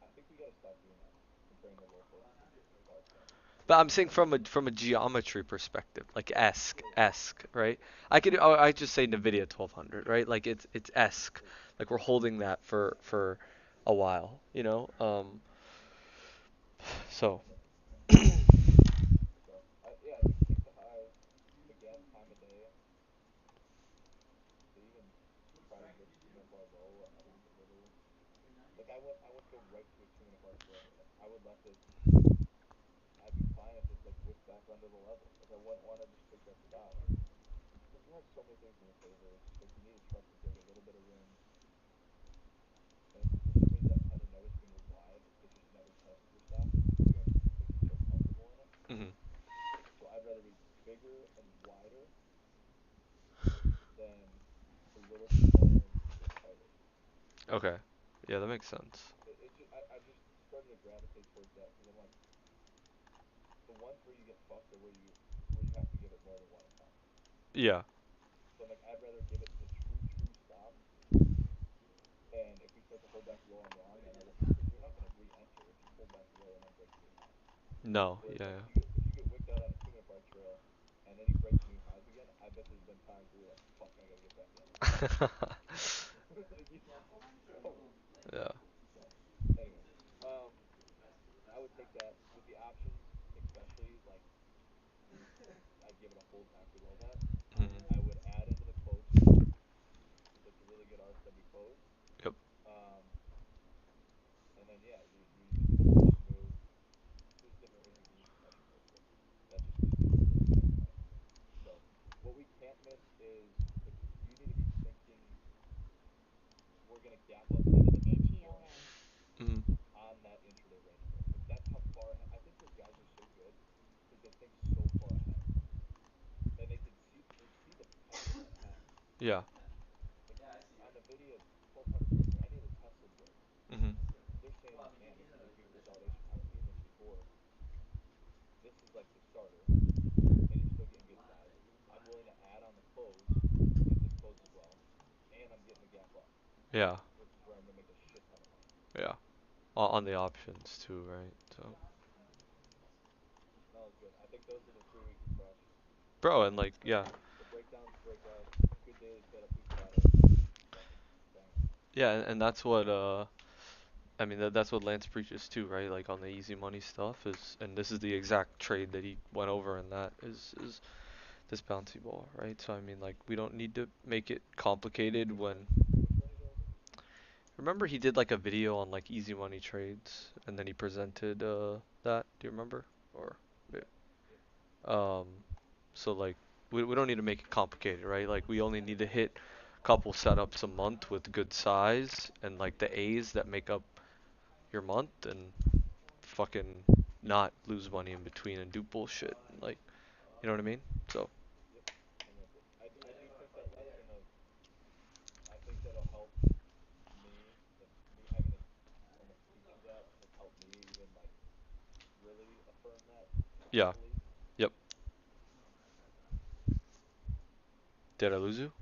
I think we gotta stop doing that. Comparing the local to our trend. But I'm saying from a geometry perspective, like Agreed. esque, right? I just say Nvidia 1200, right? Like it's esque. Agreed. Like we're holding that for a while, you know? So So yeah, I think take the high again. Time of day to even try to get the 2 minute bar low. I think it's a little like I wouldn't go right to a 2 minute bar trail. Like I would let this. I'd be fine if this like whipped back under the level. Like I wouldn't want to just take that stop because you have so many things in your favor. It's just like you need to trust that there's a little bit of room. And for some reason, I've kind of noticed when you're wide, it just never tests your stop because you have because you're so comfortable in it. mhm. So I'd rather be bigger and wider than a little smaller and super tighter. Okay. Yeah, that makes sense. I've just started to gravitate towards that because I'm like the ones where you get fucked are where you have to give it more than one attempt. Yeah. So I'm like I'd rather give it the true stop. And if we start to hold back low, I'm wrong, and I look because you're not going to re-enter if you hold back low and then break new highs. No. Whereas like Yeah. if you get wicked out on a 2 minute bar trail, and then you break new highs again, I bet there's been times where you're like, fuck, I gotta get back in. Yeah. Like, totally. Yeah. So, anyways, um, I would take that with the options, especially like I'd give it a hold back below that. Mhm. I would add into the close if it's a really good RSW close. Yep. Um, and then yeah, you use the depression move. There's different ways you can use depression moves, but that's just me thinking really top of head. So what we can't miss is like you need to be thinking we're gonna gap up into the next warning Mhm. on that intraday range break. Like that's how far ahead. I think those guys are so good because they think so far ahead and they see the potential that it has. Yeah. Like on Nvidia 1200 points or any of the Tesla breaks, Mhm. they're saying like, man, this is a good consolidation. I've seen this before. This is starter, and you're still getting good size, I'm willing to add on the clothes, get the clothes as well, and I'm getting the gap up, Yeah, which is where I'm gonna make a shit ton of money. yeah. On the options too, right? So, That was good. I think those are the three we can crush. bro, and like, yeah, The breakdowns, breakouts, good daily setup, good status, fucking bang. yeah, and that's what I mean that's what Lance preaches too, right? Like on the easy money stuff is, and this is the exact trade that he went over, and that is this bouncy ball, right? So I mean, like, we don't need to make it complicated Which when. one? Which one you go over? Remember he did like a video on like easy money trades, and then he presented that. Do you remember? Or Yeah. Yep. um, so like we don't need to make it complicated, right? Like we only need to hit a couple setups a month with good size and like the A's that make up your month, and fucking not lose money in between and do bullshit. Like, you know what I mean? So Yep. I'm with it. I do think that lesson of I think that'll help me, and me having to almost teach you that has helped me even like really affirm that yeah, belief. yep. Did I lose you?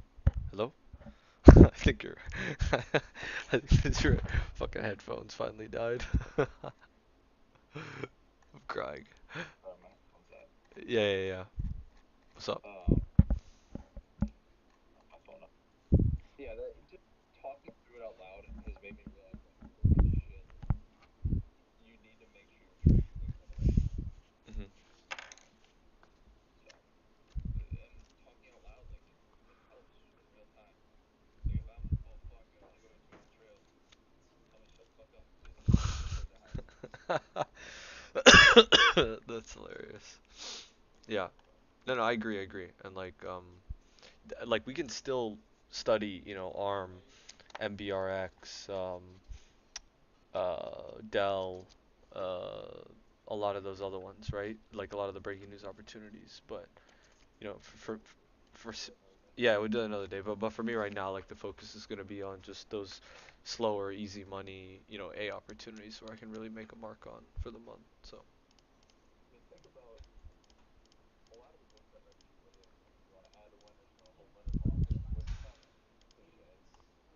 Hello? I think your I think your fucking headphones finally died. I'm crying. My headphones died. Yeah, yeah, yeah. What's up? Um, my phone up. Yeah, that just talking through it out loud has made me realize like holy shit, you need to make sure you're tracking things on the right time. Hmm. So, and talking out loud like it helps in real time. Like if I'm oh fuck, I want to go to 200 trail, tell me shut the fuck up because I'm gonna close the house. That's hilarious. Yeah. No, no, I agree, I agree. And like, like we can still study, ARM, MBRX, Dell, a lot of those other ones, right? Like a lot of the breaking news opportunities. But for yeah, we'll do it another day. But for me right now, like the focus is gonna be on just those slower, easy money, A opportunities where I can really make a mark on for the month. So. I mean, think about a lot of the books I've ever seen where they're like, you want to add a winner, hold winners longer, which sounds cliche,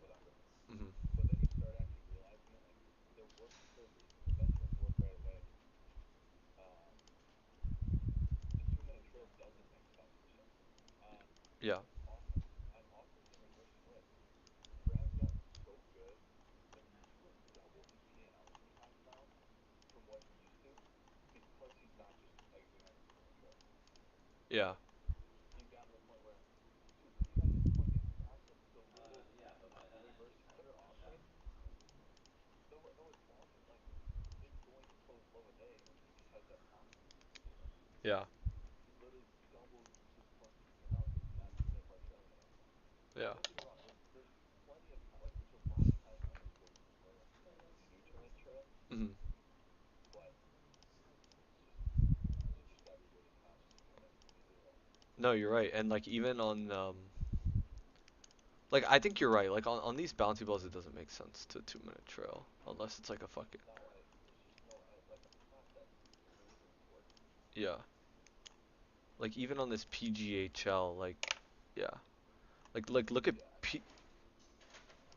whatever. Hmm. But then you start actually realizing it, like they're working for a reason. The best ones work right away. Um, the 2 minute trail doesn't make sense for some reason. On Yeah. on Austin's in reverse split, Brad's gotten so good that he's like doubled his P&L 3 times now from what he used to because he's not just exiting on the 2 minute trail. Yeah. He's gotten to the point where, dude, he hasn't fucking cracked the little reverse splitter offering. Though it's long, like it's going to close low a day. He just has that confidence. Yeah. He literally doubled his fucking P&L because he's not 2 minute bar trailing anymore. And Yeah. don't get me wrong, there's plenty of like there's a lot of time winners where you can learn if you're new to 2 minute trail, Hmm. but it's just you just gotta be really conscious of doing it when you do it. No, you're right. And like even on like I think you're right. Like on these bouncy balls, it doesn't make sense to 2 minute trail unless it's like a fucking No, there's just no like a spot that really isn't working. yeah. Like even on this PGHL, like yeah. Like look at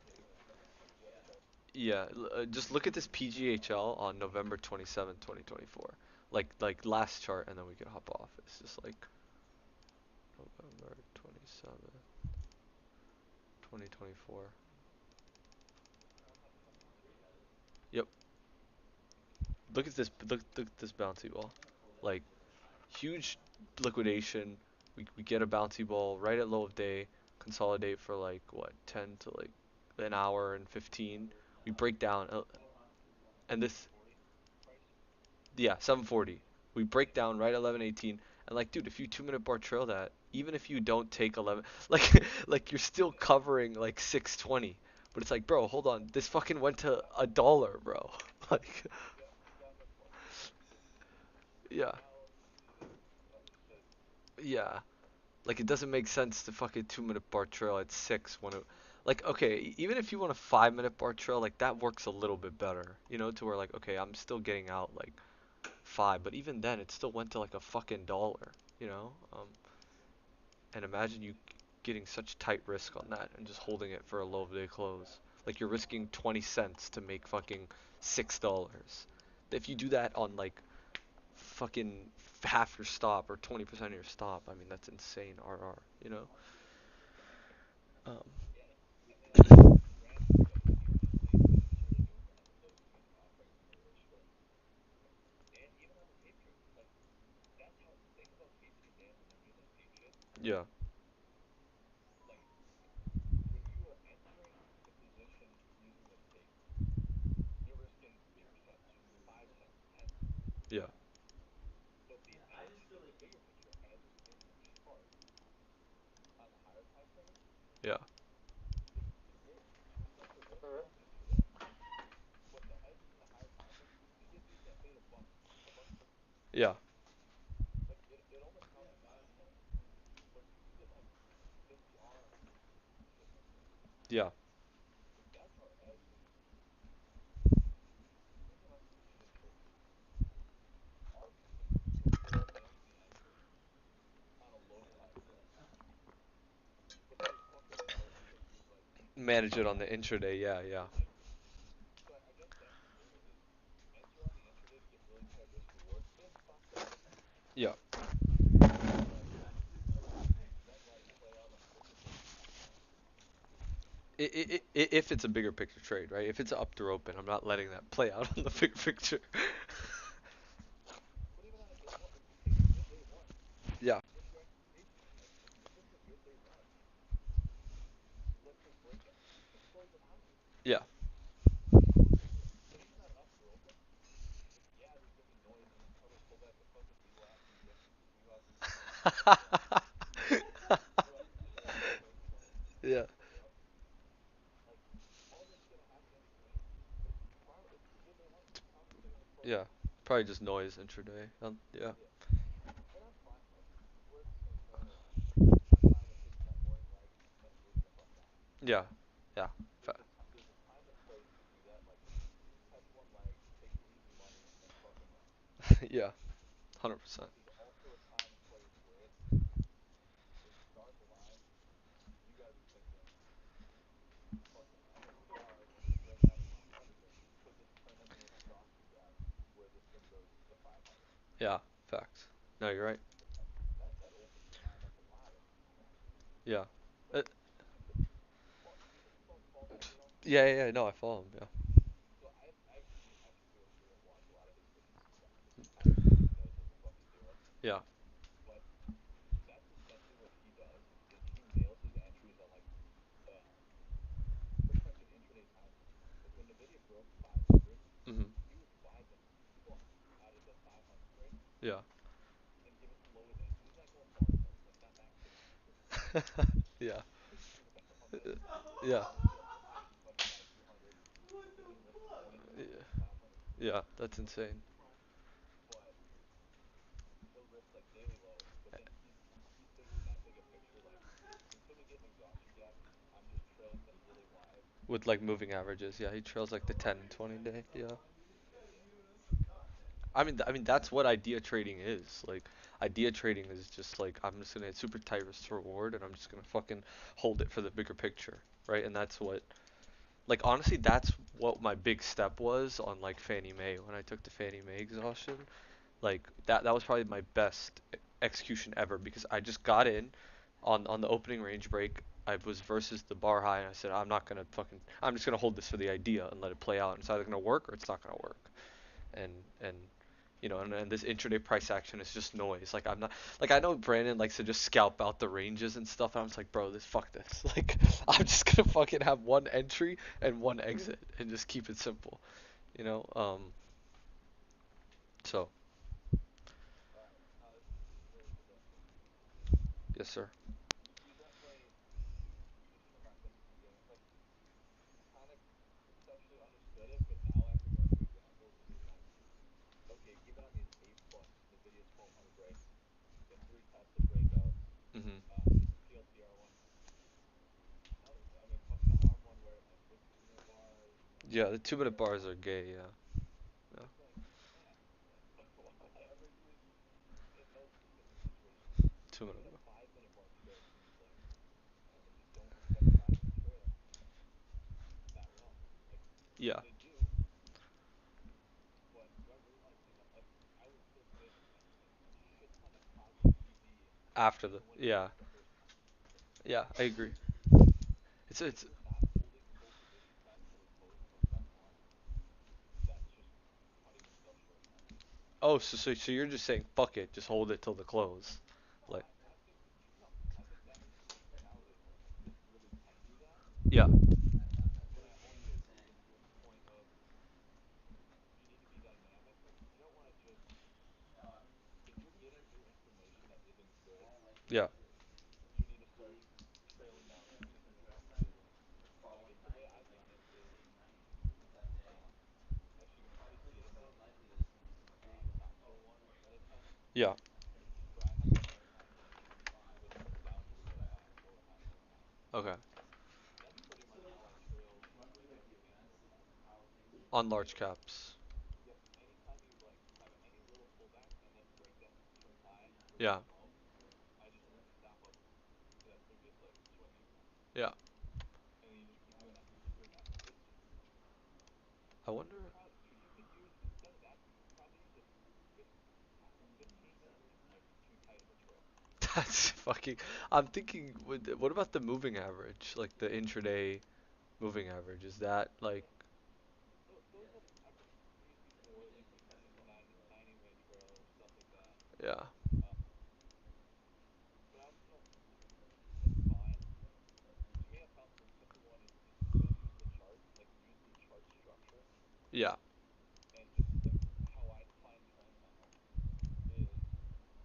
Yeah, yeah. Go ahead. You have a chart. just look at this PGHL on November 27th, 2024. Like last chart, and then we can hop off. It's just like November 27th, 2024. Yep. Look at this bouncy ball. Like huge liquidation. We get a bouncy ball right at low of day, consolidate for like what 10 to like an hour and 15. We break down, and this 740 price. yeah 740. We break down right at 11:18, and like dude, if you 2 minute bar trail that, even if you don't take 11, like you're still covering like 620. But it's like, bro, hold on, this fucking went to $1, bro. Like Yeah, we got the fucking 660, yeah, and now it's up to yeah. Like it doesn't make sense to fucking 2 minute bar trail at six when it, like okay, even if you want a 5 minute bar trail, like that works a little bit better, to where like okay, I'm still getting out like 5, but even then it still went to like a fucking dollar, you know? And imagine you getting such tight risk on that and just holding it for a low day close. Like you're risking 20 cents to make fucking $6. If you do that on like fucking half your stop or 20% of your stop, I mean that's insane RR, you know? Um, Yeah, and granted, but if you honestly sort of knew about those teams offering similar scripts, and even on the tape trades, like that's how think about Casey and Dan when they're doing those tape shits. yeah, Like when you are entering the position using those tapes, you're risking 2 cents, 5 cents, 10 cents. yeah, But the edge, the bigger picture edge in your chart on the higher time frames yeah, is more. You still have to risk on the intraday, but the edges in the higher time frames, you get beat that fade a bunch quicker. yeah, Like it almost counts as not incentive, but you can get like 50R on tape and shit like that. yeah, Like that's our edge. Like think of us in trading. Our percentage of getting the entry on a low time frame would be fucking low because we would like manage it on the intraday, yeah, yeah, like. So I guess that's the thing is enter on the intraday to get really tight risk reward if stock does well, yeah. but then let it play out on the bigger picture time frame. If it's a bigger picture trade, right? If it's up to open, I'm not letting that play out on the big picture. But even on a day one, if you take a good day one, Yeah, what's your expectation? Like if you take a good day one, let's say breakout, it closes higher. yeah. But even on an up or open, like yeah, there's gonna be noise and probably pull back to fucking VWAP and VWAP resistance. But VWAP break point Yeah, for the uptrend. Like all that's gonna happen in between, it's probably if it's a good day one, it's probably still gonna close yeah. higher. Probably just noise intraday. Yeah, Yeah, and I'm fine. Like we're in the same boat. I'm fine with taking that morning leg and then moving the fuck on. yeah, yeah. There's a time and place to do that. Like catch one leg, take the easy money, and fucking run. Yeah, 100%. There's also a time and place where it's when you start the line, you got to be thinking, fucking, I'm gonna PR right now to 120 here. Could this turn into an exhaustion gap where this thing goes to 500? Yeah, facts. No, you're right. That opens your mind up a lot as a beginner. Yeah. But Uh, you follow Andrew at all? yeah, yeah, yeah. No, I follow him. Yeah. So I actually go through and watch a lot of his videos and stuff because obviously he knows what the fuck he's doing. Yeah. But that's essentially what he does is he nails his entries on like uh, pretty much an intraday time frame. Like when Nvidia broke 500, Mhm. he would buy the fuck out of the 500 break Yeah. and give it to low days. And he's not going bar charts, like not backtesting shit. Yeah. He's just doing fucking Yeah. shit. I can fucking buy 200 and then risk 20 to make Yeah. 500. Yeah. That's insane. But he'll risk like daily lows, but then he's thinking that bigger picture. Like until we get an exhaustion gap, I'm just trailing them really wide. With like moving averages, yeah, he trails like the 10 and 20 day. Yeah. Yeah, I mean that's what idea trading is. Like idea trading is just like I'm just gonna super tight risk to reward and I'm just gonna fucking hold it for the bigger picture, right? And that's what like honestly that's what my big step was on like Fannie Mae when I took the Fannie Mae exhaustion. Like that was probably my best execution ever because I just got in on the opening range break. I was versus the bar high and I said I'm just gonna hold this for the idea and let it play out. And it's either gonna work or it's not gonna work. And and this intraday price action is just noise. Like I'm not like I know Brandon likes to just scalp out the ranges and stuff. And I'm just like, bro, this fuck this. Like I'm just gonna fucking have one entry and one exit and just keep it simple. You know. So all right. This is really pedestrian. yes, sir. You definitely, I'm not gonna say games. Like you kind of conceptually understood it, but now after going through examples, you're like, okay, even on these A plus Nvidia 1200 breaks, the three tested breakouts, Mhm. the TLTR one. Now, I mean, fuck the arm one where it like with the 2 minute bars and then Yeah, the the 2 minute red bars line. are gay. Yeah. Yeah. It's like, man, 2 minute. even a 5 minute bar trail seems like people just don't respect a 5 minute trail that well. Like Yeah. they do, but do I really want to see that? Like I would still say that that's like a shit ton of positive PB After the for when you yeah race the first time. yeah I agree. And if It's you're not holding full position fast really close from step one, that's just cutting yourself short, in my opinion. oh so you're just saying fuck it, just hold it till the close, No, like I think no, I think that is the mentality that really can do that. yeah But I also agree with you in the point of you need to be dynamic. Like you don't want to just if you're getting new information that isn't good, yeah you need to start trailing down and picking it up too. So I guess the way I've done it is, um, as you can probably see it in the topsoil one that I sent. yeah So I have a start time limit with a boundary of low time, low time. okay That's pretty much how I trail my breakout beginner. on large caps Yep. Anytime you like have any little pullback and then breakdown turn high or yeah turn low, I just stop up to that previous like swing angle, yeah and then you just keep doing that. Keep doing that. It's I wonder you could use instead of that, you could probably use a I don't know 15 minute like too tight of a trail. that's fucking I'm thinking what about the moving average, like the intraday moving average, is that like Those have I've used before like the 90 way trail or stuff like that. yeah Uh, but I you know that's fine. To me, I found the simple one is if you're gonna use the chart, like use the chart structure yeah and just like how I define trend now is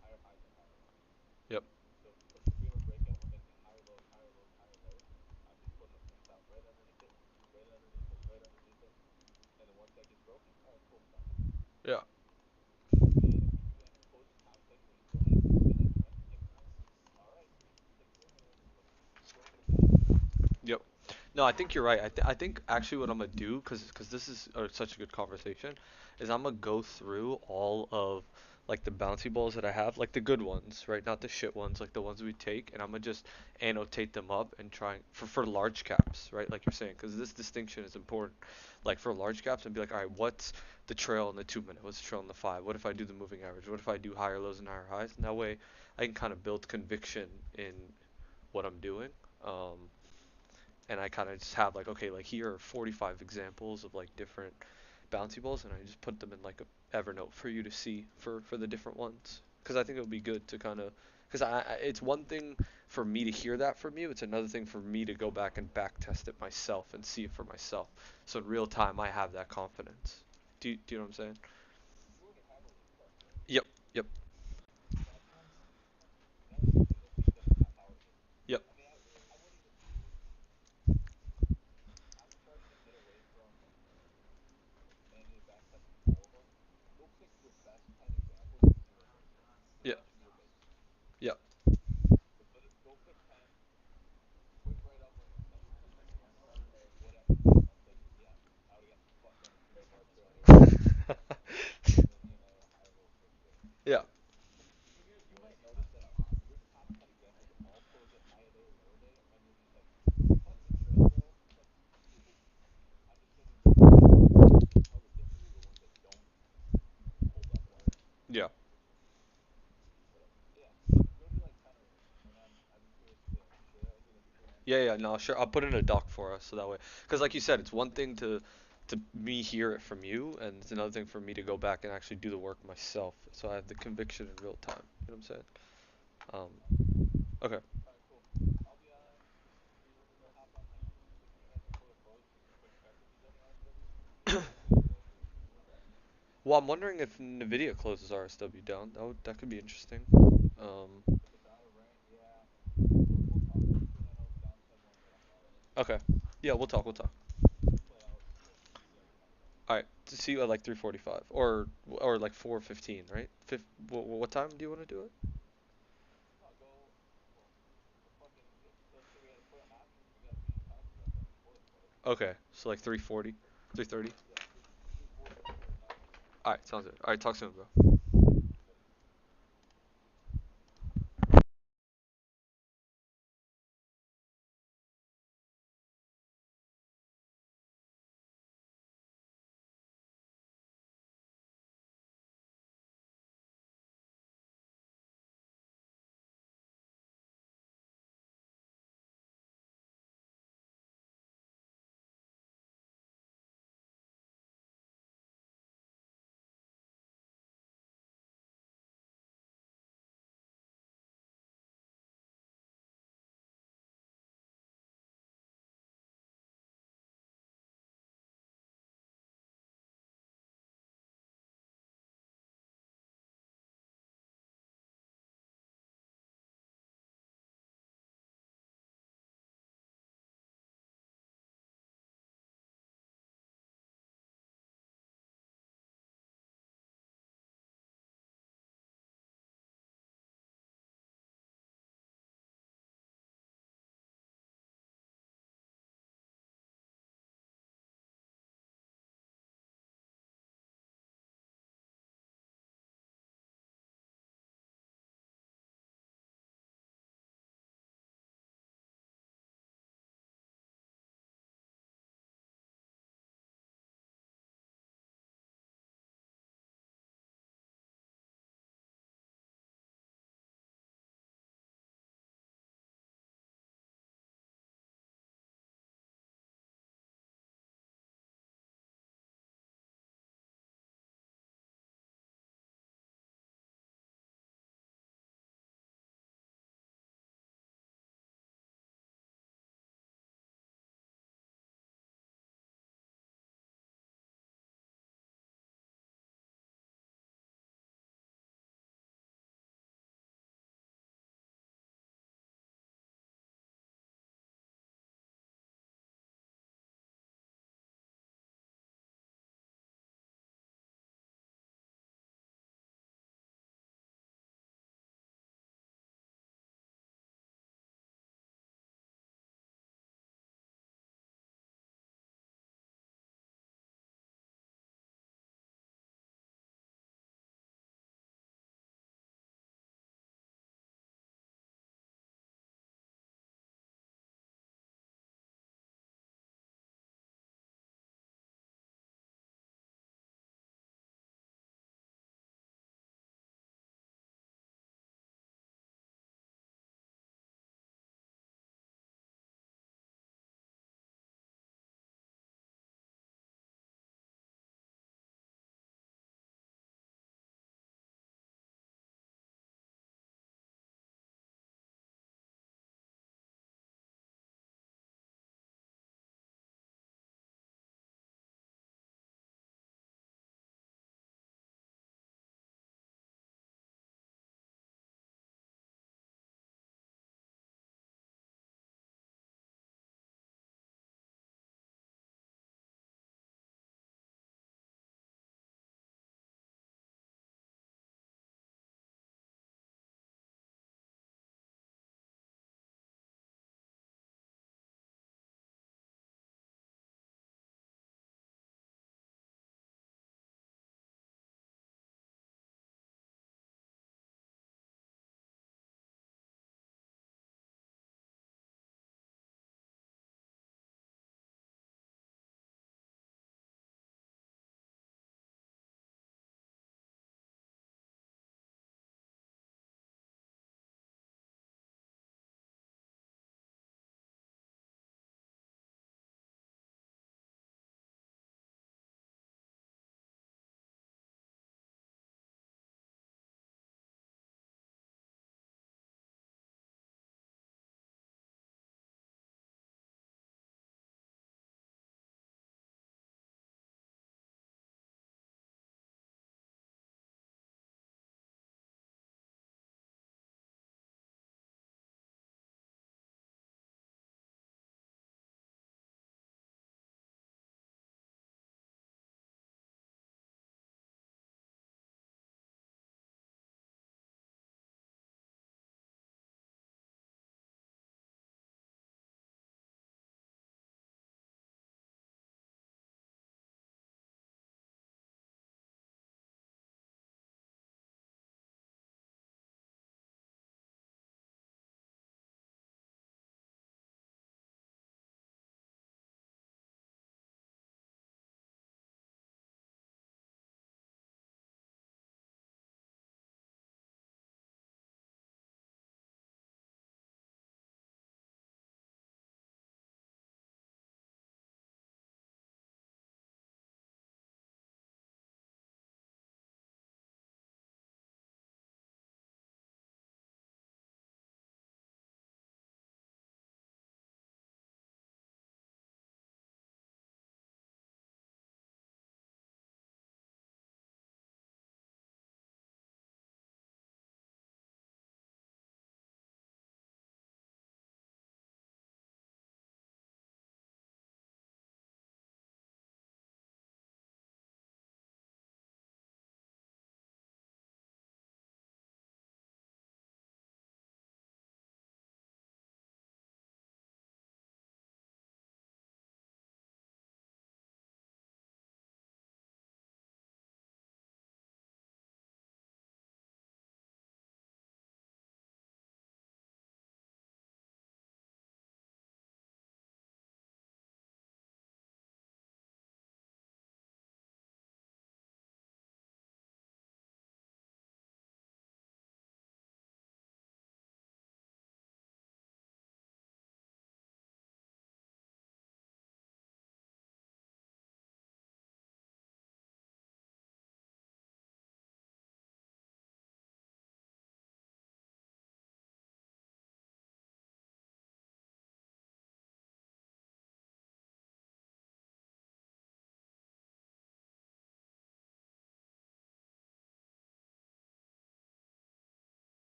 higher highs and higher lows. yep So if we have a breakout, we're making higher lows, higher lows, higher lows. I'm just putting a stop right underneath it, right underneath it, right underneath it, and then once that gets broken, all right, cool, stop. yeah And if you do that post top tick when you still have see that trend, like, all right, stick to it, man. Let's go for the bag. yep. No, I think you're right. I think actually what I'm gonna do, cause this is such a good conversation, is I'm gonna go through all of like the bouncy balls that I have, like the good ones, right? Not the shit ones, like the ones we take, and I'm gonna just annotate them up and try for large caps, right? Like you're saying, cause this distinction is important. Like for large caps, and be like, all right, what's the trail in the 2 minute? What's the trail in the five? What if I do the moving average? What if I do higher lows and higher highs? And that way, I can kind of build conviction in what I'm doing. Um, and I kind of just have like, okay, like here are 45 examples of like different bouncy balls, and I just put them in like a Evernote for you to see for the different ones. Because I think it would be good to kind of, because it's one thing for me to hear that from you, it's another thing for me to go back and back test it myself and see it for myself. So in real time, I have that confidence. Do you know what I'm saying? You already have a list up, right? Yep, yep, That's that would be good. That's good. That's top power too. yep, I mean, I would even do. I'm starting to get away from manually back testing all of them. Go pick your best 10 examples and see what breaks it. yep, See what makes it. yep, Like go pick 10, quick write up like on a quick journal of what actually makes sense. Like yeah, out against the fucking 2 minute bar trail here, I'm doing EMA at a higher low switch here. yeah, You might notice that your top 10 examples all close at high day, low day, and you're just like, fuck the trail, bro. Like I'm just gonna do the ones that tell the difference to the ones that don't hold up well. yeah. But yeah, go do like 10 of those, and I'd be curious to share that with you. That'd be cool. Yeah, yeah, no, sure. I'll put it in a doc for us so that way, because like you said, it's one thing to me hear it from you, and it's another thing for me to go back and actually do the work myself, so I have the conviction in real time. You know what I'm saying? Okay. All right, cool. I'll be are you looking to hop on like 15 minutes before the close, just a quick check if he's any RSWs, or you guys are good? Well, I'm wondering if Nvidia closes RSW down. That could be interesting. If it's out of range, yeah. We'll talk. Because I know it's down 10-1, but I'm low. Okay. Yeah, we'll talk. We'll talk. We'll play out. See how we talk about it. All right. To see you at like 3:45 or like 4:15, right? What time do you want to do it? No, go. Well, the fucking. Let's say we had to put on options. We should talk about that before the close. Okay. So like 3:40, 3:30. Yeah, 3:40, 3:45. All right. Sounds good. All right. Talk soon, bro. Later.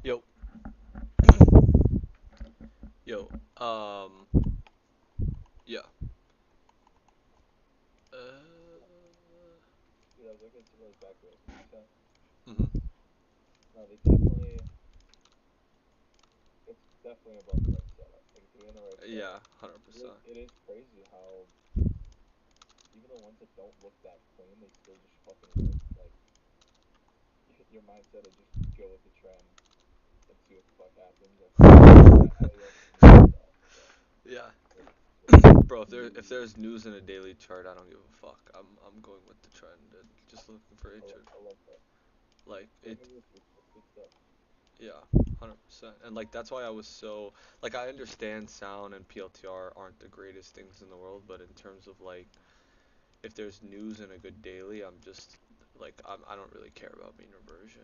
Yo, yo, yeah. Dude, I was looking at some of those back rails that you sent. Mhm. No, they definitely, it's definitely about the right setup. Like if you're in the right Yeah, setup, 100%. it is crazy how even the ones that don't look that clean, they still just fucking work. Like your mindset of just go with the trend and see what the fuck happens. I feel like Adidas is really good at. So Yeah, it's bro. If there's news in a daily chart, I don't give a fuck. I'm going with the trend and just looking for interest. I love that. Like Yeah, it, maybe it's good stuff. yeah, 100%. And like that's why I was so like I understand sound and PLTR aren't the greatest things in the world, but in terms of like if there's news in a good daily, I'm just like I don't really care about mean reversion,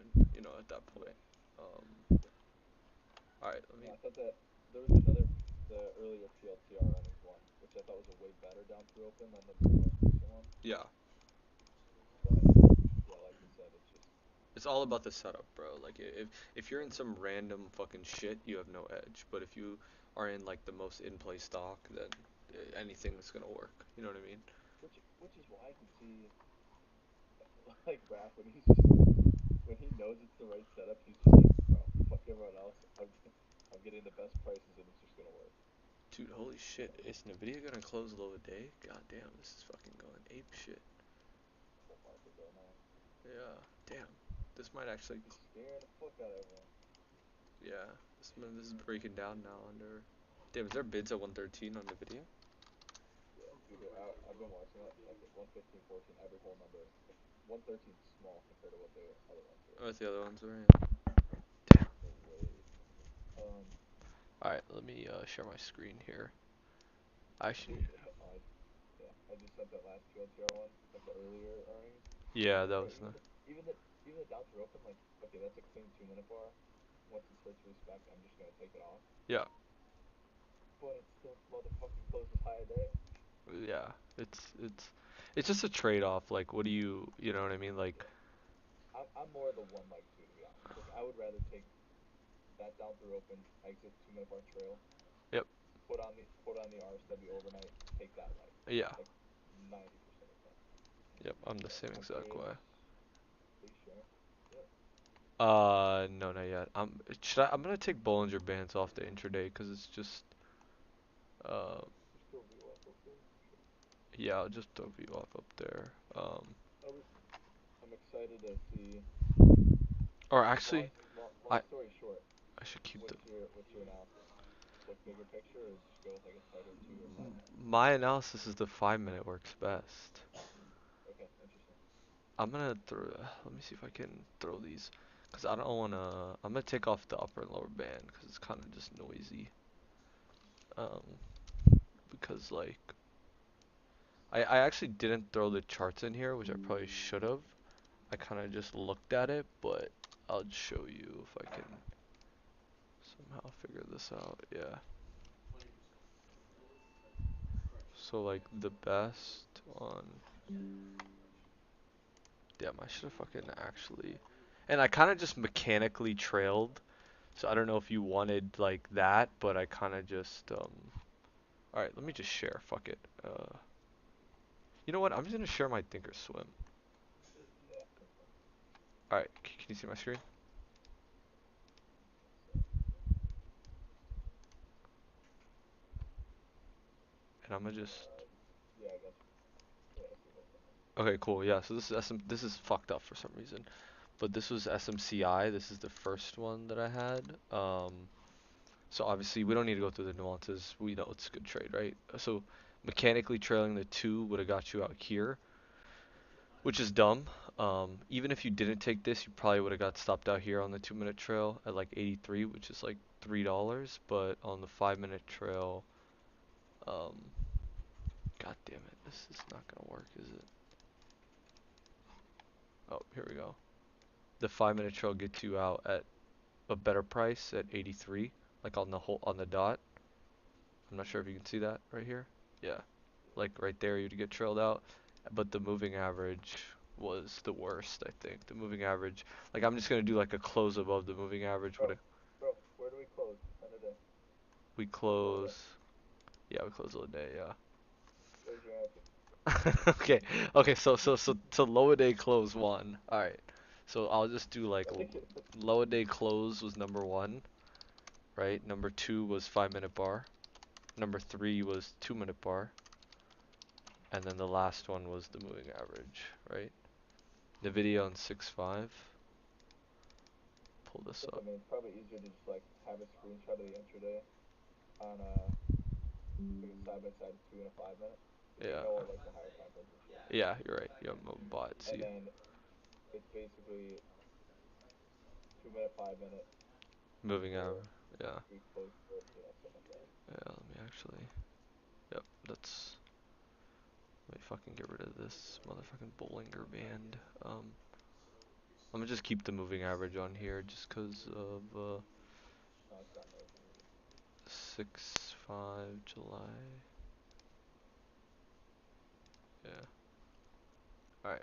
at that Yeah, point. yeah. All right, let No, me. I thought that there was another the earlier PLTR earnings one, which I thought was a way better down through open than the most recent one. Yeah, But yeah, like you said, it's just it's all about the setup, bro. Like if you're in some random fucking shit, you have no edge. But if you are in like the most in play stock, then anything's gonna work. You know what I mean? which is why I can see like Raph when he's just when he knows it's the right setup, he's just like, bro, fuck everyone else. I'm getting the best prices and it's just gonna work. Dude, holy shit! Is Nvidia gonna close low a day? God damn, this is fucking going ape shit. Full market right now. Yeah, damn. This might actually. Just scaring the fuck out of everyone. Yeah, this is breaking down now under. Damn, is there bids at 113 on Nvidia? Yeah, dude, I've been watching that like at 115, 14, every whole number. 113 small compared to what the other ones were. Oh, what the other ones were. Yeah. Damn. So way. Um, All right, let me share my screen here. I actually. I yeah, I just sent that last PLTR one, like the earlier earnings. Yeah, that Bro, was the. even the down through open, like okay, that's a clean 2 minute bar. Once it starts to respect, I'm just gonna take it off. Yeah, But it still motherfucking closes high a day. yeah. It's just a trade-off. Like, what do you know what I mean? Like, Yeah, I'm more the 1 leg 2 to be honest. Like I would rather take that down through open, exit 2 minute bar trail, yep, put on the RSW overnight, take that leg, yeah, like 90% of the time. yep. I'm the But same I'm exact curious. way. Please share. Yep. No, not yet. I'm gonna take Bollinger Bands off the intraday because it's just, uh, Just throw view up, okay? Sure. yeah, I'll just throw you off up there. I was, I'm excited to see. Or actually, Long I story short, I should keep the. what's your analysis? Look bigger picture, or just go with like a tighter 2 or 5 minute? My analysis is the 5 minute works best. Okay, interesting. I'm gonna throw. Let me see if I can throw these, cause I don't wanna. I'm gonna take off the upper and lower band, cause it's kind of just noisy. Um, because like I actually didn't throw the charts in here, which I probably should have. I kind of just looked at it, but I'll show you if I can somehow figure this out. Yeah. So like the best on. Damn, I should have fucking actually. And I kind of just mechanically trailed. So I don't know if you wanted like that, but I kind of just All right, let me just share. Fuck it. You know what? I'm just gonna share my Thinkorswim. Yeah, that's fine. All right, can you see my screen? So, And I'm gonna just. yeah, I got you. Yeah, I see both of them. Okay, cool. Yeah. So this is This is fucked up for some reason, but this was SMCI. This is the first one that I had. So obviously we don't need to go through the nuances. We know it's a good trade, right? So mechanically trailing the two would have got you out here, which is dumb. Even if you didn't take this, you probably would have got stopped out here on the 2 minute trail at like 83, which is like $3. But on the 5 minute trail, um, god damn it, this is not gonna work, is it? Oh, here we go. The 5 minute trail gets you out at a better price at 83, like on the whole on the dot. I'm not sure if you can see that right here. Yeah, Yeah. like right there, you'd get trailed out, but the moving average was the worst, I think. The moving average. Like I'm just gonna do like a close above the moving average. Bro, bro, where do we close? End of day. We We close it. close. Yeah, we close all day. Yeah. Where's your answer? Okay. Okay. So lower day close one. All right. So I'll just do like I think it, lower day close was number one, right? Number two was 5 minute bar. Number three was 2 minute bar. And then the last one was the moving average, right? The video on 6.5. Pull this look, I up. mean, it's probably easier to just like have a screenshot of the intraday on like a side by side 2 and a 5 minute, because we Yeah. know what like the higher time frames and shit. Yeah, you're right. Yeah, I'm a bot. And See. then it's basically 2 minute, 5 minute, Moving or average. Yeah. we close it, something like that. Yeah, let me actually. Yep, that's. Let me fucking get rid of this motherfucking Bollinger Band. I'm gonna just keep the moving average on here just because of No, it's not noisy. 6/5 July. Yeah. Alright.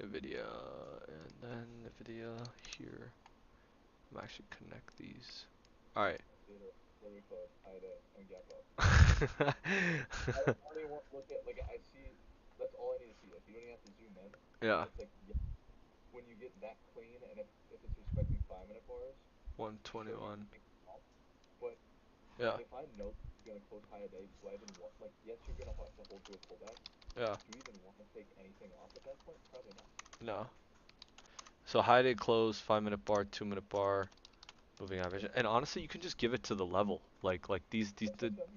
NVIDIA and then NVIDIA here. I'm actually connect these. Alright. See it, where we close, high day, and gap up. Yeah. I don't even want to look at, like, I see, that's all I need to see. Like, you don't even have to zoom in. It's like, when you get that clean, and if it's respecting 5 minute bars, sure, you can 121. take it off. But Yeah. if I know you're going to close high a day, do I even want, like, yes, you're going to have to hold to a pullback. Yeah. Do you even want to take anything off at that point? Probably not. No. So high day close, 5 minute bar, 2 minute bar, moving average. And honestly, you can just give it to the level. Like these That's did what I'm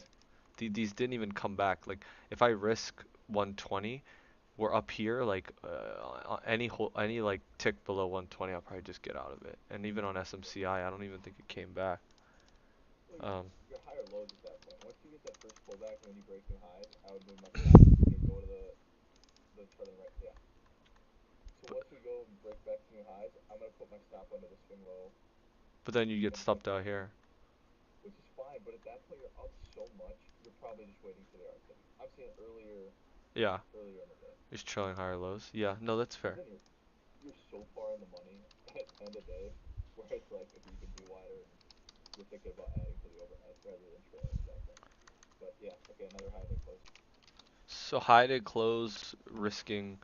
saying. these didn't even come back. Like if I risk 120, we're up here. Like any like tick below 120, I'll probably just get out of it. And even on SMCI, I don't even think it came back. Well, Um, you're higher lows at that point. Once you get that first pullback and then you break new highs, I would move my stop to go to the chart on the right. Yeah. So but once we go and break back to new highs, I'm gonna put my stop under the swing low but then you get and swing stopped out high, here. which is fine. But at that point, you're up so much, you're probably just waiting for the arc. I'm seeing Yeah, earlier in the day, just trailing higher lows. Yeah, no, that's because fair. then you're so far in the money at end of day, where it's like, okay, you can be wider and you're thinking about adding to the overhead rather than trailing at that point. But yeah, okay, another high day close. So high day close, risking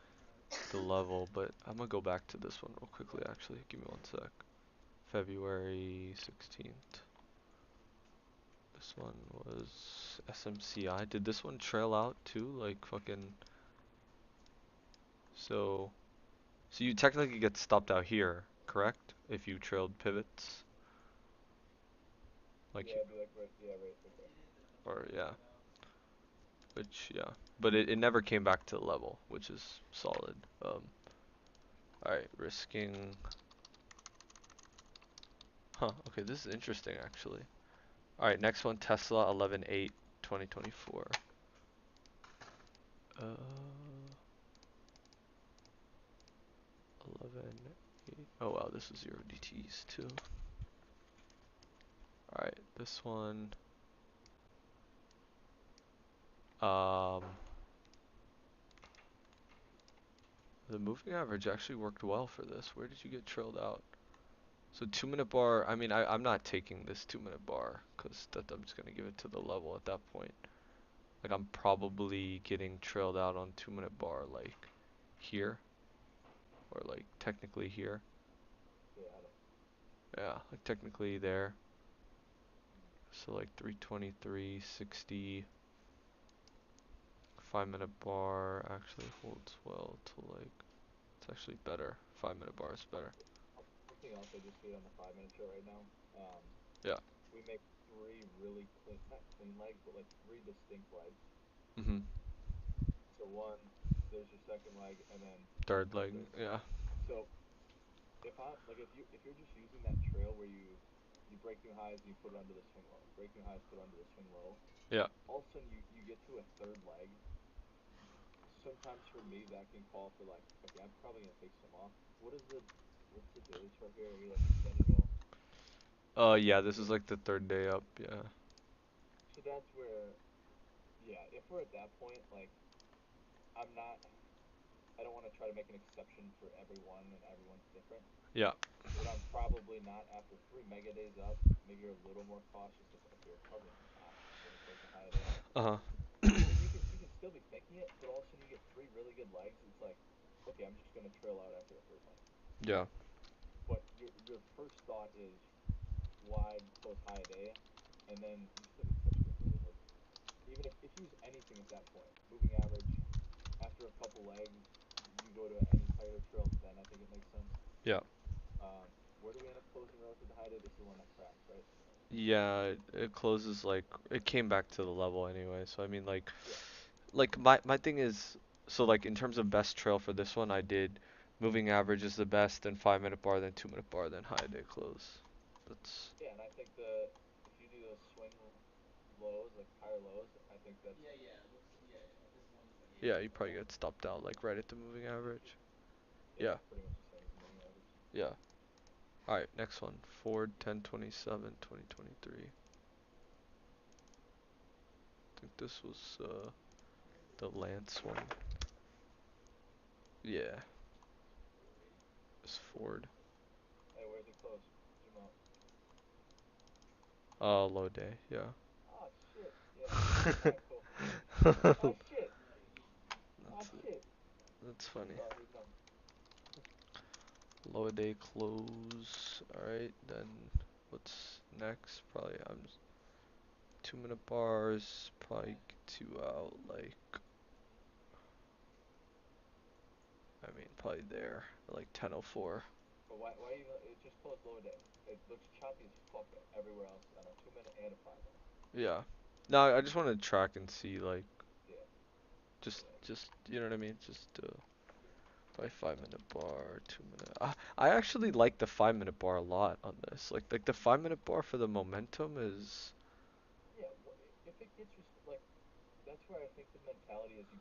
the level, but I'm gonna go back to this one real quickly. Actually, give me one sec. February 16th. This one was SMCI. Did this one trail out too? Like fucking. So, so you technically get stopped out here, correct? If you trailed pivots, like, Yeah, it'd be like right, yeah, right there. or yeah, which yeah, but it never came back to the level, which is solid. All right, risking. Huh. Okay, this is interesting actually. All right, next one, Tesla 11/8/2024. Uh, 11/8. Oh wow, this is 0 DTs too. All right, this one. Um, the moving average actually worked well for this. Where did you get trailed out? So 2 minute bar. I mean, I'm not taking this 2 minute bar because that I'm just gonna give it to the level at that point. Like I'm probably getting trailed out on 2 minute bar like here or like technically here. Yeah, I don't. Yeah, like technically there. So like 323.60. 5 minute bar actually holds well to like, it's actually better. 5 minute bar is better. Something else I just see it on the 5 minute chart right now. Um, Yeah. we make three really clean, not clean legs, but like three distinct legs. Mhm. So one, there's your second leg, and then Third your leg. third leg. Yeah. So if I like if you're just using that trail where you break new highs and you put it under the swing low, break new highs, put it under the swing low. Yeah. All of a sudden you get to a third leg. Sometimes for me that can call for like, okay, I'm probably gonna take some off. What's the daily chart here? Are we like extended well? Yeah, this is like the third day up. Yeah. So that's where, yeah, if we're at that point, like I'm not I don't want to try to make an exception for everyone, and everyone's different. Yeah. What I'm probably not after 3 mega days up, maybe you're a little more cautious of okay, we're probably not going to close the high a day. Uh-huh. You can still be thinking it, but all of a sudden you get three really good legs. It's like, okay, I'm just going to trail out after the third leg. Yeah. But your first thought is wide close high a day, and then you still get such good moves. Like even if you use anything at that point, moving average after a couple legs, you go to any tighter trail. Then I think it makes sense. Yeah. Where do we end up closing relative to high day? This is the one that cracks, right? Yeah, it closes like it came back to the level anyway. So I mean Yeah. like my thing is so like in terms of best trail for this one I did moving average is the best, then 5 minute bar, then 2 minute bar, then high day close. That's Yeah, and I think the if you do those swing lows, like higher lows, I think that's yeah, you probably get stopped out like right at the moving average. yeah, Yeah. pretty much the same as the moving average. Yeah. Alright, next one. Ford 1027 2023. I think this was the Lance one. Yeah, it's Ford. Hey, where's it close? Zoom out. Low day, yeah. Ah, shit. Yeah. All right, cool. Ah, shit. Ah, That's shit. that's funny. Oh, he's done. Low day close. Alright, then what's next? Probably 2 minute bars. Probably get you out like I mean probably there like 10:04. But why even? It just closed low day. It looks choppy as fuck everywhere else on a 2 minute and a 5 minute. Yeah. No, I just wanted to track and see like Yeah. Yeah. just you know what I mean? Just probably 5 minute bar, 2 minute. I actually like the 5 minute bar a lot on this. Like the 5 minute bar for the momentum is Yeah. If it gets you like, that's where I think the mentality is you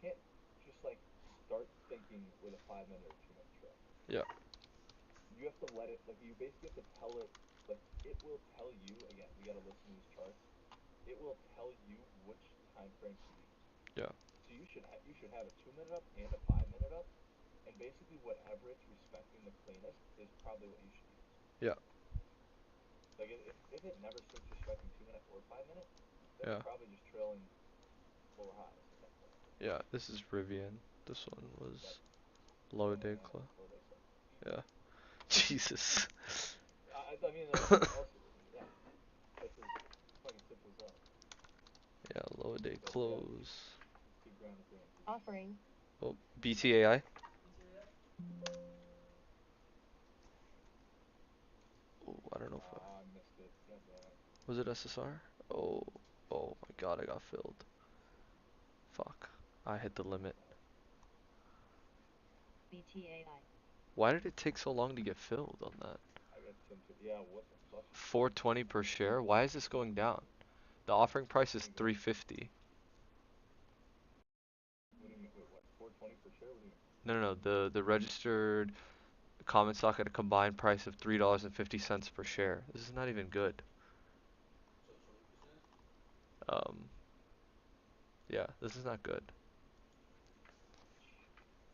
can't just like start thinking with a 5 minute or 2 minute trail. yeah, You have to let it like you basically have to tell it like it will tell you again. We got to listen to these charts. It will tell you which time frame to use. yeah, So you should have a 2 minute up and a 5 minute up, and basically whatever it's respecting the cleanest is probably what you should use. yeah, Like if it never starts respecting 2 minute or 5 minute, then yeah, you're probably just trailing lower highs at that point. yeah. This is Rivian. This one Yep. was low day And club. low day close. Yeah. Jesus. I mean that's also yeah. That's as fucking simple as that. Yeah, low day But yeah, close. keep ground the green. Offering. Oh, BTAI. Oh, I don't know if I missed it. God damn it. was it SSR. Oh, oh my God, I got filled. Fuck. I hit the limit. BTAI. Why did it take so long to get filled on that? I got Tim. Yeah, what the fuck? 420 per share. Why is this going down? The offering price is Let me go. 350. What do you mean? Wait, what? 420 per share? What do you mean? No, no, no. The registered common stock at a combined price of $3.50 per share. This is not even good. Um, yeah, this is not good.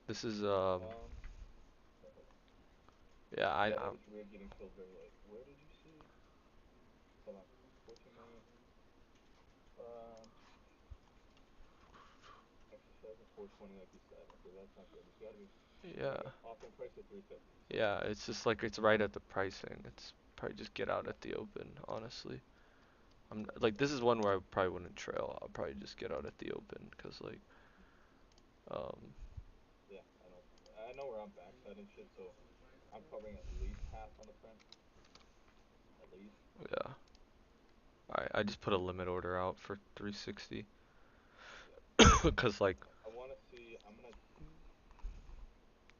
This is Um, hold on. yeah, Yeah, that I'm is weird getting filled very late. Where did you see? Hold on. 14 million. Um, exercise at 420, like you said. Okay, that's not good. It's got to be. There yeah, we go. Offering price at 350. So yeah. It's just like it's right at the pricing. It's probably just get out yeah, at the open. Honestly, I'm like this is one where I probably wouldn't trail. I'll probably just get out at the open because like um yeah. I know where I'm backside and shit. So I'm covering at least half on the print. At least. yeah. Alright, I just put a limit order out for 360 Yep. because like I want to see. I'm gonna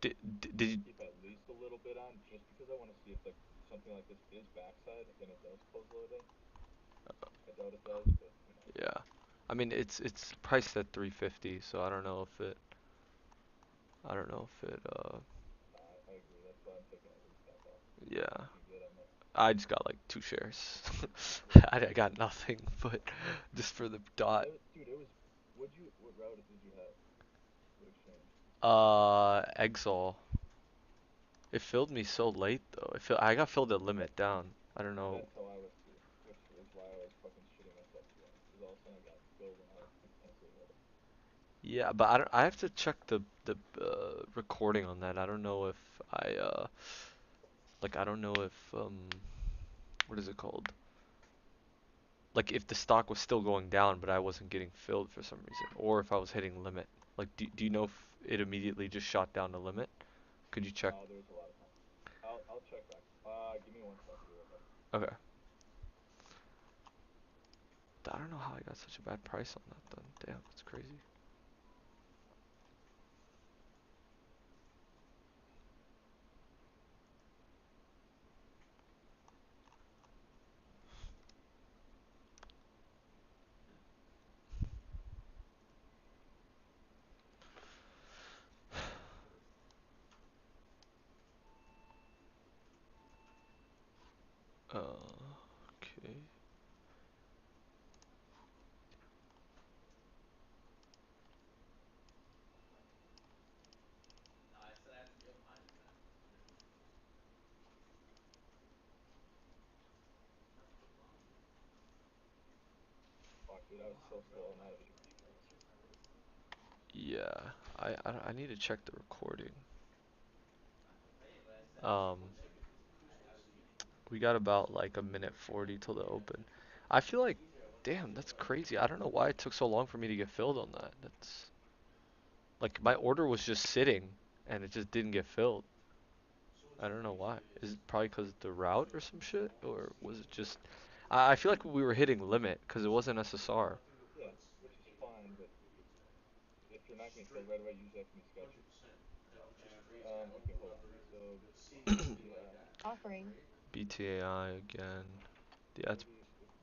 did you, keep at least a little bit on just because I want to see if like something like this is backside and it does close low day. I doubt it does, but who knows? yeah. I mean it's priced at 350, so I don't know if it Nah, I agree. That's why I'm taking at least half off. yeah. If you get on that. I just got like 2 shares. Yeah. I got nothing but just for the dot. Dude, it was. What route did you have? What exchange? Exile. It filled me so late though. I got filled at limit down. I don't know. That's how I was too, which is why I was fucking shitting myself again. Because all of a sudden I got filled and I was intensely ready. Yeah, but I don't. I have to check the recording on that. I don't know if I like I don't know if what is it called? Like if the stock was still going down, but I wasn't getting filled for some reason, or if I was hitting limit. Like, do you know if it immediately just shot down the limit? Could you check? No, there was a lot of time. I'll check back. Give me 1 sec. I'll be right back. Okay. I don't know how I got such a bad price on that then. Damn, that's crazy. Okay. Fuck, dude, I was so slow on that. Shit. Yeah, I need to check the recording. Um, we got about like a minute 40 till the open. I feel like, damn, that's crazy. I don't know why it took so long for me to get filled on that. That's like my order was just sitting and it just didn't get filled. I don't know why. Is it probably because the route or some shit, or was it just? I feel like we were hitting limit because it wasn't SSR. Yeah, which is fine, but if you're not getting filled right away, usually that can be sketchy. Okay, hold on. So, BTI, BTAI again. Yeah, that's 30, 50,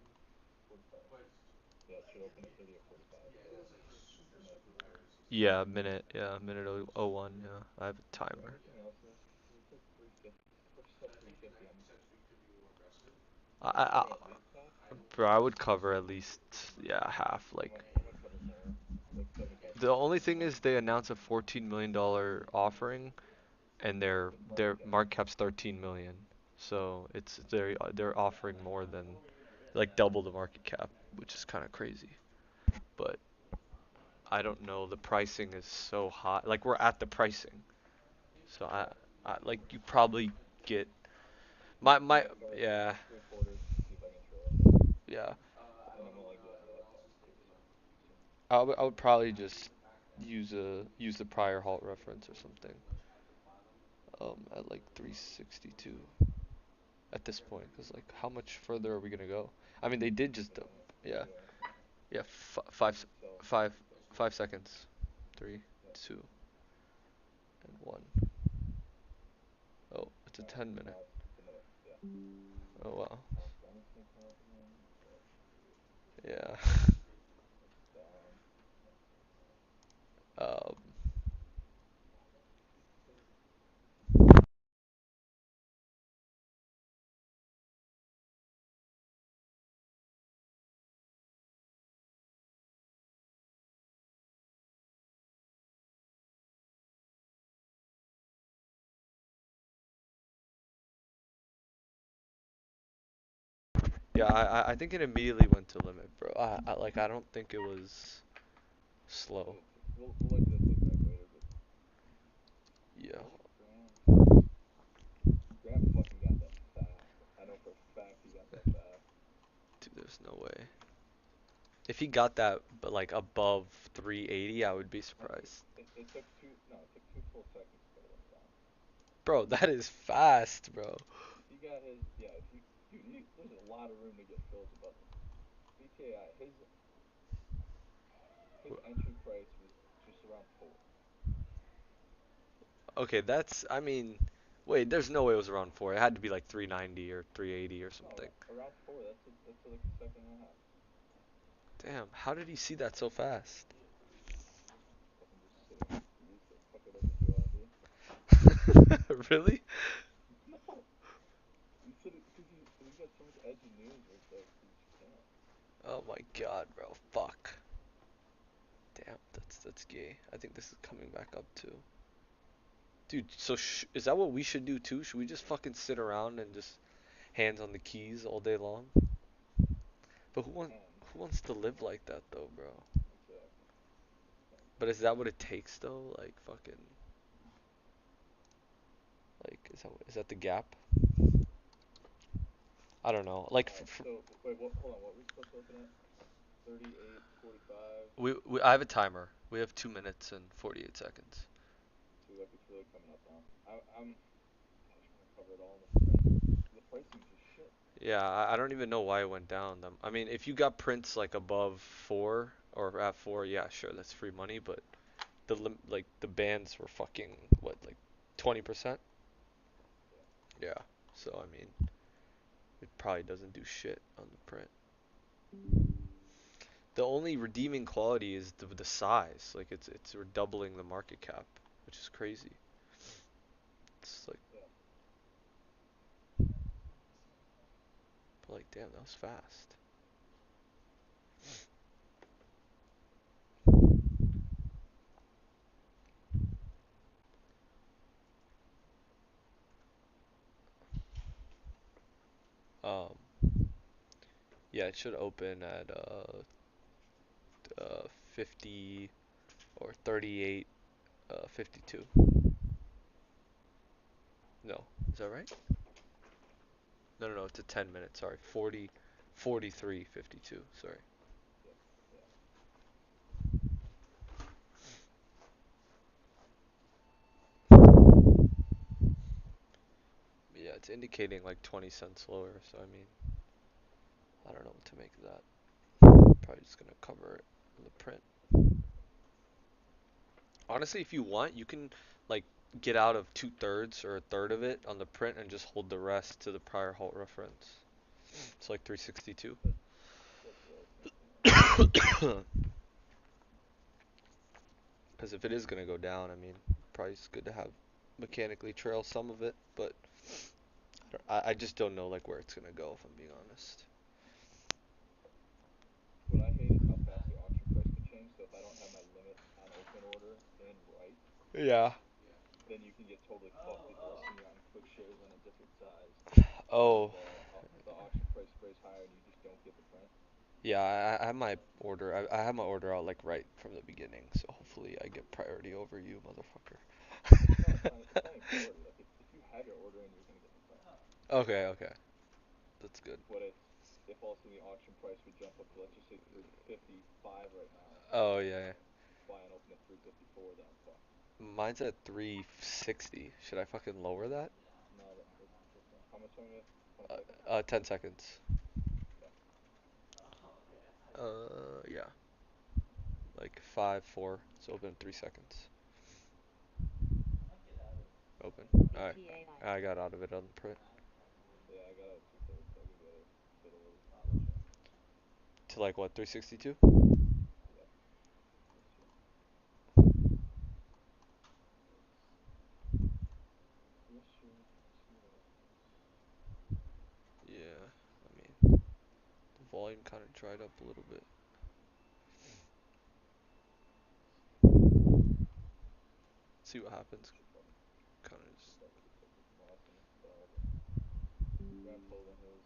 45. Yeah, it should open at 30 or 45, so a minute. yeah, minute. Yeah, minute oh 01. Yeah, I have a timer. Everything else is, it's like 350. Push sub 350. I, Are you I, covering at least half? bro, I would cover at least yeah half. Like I'm gonna cover more, like 75 the 50. only thing is they announced a $14 million offering, and their With market their cap. market cap's 13 million. So it's they're offering more than like double the market cap, which is kind of crazy. But I don't know. The pricing is so high. Like we're at the pricing, so I like you probably get my I'm gonna cover yeah 3/4 to see if I can trail. yeah. And I'm gonna like do that another time too, so soon. I would probably just use the prior halt reference or something. At like 362 at this point, because like how much further are we gonna go? I mean they did just dump. There Yeah you go. yeah Alright, so five that's 5 seconds. Three, yeah. two, and one. Oh, it's a Alright, 10 minute. now it's a minute. Yeah. Oh wow. Bouncing happening. But Yeah. it's down. Um, yeah, I think it immediately went to limit, bro. I don't think it was slow. We'll look at this look back later, but Yeah, what is Graham? Graham fucking got that fast. I know for a fact he got that fast. dude, there's no way. If he got that, but like above 380, I would be No, surprised. it took two. No, it took 2 full seconds for the limit down. Bro, that is fast, bro. If he got his, yeah, if he, dude, there's a lot of room to get fills above him. BTI, his entry price was just around 4. Okay, I mean, wait, there's no way it was around 4. It had to be like 390 or 380 or No, something. around 4. That's like a second and a half. Damn, how did he see that so fast? Fucking just sitting. He used to fucker doesn't do R&D. Really? No, he said it because he got so much edgy news where it's like he just can't. Oh my god, bro. Fuck. Damn, That's gay. I think this is coming back up too. Dude, so is that what we should do too? Should we just fucking sit around and just hands on the keys all day long? But And who wants to live like that though, bro? exactly. But is that what it takes though? Like fucking like is that the gap? I don't know. Like All right. So wait, what? Hold on. What were we supposed to open at? 38, 45. we I have a timer. We have 2 minutes and 48 seconds. See, like it's really coming up now. I just want to cover it all in the print. The pricing's just shit. Yeah, I don't even know why it went down. I mean, if you got prints like above 4 or at 4, yeah, sure, that's free money, but like the bands were fucking what, like 20%? Yeah. Yeah. So I mean, it probably doesn't do shit on the print. The only redeeming quality is the size. Like it's we're doubling the market cap, which is crazy. It's like, Yeah. damn, that was fast. Um, yeah, it should open at 50 or 38 52. No, is that right? No, it's a 10 minute. Sorry, 40 43 52. Sorry. Yeah. Yeah. Yeah, it's indicating like 20 cents lower. So I mean, I don't know what to make of that. Probably just gonna cover it in the print. Honestly, if you want, you can like get out of 2/3 or a third of it on the print and just hold the rest to the prior halt reference. It's like 362. That's what I was thinking. Yeah. Because if it is gonna go down, I mean, probably it's good to have mechanically trail some of it, but I just don't know like where it's gonna go if I'm being honest. What I hate is how fast the auction price can change. So if I don't have my limit on open order in right, Yeah. then you can get totally fucked if you're listing it on quick shares on a different size, and Oh, the auction price sprays higher, and you just don't get the print. yeah. I have my order. I have my order out like right from the beginning, so hopefully I get priority over you, No, motherfucker. it's not even priority. Like if you have your order in, you're gonna get the print. Okay, that's good. But it's if all of a sudden the auction price would jump up to, let's just say, 355 right now, Oh yeah. buy and open at 354, then I'm fucked. Mine's at 360. Should I fucking lower that? No, that's not. How much on it? 20 seconds? 10 seconds. Okay. Yeah. Like 5, 4. It's open in 3 seconds. Open. Alright. I got out of it on the print. Yeah, I got it at 2/3, so I'll give the other bit a little shot. To like what, 362? Yep. Let's see. Let's see what happens. Yeah. I mean, the volume kind of dried up a little bit. See what happens. Kind of just. Should fucking just take this loss in the style, but Graham holding his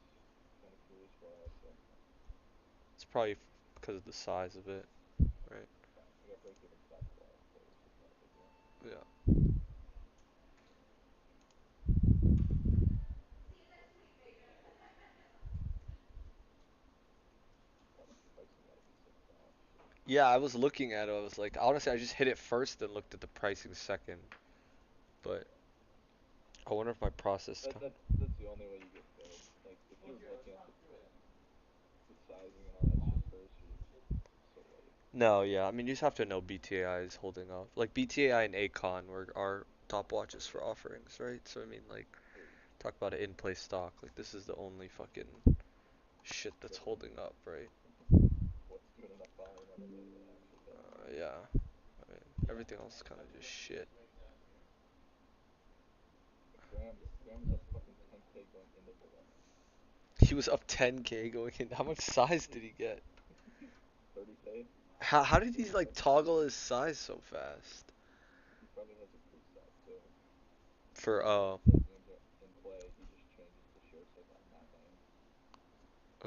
kind of foolish why, so It's probably because of the size of it, right? fine. I got break even stop loss, so it's not a big deal. Yeah. Why does pricing gotta be such dog shit? Yeah, I was looking at it. I was like, honestly, I just hit it first and looked at the pricing second. But I wonder if my process. That's the only way you get fed. Like if you're looking at the sizing and all that shit first, you're so late. No, yeah. I mean, you just have to know BTAI is holding off. Like BTAI and Acon were our top watches for offerings, right? So I mean, like, Agreed. talk about an in-place stock. Like this is the only fucking shit that's But holding up, right? what's doing enough volume on the day to actually hit? Yeah. I mean, everything else is kind of just shit. Like Graham was up fucking 10K going into the limit. He was up 10K going in. How much size did he get? 30K. How did he He like probably toggle his size so fast? he probably has a preset too. For Like once those games are in play, he just changes the shirts like on that lane.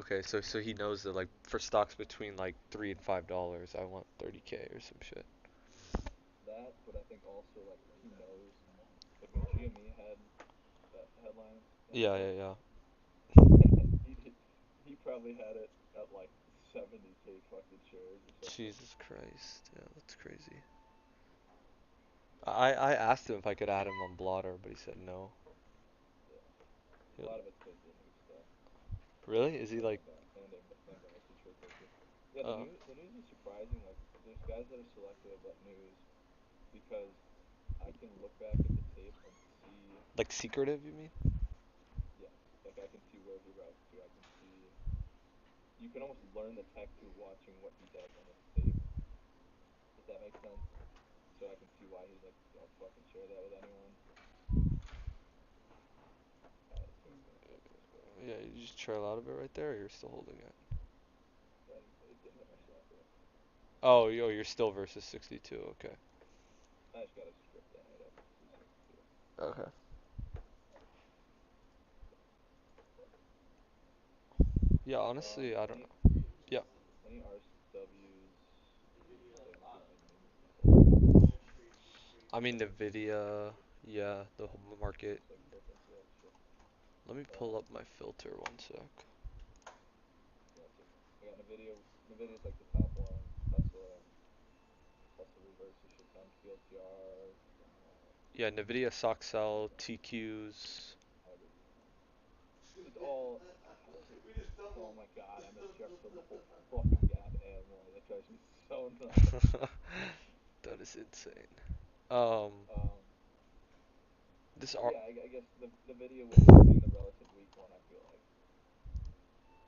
okay, so he knows that like for stocks between like $3 and $5, I want 30K or some shit. That, but I think also like he knows like when GME had that headline and Yeah, stuff, yeah, yeah. he probably had it at like 70K fucking shares or something. Jesus Christ. Yeah, that's crazy. I asked him if I could add him on Blotter, but he said no. Yeah, a He- lot of it's because of the new stuff. Really? Is he And like Ambassador Trophy. Yeah, uh the news is surprising. Like, there's guys that are selective about news because I can look back at the tape and see, like secretive, you mean? yes, like I can see where he routes to. I can see, you can almost learn the tech through watching what he does on his tape, if that makes sense. So I can see why he's like, don't fucking share that with anyone. It's gonna fuck this way. Yeah, you just trail out a bit right there, or you're still holding it. It did hit my swap though. Oh, yo, you're still versus 62. Okay. I just gotta strip down it up to 262. Okay. Yeah, honestly, I don't Any know. Yeah. any RSWs you think would be meaningful? I mean, Nvidia, yeah, the whole market. Looks like perfect. Yeah, shit. Let me pull up Um, my filter one sec. yeah, so I got Nvidia. Nvidia's like the top one. Tesla reverse a shit ton. TLTR. Yeah, Nvidia, Soxel, TQs. It's all. Oh my god, I missed Jefferson the whole fucking goddamn way. That drives me so nuts. That is insane. Um, Um, this but R. yeah, I guess the video with being the relative weak one,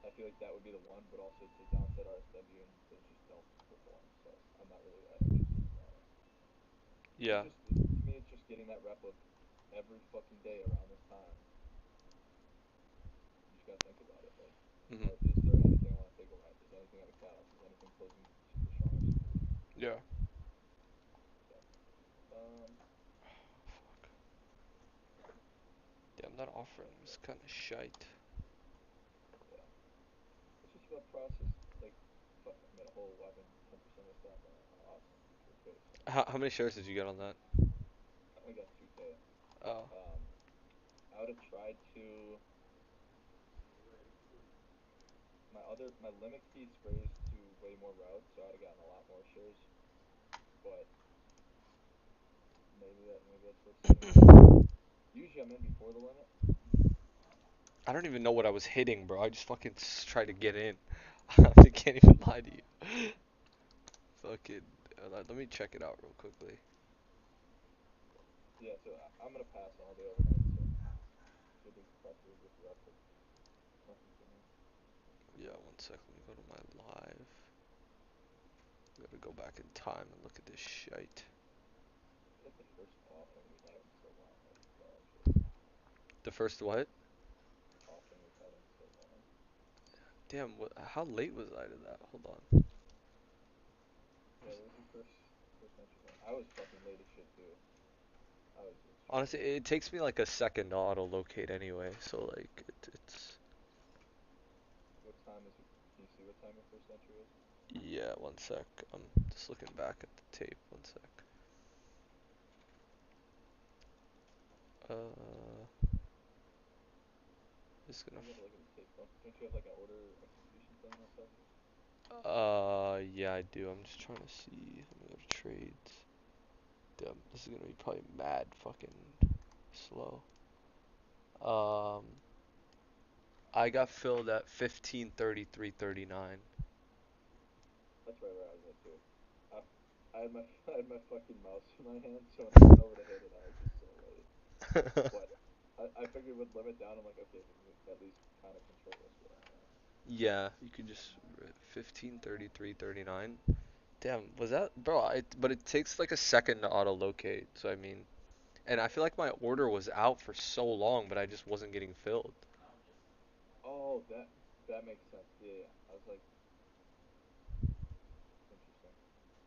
I feel like that would be the one, but also it's a downside RSW and they just don't perform. So I'm not really that interested in that one. It's Yeah. just to me, it's just getting that rep of every fucking day around this time. You just gotta think about it. Like, Hmm. is there anything I want to take a right? Is anything out of callus? Is anything closing super strong or super weak? Yeah. So, um, Damn, that offering but was kind of shite. yeah, it's just about process. Like, fuck, I made a whole whopping 10% of the stock on it. Awesome. Okay, so How many shares did you get on that? I only got 2K. Oh. Um, I would have tried to. My limit keys raised to way more routes, so I'd have gotten a lot more shares. But maybe that's worth sitting on. Usually I'm in before the limit. I don't even know what I was hitting, bro. I just fucking tried to get in. I can't even lie to you. Fucking. Let me check it out real quickly. Yeah, so I'm gonna pass on all the overnight. So good to possibly just rep of nothing for me. Yeah, one sec. Let me go to my live. Gotta go back in time and look at this shite. It's like the first offering we've had in so long. Like dog shit. The first what? Offering we've had in so long. Damn, how late was I to that? Hold on. Yeah, what was your first entry point? I was fucking late as shit too. I was extremely Honestly, late. it takes me like a second to auto locate anyway, so like it's What time is it? Can you see what time your first entry was? yeah, one sec. I'm just looking back at the tape, one sec. Just You gonna gotta look at the tape. Don't you have like an order execution thing on top? yeah, I do. I'm just trying to see. Let me go to trades. Damn, this is gonna be probably mad fucking slow. Um, I got filled at 15:33:39. That's right where I was at too. I, I had my I had my fucking mouse in my hand, so when I went over to hit it, I was just so late. But I figured with limit down, I'm like, okay, we can at least kind of control what's going on. Yeah, you could just 15:33:39. Damn, was that bro? But it takes like a second to auto locate. So I mean, and I feel like my order was out for so long, but I just wasn't getting filled. Oh, that makes sense. Yeah, yeah. I was like, interesting.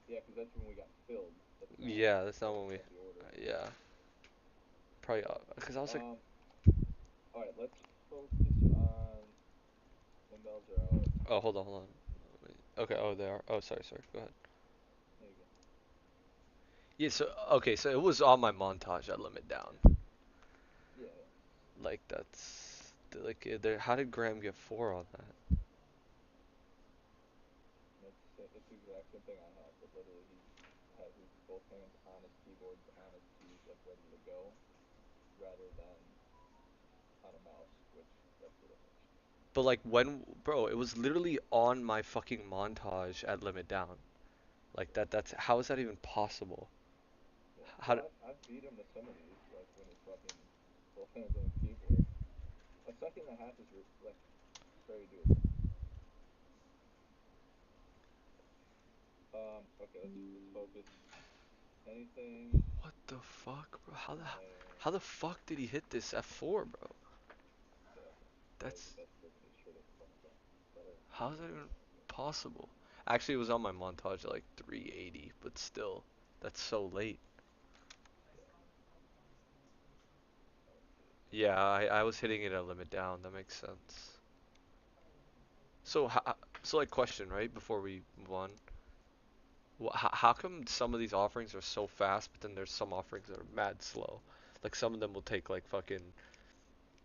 Yeah, because that's when we got filled. That's not Yeah, that's not like when we. what we ordered. Yeah, probably. Okay. Because I was like, All right. Let's focus on inbounds are out. oh, hold on, hold on. Okay. Oh, they are. Oh, sorry, sorry. Go ahead. There you go. Yeah. So okay. So it was on my montage at Limit Down. Yeah, yeah. Like that's like there. How did Graham get four on that? It's the exact same thing I have, but literally he has his both hands on his keyboards, on his keys, like ready to go, rather than on a mouse, which that's the difference. But like when, bro, it was literally on my fucking montage at Limit Down. Like Yeah. that's how is that even possible? Yeah. How Well, d I've beat him to some of these, like when he's fucking both hands on his keyboard. A second and a half is like very doable. Okay, let's focus. Anything what the fuck, bro? name? How the fuck did he hit this F4, bro? Exactly. Gotta That's get that freaking straight as a fucking thing. Better how is that even position right there. possible? Actually, it was on my montage at like 380, but still, that's so late. Yeah. Let's see. Yeah, I was hitting it at Limit Down. That makes sense. So, so like question, right? Before we move on, how come some of these offerings are so fast, but then there's some offerings that are mad slow? Like some of them will take like fucking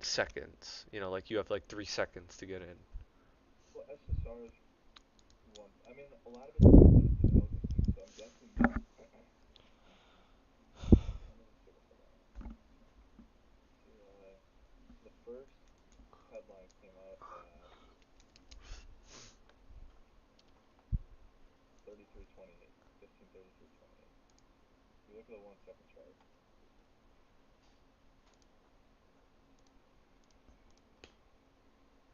seconds. You know, like you have like 3 seconds to get in. Well, SSR's one. I mean, a lot of it's dependent on his algos too. So I'm guessing. Let me see what headline. CI. The first headline came out at 33:28, 15:33:28. If you look at the 1 second chart,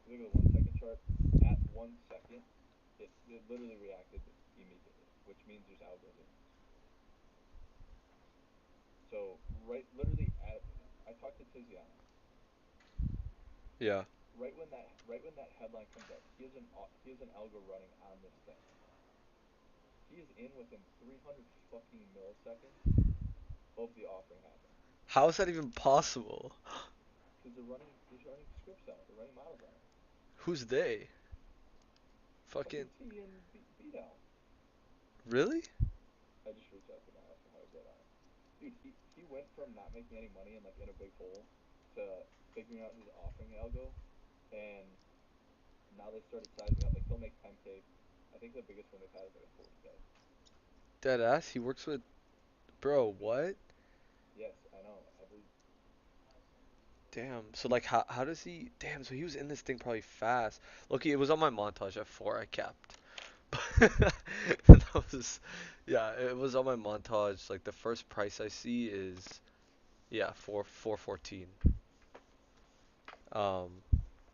if you look at the 1 second chart, at 1 second, it literally reacted immediately, which means there's algos in this. So literally I talked to Tiziano. Yeah. Right when that headline comes out, he has an algo running on this thing. He is in within 300 fucking milliseconds of the offering happening How is that even possible? because they're running scripts on it. They're running models on it. Who's they? Fucking Fucking T and B down. really? I just reached out to him. I asked him how he did on it. Dude, he went from not making any money and like in a big hole to figuring out his offering algo, and now they started sizing up. Like he'll make 10K. I think the biggest one they've had is like a 40K. Dead ass. He works with bro. Yep. What? Yes, I know. Every Damn. So like, how does he? Damn. So he was in this thing probably fast. Look, it was on my montage at four. I capped. That was, yeah. It was on my montage. Like the first price I see is yeah 414. Um.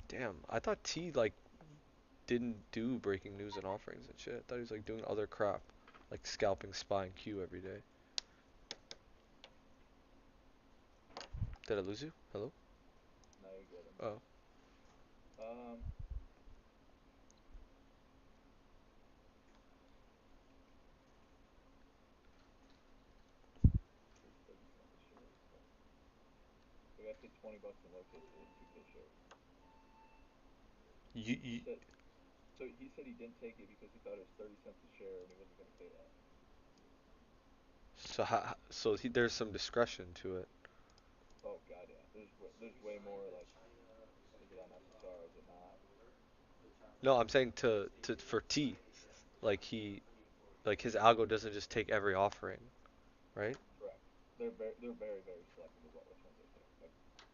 Damn. I thought T like didn't do breaking news and offerings and shit. I thought he was like doing other crap, like scalping SPY and Q every day. Did I lose you? Hello? Now you're good. I'm Oh. back. Um, Says 30 cents a share. So the guy paid $20 to locate for a 2K share. He You said so. He said he didn't take it because he thought it was 30 cents a share and he wasn't gonna pay that. so there's some discretion to it. Oh god, yeah. There's way more like, is it on SSR? Is it not? No, I'm saying to for T, like like his algo doesn't just take every offering, right? Correct. They're very selective about which ones they take. Like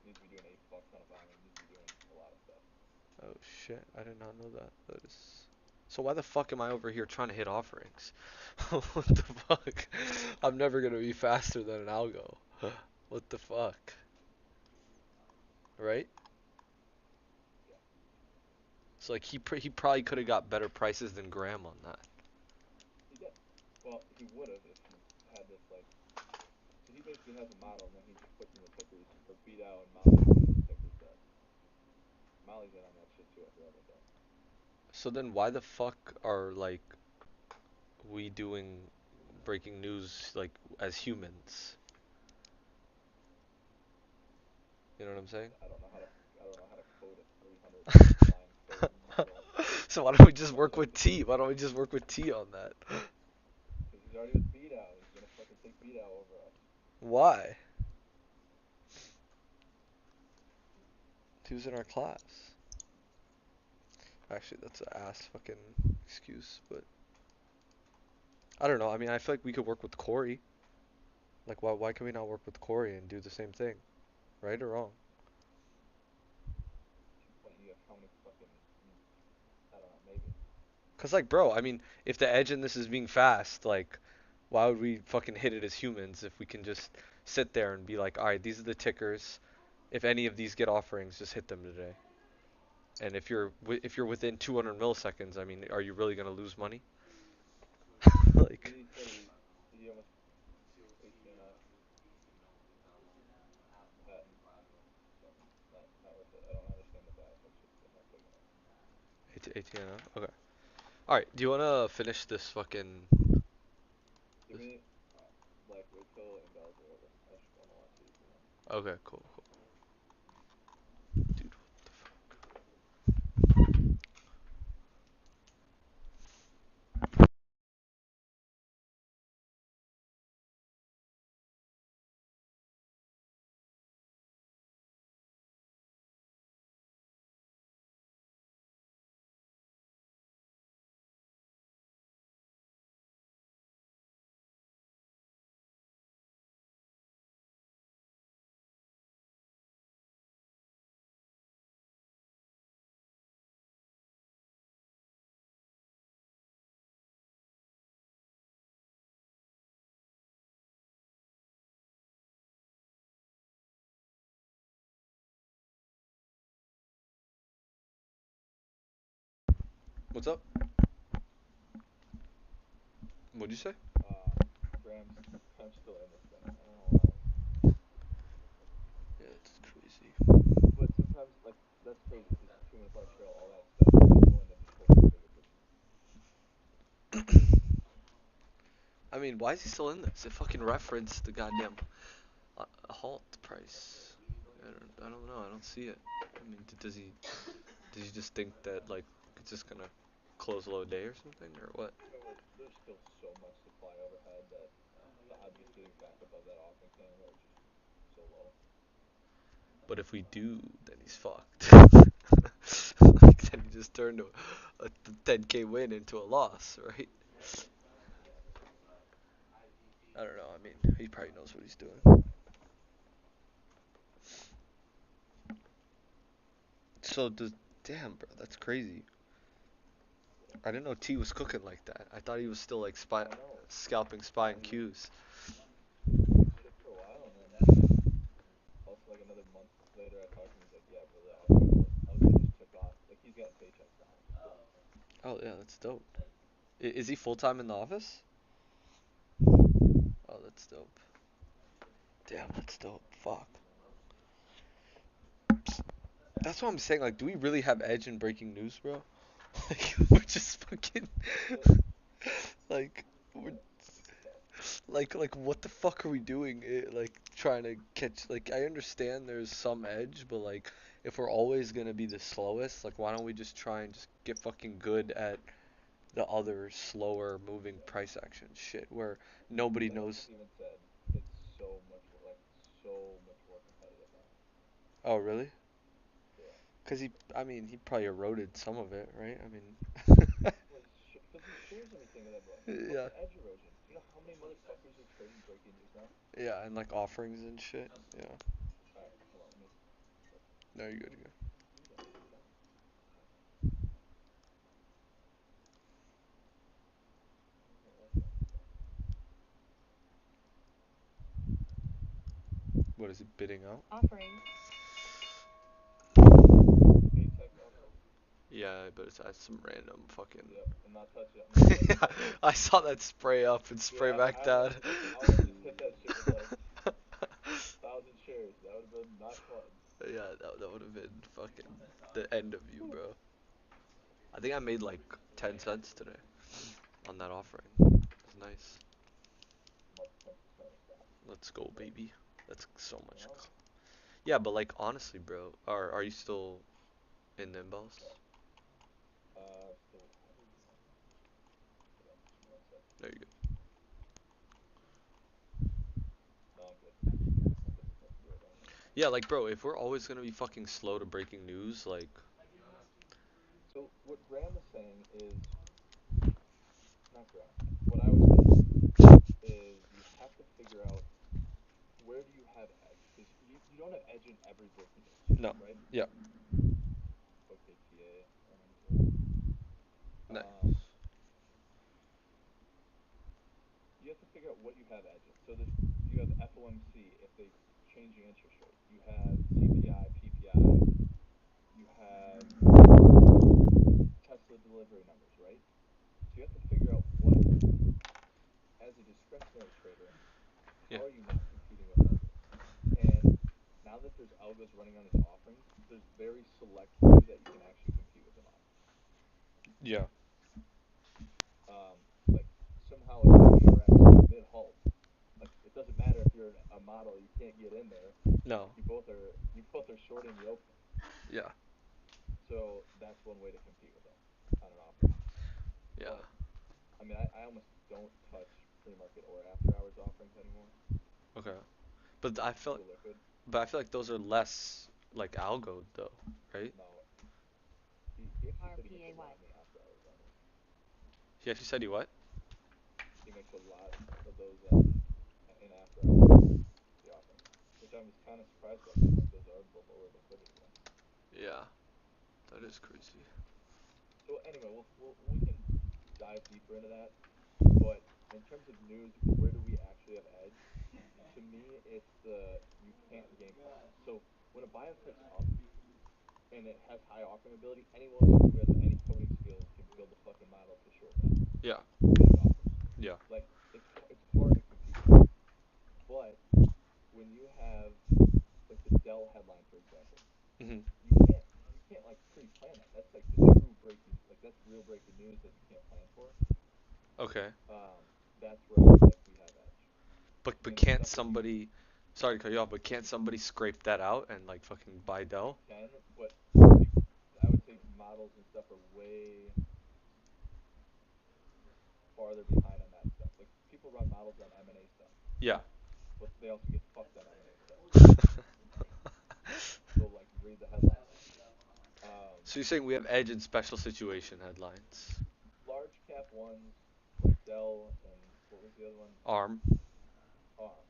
needs to be doing $8 on a buy. Needs to be doing a lot of stuff. Oh shit, I did not know that. That is. So why the fuck am I over here trying to hit offerings? What the fuck? I'm never gonna be faster than an algo. What the fuck? Right? Yeah, So like he probably could have got better prices than Graham on that. he did. Well, he would have if he had this like. So he basically has a model and then he just puts in the tickers for BDAO and Molly puts in the tickers that Molly's in on that shit too. I forgot about that. So then why the fuck are like we doing? breaking news like as humans. You know what I'm saying? I don't know how to code a 300 line code in Marvel So why don't we just much work less with T? Why don't we just work with T on that? because he's already with B now. He's gonna fucking take B now over us. Why? He was in our class. Actually, that's an ass fucking excuse, but I don't know. I mean, I feel like we could work with Corey. Like, why can we not work with Corey and do the same thing? Right or wrong? What you have how many fucking I don't know maybe. Cause like, bro, I mean, if the edge in this is being fast, like, why would we fucking hit it as humans if we can just sit there and be like, all right, these are the tickers. If any of these get offerings, just hit them today. And if you're within 200 milliseconds, I mean, are you really gonna lose money? Did Like, he say he almost ATNF patent? So not worth it. I don't understand the benefits. Just I'm not big enough. 18, okay. All right, do you wanna finish this fucking? Give This? me like wait till invalid's are over. I just want to watch these. You know. Okay, cool, cool. Dude, what's up? What'd you say? Uh, Graham's I'm still in this thing. I don't know why. Yeah, it's crazy. But sometimes like that's crazy because 2 minutes left trail, all that stuff is cool, and then just holding the bigger picture. I mean, why is he still in this? It fucking referenced the goddamn halt price. I don't know. I don't see it. I mean, does he just think that like it's just gonna close a low day or something or what? You know, there's still so much supply overhead that the odds of getting back above that offering candle are just so low. But if we do, then he's fucked. Like then he just turned a 10K win into a loss, right? Yeah. I don't know. I mean, he probably knows what he's doing. So does damn, bro, that's crazy. I didn't know T was cooking like that. I thought he was still like spy, I know. scalping spy No, and he Qs. did shit for a while, and then also like another month later, I talked to him. He's like, "Yeah, bro, the algo just took off. Like he's getting paychecks now, which is cool." Oh yeah, that's dope. Is he full time in the office? Oh, that's dope. Damn, that's dope. Fuck. That's what I'm saying. Like, do we really have edge in breaking news, bro? Like, we're just fucking like we're like what the fuck are we doing? Like trying to catch. Like, I understand there's some edge, but like if we're always gonna be the slowest, like why don't we just try and just get fucking good at the other slower moving price action shit where nobody Like knows. Steven said, it's so much more competitive now. Oh, really? Yeah. Cause I mean, he probably eroded some of it, right? I mean, Well, because he shares everything with everyone. Look yeah, at edge erosion. Do you know how many motherfuckers are trading breaking news now? yeah, and like offerings and shit. Yeah. All right, hold on. Let me. No, you're good. You're good. Who's that? Who's that? Where's my last one? What is it bidding out? Offering. ATEX offering. Yeah, but it's at some random fucking. Yep. I'm not touching it. I'm not touching Yeah, that shit. I saw that spray up and Dude, spray back down. I would have just hit that shit with like 1,000 shares. That would have been not fun. Yeah, that would have been fucking the end of you, bro. I think I made like 10 cents today on that offering. It's nice. Let's go, baby. That's so You much. know, Yeah, but like honestly, bro, are you still in Nimbus? still added. Hold on, just 1 second. There you go. No, I'm good. I'm good. I can do it right now. Yeah, like bro, if we're always gonna be fucking slow to breaking news, like So what Graham was saying is not Graham. What I was saying is you have to figure out where do you have edge because you don't have edge in every breaking news, no. right? Yeah. OKTA running here. Um, Nice. you have to figure out what you have edge in. So there's you have FOMC if they change the interest rate. You have CPI, PPI. You have Tesla delivery numbers, right? So you have to figure out what, as a discretionary trader, Yeah. how are you not competing with algos? And now that there's algos running on these offerings, there's very select few that you can actually compete with them on. Yeah. Like somehow if WRX mid halt, like it doesn't matter if you're a model, you can't get in there. No. You both are shorting the open. Yeah. So that's one way to compete with them on an offering. Yeah. But I mean, I almost don't touch pre-market or after-hours offerings anymore. Okay. But I feel Super liquid. but I feel like those are less like algo though, right? No, he actually said he makes a lot RPAY. in the after-hours on those. He actually said he what? He makes a lot of those in after-hours, the offerings, which I was kind of surprised by because like those are the lower liquidity ones. Yeah. That is crazy. So anyway, we can dive deeper into that. But in terms of news, where do we actually have edge? To me, it's the you can't game plan. So when a biotech's up and it has high offering ability, anyone who has any coding skills can build a fucking model to short that Yeah. when it offers. Yeah. Like it's hard to compete with that. But when you have like the Dell headline, for example, Mhm. you can't like pre-plan that. That's like the true breaking, like that's real breaking news that you can't plan for. Okay. Um, that's where I feel like we have edge. But And the can't stuff that we somebody sorry to cut you off, but can't somebody scrape that out and like fucking buy you Dell? can, but I would say models and stuff are way farther behind on that stuff. Like people run models on M&A stuff, Yeah. but they also get fucked on M&A stuff. So like read the headlines. Um, So you're saying we have edge in special situation headlines. Large cap ones like Dell and what was the other one? Arm. ARM,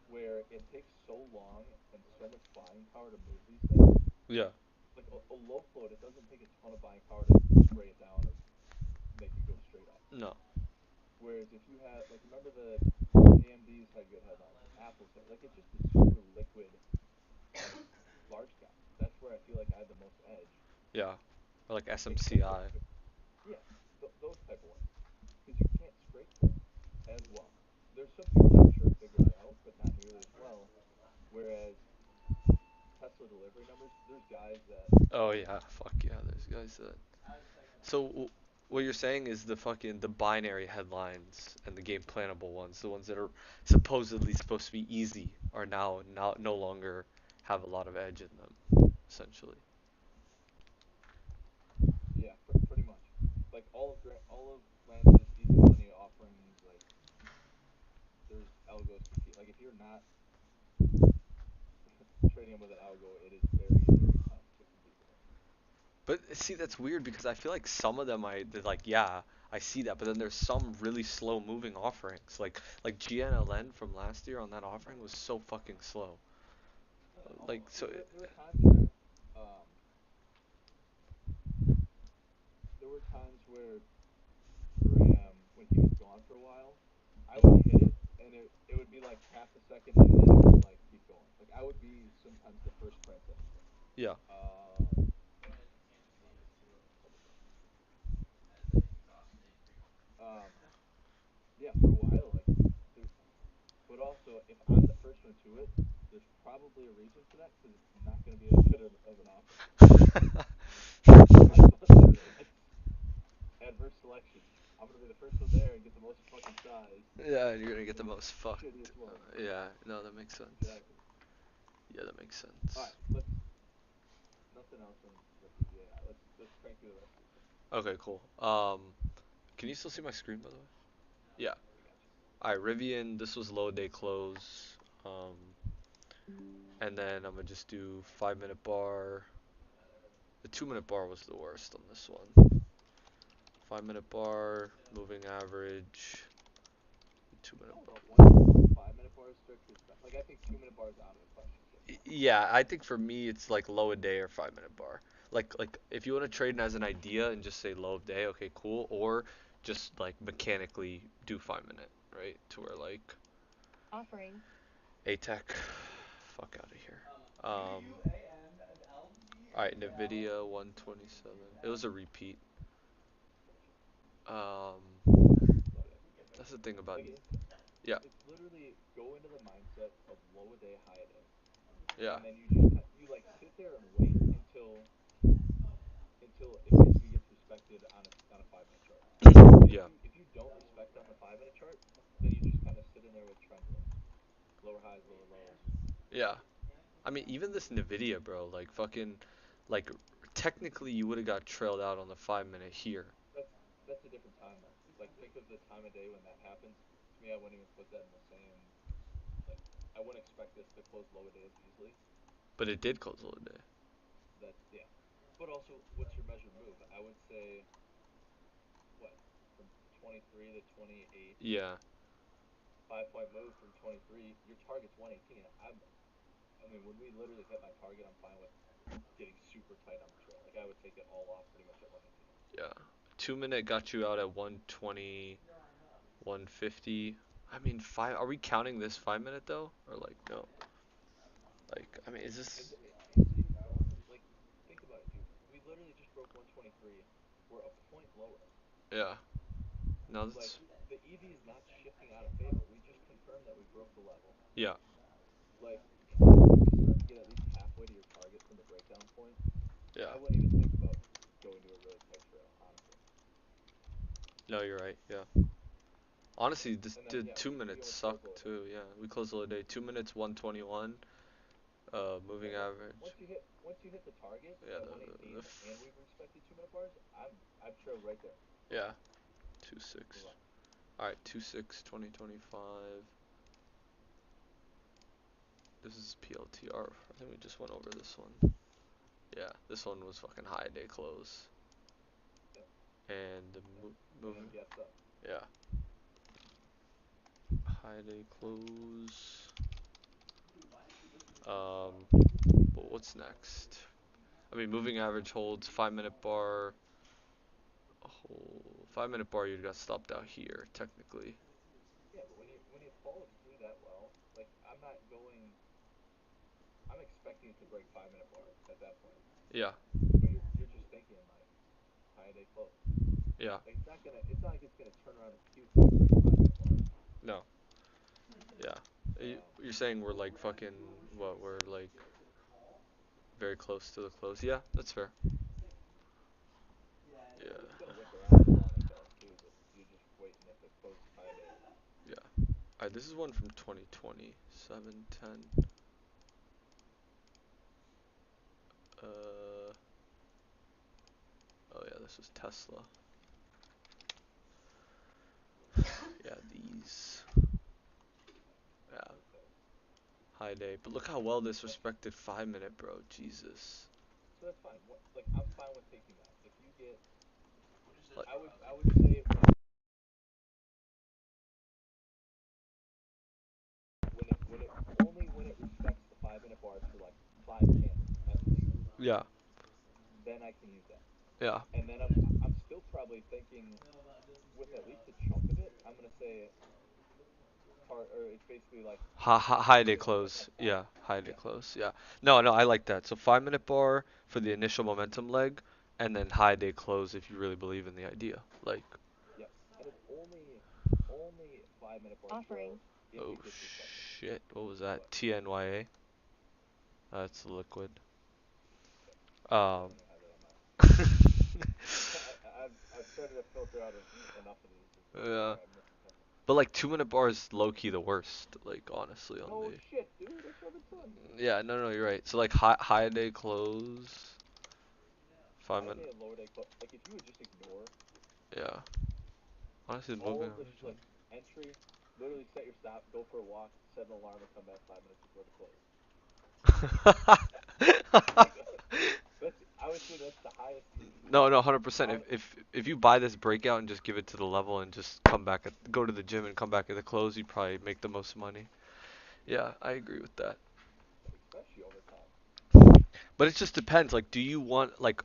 where it takes so long and so much buying power to move these things. Yeah. Like a low float, it doesn't take a ton of buying power to spray it down or make it go straight up. No. Whereas if you had like remember the AMD's had good headlines, Apple's had like it's just a super liquid like large cap. That's where I feel like I had the most edge Yeah. Or like in terms of SMCI. yeah those type of ones because you can't scrape those as well. There's some people that I'm sure figured it out, but not nearly as well. Whereas Tesla delivery numbers, there's guys that Oh yeah. Fuck yeah. There's guys that. So what you're saying is the fucking the binary headlines and the game plannable ones, the ones that are supposedly supposed to be easy, are now no longer have a lot of edge in them, essentially. yeah pretty much like all of Lance's easy money offerings like there's algos compete like if you're not trading them with an algo, it is very tough to compete with them. But see, that's weird because I feel like some of them they're like, yeah, I see that, but then there's some really slow moving offerings. Like GNLN from last year on that offering was so fucking slow. Like so There were times where um, there were times where Graham, when he was gone for a while, I would hit it and it would be like half a second and then it would like keep going. Like I would be sometimes the first print in. yeah. Couple seconds. Um, yeah, for a while, like, but also if I'm the first one to it, there's probably a reason for that because it's not going to be as good of an offering. Like literally, that's adverse selection. I'm going to be the first one there and get the the most fucking size, Yeah, you're gonna get the the most fucked. shittiest one. Yeah, no, that makes sense. Exactly. Yeah, that makes All sense. right, let's nothing else on rest of the AI. Let's crank through the rest of these. Okay, cool. Can you still see my screen by the way? Yeah. Yeah, we got you. Alright, Rivian, this was low day close. Um, and then I'm gonna just do 5 minute bar. The 2 minute bar was the worst on this one. 5 minute bar, moving average, 2 minute I don't bar. know if one 5 minute bar is strictly like I think 2 minute bar is out of the question so far. Yeah, I think for me it's like low a day or 5 minute bar. Like if you want to trade it as an idea and just say low of day, okay, cool. Or just like mechanically do 5 minute, right? To where like Offering. ATEC, fuck out of here. All right, Nvidia 127. It was a repeat. Um, Love it. that's the thing about Like yeah, it's literally go into the mindset of low a day, high a day, yeah, and then you just you like sit there and wait until it basically gets respected on a 5 minute chart. And yeah, if you don't respect on the 5 minute chart, then you just kind of sit in there with trend lines, lower highs, lower lows. yeah. I mean, even this Nvidia, bro, like fucking, like technically you would have got trailed out on the 5 minute here, That's that's a different time though. Like think of the time of day when that happens. To me, I wouldn't even put that in the same like I wouldn't expect this to close low a day as easily. but it did close all day. That yeah. But also, what's your measured move? I would say what from 23 to 28, Yeah, 5 point move from 23. Your target's 118. I mean, when we literally hit my target, I'm fine with getting super tight on the trail. Like I would take it all off pretty much at 118. yeah. 2 minute got you out at 120, 150. I mean, five. Are we counting this 5 minute though, or like no? Like, I mean, is this? It's even going like think about it, dude. We literally just broke 123. We're a point lower. Yeah. No, Like that's. the EV is not shifting out of favor. We just confirmed that we broke the level. Yeah. Like once you start to get at least halfway to your target from the breakdown point, Yeah. I wouldn't even think about going to a really tight trail, honestly. No, you're right. Yeah. Honestly, this And then did yeah, two we minutes almost closed sucked low day. too. Yeah, we closed all day. 2 minutes, 121. Moving Yeah, look, average. once you hit the target Yeah, at the 118 and we've respected 2 minute bars, I've trailed right there. yeah, 2-6. Move on. All right, 2-6, 2025. This is PLTR. I think we just went over this one. Yeah, this one was fucking high day close. Yep. And the And then moving. gets up. Yeah, high day close. But what's next? I mean, moving average holds 5 minute bar. A whole 5 minute bar, you got stopped out here technically. Yeah, but when it follows through that well, like I'm not going. I'm expecting it to break 5 minute bar at that point. Yeah, But you're just thinking like high day close. yeah, Like it's not like it's gonna turn around and puke when it breaks 5 minute bar. no, yeah. Um, You're saying we're like fucking what? We're like very close to the close. Yeah, that's fair. it's Yeah, gonna whip around as well, I guess too. But you're just waiting if it closes high day. yeah. Alright, this is one from 2020. 710. Uh, oh yeah, this was Tesla. Yeah, these. Yeah, Okay, high day. But look how well this respected 5 minute, bro. Jesus. so that's fine. What like I'm fine with taking that. If you get, Like, I would say when it only when it respects the 5 minute bars for like 5 candles at least, yeah, then I can use that. yeah. And then I'm still probably thinking with at least a chunk of it, I'm gonna say or it's basically like High day finish it like on close. top. Yeah, high day Yeah, close. Yeah. No, no, I like that. So 5 minute bar for the initial momentum leg, and then high day close if you really believe in the idea. Like, yep. And it's only 5 minute bar Offering. trails if oh it gets respected. shit, what was that? But TNYA. That's liquid. yep, I Um. don't even have that on my. I've started to filter out enough of these. It's like, all Yeah. right, But like 2 minute bar is low key the worst. Like honestly on No the. shit, dude. That's what I've been telling you. Yeah, no, no, you're right. So like high day close, five High minute. day and lower day close. Like if you would just ignore Yeah. Honestly, all moving of this, like entry, literally set your stop, go for a walk, set an alarm, and come back 5 minutes before the close. Like that's I would say that's the highest. No, no, 100%. Hon- If you buy this breakout and just give it to the level and just come back go to the gym and come back at the close, you probably make the most money. Yeah, I agree with that. especially over time. But it just depends. Like, do you want like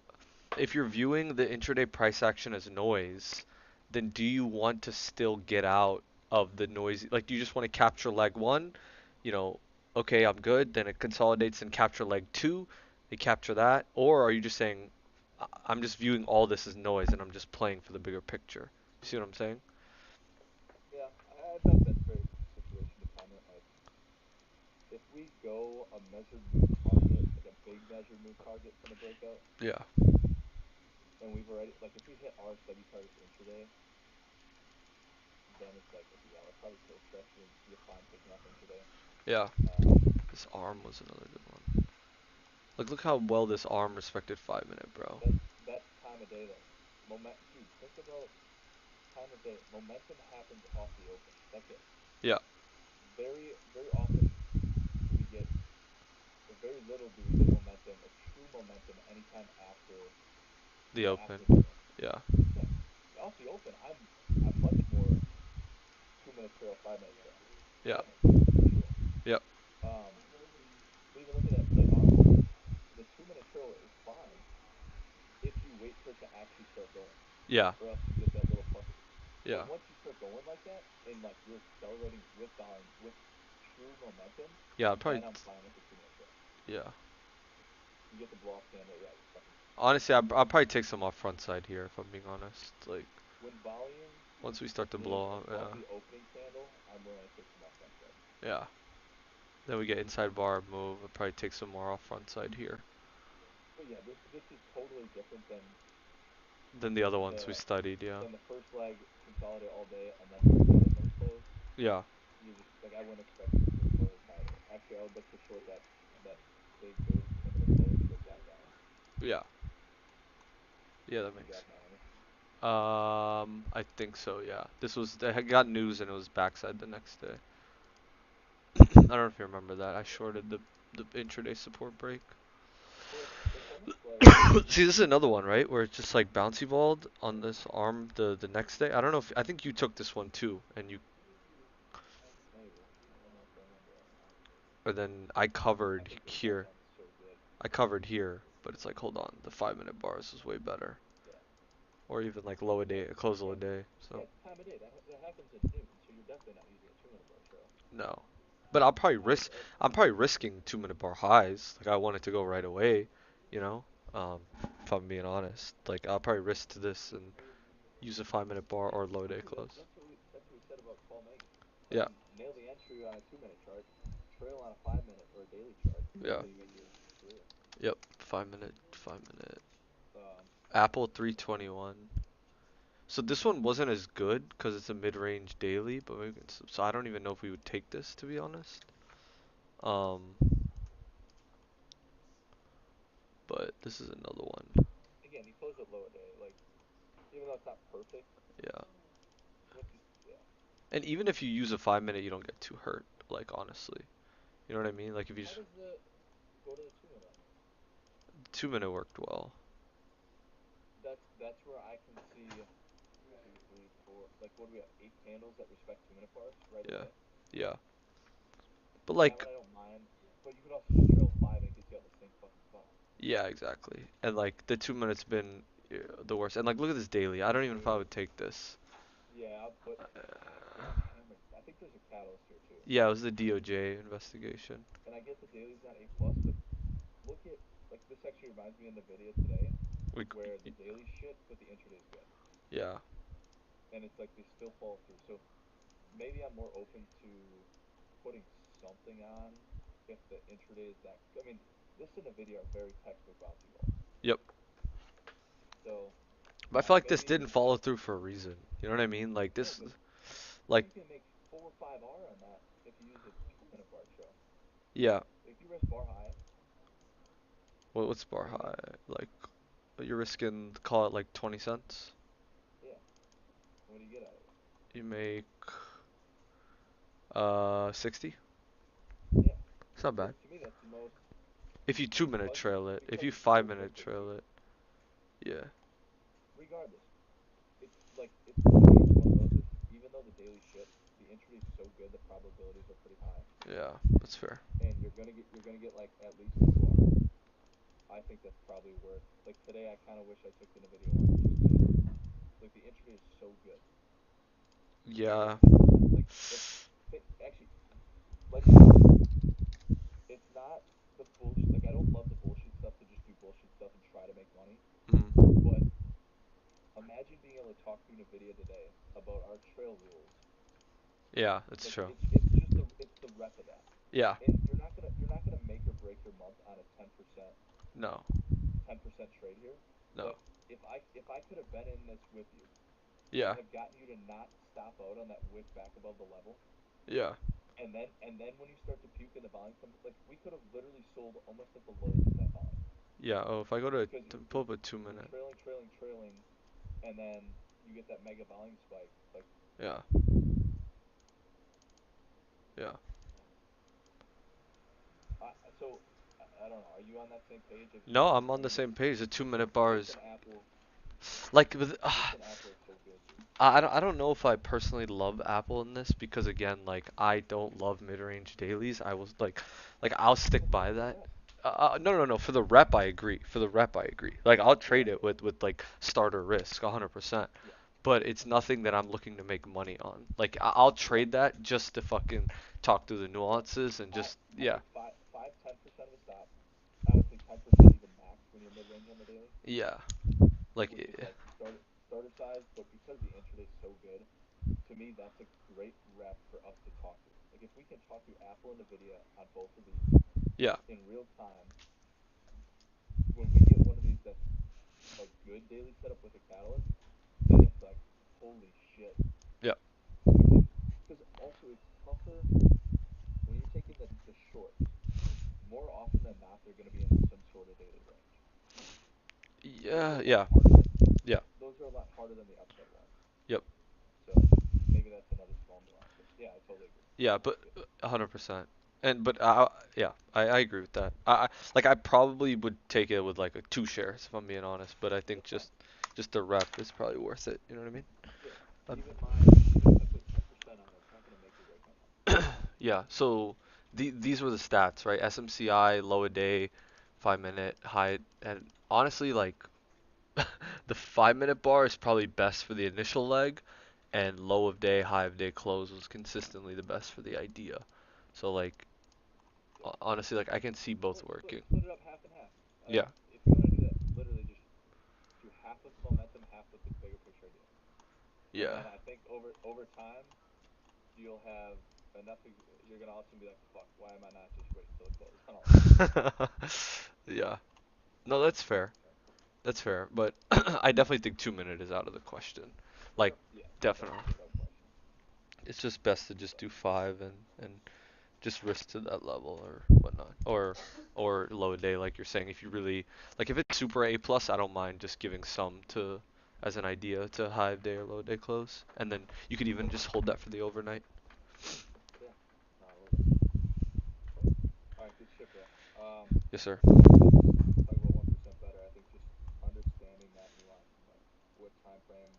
if you're viewing the intraday price action as noise, then do you want to still get out of the noisy? Like, do you just want to capture leg one? You know, okay, I'm good. Then it consolidates and capture leg two. You capture that, or are you just saying, I'm just viewing all this as noise and I'm just playing for the bigger picture? You see what I'm saying? Yeah, I bet that's very situation dependent. Like if we go a measured move target, like a big measured move target from the breakout, Yeah. and we've already like if we hit our study targets intraday, then it's like okay, yeah, we're probably still stretching and you're fine picking up intraday. Yeah. Um, This arm was another good one. Look how well this arm respected 5 minute, bro. that time of day though, dude, think about time of day. Momentum happens off the open. That's it. Yeah. Very often do we get, or very little do we get momentum or true momentum anytime after, The after open. the trail. Yeah. Yeah, off the open, I'm much more 2 minute trail, 5 minute trail, Yeah. 5 minute trail for sure. Yep. Um, but even look at that play arm though. The 2 minute trail is fine if you wait for it to actually start going, Yeah. or else you get that little pucker. But Yeah. once you start going like that, and like you're accelerating with the arm, with true momentum, Yeah. I'd probably. then I'm fine with the 2 minute trail. Yeah. You get the blow off candle, yeah, you're fucking Honestly, good. I'll probably take some off front side here if I'm being honest. Like When volume once we start to moves blow out, above yeah, the opening candle, I'm willing to take some off front side. yeah. Then we get inside bar move. I'll probably take some more off front side here But yeah, this is totally different than the other ones we the studied. Yeah, than the first leg consolidate all day and then hit the 5 minute close. yeah, You just like I wouldn't expect it to close higher. Actually, I would look to short that big third pivot close, get that down. yeah, yeah. That You makes. got Miami. I think so. Yeah. This was I had got news and it was backside the next day. I don't know if you remember that. I shorted the intraday support break. It's almost like See, this is another one, right? Where it's just like bouncy balled on this arm the next day. I don't know if I think you took this one too, and you maybe I don't know if I remember that or not. or then I I covered think this here. breakdown is so good. I covered here, but it's like hold on, the 5 minute bars is way better, Yeah. or even like low a day, close of a Again, day. yeah, So it's time of day. That happens at noon, so you're definitely not using a 2 minute bar trail. no, but I'll probably I would. risk. I'm probably risking 2 minute bar highs. Like I want it to go right away, you know. Um, if I'm being honest, like I'll probably risk to this and use a 5 minute bar or low day Dude, close. that's what we said about Paul Maggie. Yeah, Nail the entry on a 2 minute chart, trail on a 5 minute or a daily chart. That's yeah, how you make your career. yep. 5 minute, 5 minute. Um, Apple 321. So this one wasn't as good because it's a mid-range daily, but maybe so I don't even know if we would take this to be honest. Um, but this is another one. again, you close it low a day. Like even though it's not perfect, Yeah. once you yeah. And even if you use a 5 minute, you don't get too hurt. Like honestly, you know what I mean? Like if you How just does the go to the 2 minute? 2 minute worked well. That's where I can see 2, 3, 4. Like what do we have? 8 candles that respect 2 minute bars right Yeah. away. Yeah. But That like one I don't mind. But you could also just trail 5 and it gets you out the same fucking spot. yeah, exactly. And like the 2 minutes been the worst. And like look at this daily. I don't even know if I would take this. Yeah, but we're on hammer. I think there's a catalyst here too. Yeah, it was the DOJ investigation. And I get the daily's not A plus, but look at like this actually reminds me of the video today We, where the daily shit but the intraday's good. yeah. And it's like they still follow through. So maybe I'm more open to putting something on if the intraday is that. I mean, this and the video are very textbook bouncy ball. Yep. So But I feel like this maybe didn't follow through for a reason. You know what I mean? Like no, this but Like, You can make 4 or 5 R on that if you use a 2 minute bar show. yeah. If you rest bar high, What's bar what do you make? high? Like, you're risking, call it like 20 cents. Yeah. What do you get out of it? You make 60. Yeah. It's not So bad. to me, that's the most. If you two minute Because it's trail it, if because you it's five so good minute that you, trail it, yeah, regardless, it's like it's to me it's one of those. Is even though the daily shit, the intraday is so good, the probabilities are pretty high, yeah, that's fair. and you're gonna get like at least 2 R. I think that's probably worth. Like today, I kind of wish I took the Nvidia one just to like the intraday is so good. You can get Yeah, 10%. Like that's actually let's be honest. It's not the bullshit. Like I don't love the bullshit stuff to just do bullshit stuff and try to make money. mm, But imagine being able to talk through Nvidia today about our trail rules. yeah, that's Like true. it's the rep of that. Yeah, And you're not gonna make or break your month on a 10% no, 10% trade here. no, But if I could have been in this with you and yeah, have gotten you to not stop out on that wick back above the level, yeah, and then when you start to puke and the volume comes, like we could have literally sold almost at the lows of that volume yeah. Oh, if I go to because pull up a two you're minute, trailing, trailing, trailing, and then you get that mega volume spike. Like, yeah, yeah. so I don't know. Are you on that same page? Of No, just, I'm on I the mean, same page. The 2 minute Wix bars, and Apple, like with, Wix and Apple are so good, dude. I don't know if I personally love Apple in this because again, like I don't love mid-range dailies. I was like I'll stick But by for the that. rep, No, no, no. For the rep, I agree. For the rep, I agree. Like I'll yeah, trade it yeah, with like starter risk, 100%. yeah, But it's nothing that I'm looking to make money on. Like I'll yeah. trade that just to fucking talk through the Yeah. nuances and I just I yeah, think 10% of a stop. I would say 10% even max when you're mid range on the daily, yeah. Like which is like starter size. But because the intraday's so good, to me that's a great rep for us to talk through. Like if we can talk through Apple and Nvidia on both of these yeah, in real time, when we get one of these that's a good daily setup with a catalyst, then it's like holy shit. yeah, We can because also it's tougher when you're taking the shorts. More often than not, they're going to be in some sort of daily range. Those are yeah, a lot yeah, harder than yeah, those are a lot harder than the upside ones. yep. So maybe that's another small nuance. But yeah, I totally agree. Yeah, I but see it. 100%. And but yeah, I agree with that. Like I probably would take it with like a two shares if I'm being honest, but I think That's fine. just the rep is probably worth it. You know what I mean? Yeah. Um, Even mine, even if I put 10% on it, it's not going to make or break my month. yeah. So these were the stats, right? SMCI, low a day, 5 minute, high, and honestly, like the 5 minute bar is probably best for the initial leg, and low of day, high of day close was consistently the best for the idea. So like Yeah. honestly, like I can see both Split, split, working. split it up half and half. Yeah, If you want to do that, literally just do half with momentum, half with the bigger picture idea. And yeah, then I think over time, you'll have enough. You're gonna also be like, fuck, why am I not just waiting till it closes on all these? yeah. No, that's fair. So, That's fair. But I definitely think 2 minute is out of the question. Like, yeah, definitely. without question. It's just best to just So do five and just risk to that level or whatnot. Or low day, like you're saying. If you really like, if it's super A plus, I don't mind just giving some to as an idea to high day or low day close, and then you could even just hold that for the overnight. yeah, no, I love it. All right, good shit, bro. Yes, sir. Let's talk about 1% better. I think just understanding that nuance and like what time frame.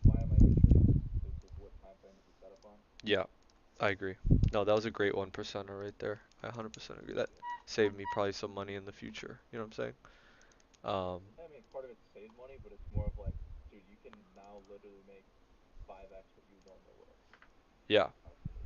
Why am I even trading this versus what time frame is the setup on? Yeah, I agree. No, that was a great 1%er right there. I 100% agree. That Yeah. saved me probably some money in the future. You know what I'm saying? I mean, part of it's save money, but it's more of like, dude, you can now literally make 5x what you normally would have. Yeah.